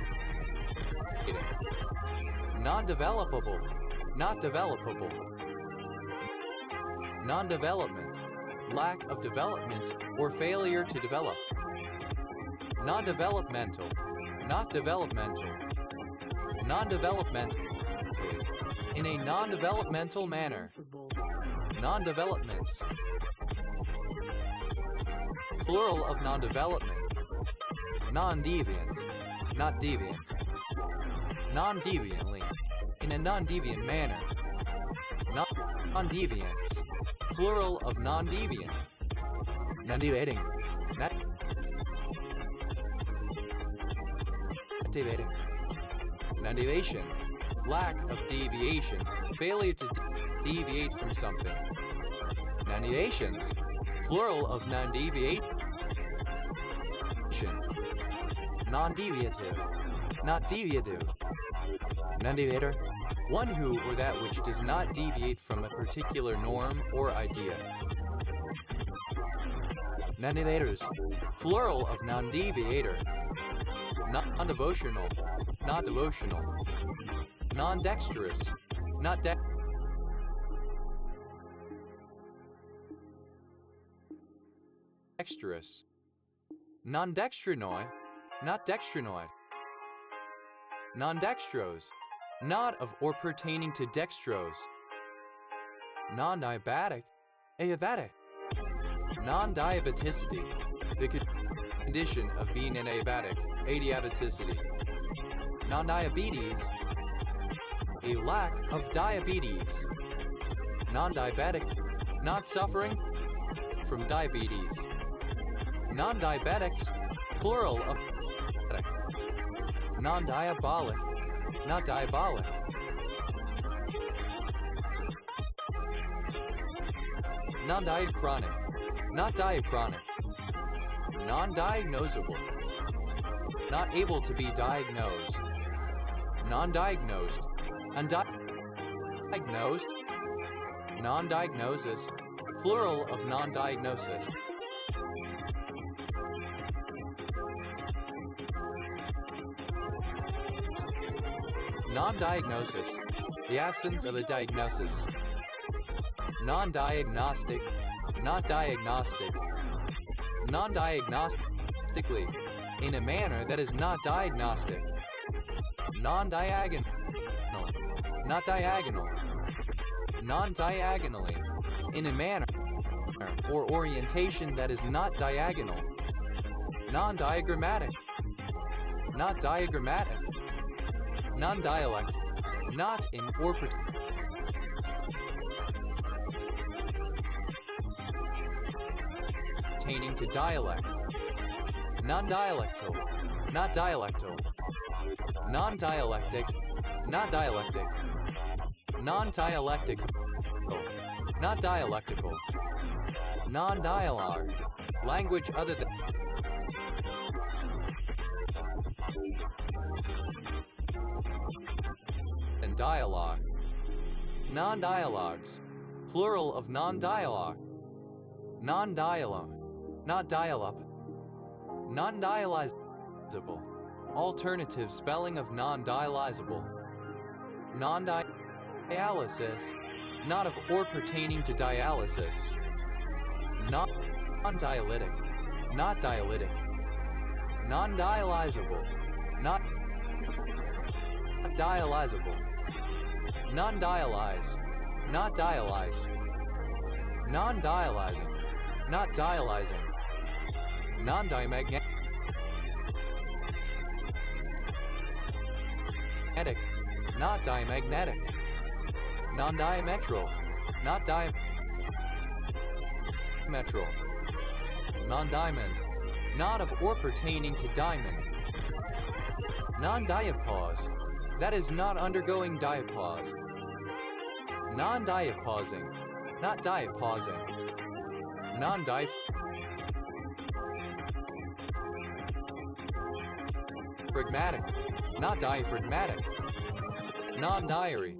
Non-developable, not developable. Non-development, lack of development or failure to develop. Non-developmental, not developmental. Non-developmental, in a non-developmental manner. Non-developments, plural of non-development. Non-deviant, not deviant. Non-deviantly, in a non-deviant manner. Non-deviants, plural of non-deviant. Non-deviating, not deviating. Non-deviation, lack of deviation, failure to deviate from something. Non-deviations, plural of non-deviation. Non-deviative, not deviative. Non-deviator, one who or that which does not deviate from a particular norm or idea. Non-deviators, plural of non-deviator. Non-devotional, not devotional. Non-dexterous, not dexterous. Non-dextrinoid, not dextrinoid. Non-dextrose, not of or pertaining to dextrose. Non-diabetic, adiabatic. Non-diabeticity, the condition of being an adiabatic, adiabaticity. Non-diabetes, a lack of diabetes. Non-diabetic, not suffering from diabetes. Non-diabetics, plural of non-diabolic, not diabolic. Non-diachronic, not diachronic. Non-diagnosable, not able to be diagnosed. Non-diagnosed, undiagnosed. Non-diagnosis, plural of non-diagnosis. Non-diagnosis, the absence of a diagnosis. Non-diagnostic, not diagnostic. Non-diagnostically, in a manner that is not diagnostic. Non-diagonal, not diagonal, non-diagonally, in a manner or orientation that is not diagonal, non-diagrammatic, not diagrammatic, non-dialect, not in or pertaining to dialect, non-dialectal, not dialectal, non-dialectic, not dialectic, non-dialectical, not dialectical, non-dialogue, language other than dialogue, non-dialogues, plural of non-dialogue, non-dialogue, not dial-up, non-dializable, alternative spelling of non-dializable, non-dialysis, not of or pertaining to dialysis, non-dialytic, not dialytic, non-dialyzable, not dialyzable, non-dialyze, not dialyze, non-dialyzing, not dialyzing, non-diamagnetic, not diamagnetic, non-diametral, not diametral, non-diamond, not of or pertaining to diamond, non-diapause, that is not undergoing diapause, non-diapausing, not diapausing, non-diaphragmatic, not diaphragmatic, non-diary,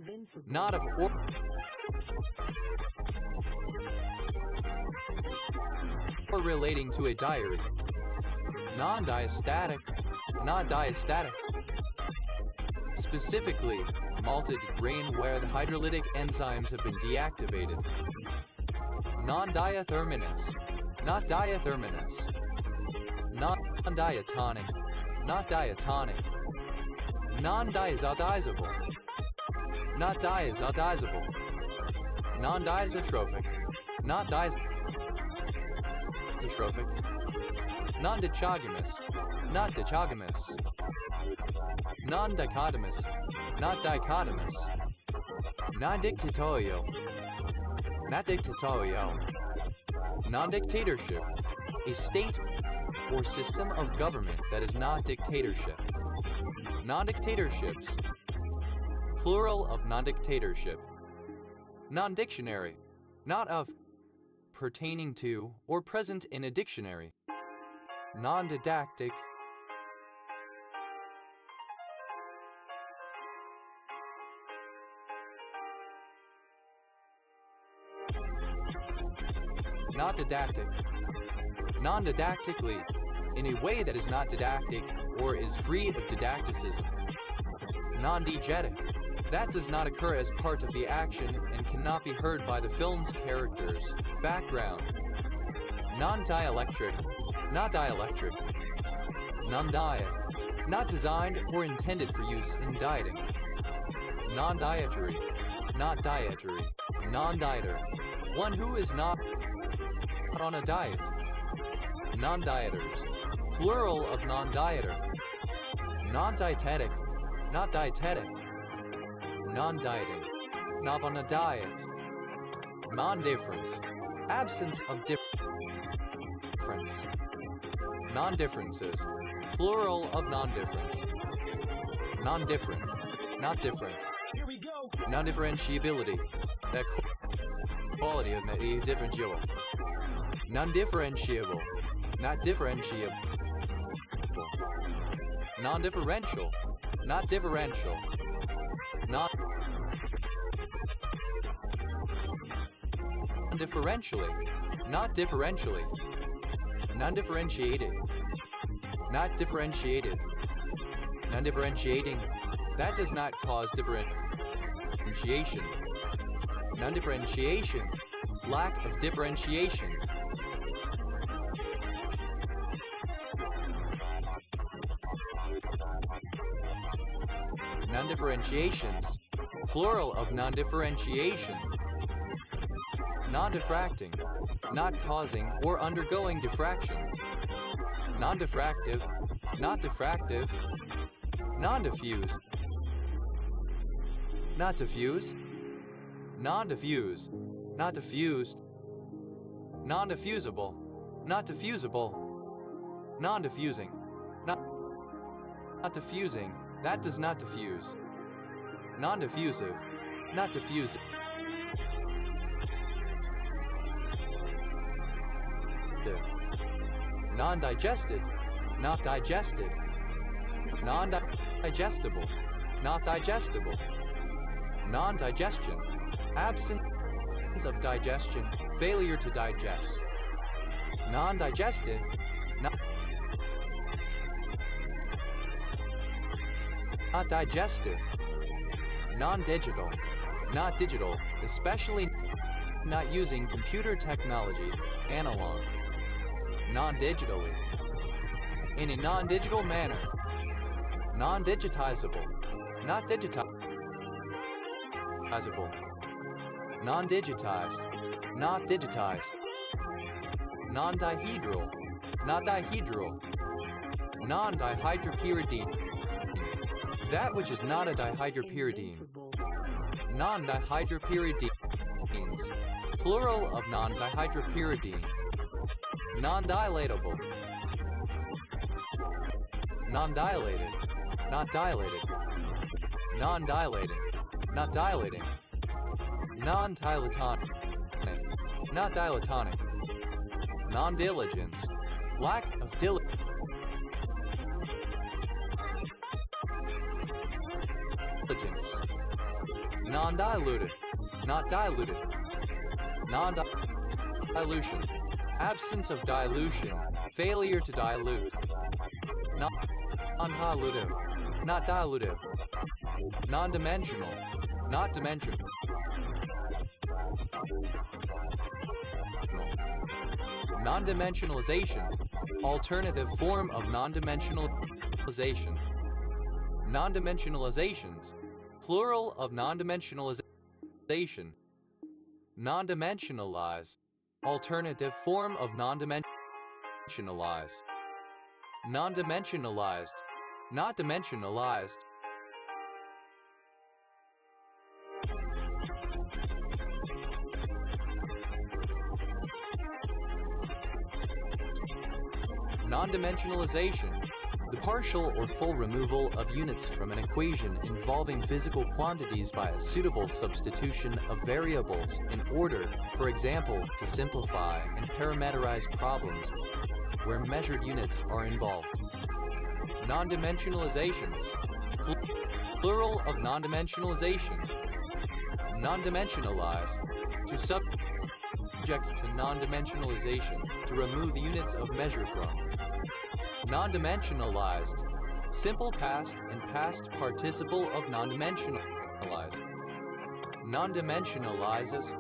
not of or relating to a diary, non-diastatic, not diastatic, specifically malted grain where the hydrolytic enzymes have been deactivated, non-diatherminous, not diatherminous, non-diatonic, not diatonic, non-diazotizable, not diazotizable, non-diazotrophic, not diazotrophic, non-dichogamous, not dichogamous, non-dichotomous, not dichotomous, non-dictatorial, not dictatorial, non-dictatorship, a state or system of government that is not dictatorship, non-dictatorships, plural of non-dictatorship, non-dictionary, not of, pertaining to, or present in a dictionary, non-didactic, not didactic, non-didactically, in a way that is not didactic or is free of didacticism, non-diegetic, that does not occur as part of the action and cannot be heard by the film's characters, background, non-dielectric, not dielectric, non-diet, not designed or intended for use in dieting, non-dietary, not dietary, non-dieter, one who is not on a diet, non-dieters, plural of non-dieter, non-dietetic, not dietetic, non-dieting, not on a diet, non-difference, absence of difference, non-differences, plural of non-difference, non-different, not different, Here we go. non-differentiability, that quality of differentiable, non-differentiable, not differentiable, non-differential, not differential, non-differentially, not differentially, non-differentiated, not differentiated, non-differentiating, that does not cause differentiation, non-differentiation, lack of differentiation, non-differentiations, plural of non-differentiation. Non-diffracting, not causing or undergoing diffraction. Non-diffractive, not diffractive. Non-diffuse, not diffuse. Non-diffuse, not diffused. Non-diffusible, not diffusible. Non-diffusing, not diffusing, that does not diffuse. Non-diffusive, not diffusing. Non-digested, not digested. Non-digestible, not digestible. Non-digestion, absence of digestion, failure to digest. Non-digested, not digestive. Non-digital, not digital, especially not using computer technology, analog. Non-digitally, in a non-digital manner. Non-digitizable, not digitizable. Non-digitized, not digitized. Non-dihedral, not dihedral. Non-dihydropyridine, that which is not a dihydropyridine. Non-dihydropyridines, plural of non-dihydropyridine. Non-dilatable, non-dilated, not dilated. Non-dilated, not dilating. Non-dilatonic, not dilatonic. Non-diligence, lack of diligence. Non-diluted, not diluted. Non-dilution, absence of dilution, failure to dilute. Non-dilutive, not dilutive. Non-dimensional, not dimensional. Non-dimensionalization, alternative form of non-dimensionalization. Non-dimensionalizations, plural of non-dimensionalization. Non-dimensionalize, alternative form of non-dimensionalize. Non-dimensionalized, not dimensionalized. Non-dimensionalization, the partial or full removal of units from an equation involving physical quantities by a suitable substitution of variables in order, for example, to simplify and parameterize problems where measured units are involved. Non-dimensionalizations, plural of non-dimensionalization. Non-dimensionalize, to subject to non-dimensionalization, to remove units of measure from. Non-dimensionalized, simple past and past participle of non-dimensionalized. Non-dimensionalizes,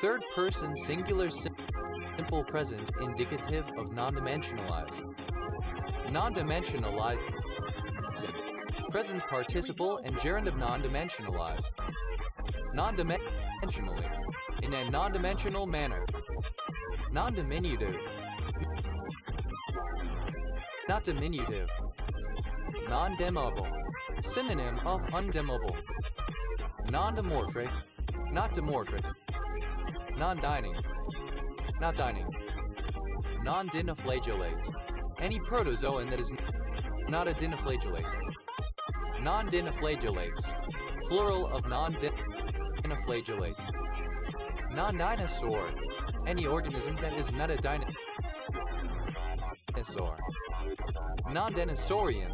third person singular simple present indicative of non-dimensionalized. Non-dimensionalizing, present participle and gerund of non-dimensionalized. Non-dimensionally, in a non-dimensional manner. Non-diminutive, not diminutive. Non-dimmable, synonym of undimmable. Non-dimorphic, not dimorphic. Non-dining, not dining. Non-dinoflagellate, any protozoan that is not a dinoflagellate. Non-dinoflagellates, plural of non-dinoflagellate. Non-dinosaur, any organism that is not a dinosaur. Non-dinosaurian,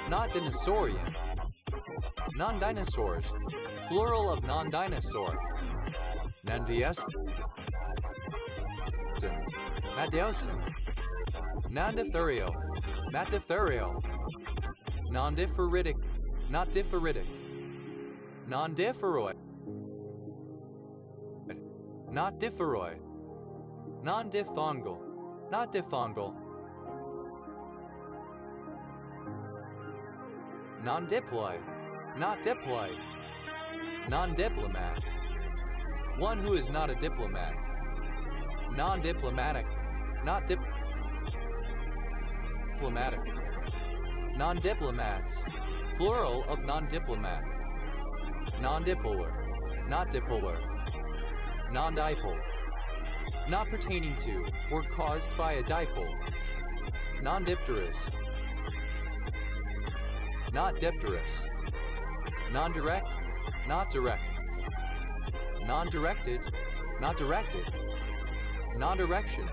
not dinosaurian. Non-dinosaurs, plural of non-dinosaur. Non-diosyn, not diosyn. Non-diphtherial, not diphtherial. Non-diphtheritic, not diphtheritic. Non-diphtheroid, not diphtheroid. Non-diphthongal, not diphthongal. Non-diploid, not diploid. Non-diplomat. One who is not a diplomat. Non-diplomatic. Not diplomatic. Non-diplomats. Plural of non-diplomat. Non-dipolar. Not dipolar. Non-dipole. Not pertaining to or caused by a dipole. Non-dipterous. Not dipterous. Non-direct. Not direct. Non-directed. Not directed. Non-direction.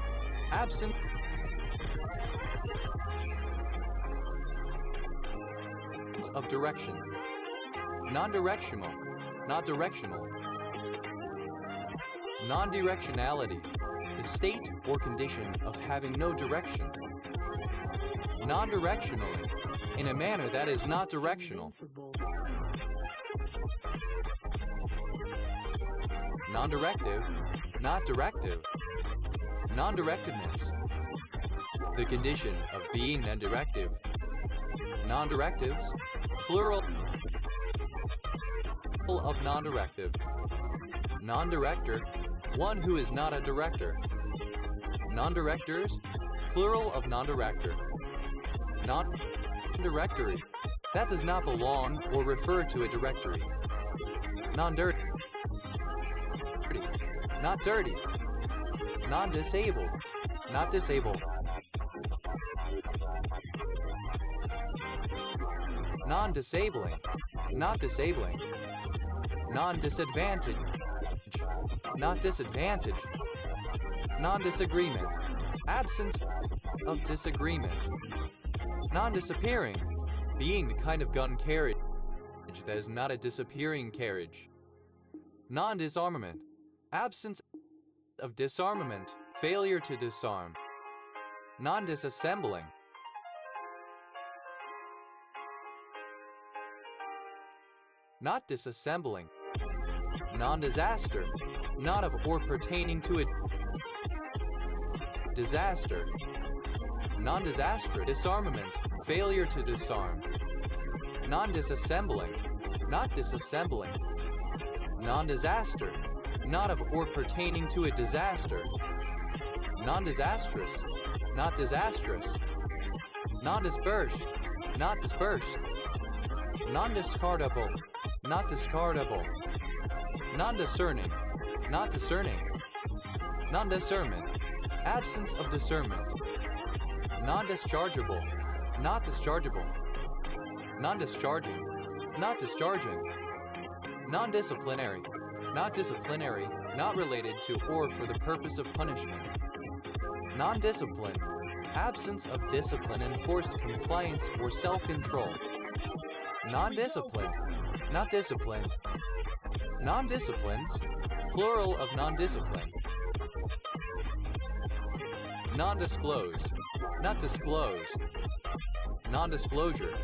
Absent of direction. Non-directional. Not directional. Non-directionality. The state or condition of having no direction. Non-directionally. In a manner that is not directional. Non-directive. Not directive. Non-directiveness. The condition of being non-directive. Non-directives. Plural of non-directive. Non-director. One who is not a director. Non-directors. Plural of non-director. Non-directory. That does not belong or refer to a directory. Non-dirty. Not dirty. Non-disabled. Not disabled. Non-disabling. Not disabling. Non-disadvantage. Not disadvantage. Non-disagreement. Absence of disagreement. Non-disappearing. Being the kind of gun carriage that is not a disappearing carriage. Non-disarmament. Absence of disarmament. Failure to disarm. Non-disassembling. Not disassembling. Non-disaster. Not of or pertaining to a disaster. Non-disastrous. Disarmament. Failure to disarm. Non-disassembling. Not disassembling. Non-disaster. Not of or pertaining to a disaster. Non-disastrous. Not disastrous. Non-dispersed. Not dispersed. Non-discardable. Not discardable. Non-discerning. Not discerning. Non-discernment. Absence of discernment. Non-dischargeable. Not dischargeable. Non-discharging. Not discharging. Non-disciplinary. Not disciplinary. Not related to or for the purpose of punishment. Non-discipline. Absence of discipline, enforced compliance or self-control. Non-discipline. Not discipline. Non-disciplines. Plural of non-discipline. Non-disclosed. Not disclosed. Non-disclosure.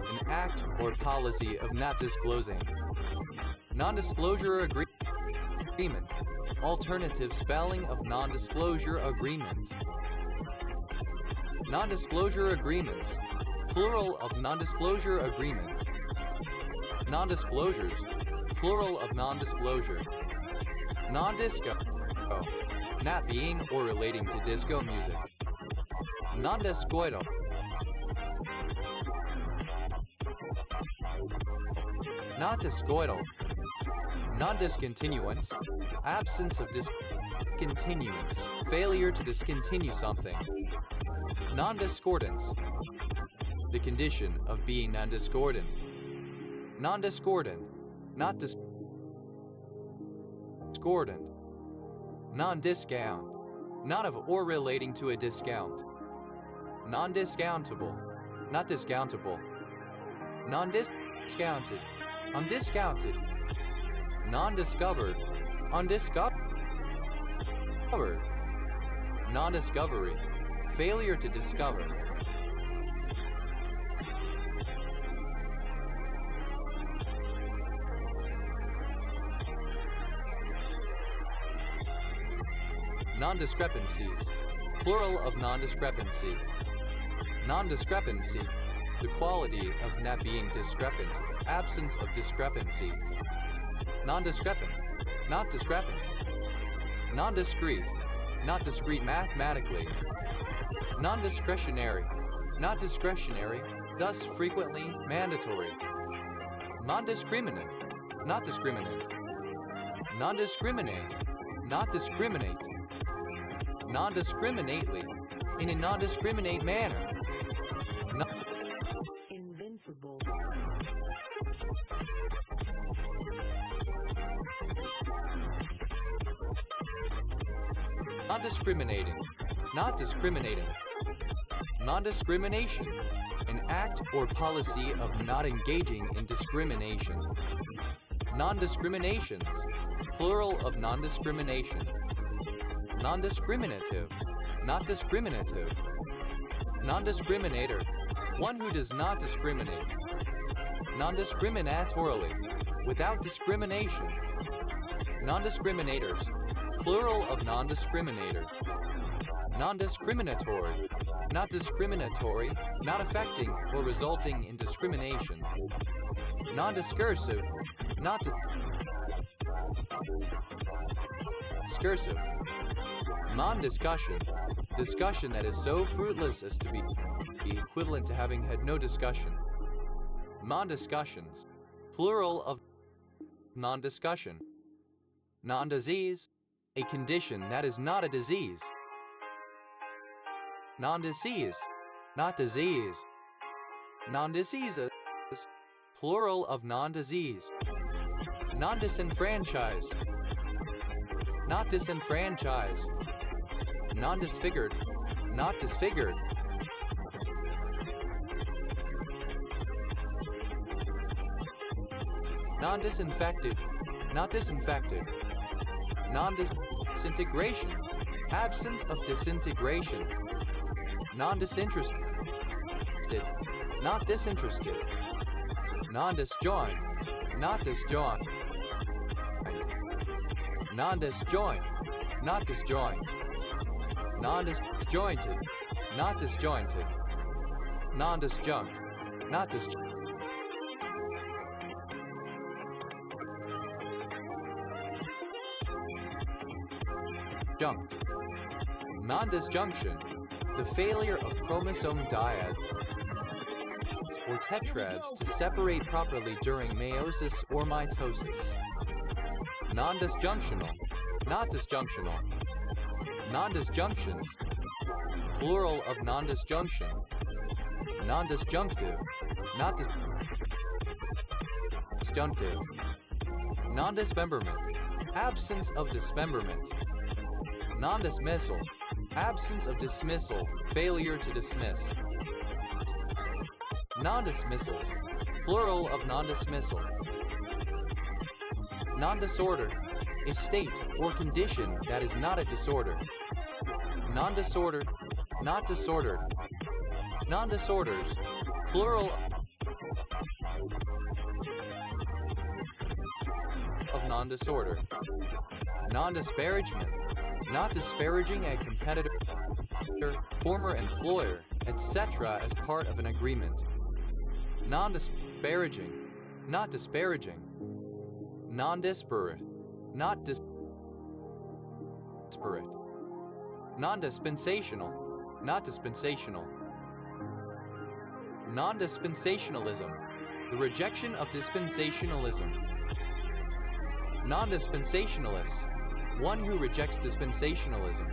An act or policy of not disclosing. Non-disclosure agreement. Alternative spelling of non-disclosure agreement. Non-disclosure agreements. Plural of non-disclosure agreement. Non-disclosures. Plural of non-disclosure. Non-disco. Not being or relating to disco music. Non-descoital. Not discoital. Non-discontinuance. Absence of discontinuance. Failure to discontinue something. Non-discordance. The condition of being non-discordant. Non-discordant. Not discordant. Non-discount. Not of or relating to a discount. Non-discountable. Not discountable. Non-discounted. Undiscounted. Non-discovered. Undiscovered. Non-discovery. Failure to discover. Non-discrepancies. Plural of non-discrepancy. Non-discrepancy. the quality of not being discrepant, absence of discrepancy. Non-discrepant, not discrepant. Non-discrete, not discrete mathematically. Non-discretionary, not discretionary, thus frequently mandatory. Non-discriminant, not discriminant. Non-discriminate, not discriminate. Non-discriminately, in a non-discriminate manner. Invincible. Non-discriminating, not discriminating. Non-discrimination, an act or policy of not engaging in discrimination. Non-discriminations, plural of non-discrimination. Non-discriminative, not discriminative. Non-discriminator, one who does not discriminate. Non-discriminatorily, without discrimination. Non-discriminators, plural of non-discriminator. Non-discriminatory, not discriminatory, not affecting or resulting in discrimination. Non-discursive, not discursive. Non-discussion, discussion that is so fruitless as to be equivalent to having had no discussion. Non-discussions, plural of non-discussion. Non-disease, a condition that is not a disease. Non-disease, not disease. Non-diseases, plural of non-disease. Non-disenfranchise, not disenfranchise. Non-disfigured, not disfigured. Non-disinfected, not disinfected. Non-disintegration, absence of disintegration. Non-disinterested, not disinterested. Non-disjoint, not disjoint. Non-disjoint, not disjoint. Non-disjointed, not disjointed. Non-disjunct, not disjunct. Non-disjunction, the failure of chromosome dyads or tetrads to separate properly during meiosis or mitosis. Non-disjunctional, not disjunctional. Non-disjunctions, plural of non-disjunction. Non-disjunctive, not disjunctive. Non-dismemberment, absence of dismemberment. Non-dismissal, absence of dismissal, failure to dismiss. Non-dismissals, plural of non-dismissal. Non-disorder, a state or condition that is not a disorder. Non-disorder, not disordered. Non-disorders, plural of non-disorder. Non-disparagement, not disparaging a competitor, former employer, etc. as part of an agreement. Non-disparaging, not disparaging. Non-disparate, not disparate. Non-dispensational, not dispensational. Non-dispensationalism, the rejection of dispensationalism. Non-dispensationalist, one who rejects dispensationalism.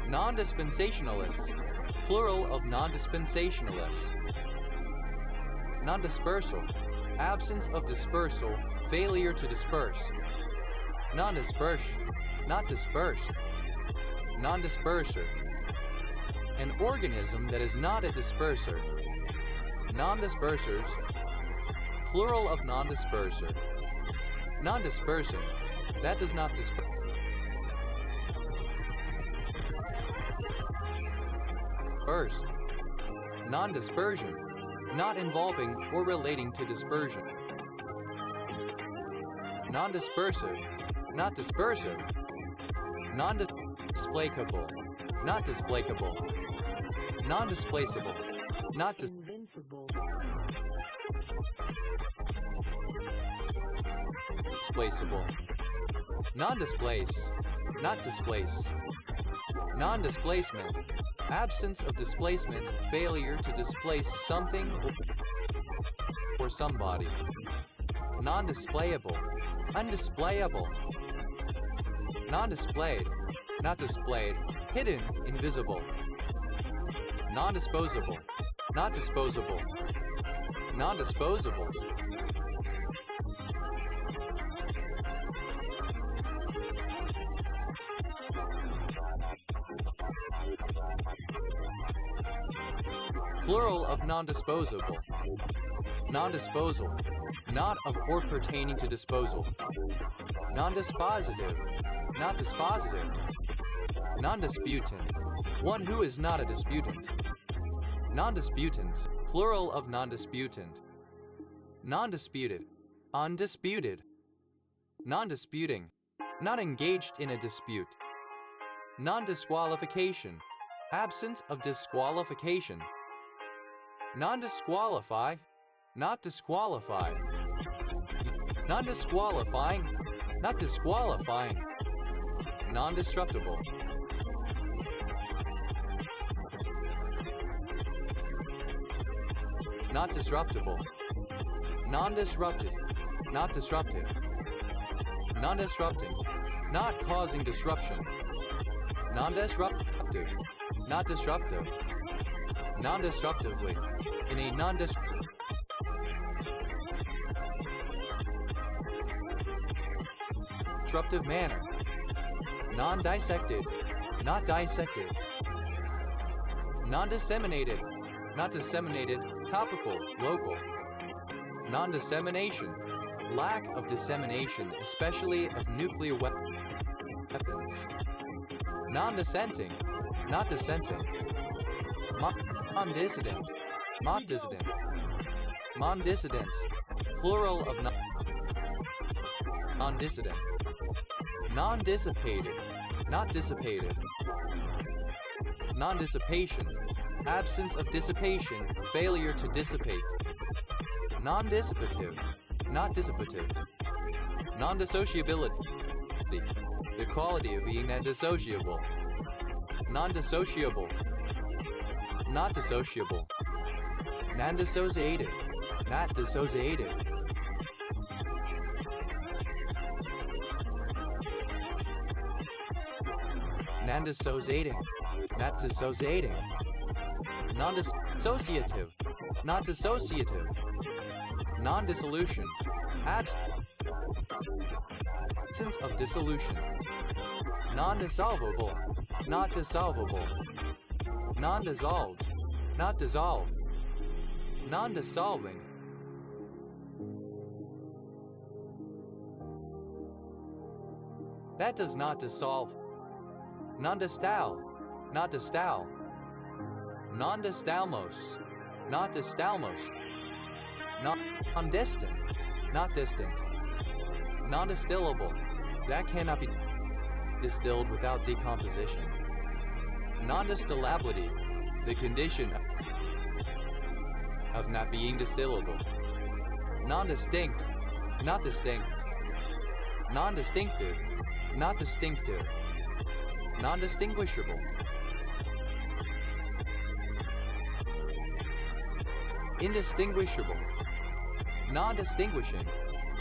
Non-dispensationalists, plural of non-dispensationalists. Non-dispersal, absence of dispersal, failure to disperse. Non-dispersion, not dispersed. Non-disperser, an organism that is not a disperser. Non-dispersers, plural of non-disperser. Non-dispersing, that does not disperse. Non-dispersion, not involving or relating to dispersion. Non-dispersive, not dispersive. Non-displacable, not displacable. Non-displaceable, not Invincible. displaceable. Non-displace, not displace. Non-displacement, absence of displacement, failure to displace something or somebody. Non-displayable, undisplayable. Non-displayed, not displayed, hidden, invisible. Non-disposable, not disposable. Non-disposables. Plural of non-disposable. Non-disposal, not of or pertaining to disposal. Non-dispositive, not dispositive. Non-disputant, one who is not a disputant. Non-disputants, plural of non-disputant. Non-disputed, undisputed. Non-disputing, not engaged in a dispute. Non-disqualification, absence of disqualification. Non-disqualify, not disqualify. Non-disqualifying, not disqualifying. Non-disruptible. Not disruptible. Non-disrupted, not disrupted. Non-disrupting, not causing disruption. Non-disruptive, not disruptive. Non-destructively, in a non-disruptive manner. Non-dissected, not dissected. Non-disseminated, not disseminated, topical, local. Non-dissemination, lack of dissemination, especially of nuclear weapons. Non-dissenting, not dissenting. Non-dissident, not dissident. Non-dissidents, plural of non-dissident. Non-dissipated, not dissipated. Non-dissipation, absence of dissipation, failure to dissipate. Non-dissipative, not dissipative. Non-dissociability, the quality of being non-dissociable. Non-dissociable, not dissociable. Non-dissociated, not dissociated. Non-dissociating, not dissociating. Non-dissociative, not dissociative. Non-dissolution, absence of dissolution. Non-dissolvable, not dissolvable. Non-dissolved, not dissolved. Non-dissolving. That does not dissolve. Non-distal, not distal. Non-distalmos, not distalmos. Non-distant, not distant. Non-distillable, that cannot be distilled without decomposition. Non-distillability, the condition of not being distillable. Non-distinct, not distinct. Non-distinctive, not distinctive. Non-distinguishable. Indistinguishable. Non-distinguishing,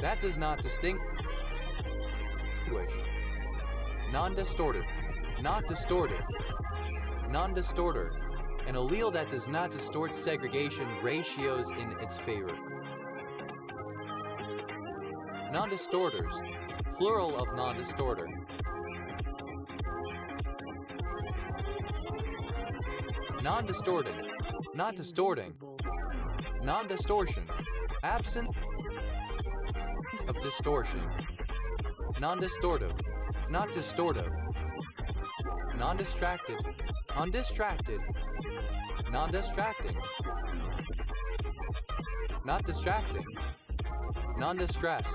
that does not distinguish. Non-distorted, not distorted. Non-distorter, an allele that does not distort segregation ratios in its favor. Non-distorters, plural of non-distorter. Non-distorting, not distorting. Non-distortion, absence of distortion. Non-distortive, not distortive. Non-distracted, undistracted. Non-distracting, not distracting. Non-distress,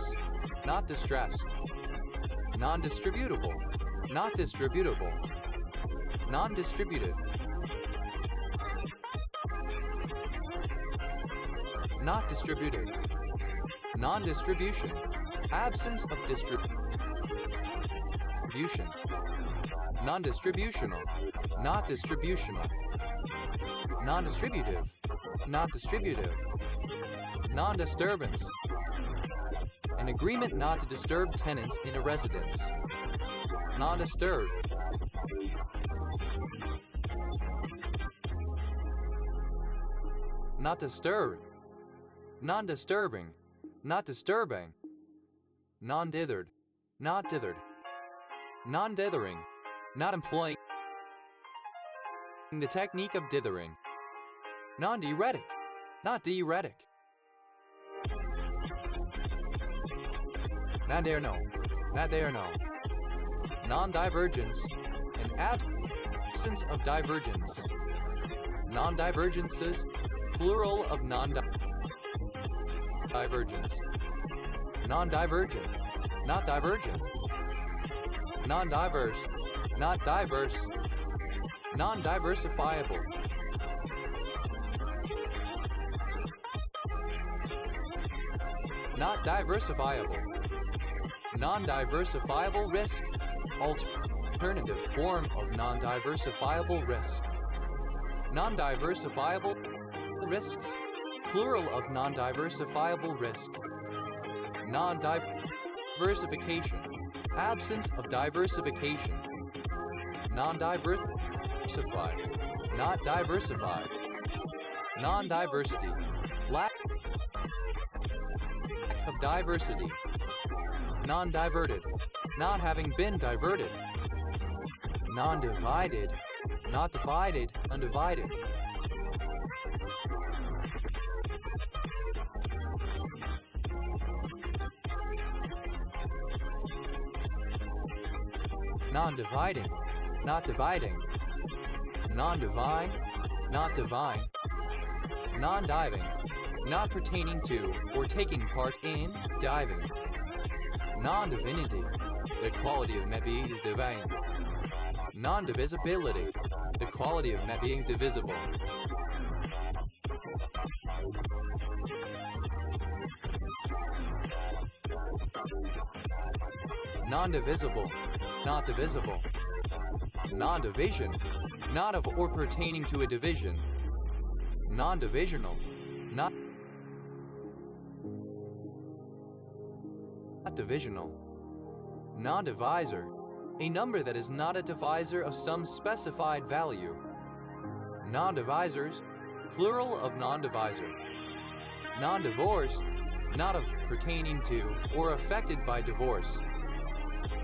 not distressed. Non-distributable, not distributable. Non-distributed. not distributed. Non-distribution, absence of distribution. Non-distributional, not distributional. Non-distributive, not distributive. Non-disturbance, an agreement not to disturb tenants in a residence. Non-disturbed. Not disturbed. Non-disturbing, not disturbing. Non-dithered, not dithered. Non-dithering, not employing the technique of dithering. Non-diuretic, not diuretic. Not there, no. Not there, no. Non-divergence, an absence of divergence. Non-divergences, plural of non-divergence. Non-divergent, not divergent. Non-diverse, not diverse. Non-diversifiable. Not diversifiable. Non-diversifiable risk, alternative form of non-diversifiable risk. Non-diversifiable risks, plural of non-diversifiable risk. Non-diversification, absence of diversification. Non-diversified, not diversified. Non-diversity, lack of diversity. Non-diverted, not having been diverted. Non-divided, not divided, undivided. Non-dividing, not dividing. Non-divine, not divine. Non-diving, not pertaining to or taking part in diving. Non-divinity, the quality of not being divine. Non-divisibility, the quality of not being divisible. Non-divisible, not divisible. Non-division, not of or pertaining to a division. Non-divisional, not divisional. Non-divisor, a number that is not a divisor of some specified value. Non-divisors, plural of non-divisor. Non-divorce, not of pertaining to or affected by divorce.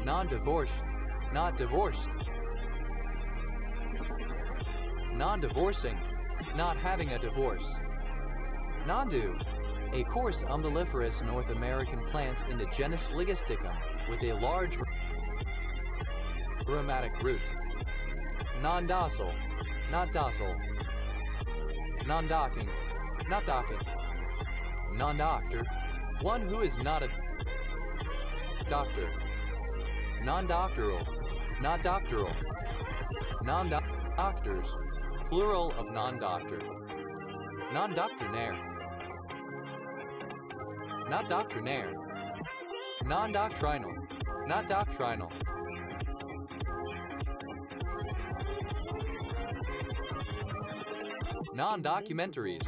Non-divorced, not divorced. Non-divorcing, not having a divorce. Non-do, a coarse umbelliferous North American plant in the genus Ligusticum with a large rheumatic root. Non-docile, not docile. Non-docking, not docking. Non-doctor, one who is not a doctor. Non-doctoral, not doctoral. Non-doctors, plural of non-doctor. Non-doctrinaire, not doctrinaire. Non-doctrinal, not doctrinal. Non-documentaries,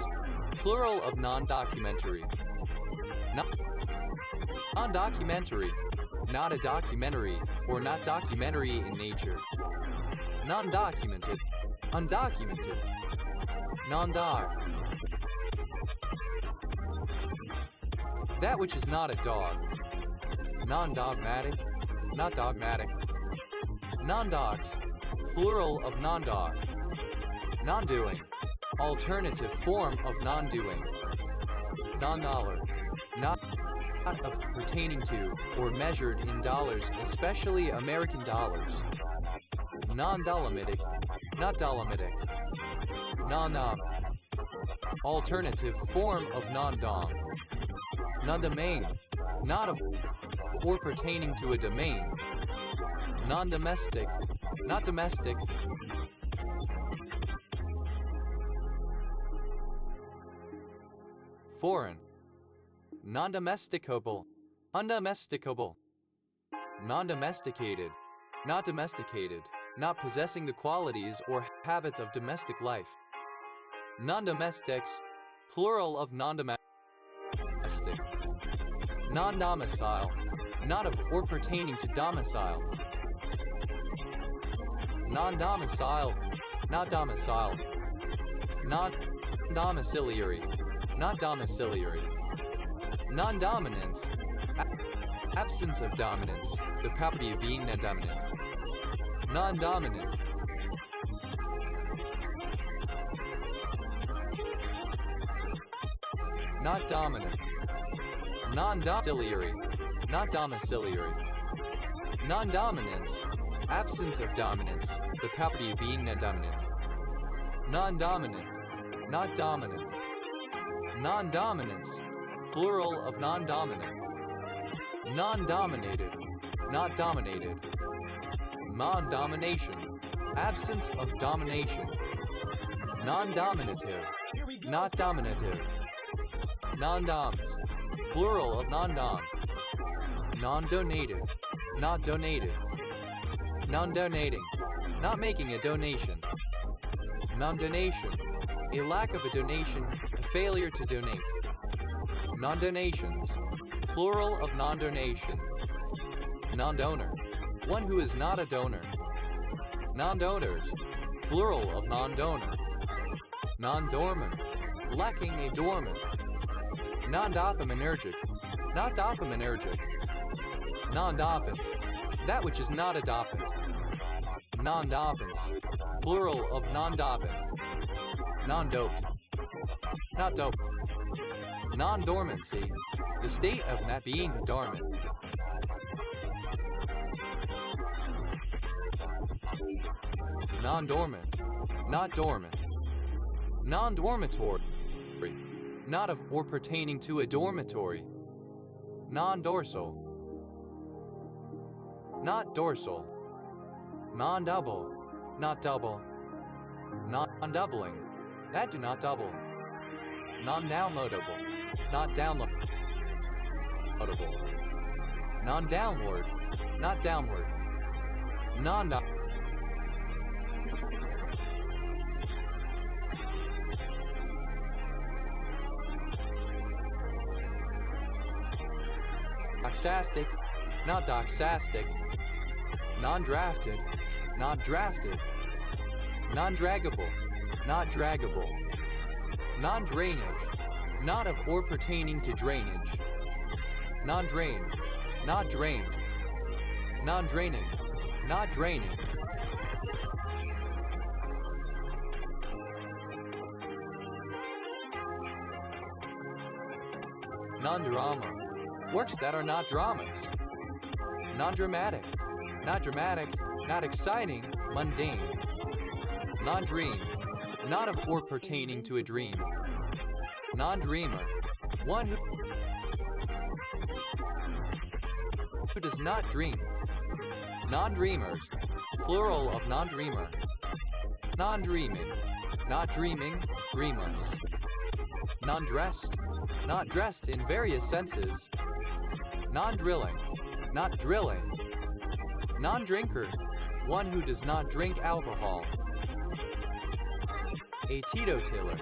plural of non-documentary. Non-documentary, not a documentary or not documentary in nature. Non-documented, undocumented. Non-dog, that which is not a dog. Non-dogmatic, not dogmatic. Non-dogs, plural of non-dog. Non-doing, alternative form of non-doing. Non-dollar, not of pertaining to or measured in dollars, especially American dollars. Non-dolomitic, not dolomitic. Non-dom, alternative form of non-dom. Non-domain, not of or pertaining to a domain. Non-domestic, not domestic. foreign, non-domesticable, undomesticable, non-domesticated, not domesticated, not possessing the qualities or habits of domestic life. Non-domestics, plural of non-domestic. Non-domicile, not of or pertaining to domicile. Non-domicile, not domicile. Non-domiciliary, not domiciliary. Non-dominance, absence of dominance, the property of being non-dominant. Non-dominant. Not dominant. Non-domiciliary, not domiciliary. Non-dominance, absence of dominance, the property of being non-dominant. Non-dominant, not dominant. Non-dominance, plural of non-dominant. Non-dominated, not dominated. Non-domination, absence of domination. Non-dominative, not dominative. Non-doms, plural of non-dom. Non-donated, not donated. Non-donating, not making a donation. Non-donation, a lack of a donation, a failure to donate. Non-donations, plural of non-donation. Non-donor, one who is not a donor. Non-donors, plural of non-donor. Non-dormant, lacking a dormant. Non-dopaminergic, not dopaminergic. Non-dopant, that which is not a dopant. Non-dopants, plural of non-dopant. Non-doped, not doped. Non-dormancy, the state of not being dormant. Non-dormant, not dormant. Non-dormitory, not of or pertaining to a dormitory. Non-dorsal, not dorsal. Non-double, not double. Non-doubling, that do not double. Non-downloadable, not downloadable. Non-downward, not downward. Non-down. Doxastic, not doxastic. Non-drafted, not drafted. Non-draggable, not draggable. Non-drainage, not of or pertaining to drainage. Non-drained, not drained. Non-draining, not draining. Non-drama, works that are not dramas. Non-dramatic, not dramatic, not exciting, mundane. Non-dream, not of or pertaining to a dream. Non-dreamer, one who does not dream. Non-dreamers, plural of non-dreamer. Non-dreaming, not dreaming, dreamless. Non-dressed, not dressed in various senses. Non-drilling, not drilling. Non-drinker, one who does not drink alcohol. A teetotaler.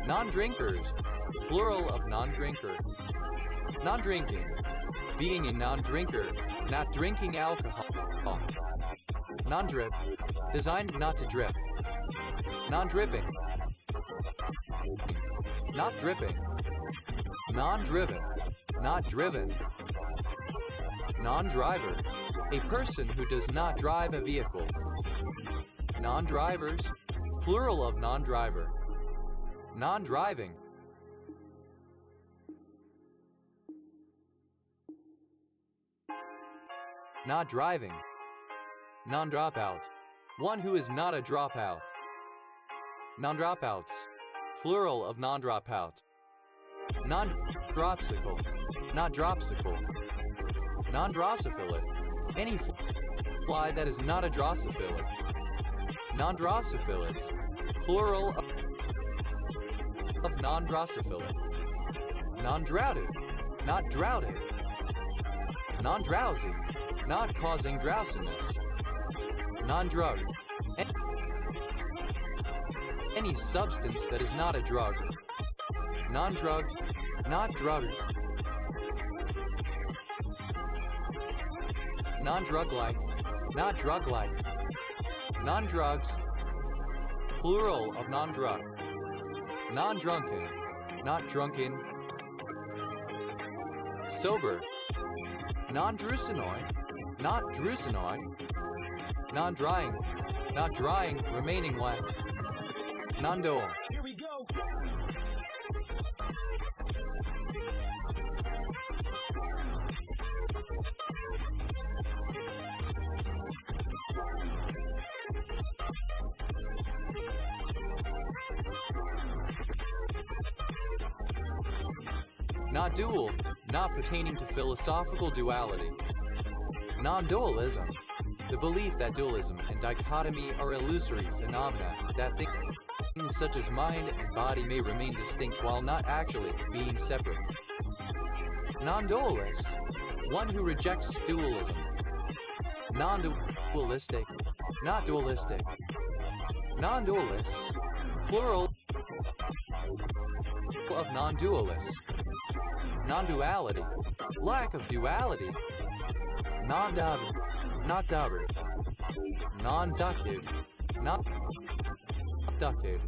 Non-drinkers, plural of non-drinker. Non-drinking, being a non-drinker, not drinking alcohol. Non-drip, designed not to drip. Non-dripping, not dripping. Non-driven, not driven. Non-driver, a person who does not drive a vehicle. Non-drivers, plural of non-driver. Non-driving. Not driving. Non-dropout, one who is not a dropout. Non-dropouts, plural of non-dropout. Non-dropsicle, not dropsicle. Non-drosophilid, any fly that is not a drosophilid. Non-drosophilids, plural of non-drosophilid. non-drowsy, not drowsy, non-drowsy, not causing drowsiness, non-drug, any substance that is not a drug, non-drug, not drug, non-drug-like, not drug-like, non-drugs, plural of non-drug, non-drunken, not drunken, sober, non-drusinoid, not drusinoid, non-drying, not drying, remaining wet, non-dole. Here we go. Not dual, not pertaining to philosophical duality. Non-dualism, the belief that dualism and dichotomy are illusory phenomena, that things such as mind and body may remain distinct while not actually being separate. Non-dualist, one who rejects dualism. Non-dualistic, not dualistic. Non-dualist, plural of non-dualists. Non-duality, lack of duality. Non-dabber, not dabber. Non-ducted, not ducted.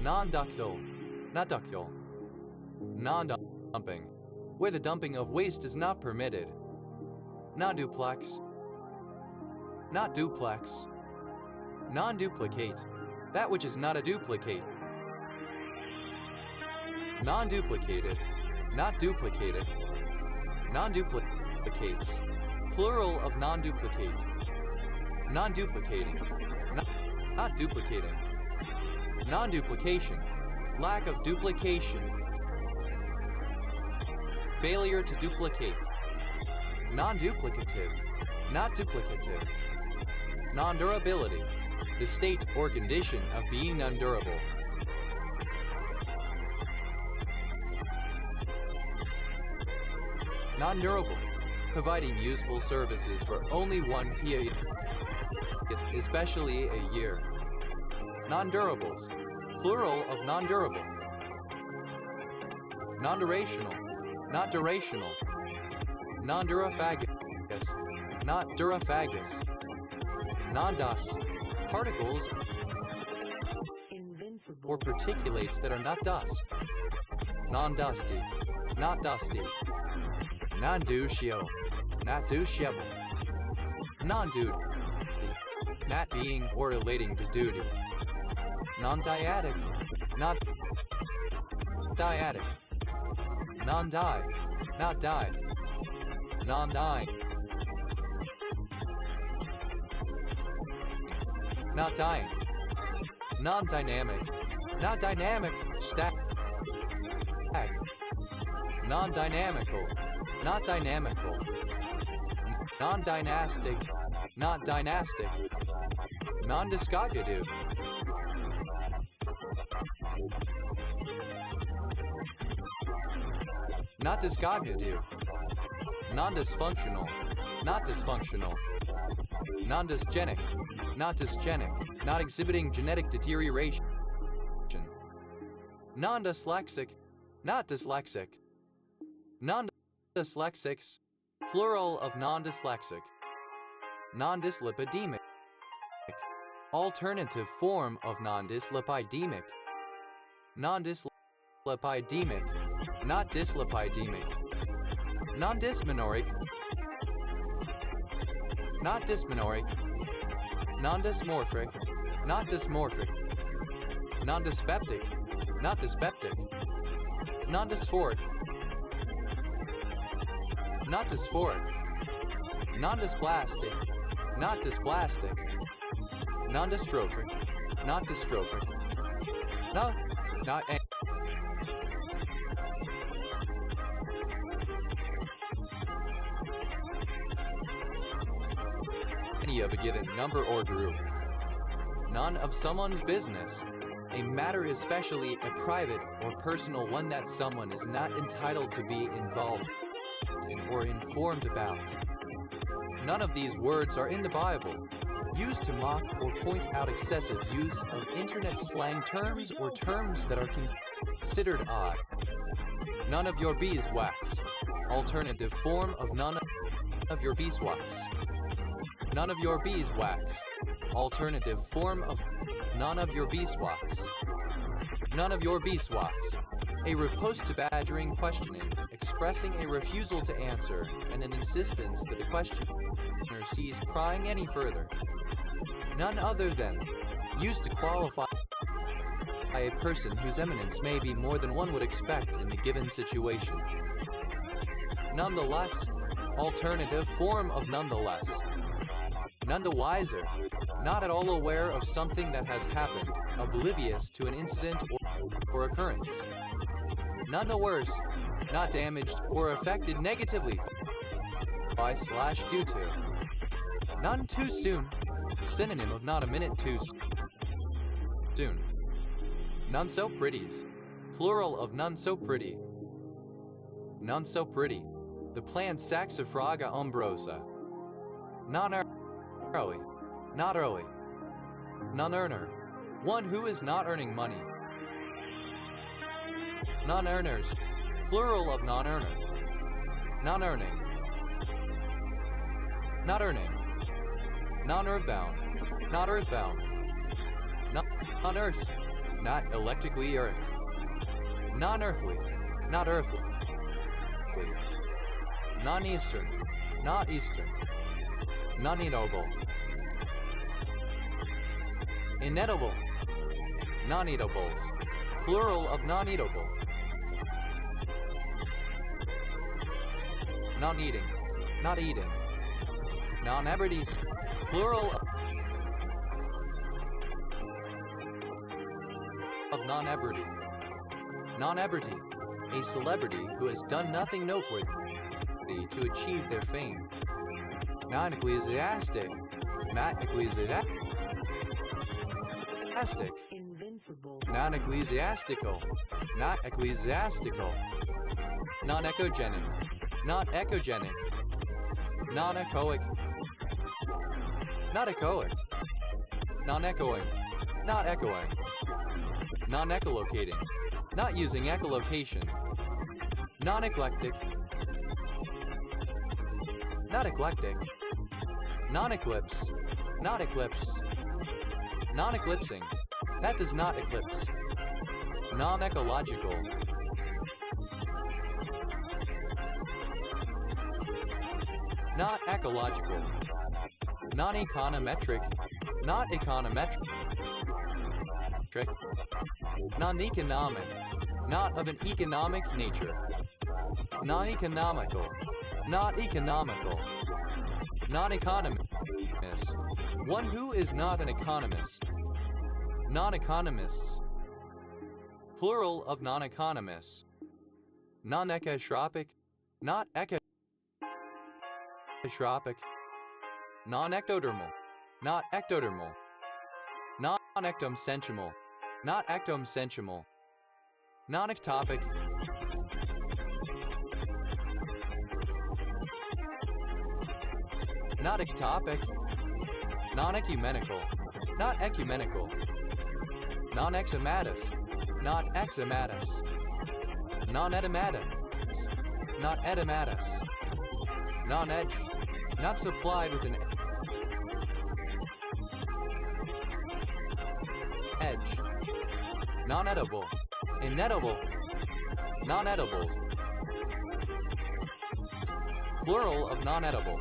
Non-ductile, not ductile. Non-dumping, where the dumping of waste is not permitted. Non-duplex, not duplex. Non-duplicate, that which is not a duplicate. Non-duplicated, not duplicated. Non-duplicates, plural of non-duplicate. Non-duplicating, not duplicating. Non-duplication, lack of duplication. Failure to duplicate. Non-duplicative, not duplicative. Non-durability, the state or condition of being undurable. Non-durable, providing useful services for only one period, especially a year. Non-durables, plural of non-durable. Non-durational, not durational. Non-duraphagous, not duraphagous. Non-dust, particles or particulates that are not dust. Non-dusty, not dusty. Non-duscio, not dusciable. Non-duty, not being or relating to duty. Non-dyadic, not dyadic. Non-die, not die. Non-dying, not dying. Non-dynamic, not dynamic. Stack. Non-dynamical, not dynamical. Non-dynastic, not dynastic. Non-discognitive, not discognitive. Non-dysfunctional, not dysfunctional. Non-dysgenic, not dysgenic, not exhibiting genetic deterioration. Non-dyslexic, not dyslexic. Non-dyslexics, plural of non-dyslexic. Non-dyslipidemic, alternative form of non-dyslipidemic. Non-dyslipidemic, not dyslipidemic. Non-dysmenoric, not dysmenoric. Non-dysmorphic, not dysmorphic. Non-dyspeptic, not dyspeptic. Non-dysphoric, not dysphoric. Non-dysplastic, not dysplastic. Non-dystrophic, not dystrophic. No, not any of a given number or group. None of someone's business. A matter especially a private or personal one that someone is not entitled to be involved in or informed about. None of these words are in the Bible, used to mock or point out excessive use of internet slang terms or terms that are considered odd. None of your beeswax. Alternative form of none of your beeswax. None of your beeswax. Alternative form of none of your beeswax. None of your beeswax. A riposte to badgering questioning, expressing a refusal to answer and an insistence that the questioner cease prying any further. None other than used to qualify a person whose eminence may be more than one would expect in the given situation. Nonetheless, alternative form of nonetheless. None the wiser, not at all aware of something that has happened, oblivious to an incident or occurrence. None the worse, not damaged or affected negatively by / due to. None too soon, synonym of not a minute too soon. None so pretties, plural of none so pretty. None so pretty, the plant Saxifraga umbrosa. Non early, not early. Non-earner, one who is not earning money. Non-earners, plural of non-earner. Non-earning. Not earning. Non-earthbound, not earthbound. Non-earth, not electrically earthed. Non-earthly, not earthly. Non-eastern, not eastern. Non-eatable. Inedible. Non-eatables. Plural of non-eatable. Non-eating. Not eating. Non-ebrities. Plural of non-ebrity. Non-ebrity. A celebrity who has done nothing noteworthy to achieve their fame. Non-ecclesiastic. Not ecclesiastic. Invincible. Non-ecclesiastical. Not ecclesiastical. Non-echogenic. Not echogenic. Non-echoic. Not echoic. Non-echoing. Not echoing. Non-echolocating. Not using echolocation. Non-eclectic. Not eclectic. Non-eclipse. Not eclipse. Non-eclipsing. That does not eclipse. Non-ecological. Not ecological. Non-econometric. Not econometric. Non-economic. Not of an economic nature. Non-economical. Not economical. Non-economist. One who is not an economist. Non-economists. Plural of non-economists. Non-ecotropic. Not ecotropic. Non-ectodermal. Not ectodermal. Non-ectomesenchymal. Not ectomesenchymal. Non-ectopic. Not ectopic. Non-ecumenical. Not ecumenical. Non-exematous. Not exematous. Non-edematous. Not edematous. Non-edge. Not supplied with an edge. Non-edible. Inedible. Non-edibles. Plural of non-edible.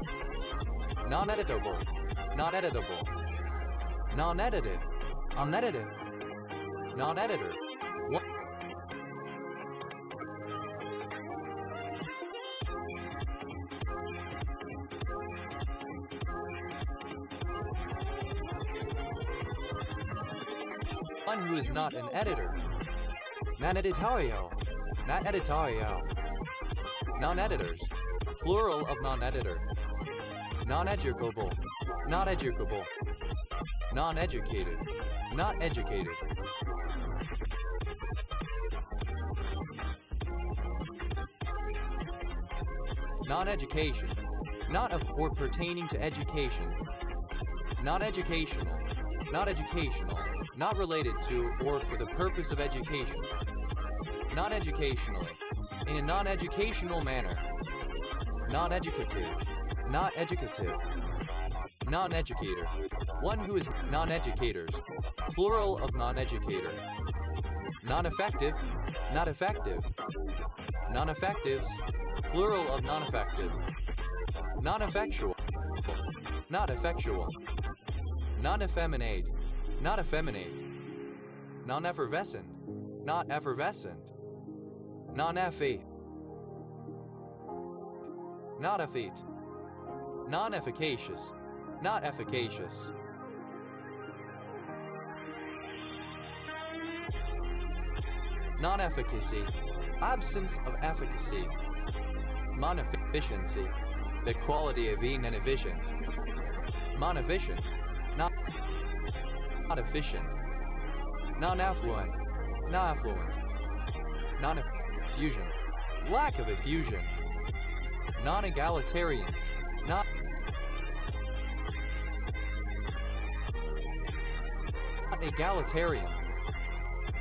Non-editable. Not editable. Non-edited. Unedited. Non-editor. One who is not an editor. Non-editorial. Not editorial. Non-editors. Plural of non-editor. Non-educable. Not educable. Non-educated. Not educated. non-education, not of or pertaining to education, non-educational, not educational, not related to or for the purpose of education, non-educationally, in a non-educational manner, non-educative, not educative, non-educator, one who is non-educators, plural of non-educator, non-effective, not effective, non-effectives, plural of non-effective, non-effectual, not effectual, non-effeminate, not effeminate, non-effervescent, not effervescent, non-effete, not effete, non-efficacious, not efficacious, non-efficacy, absence of efficacy, non-efficiency, the quality of being inefficient, non-efficient, not efficient, non-affluent, not affluent, non-effusion, lack of effusion, non-egalitarian, not egalitarian,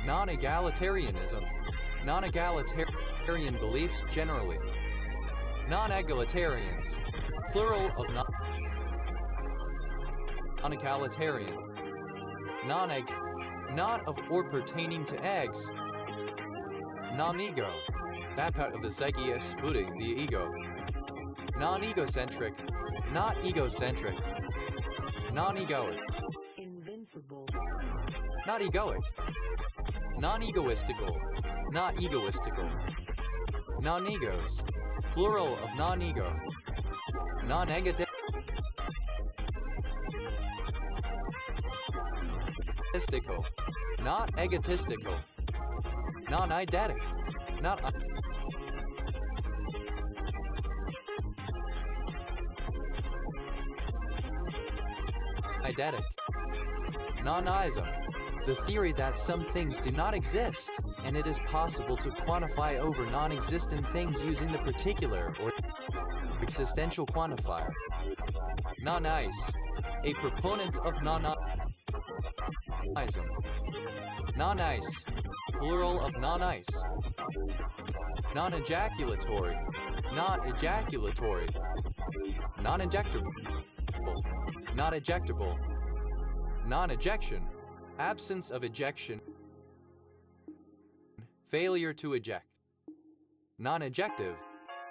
non-egalitarianism, non-egalitarian beliefs generally, non-egalitarians, plural of non-egalitarian, non-egg, not of or pertaining to eggs, non-ego, that part of the psyche excluding the ego, non-egocentric, not egocentric, non-egoic, invincible, not egoic, non-egoistical, not egoistical, non-egos, plural of non-ego, non-egotistical, not egotistical, non-eidetic, not eidetic, non-ism, the theory that some things do not exist, and it is possible to quantify over non-existent things using the particular or existential quantifier. Non-ice, a proponent of non-ism. Non-ice, plural of non-ice. Non-ejaculatory, not ejaculatory. Non-injectable, not ejectable. Non-ejection, absence of ejection. Failure to eject. Non-ejective,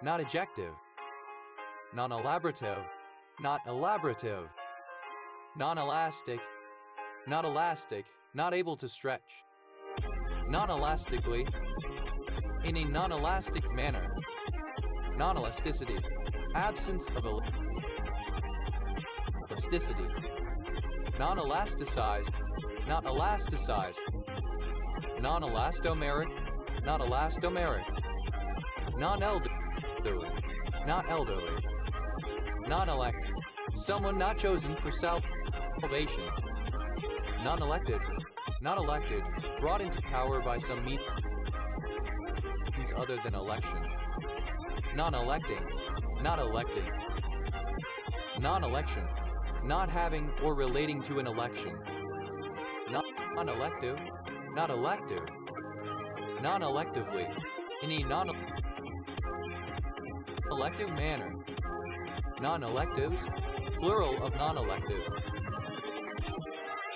not ejective. Non-elaborative, not elaborative. Non-elastic, not elastic, not able to stretch. Non-elastically, in a non-elastic manner. Non-elasticity, absence of elasticity. Non-elasticized, not elasticized. Non-elastomeric, not elastomeric. Non-elderly, not elderly. Non-elect, someone not chosen for salvation. Non-elected, not elected, brought into power by some means other than election. Non-electing, not electing. Non-election, not having or relating to an election. Non-elective, not elective. Non-electively, in a non-elective manner. Non-electives, plural of non-elective.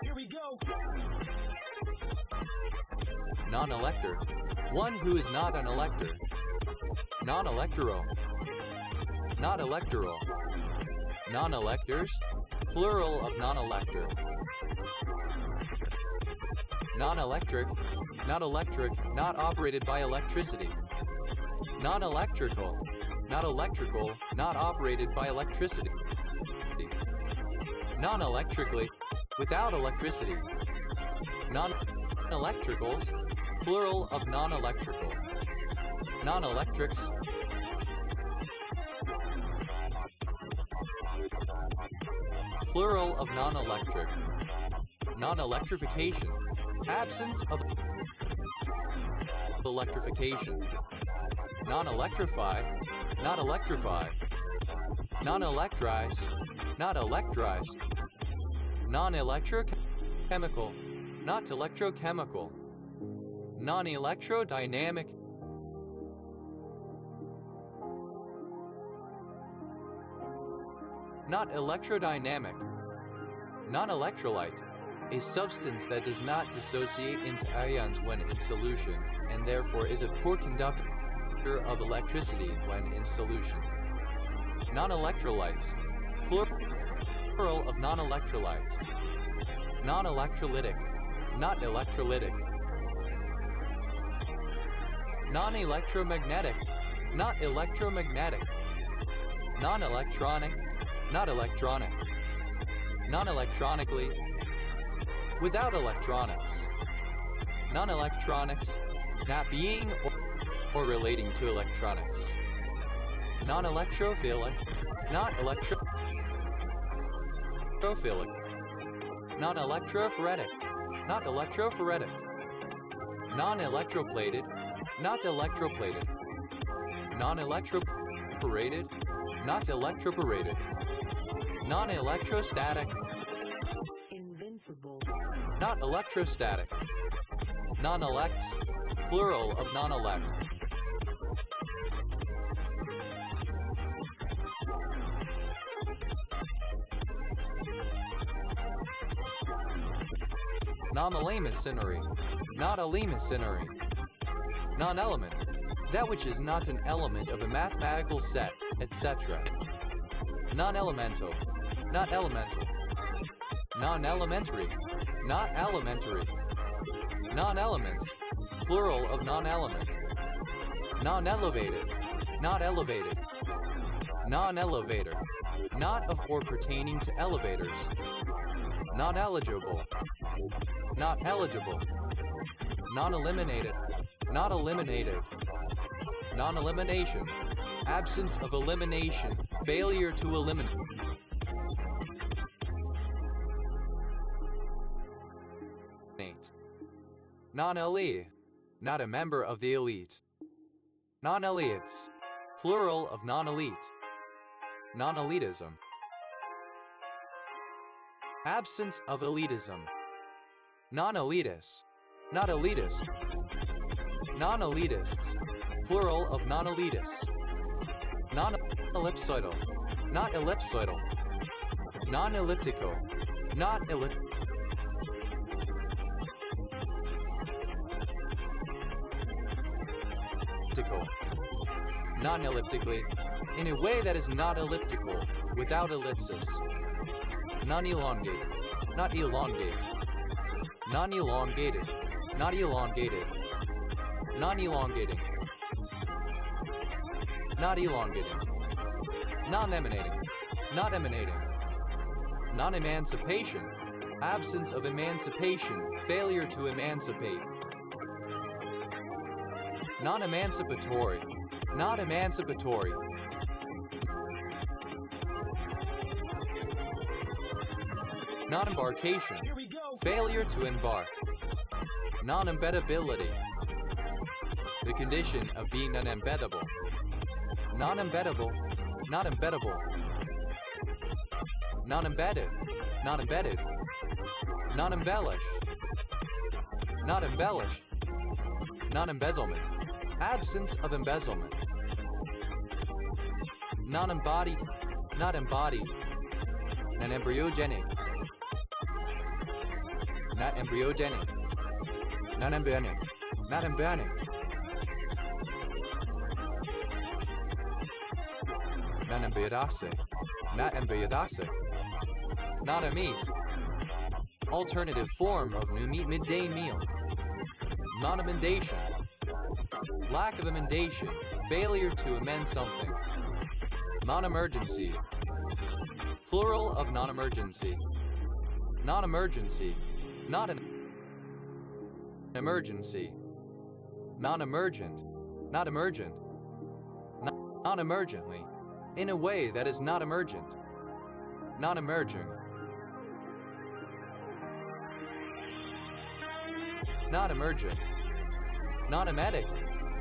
Here we go. Non-elector, one who is not an elector. Non-electoral, not electoral. Non-electors, plural of non-elector. Non-electric, not electric, not operated by electricity. Non-electrical, not electrical, not operated by electricity. Non-electrically, without electricity. Non-electricals, plural of non-electrical. Non-electrics, plural of non-electric. Non-electrification, absence of electrification. Non-electrify, not electrify, non-electrize, not electrized, non-electrochemical, not electrochemical, non-electrodynamic, not electrodynamic, non-electrolyte, a substance that does not dissociate into ions when in solution, and therefore is a poor conductor of electricity when in solution. Non-electrolytes, plural of non-electrolyte, non-electrolytic, not electrolytic, non-electromagnetic, not electromagnetic, non-electronic, not electronic, non-electronically, without electronics, non-electronics, not being or relating to electronics, non-electrophilic, not electrophilic, non-electrophoretic, not electrophoretic, non-electroplated, not electroplated, non-electroporated, not electroporated, non-electrostatic, invincible, not electrostatic, non-elect, plural of non-elect, non-eleemosynary, not eleemosynary, non-element, that which is not an element of a mathematical set, etc. Non-elemental, not elemental, non-elementary, not elementary, non-elements, plural of non-element, non-elevated, not elevated, non-elevator, not of or pertaining to elevators, non-eligible, not eligible, non-eliminated, not eliminated, non-elimination, absence of elimination, failure to eliminate, non-elite, not a member of the elite, non-elites, plural of non-elite, non-elitism, absence of elitism, non-elitist, not elitist, non-elitists, plural of non-elitists, non-ellipsoidal, not ellipsoidal, non-elliptical, not elliptical, non-elliptically, in a way that is not elliptical, without ellipsis, non-elongate, not elongate, non-elongated, not elongated, non-elongating, not elongating, non-emanating, not emanating, non-emancipation, absence of emancipation, failure to emancipate, non-emancipatory, not emancipatory, non-embarkation, failure to embark, non-embeddability, the condition of being unembeddable, non-embeddable, not embeddable, non-embedded, not embedded, non-embellished, not embellished, non-embezzlement, absence of embezzlement, non-embodied, not embodied, non-embryogenic, not embryogenic, not embryonic, not embryonic, non-embryodase, not embryodase, not a meat, alternative form of new meat midday meal, non-emendation, lack of emendation, failure to amend something, non-emergency, plural of non-emergency, non-emergency, not an emergency, non-emergent, not emergent, non-emergently, in a way that is not emergent, non-emerging, not emergent, not emetic,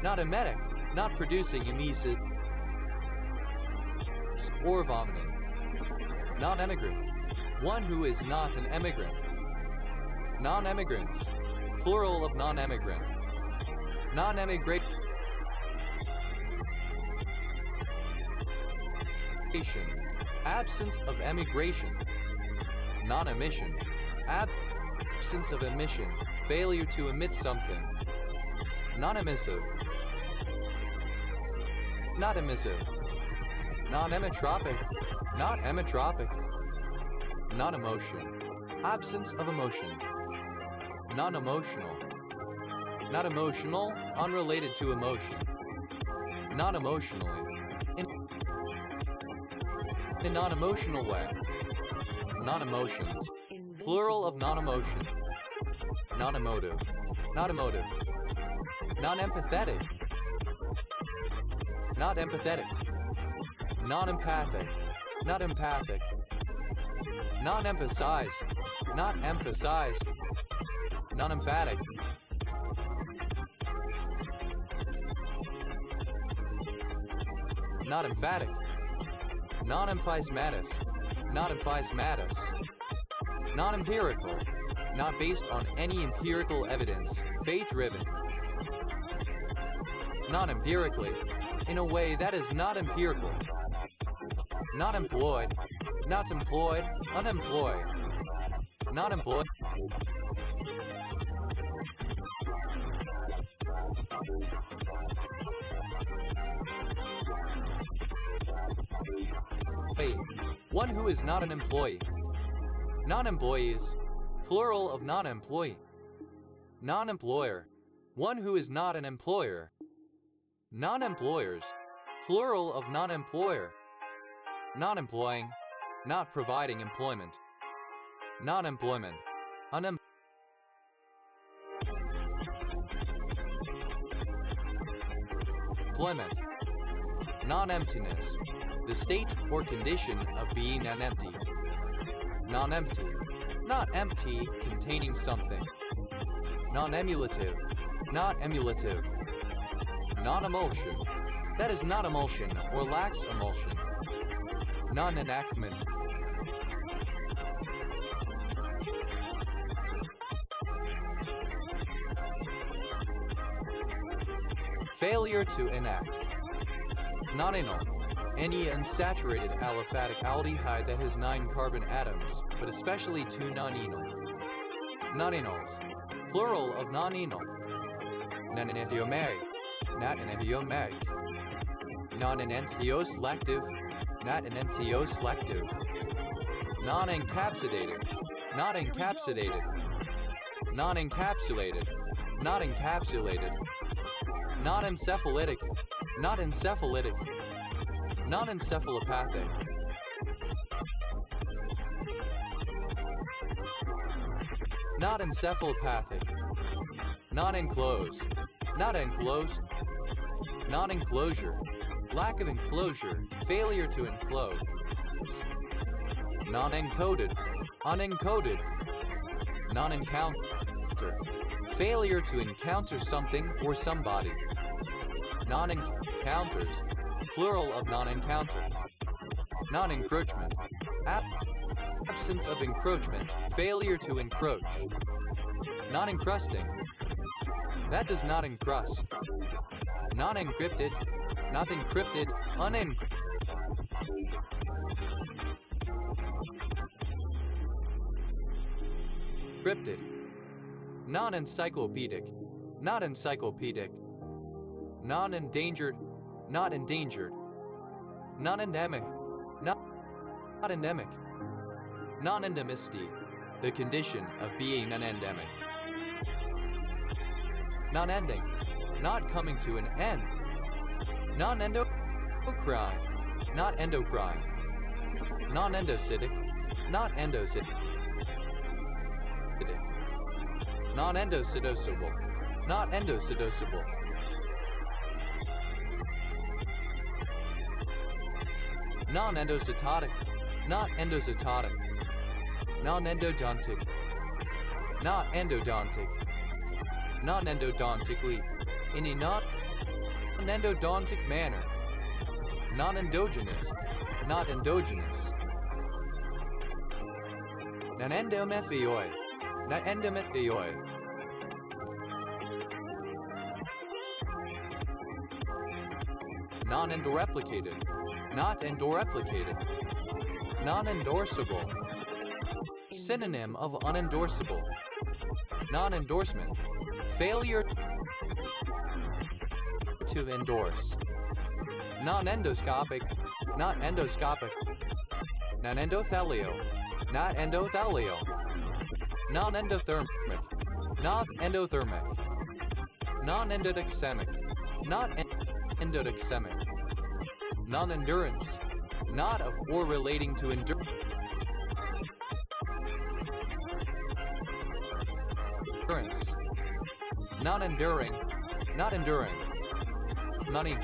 not emetic, not producing emesis, reflux or vomiting. Non-emigrant, one who is not an emigrant. Non-emigrants, plural of non-emigrant. Non-emigration, absence of emigration. Non-emission, absence of emission, failure to emit something. Non-emissive, not emissive. Non-emetropic, not emetropic. Non-emotion, absence of emotion. Non-emotional, not emotional, unrelated to emotion. Non-emotionally, in a non-emotional way. Non-emotions, plural of non-emotion. Non-emotive, not emotive. Non-empathetic, not empathetic. Non-empathic, not empathic. Non-emphasize, not emphasized. Non-emphatic. Not emphatic. Non-emphismatus, not emphismatus. Non-empirical, not based on any empirical evidence, fate-driven. Non-empirically, in a way that is not empirical. Not employed, not employed, unemployed. Not employed. One who is not an employee. Non-employees, plural of non-employee. Non-employer, one who is not an employer. Non-employers, plural of non-employer. Non-employing, not providing employment. Non-employment, unemployment. Non-emptiness, the state or condition of being unempty. Non-empty, not empty, containing something. Non-emulative, not emulative. Non-emulsion, that is not emulsion or lacks emulsion. Non-enactment. Failure to enact. Non-enol, any unsaturated aliphatic aldehyde that has 9 carbon atoms, but especially 2 non-enol. Non-enols, plural of non-enol. Non-enantiomeric, not enantiomeric. Non-enantioselective, not enantioselective. Non-encapsulated, not encapsulated. Non-encapsulated, not encapsulated. Non-encephalitic, not encephalitic. Non-encephalopathic. Not encephalopathic. Non-enclosed, not enclosed. Non-enclosure, lack of enclosure, failure to enclose. Non-encoded, unencoded. Non-encounter, failure to encounter something or somebody. Non-encounters, plural of non-encounter. Non-encroachment, absence of encroachment, failure to encroach. Non-encrusting, that does not encrust. Non-encrypted, not encrypted, unencrypted. Encrypted. Non-encyclopedic, not encyclopedic. Non-endangered, not endangered. Non-endemic, not endemic. Non-endemicity, the condition of being an endemic. Non-ending, not coming to an end. Non-endocrine, not endocrine. Non-endocytic, not endocytic. Non-endocytosable, not endocytosable. Non-endocytotic, not endocytotic. Non-endodontic, not endodontic. Non-endodontically, in a non-endodontic manner. Non-endogenous, not endogenous. Non-endomethioi, not endomethioi. Non-endoreplicated, not endoreplicated. Non-endorsable, synonym of unendorsable. Non-endorsement, failure to endorse. Non-endoscopic, not endoscopic. Non-endothelio, not endothelio. Non-endothermic, not endothermic. Non-endodexemic, not endodexemic. Non-endurance, not of or relating to endurance. Non-enduring, not enduring. Money.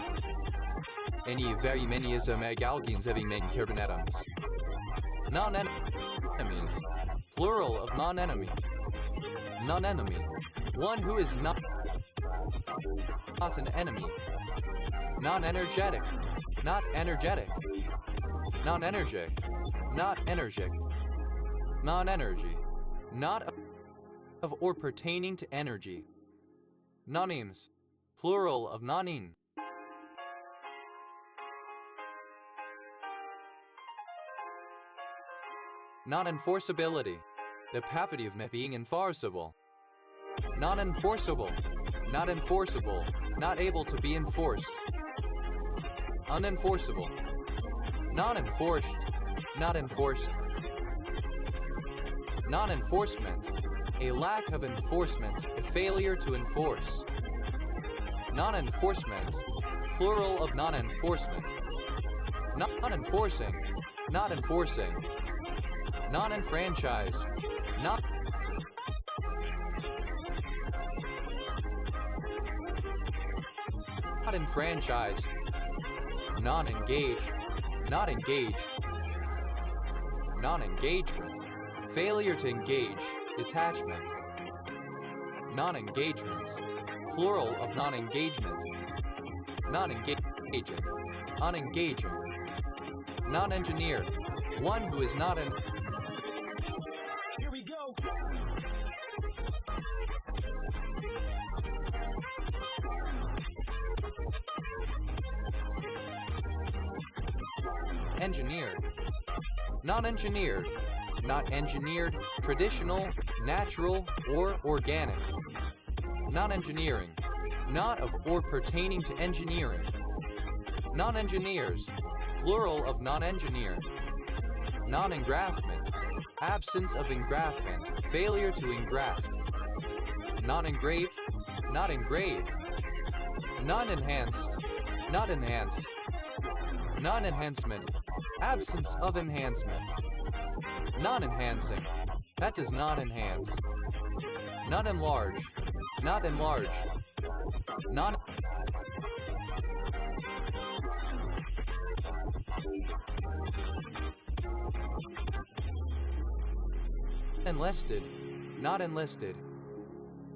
Any very many is a megalgines having main carbon atoms. Non-enemies, plural of non-enemy. Non-enemy, one who is not an enemy. Non-energetic, not energetic. Non-energy, not energic. Non-energy, not of or pertaining to energy. Nonemes, plural of nonin. Non-enforceability, the property of being enforceable. Non-enforceable, not enforceable, not able to be enforced. Unenforceable, non-enforced, not enforced. Non-enforcement, a lack of enforcement, a failure to enforce. Non-enforcement, plural of non-enforcement. Non-enforcing, not enforcing. Non-enfranchise, not enfranchised. Non-engaged, not engaged. Non-engagement, failure to engage, detachment. Non-engagements, plural of non-engagement. Non-engaging, unengaging. Non-engineer, one who is not an... Here we go. Engineered, non-engineered, not engineered, traditional, natural, or organic. Non-engineering, not of or pertaining to engineering. Non-engineers, plural of non-engineer. Non-engraftment, absence of engraftment, failure to engraft. Non-engraved, not engraved. Non-enhanced, not enhanced. Non-enhancement, absence of enhancement. Non-enhancing, that does not enhance. Not enlarge, not enlarge. Non enlisted, not enlisted.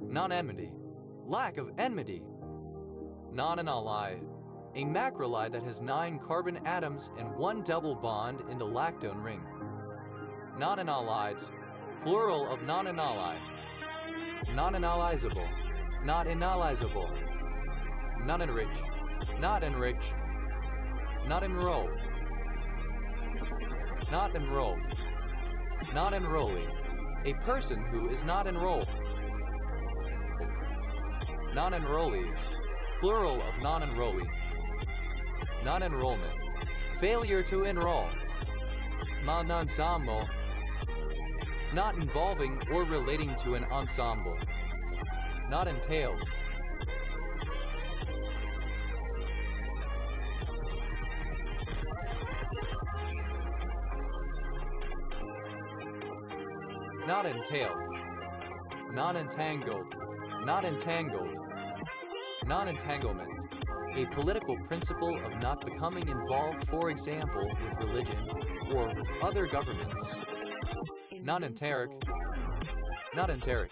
Non-enmity, lack of enmity. Non-enally, a macrolide that has 9 carbon atoms and 1 double bond in the lactone ring. Non-enolides, plural of non-enoli. Non-enolizable, not enolizable. Non-enrich, not enrich. Not enroll, not enroll. Non-enrollee, a person who is not enrolled. Non-enrollees, plural of non-enrollee. Non-enrollment, failure to enroll. Non-ensemble, not involving or relating to an ensemble. Not entailed. Not entailed. Non-entangled, not entangled. Non-entanglement, a political principle of not becoming involved, for example, with religion or with other governments. Non-enteric, not enteric.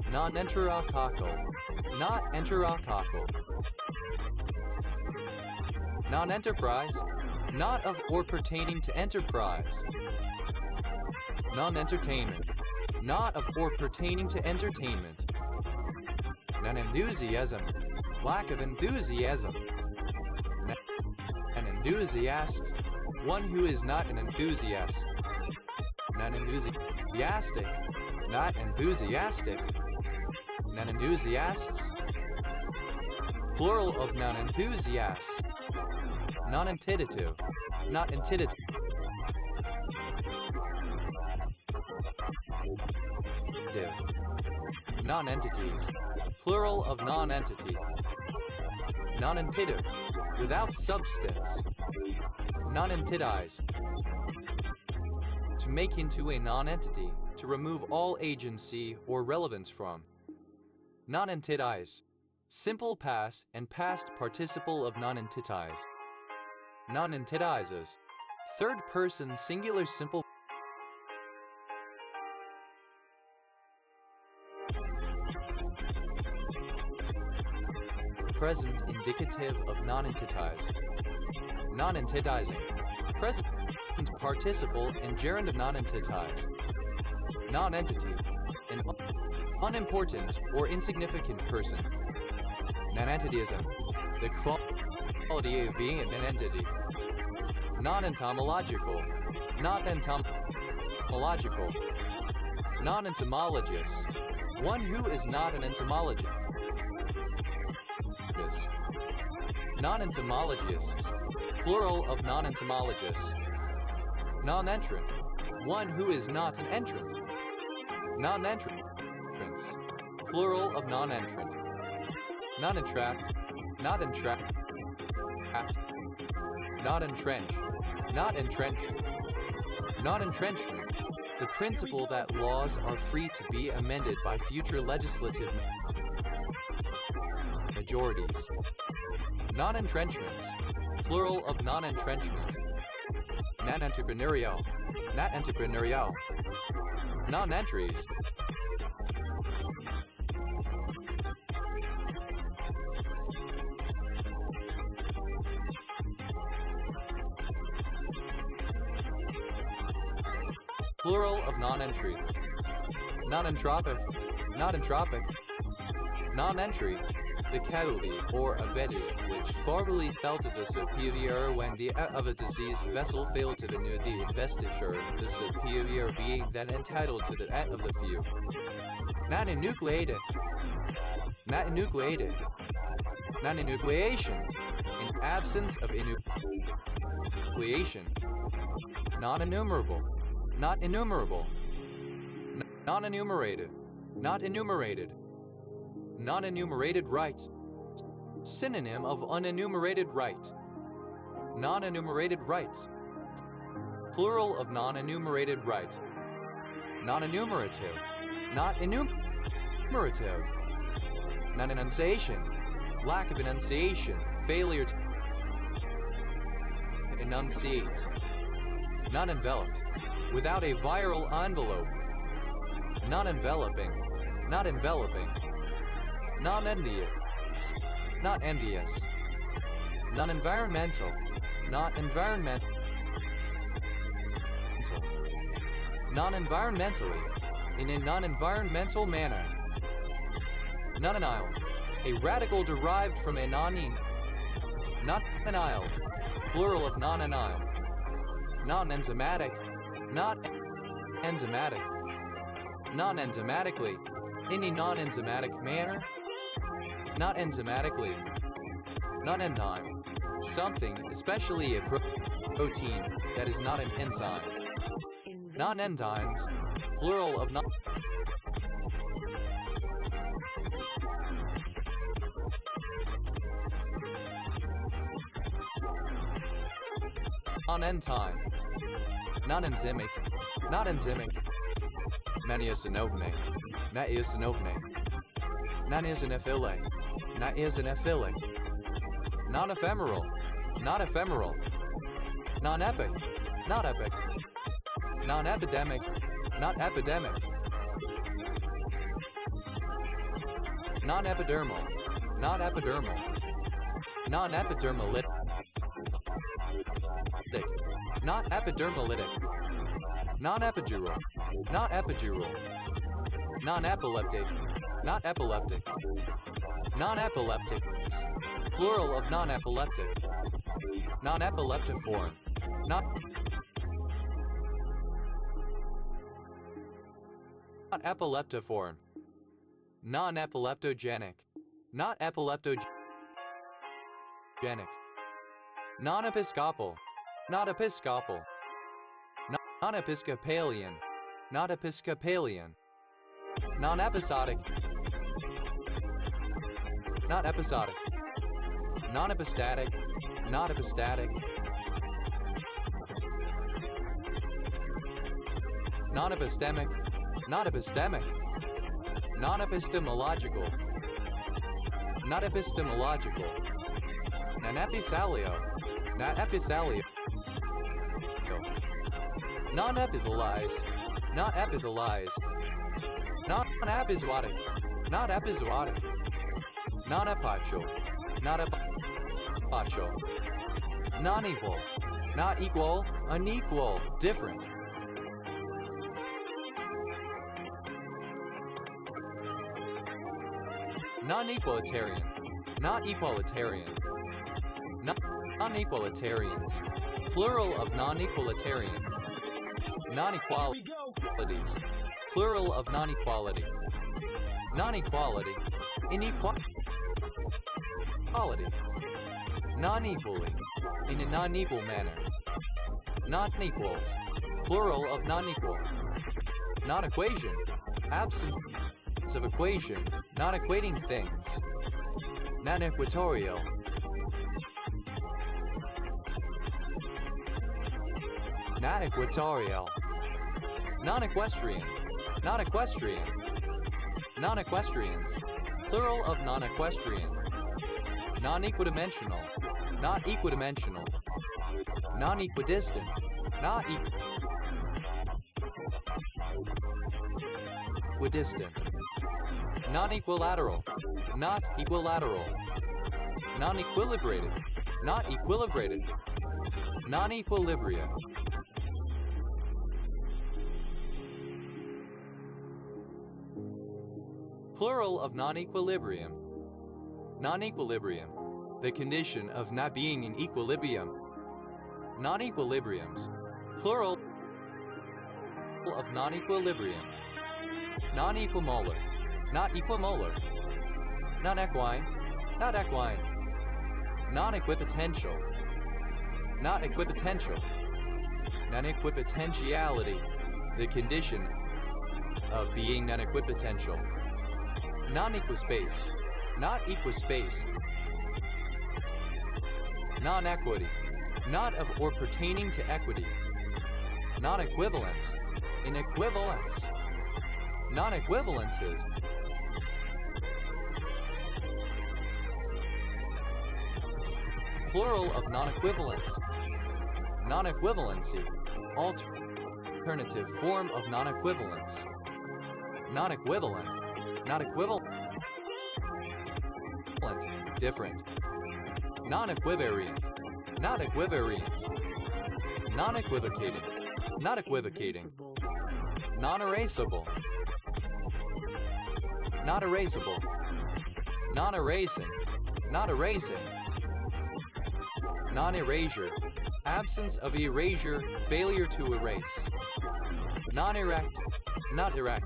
Non-enterococcal, not enterococcal. Non-enterprise, not of or pertaining to enterprise. Non-entertainment, not of or pertaining to entertainment. Non-enthusiasm, lack of enthusiasm. An enthusiast, one who is not an enthusiast. Non-enthusiastic, not enthusiastic. Non-enthusiasts, plural of non-enthusiasts. Non-entitative, not entitative. Non-entities, plural of non-entity. Non-entitive, without substance. Non-entitize, to make into a non-entity, to remove all agency or relevance from. Non-entitize, simple past and past participle of non-entitize. Non-entitizes, third person singular simple present indicative of non-entitize. Non-entitizing, present participle and gerund of non-entitize. Non-entity, an unimportant or insignificant person. Non-entityism, the quality of being an entity. Non-entomological, not entomological. Non-entomologist, one who is not an entomologist. Non-entomologists, plural of non-entomologists. Non-entrant, one who is not an entrant. Non-entrance, plural of non-entrant. Non-entrapped, not entrapped. Not entrench, not entrench. Non-entrenchment, the principle that laws are free to be amended by future legislative majorities. Non-entrenchments, plural of non-entrenchment. Non-entrepreneurial, not entrepreneurial. Non-entries, plural of non-entry. Non-entropic, not entropic. Non-entry, the casualty or advantage which formerly fell to the superior when the of a diseased vessel failed to renew the investiture, the superior being then entitled to the of the few. Not enucleated, not enucleated. Non-enucleation, in absence of enucleation. Non-enumerable, not enumerable. Non-enumerated, not enumerated. Non-enumerated right, synonym of unenumerated right. Non-enumerated rights, plural of non-enumerated right. Non-enumerative, not enumerative. Non-enunciation, lack of enunciation, failure to enunciate. Non-enveloped, without a viral envelope. Non-enveloping, not enveloping. Non-envious, not envious. Non-environmental, not environmental. Non-environmentally, in a non-environmental manner. Non-anile, a radical derived from a non-ene. Non-anile, plural of non-anile. Non-enzymatic, not enzymatic. Non-enzymatically, in a non-enzymatic manner. Not enzymatically. Non-enzyme, something, especially a protein, that is not an enzyme. Non-enzymes, plural of non. Non-enzyme, non-enzymic, not enzymic. Non-eosinophile, not eosinophile. Non-eosinophilic, not eosinophilic. Non-ephemeral, not ephemeral. Non-epic, not epic. Non-epidemic, not epidemic. Non-epidermal, not epidermal. Non-epidermal. not epidermolytic, non-epidural, not epidural, non-epileptic, not epileptic, non-epileptics, plural of non-epileptic, non-epileptiform, not epileptiform, non-epileptogenic, not epileptogenic, non-episcopal, not episcopal, non-episcopalian, not episcopalian, non-episodic, not episodic, non-epistatic, not epistatic, non-epistemic, not epistemic, non-epistemological, not epistemological, non-epithalio, not epithalio, non-epithelialized, not epithelialized, non-epizootic, not epizootic, non-epochal, not epochal, non-equal, not equal, unequal, different. Non-equalitarian, not equalitarian, non-equalitarians, plural of non-equalitarian, non-equalities, plural of non-equality, non-equality, inequality, non-equally, in a non-equal manner, non-equals, plural of non-equal, non-equation, absence of equation, not equating things, non-equatorial, not equatorial, non-equestrian, not equestrian, non-equestrians, plural of non-equestrian, non-equidimensional, not equidimensional, non-equidistant, not equidistant, non-equilateral, not equilateral, non-equilibrated, not equilibrated, non-equilibria, plural of non-equilibrium, non-equilibrium, the condition of not being in equilibrium, non-equilibriums, plural of non-equilibrium, non-equimolar, not equimolar, non-equine, not equine, non-equipotential, not equipotential, non-equipotentiality, the condition of being non-equipotential, non-equispace, not equispace, non-equity, not of or pertaining to equity, non-equivalence, inequivalence, non-equivalences, plural of non-equivalence, non-equivalency, alternative form of non-equivalence, non-equivalent, not equivalent, different, non-equivariant, not equivariant, non-equivocating, not equivocating, non-erasable, not erasable, non-erasing, not erasing, non-erasure, absence of erasure, failure to erase, non-erect, not erect,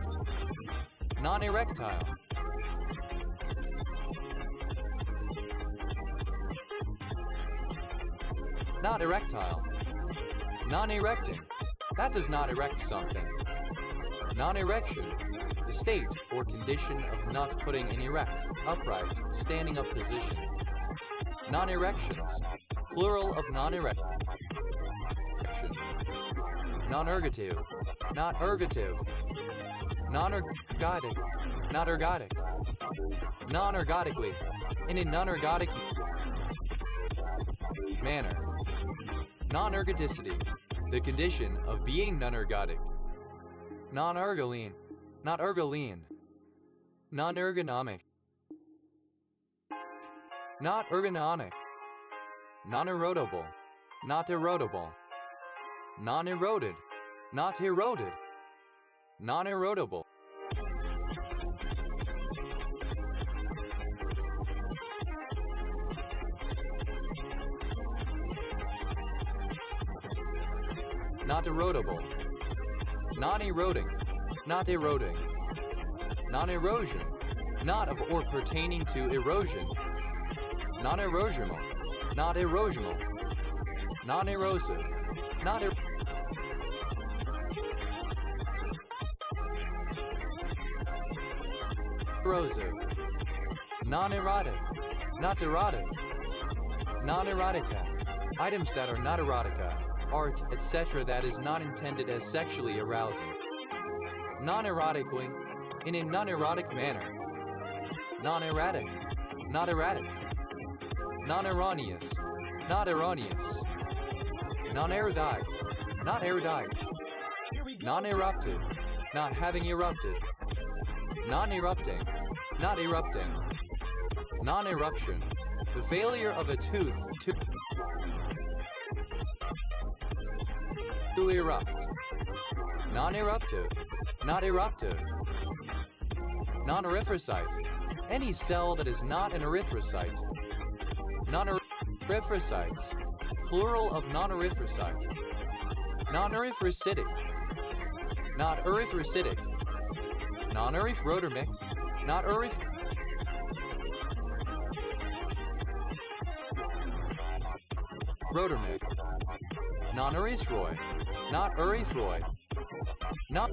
non-erectile, not erectile, non-erecting, that does not erect something, non-erection, the state or condition of not putting in erect, upright, standing up position, non-erections, plural of non-erection, non-ergative, not ergative, non-ergodic, not ergodic, non-ergodically, in a non-ergodic manner, non-ergodicity, the condition of being non-ergodic, non-ergoline, not ergoline, non-ergonomic, not ergonomic, non-erodible, not erodible, non-eroded, not eroded, non-erodible, not erodible, non-eroding, not eroding, non-erosion, not of or pertaining to erosion, non-erosional, not erosional, non-erosive, not erosive, non-erotic, not erotic, non-erotica, items that are not erotica, art, etc. that is not intended as sexually arousing, non-erotically, in a non-erotic manner, non-erratic, not erratic, non-erroneous, not erroneous, non-erudite, not erudite, non-erupted, not having erupted, non-erupting, not erupting, non-eruption, the failure of a tooth to erupt, non-eruptive, not eruptive, non-erythrocyte, any cell that is not an erythrocyte, non-erythrocytes, plural of non-erythrocyte, non-erythrocytic, not erythrocytic, non-erythrodermic, not erythrodermic, non-erythroid, not erythroid, not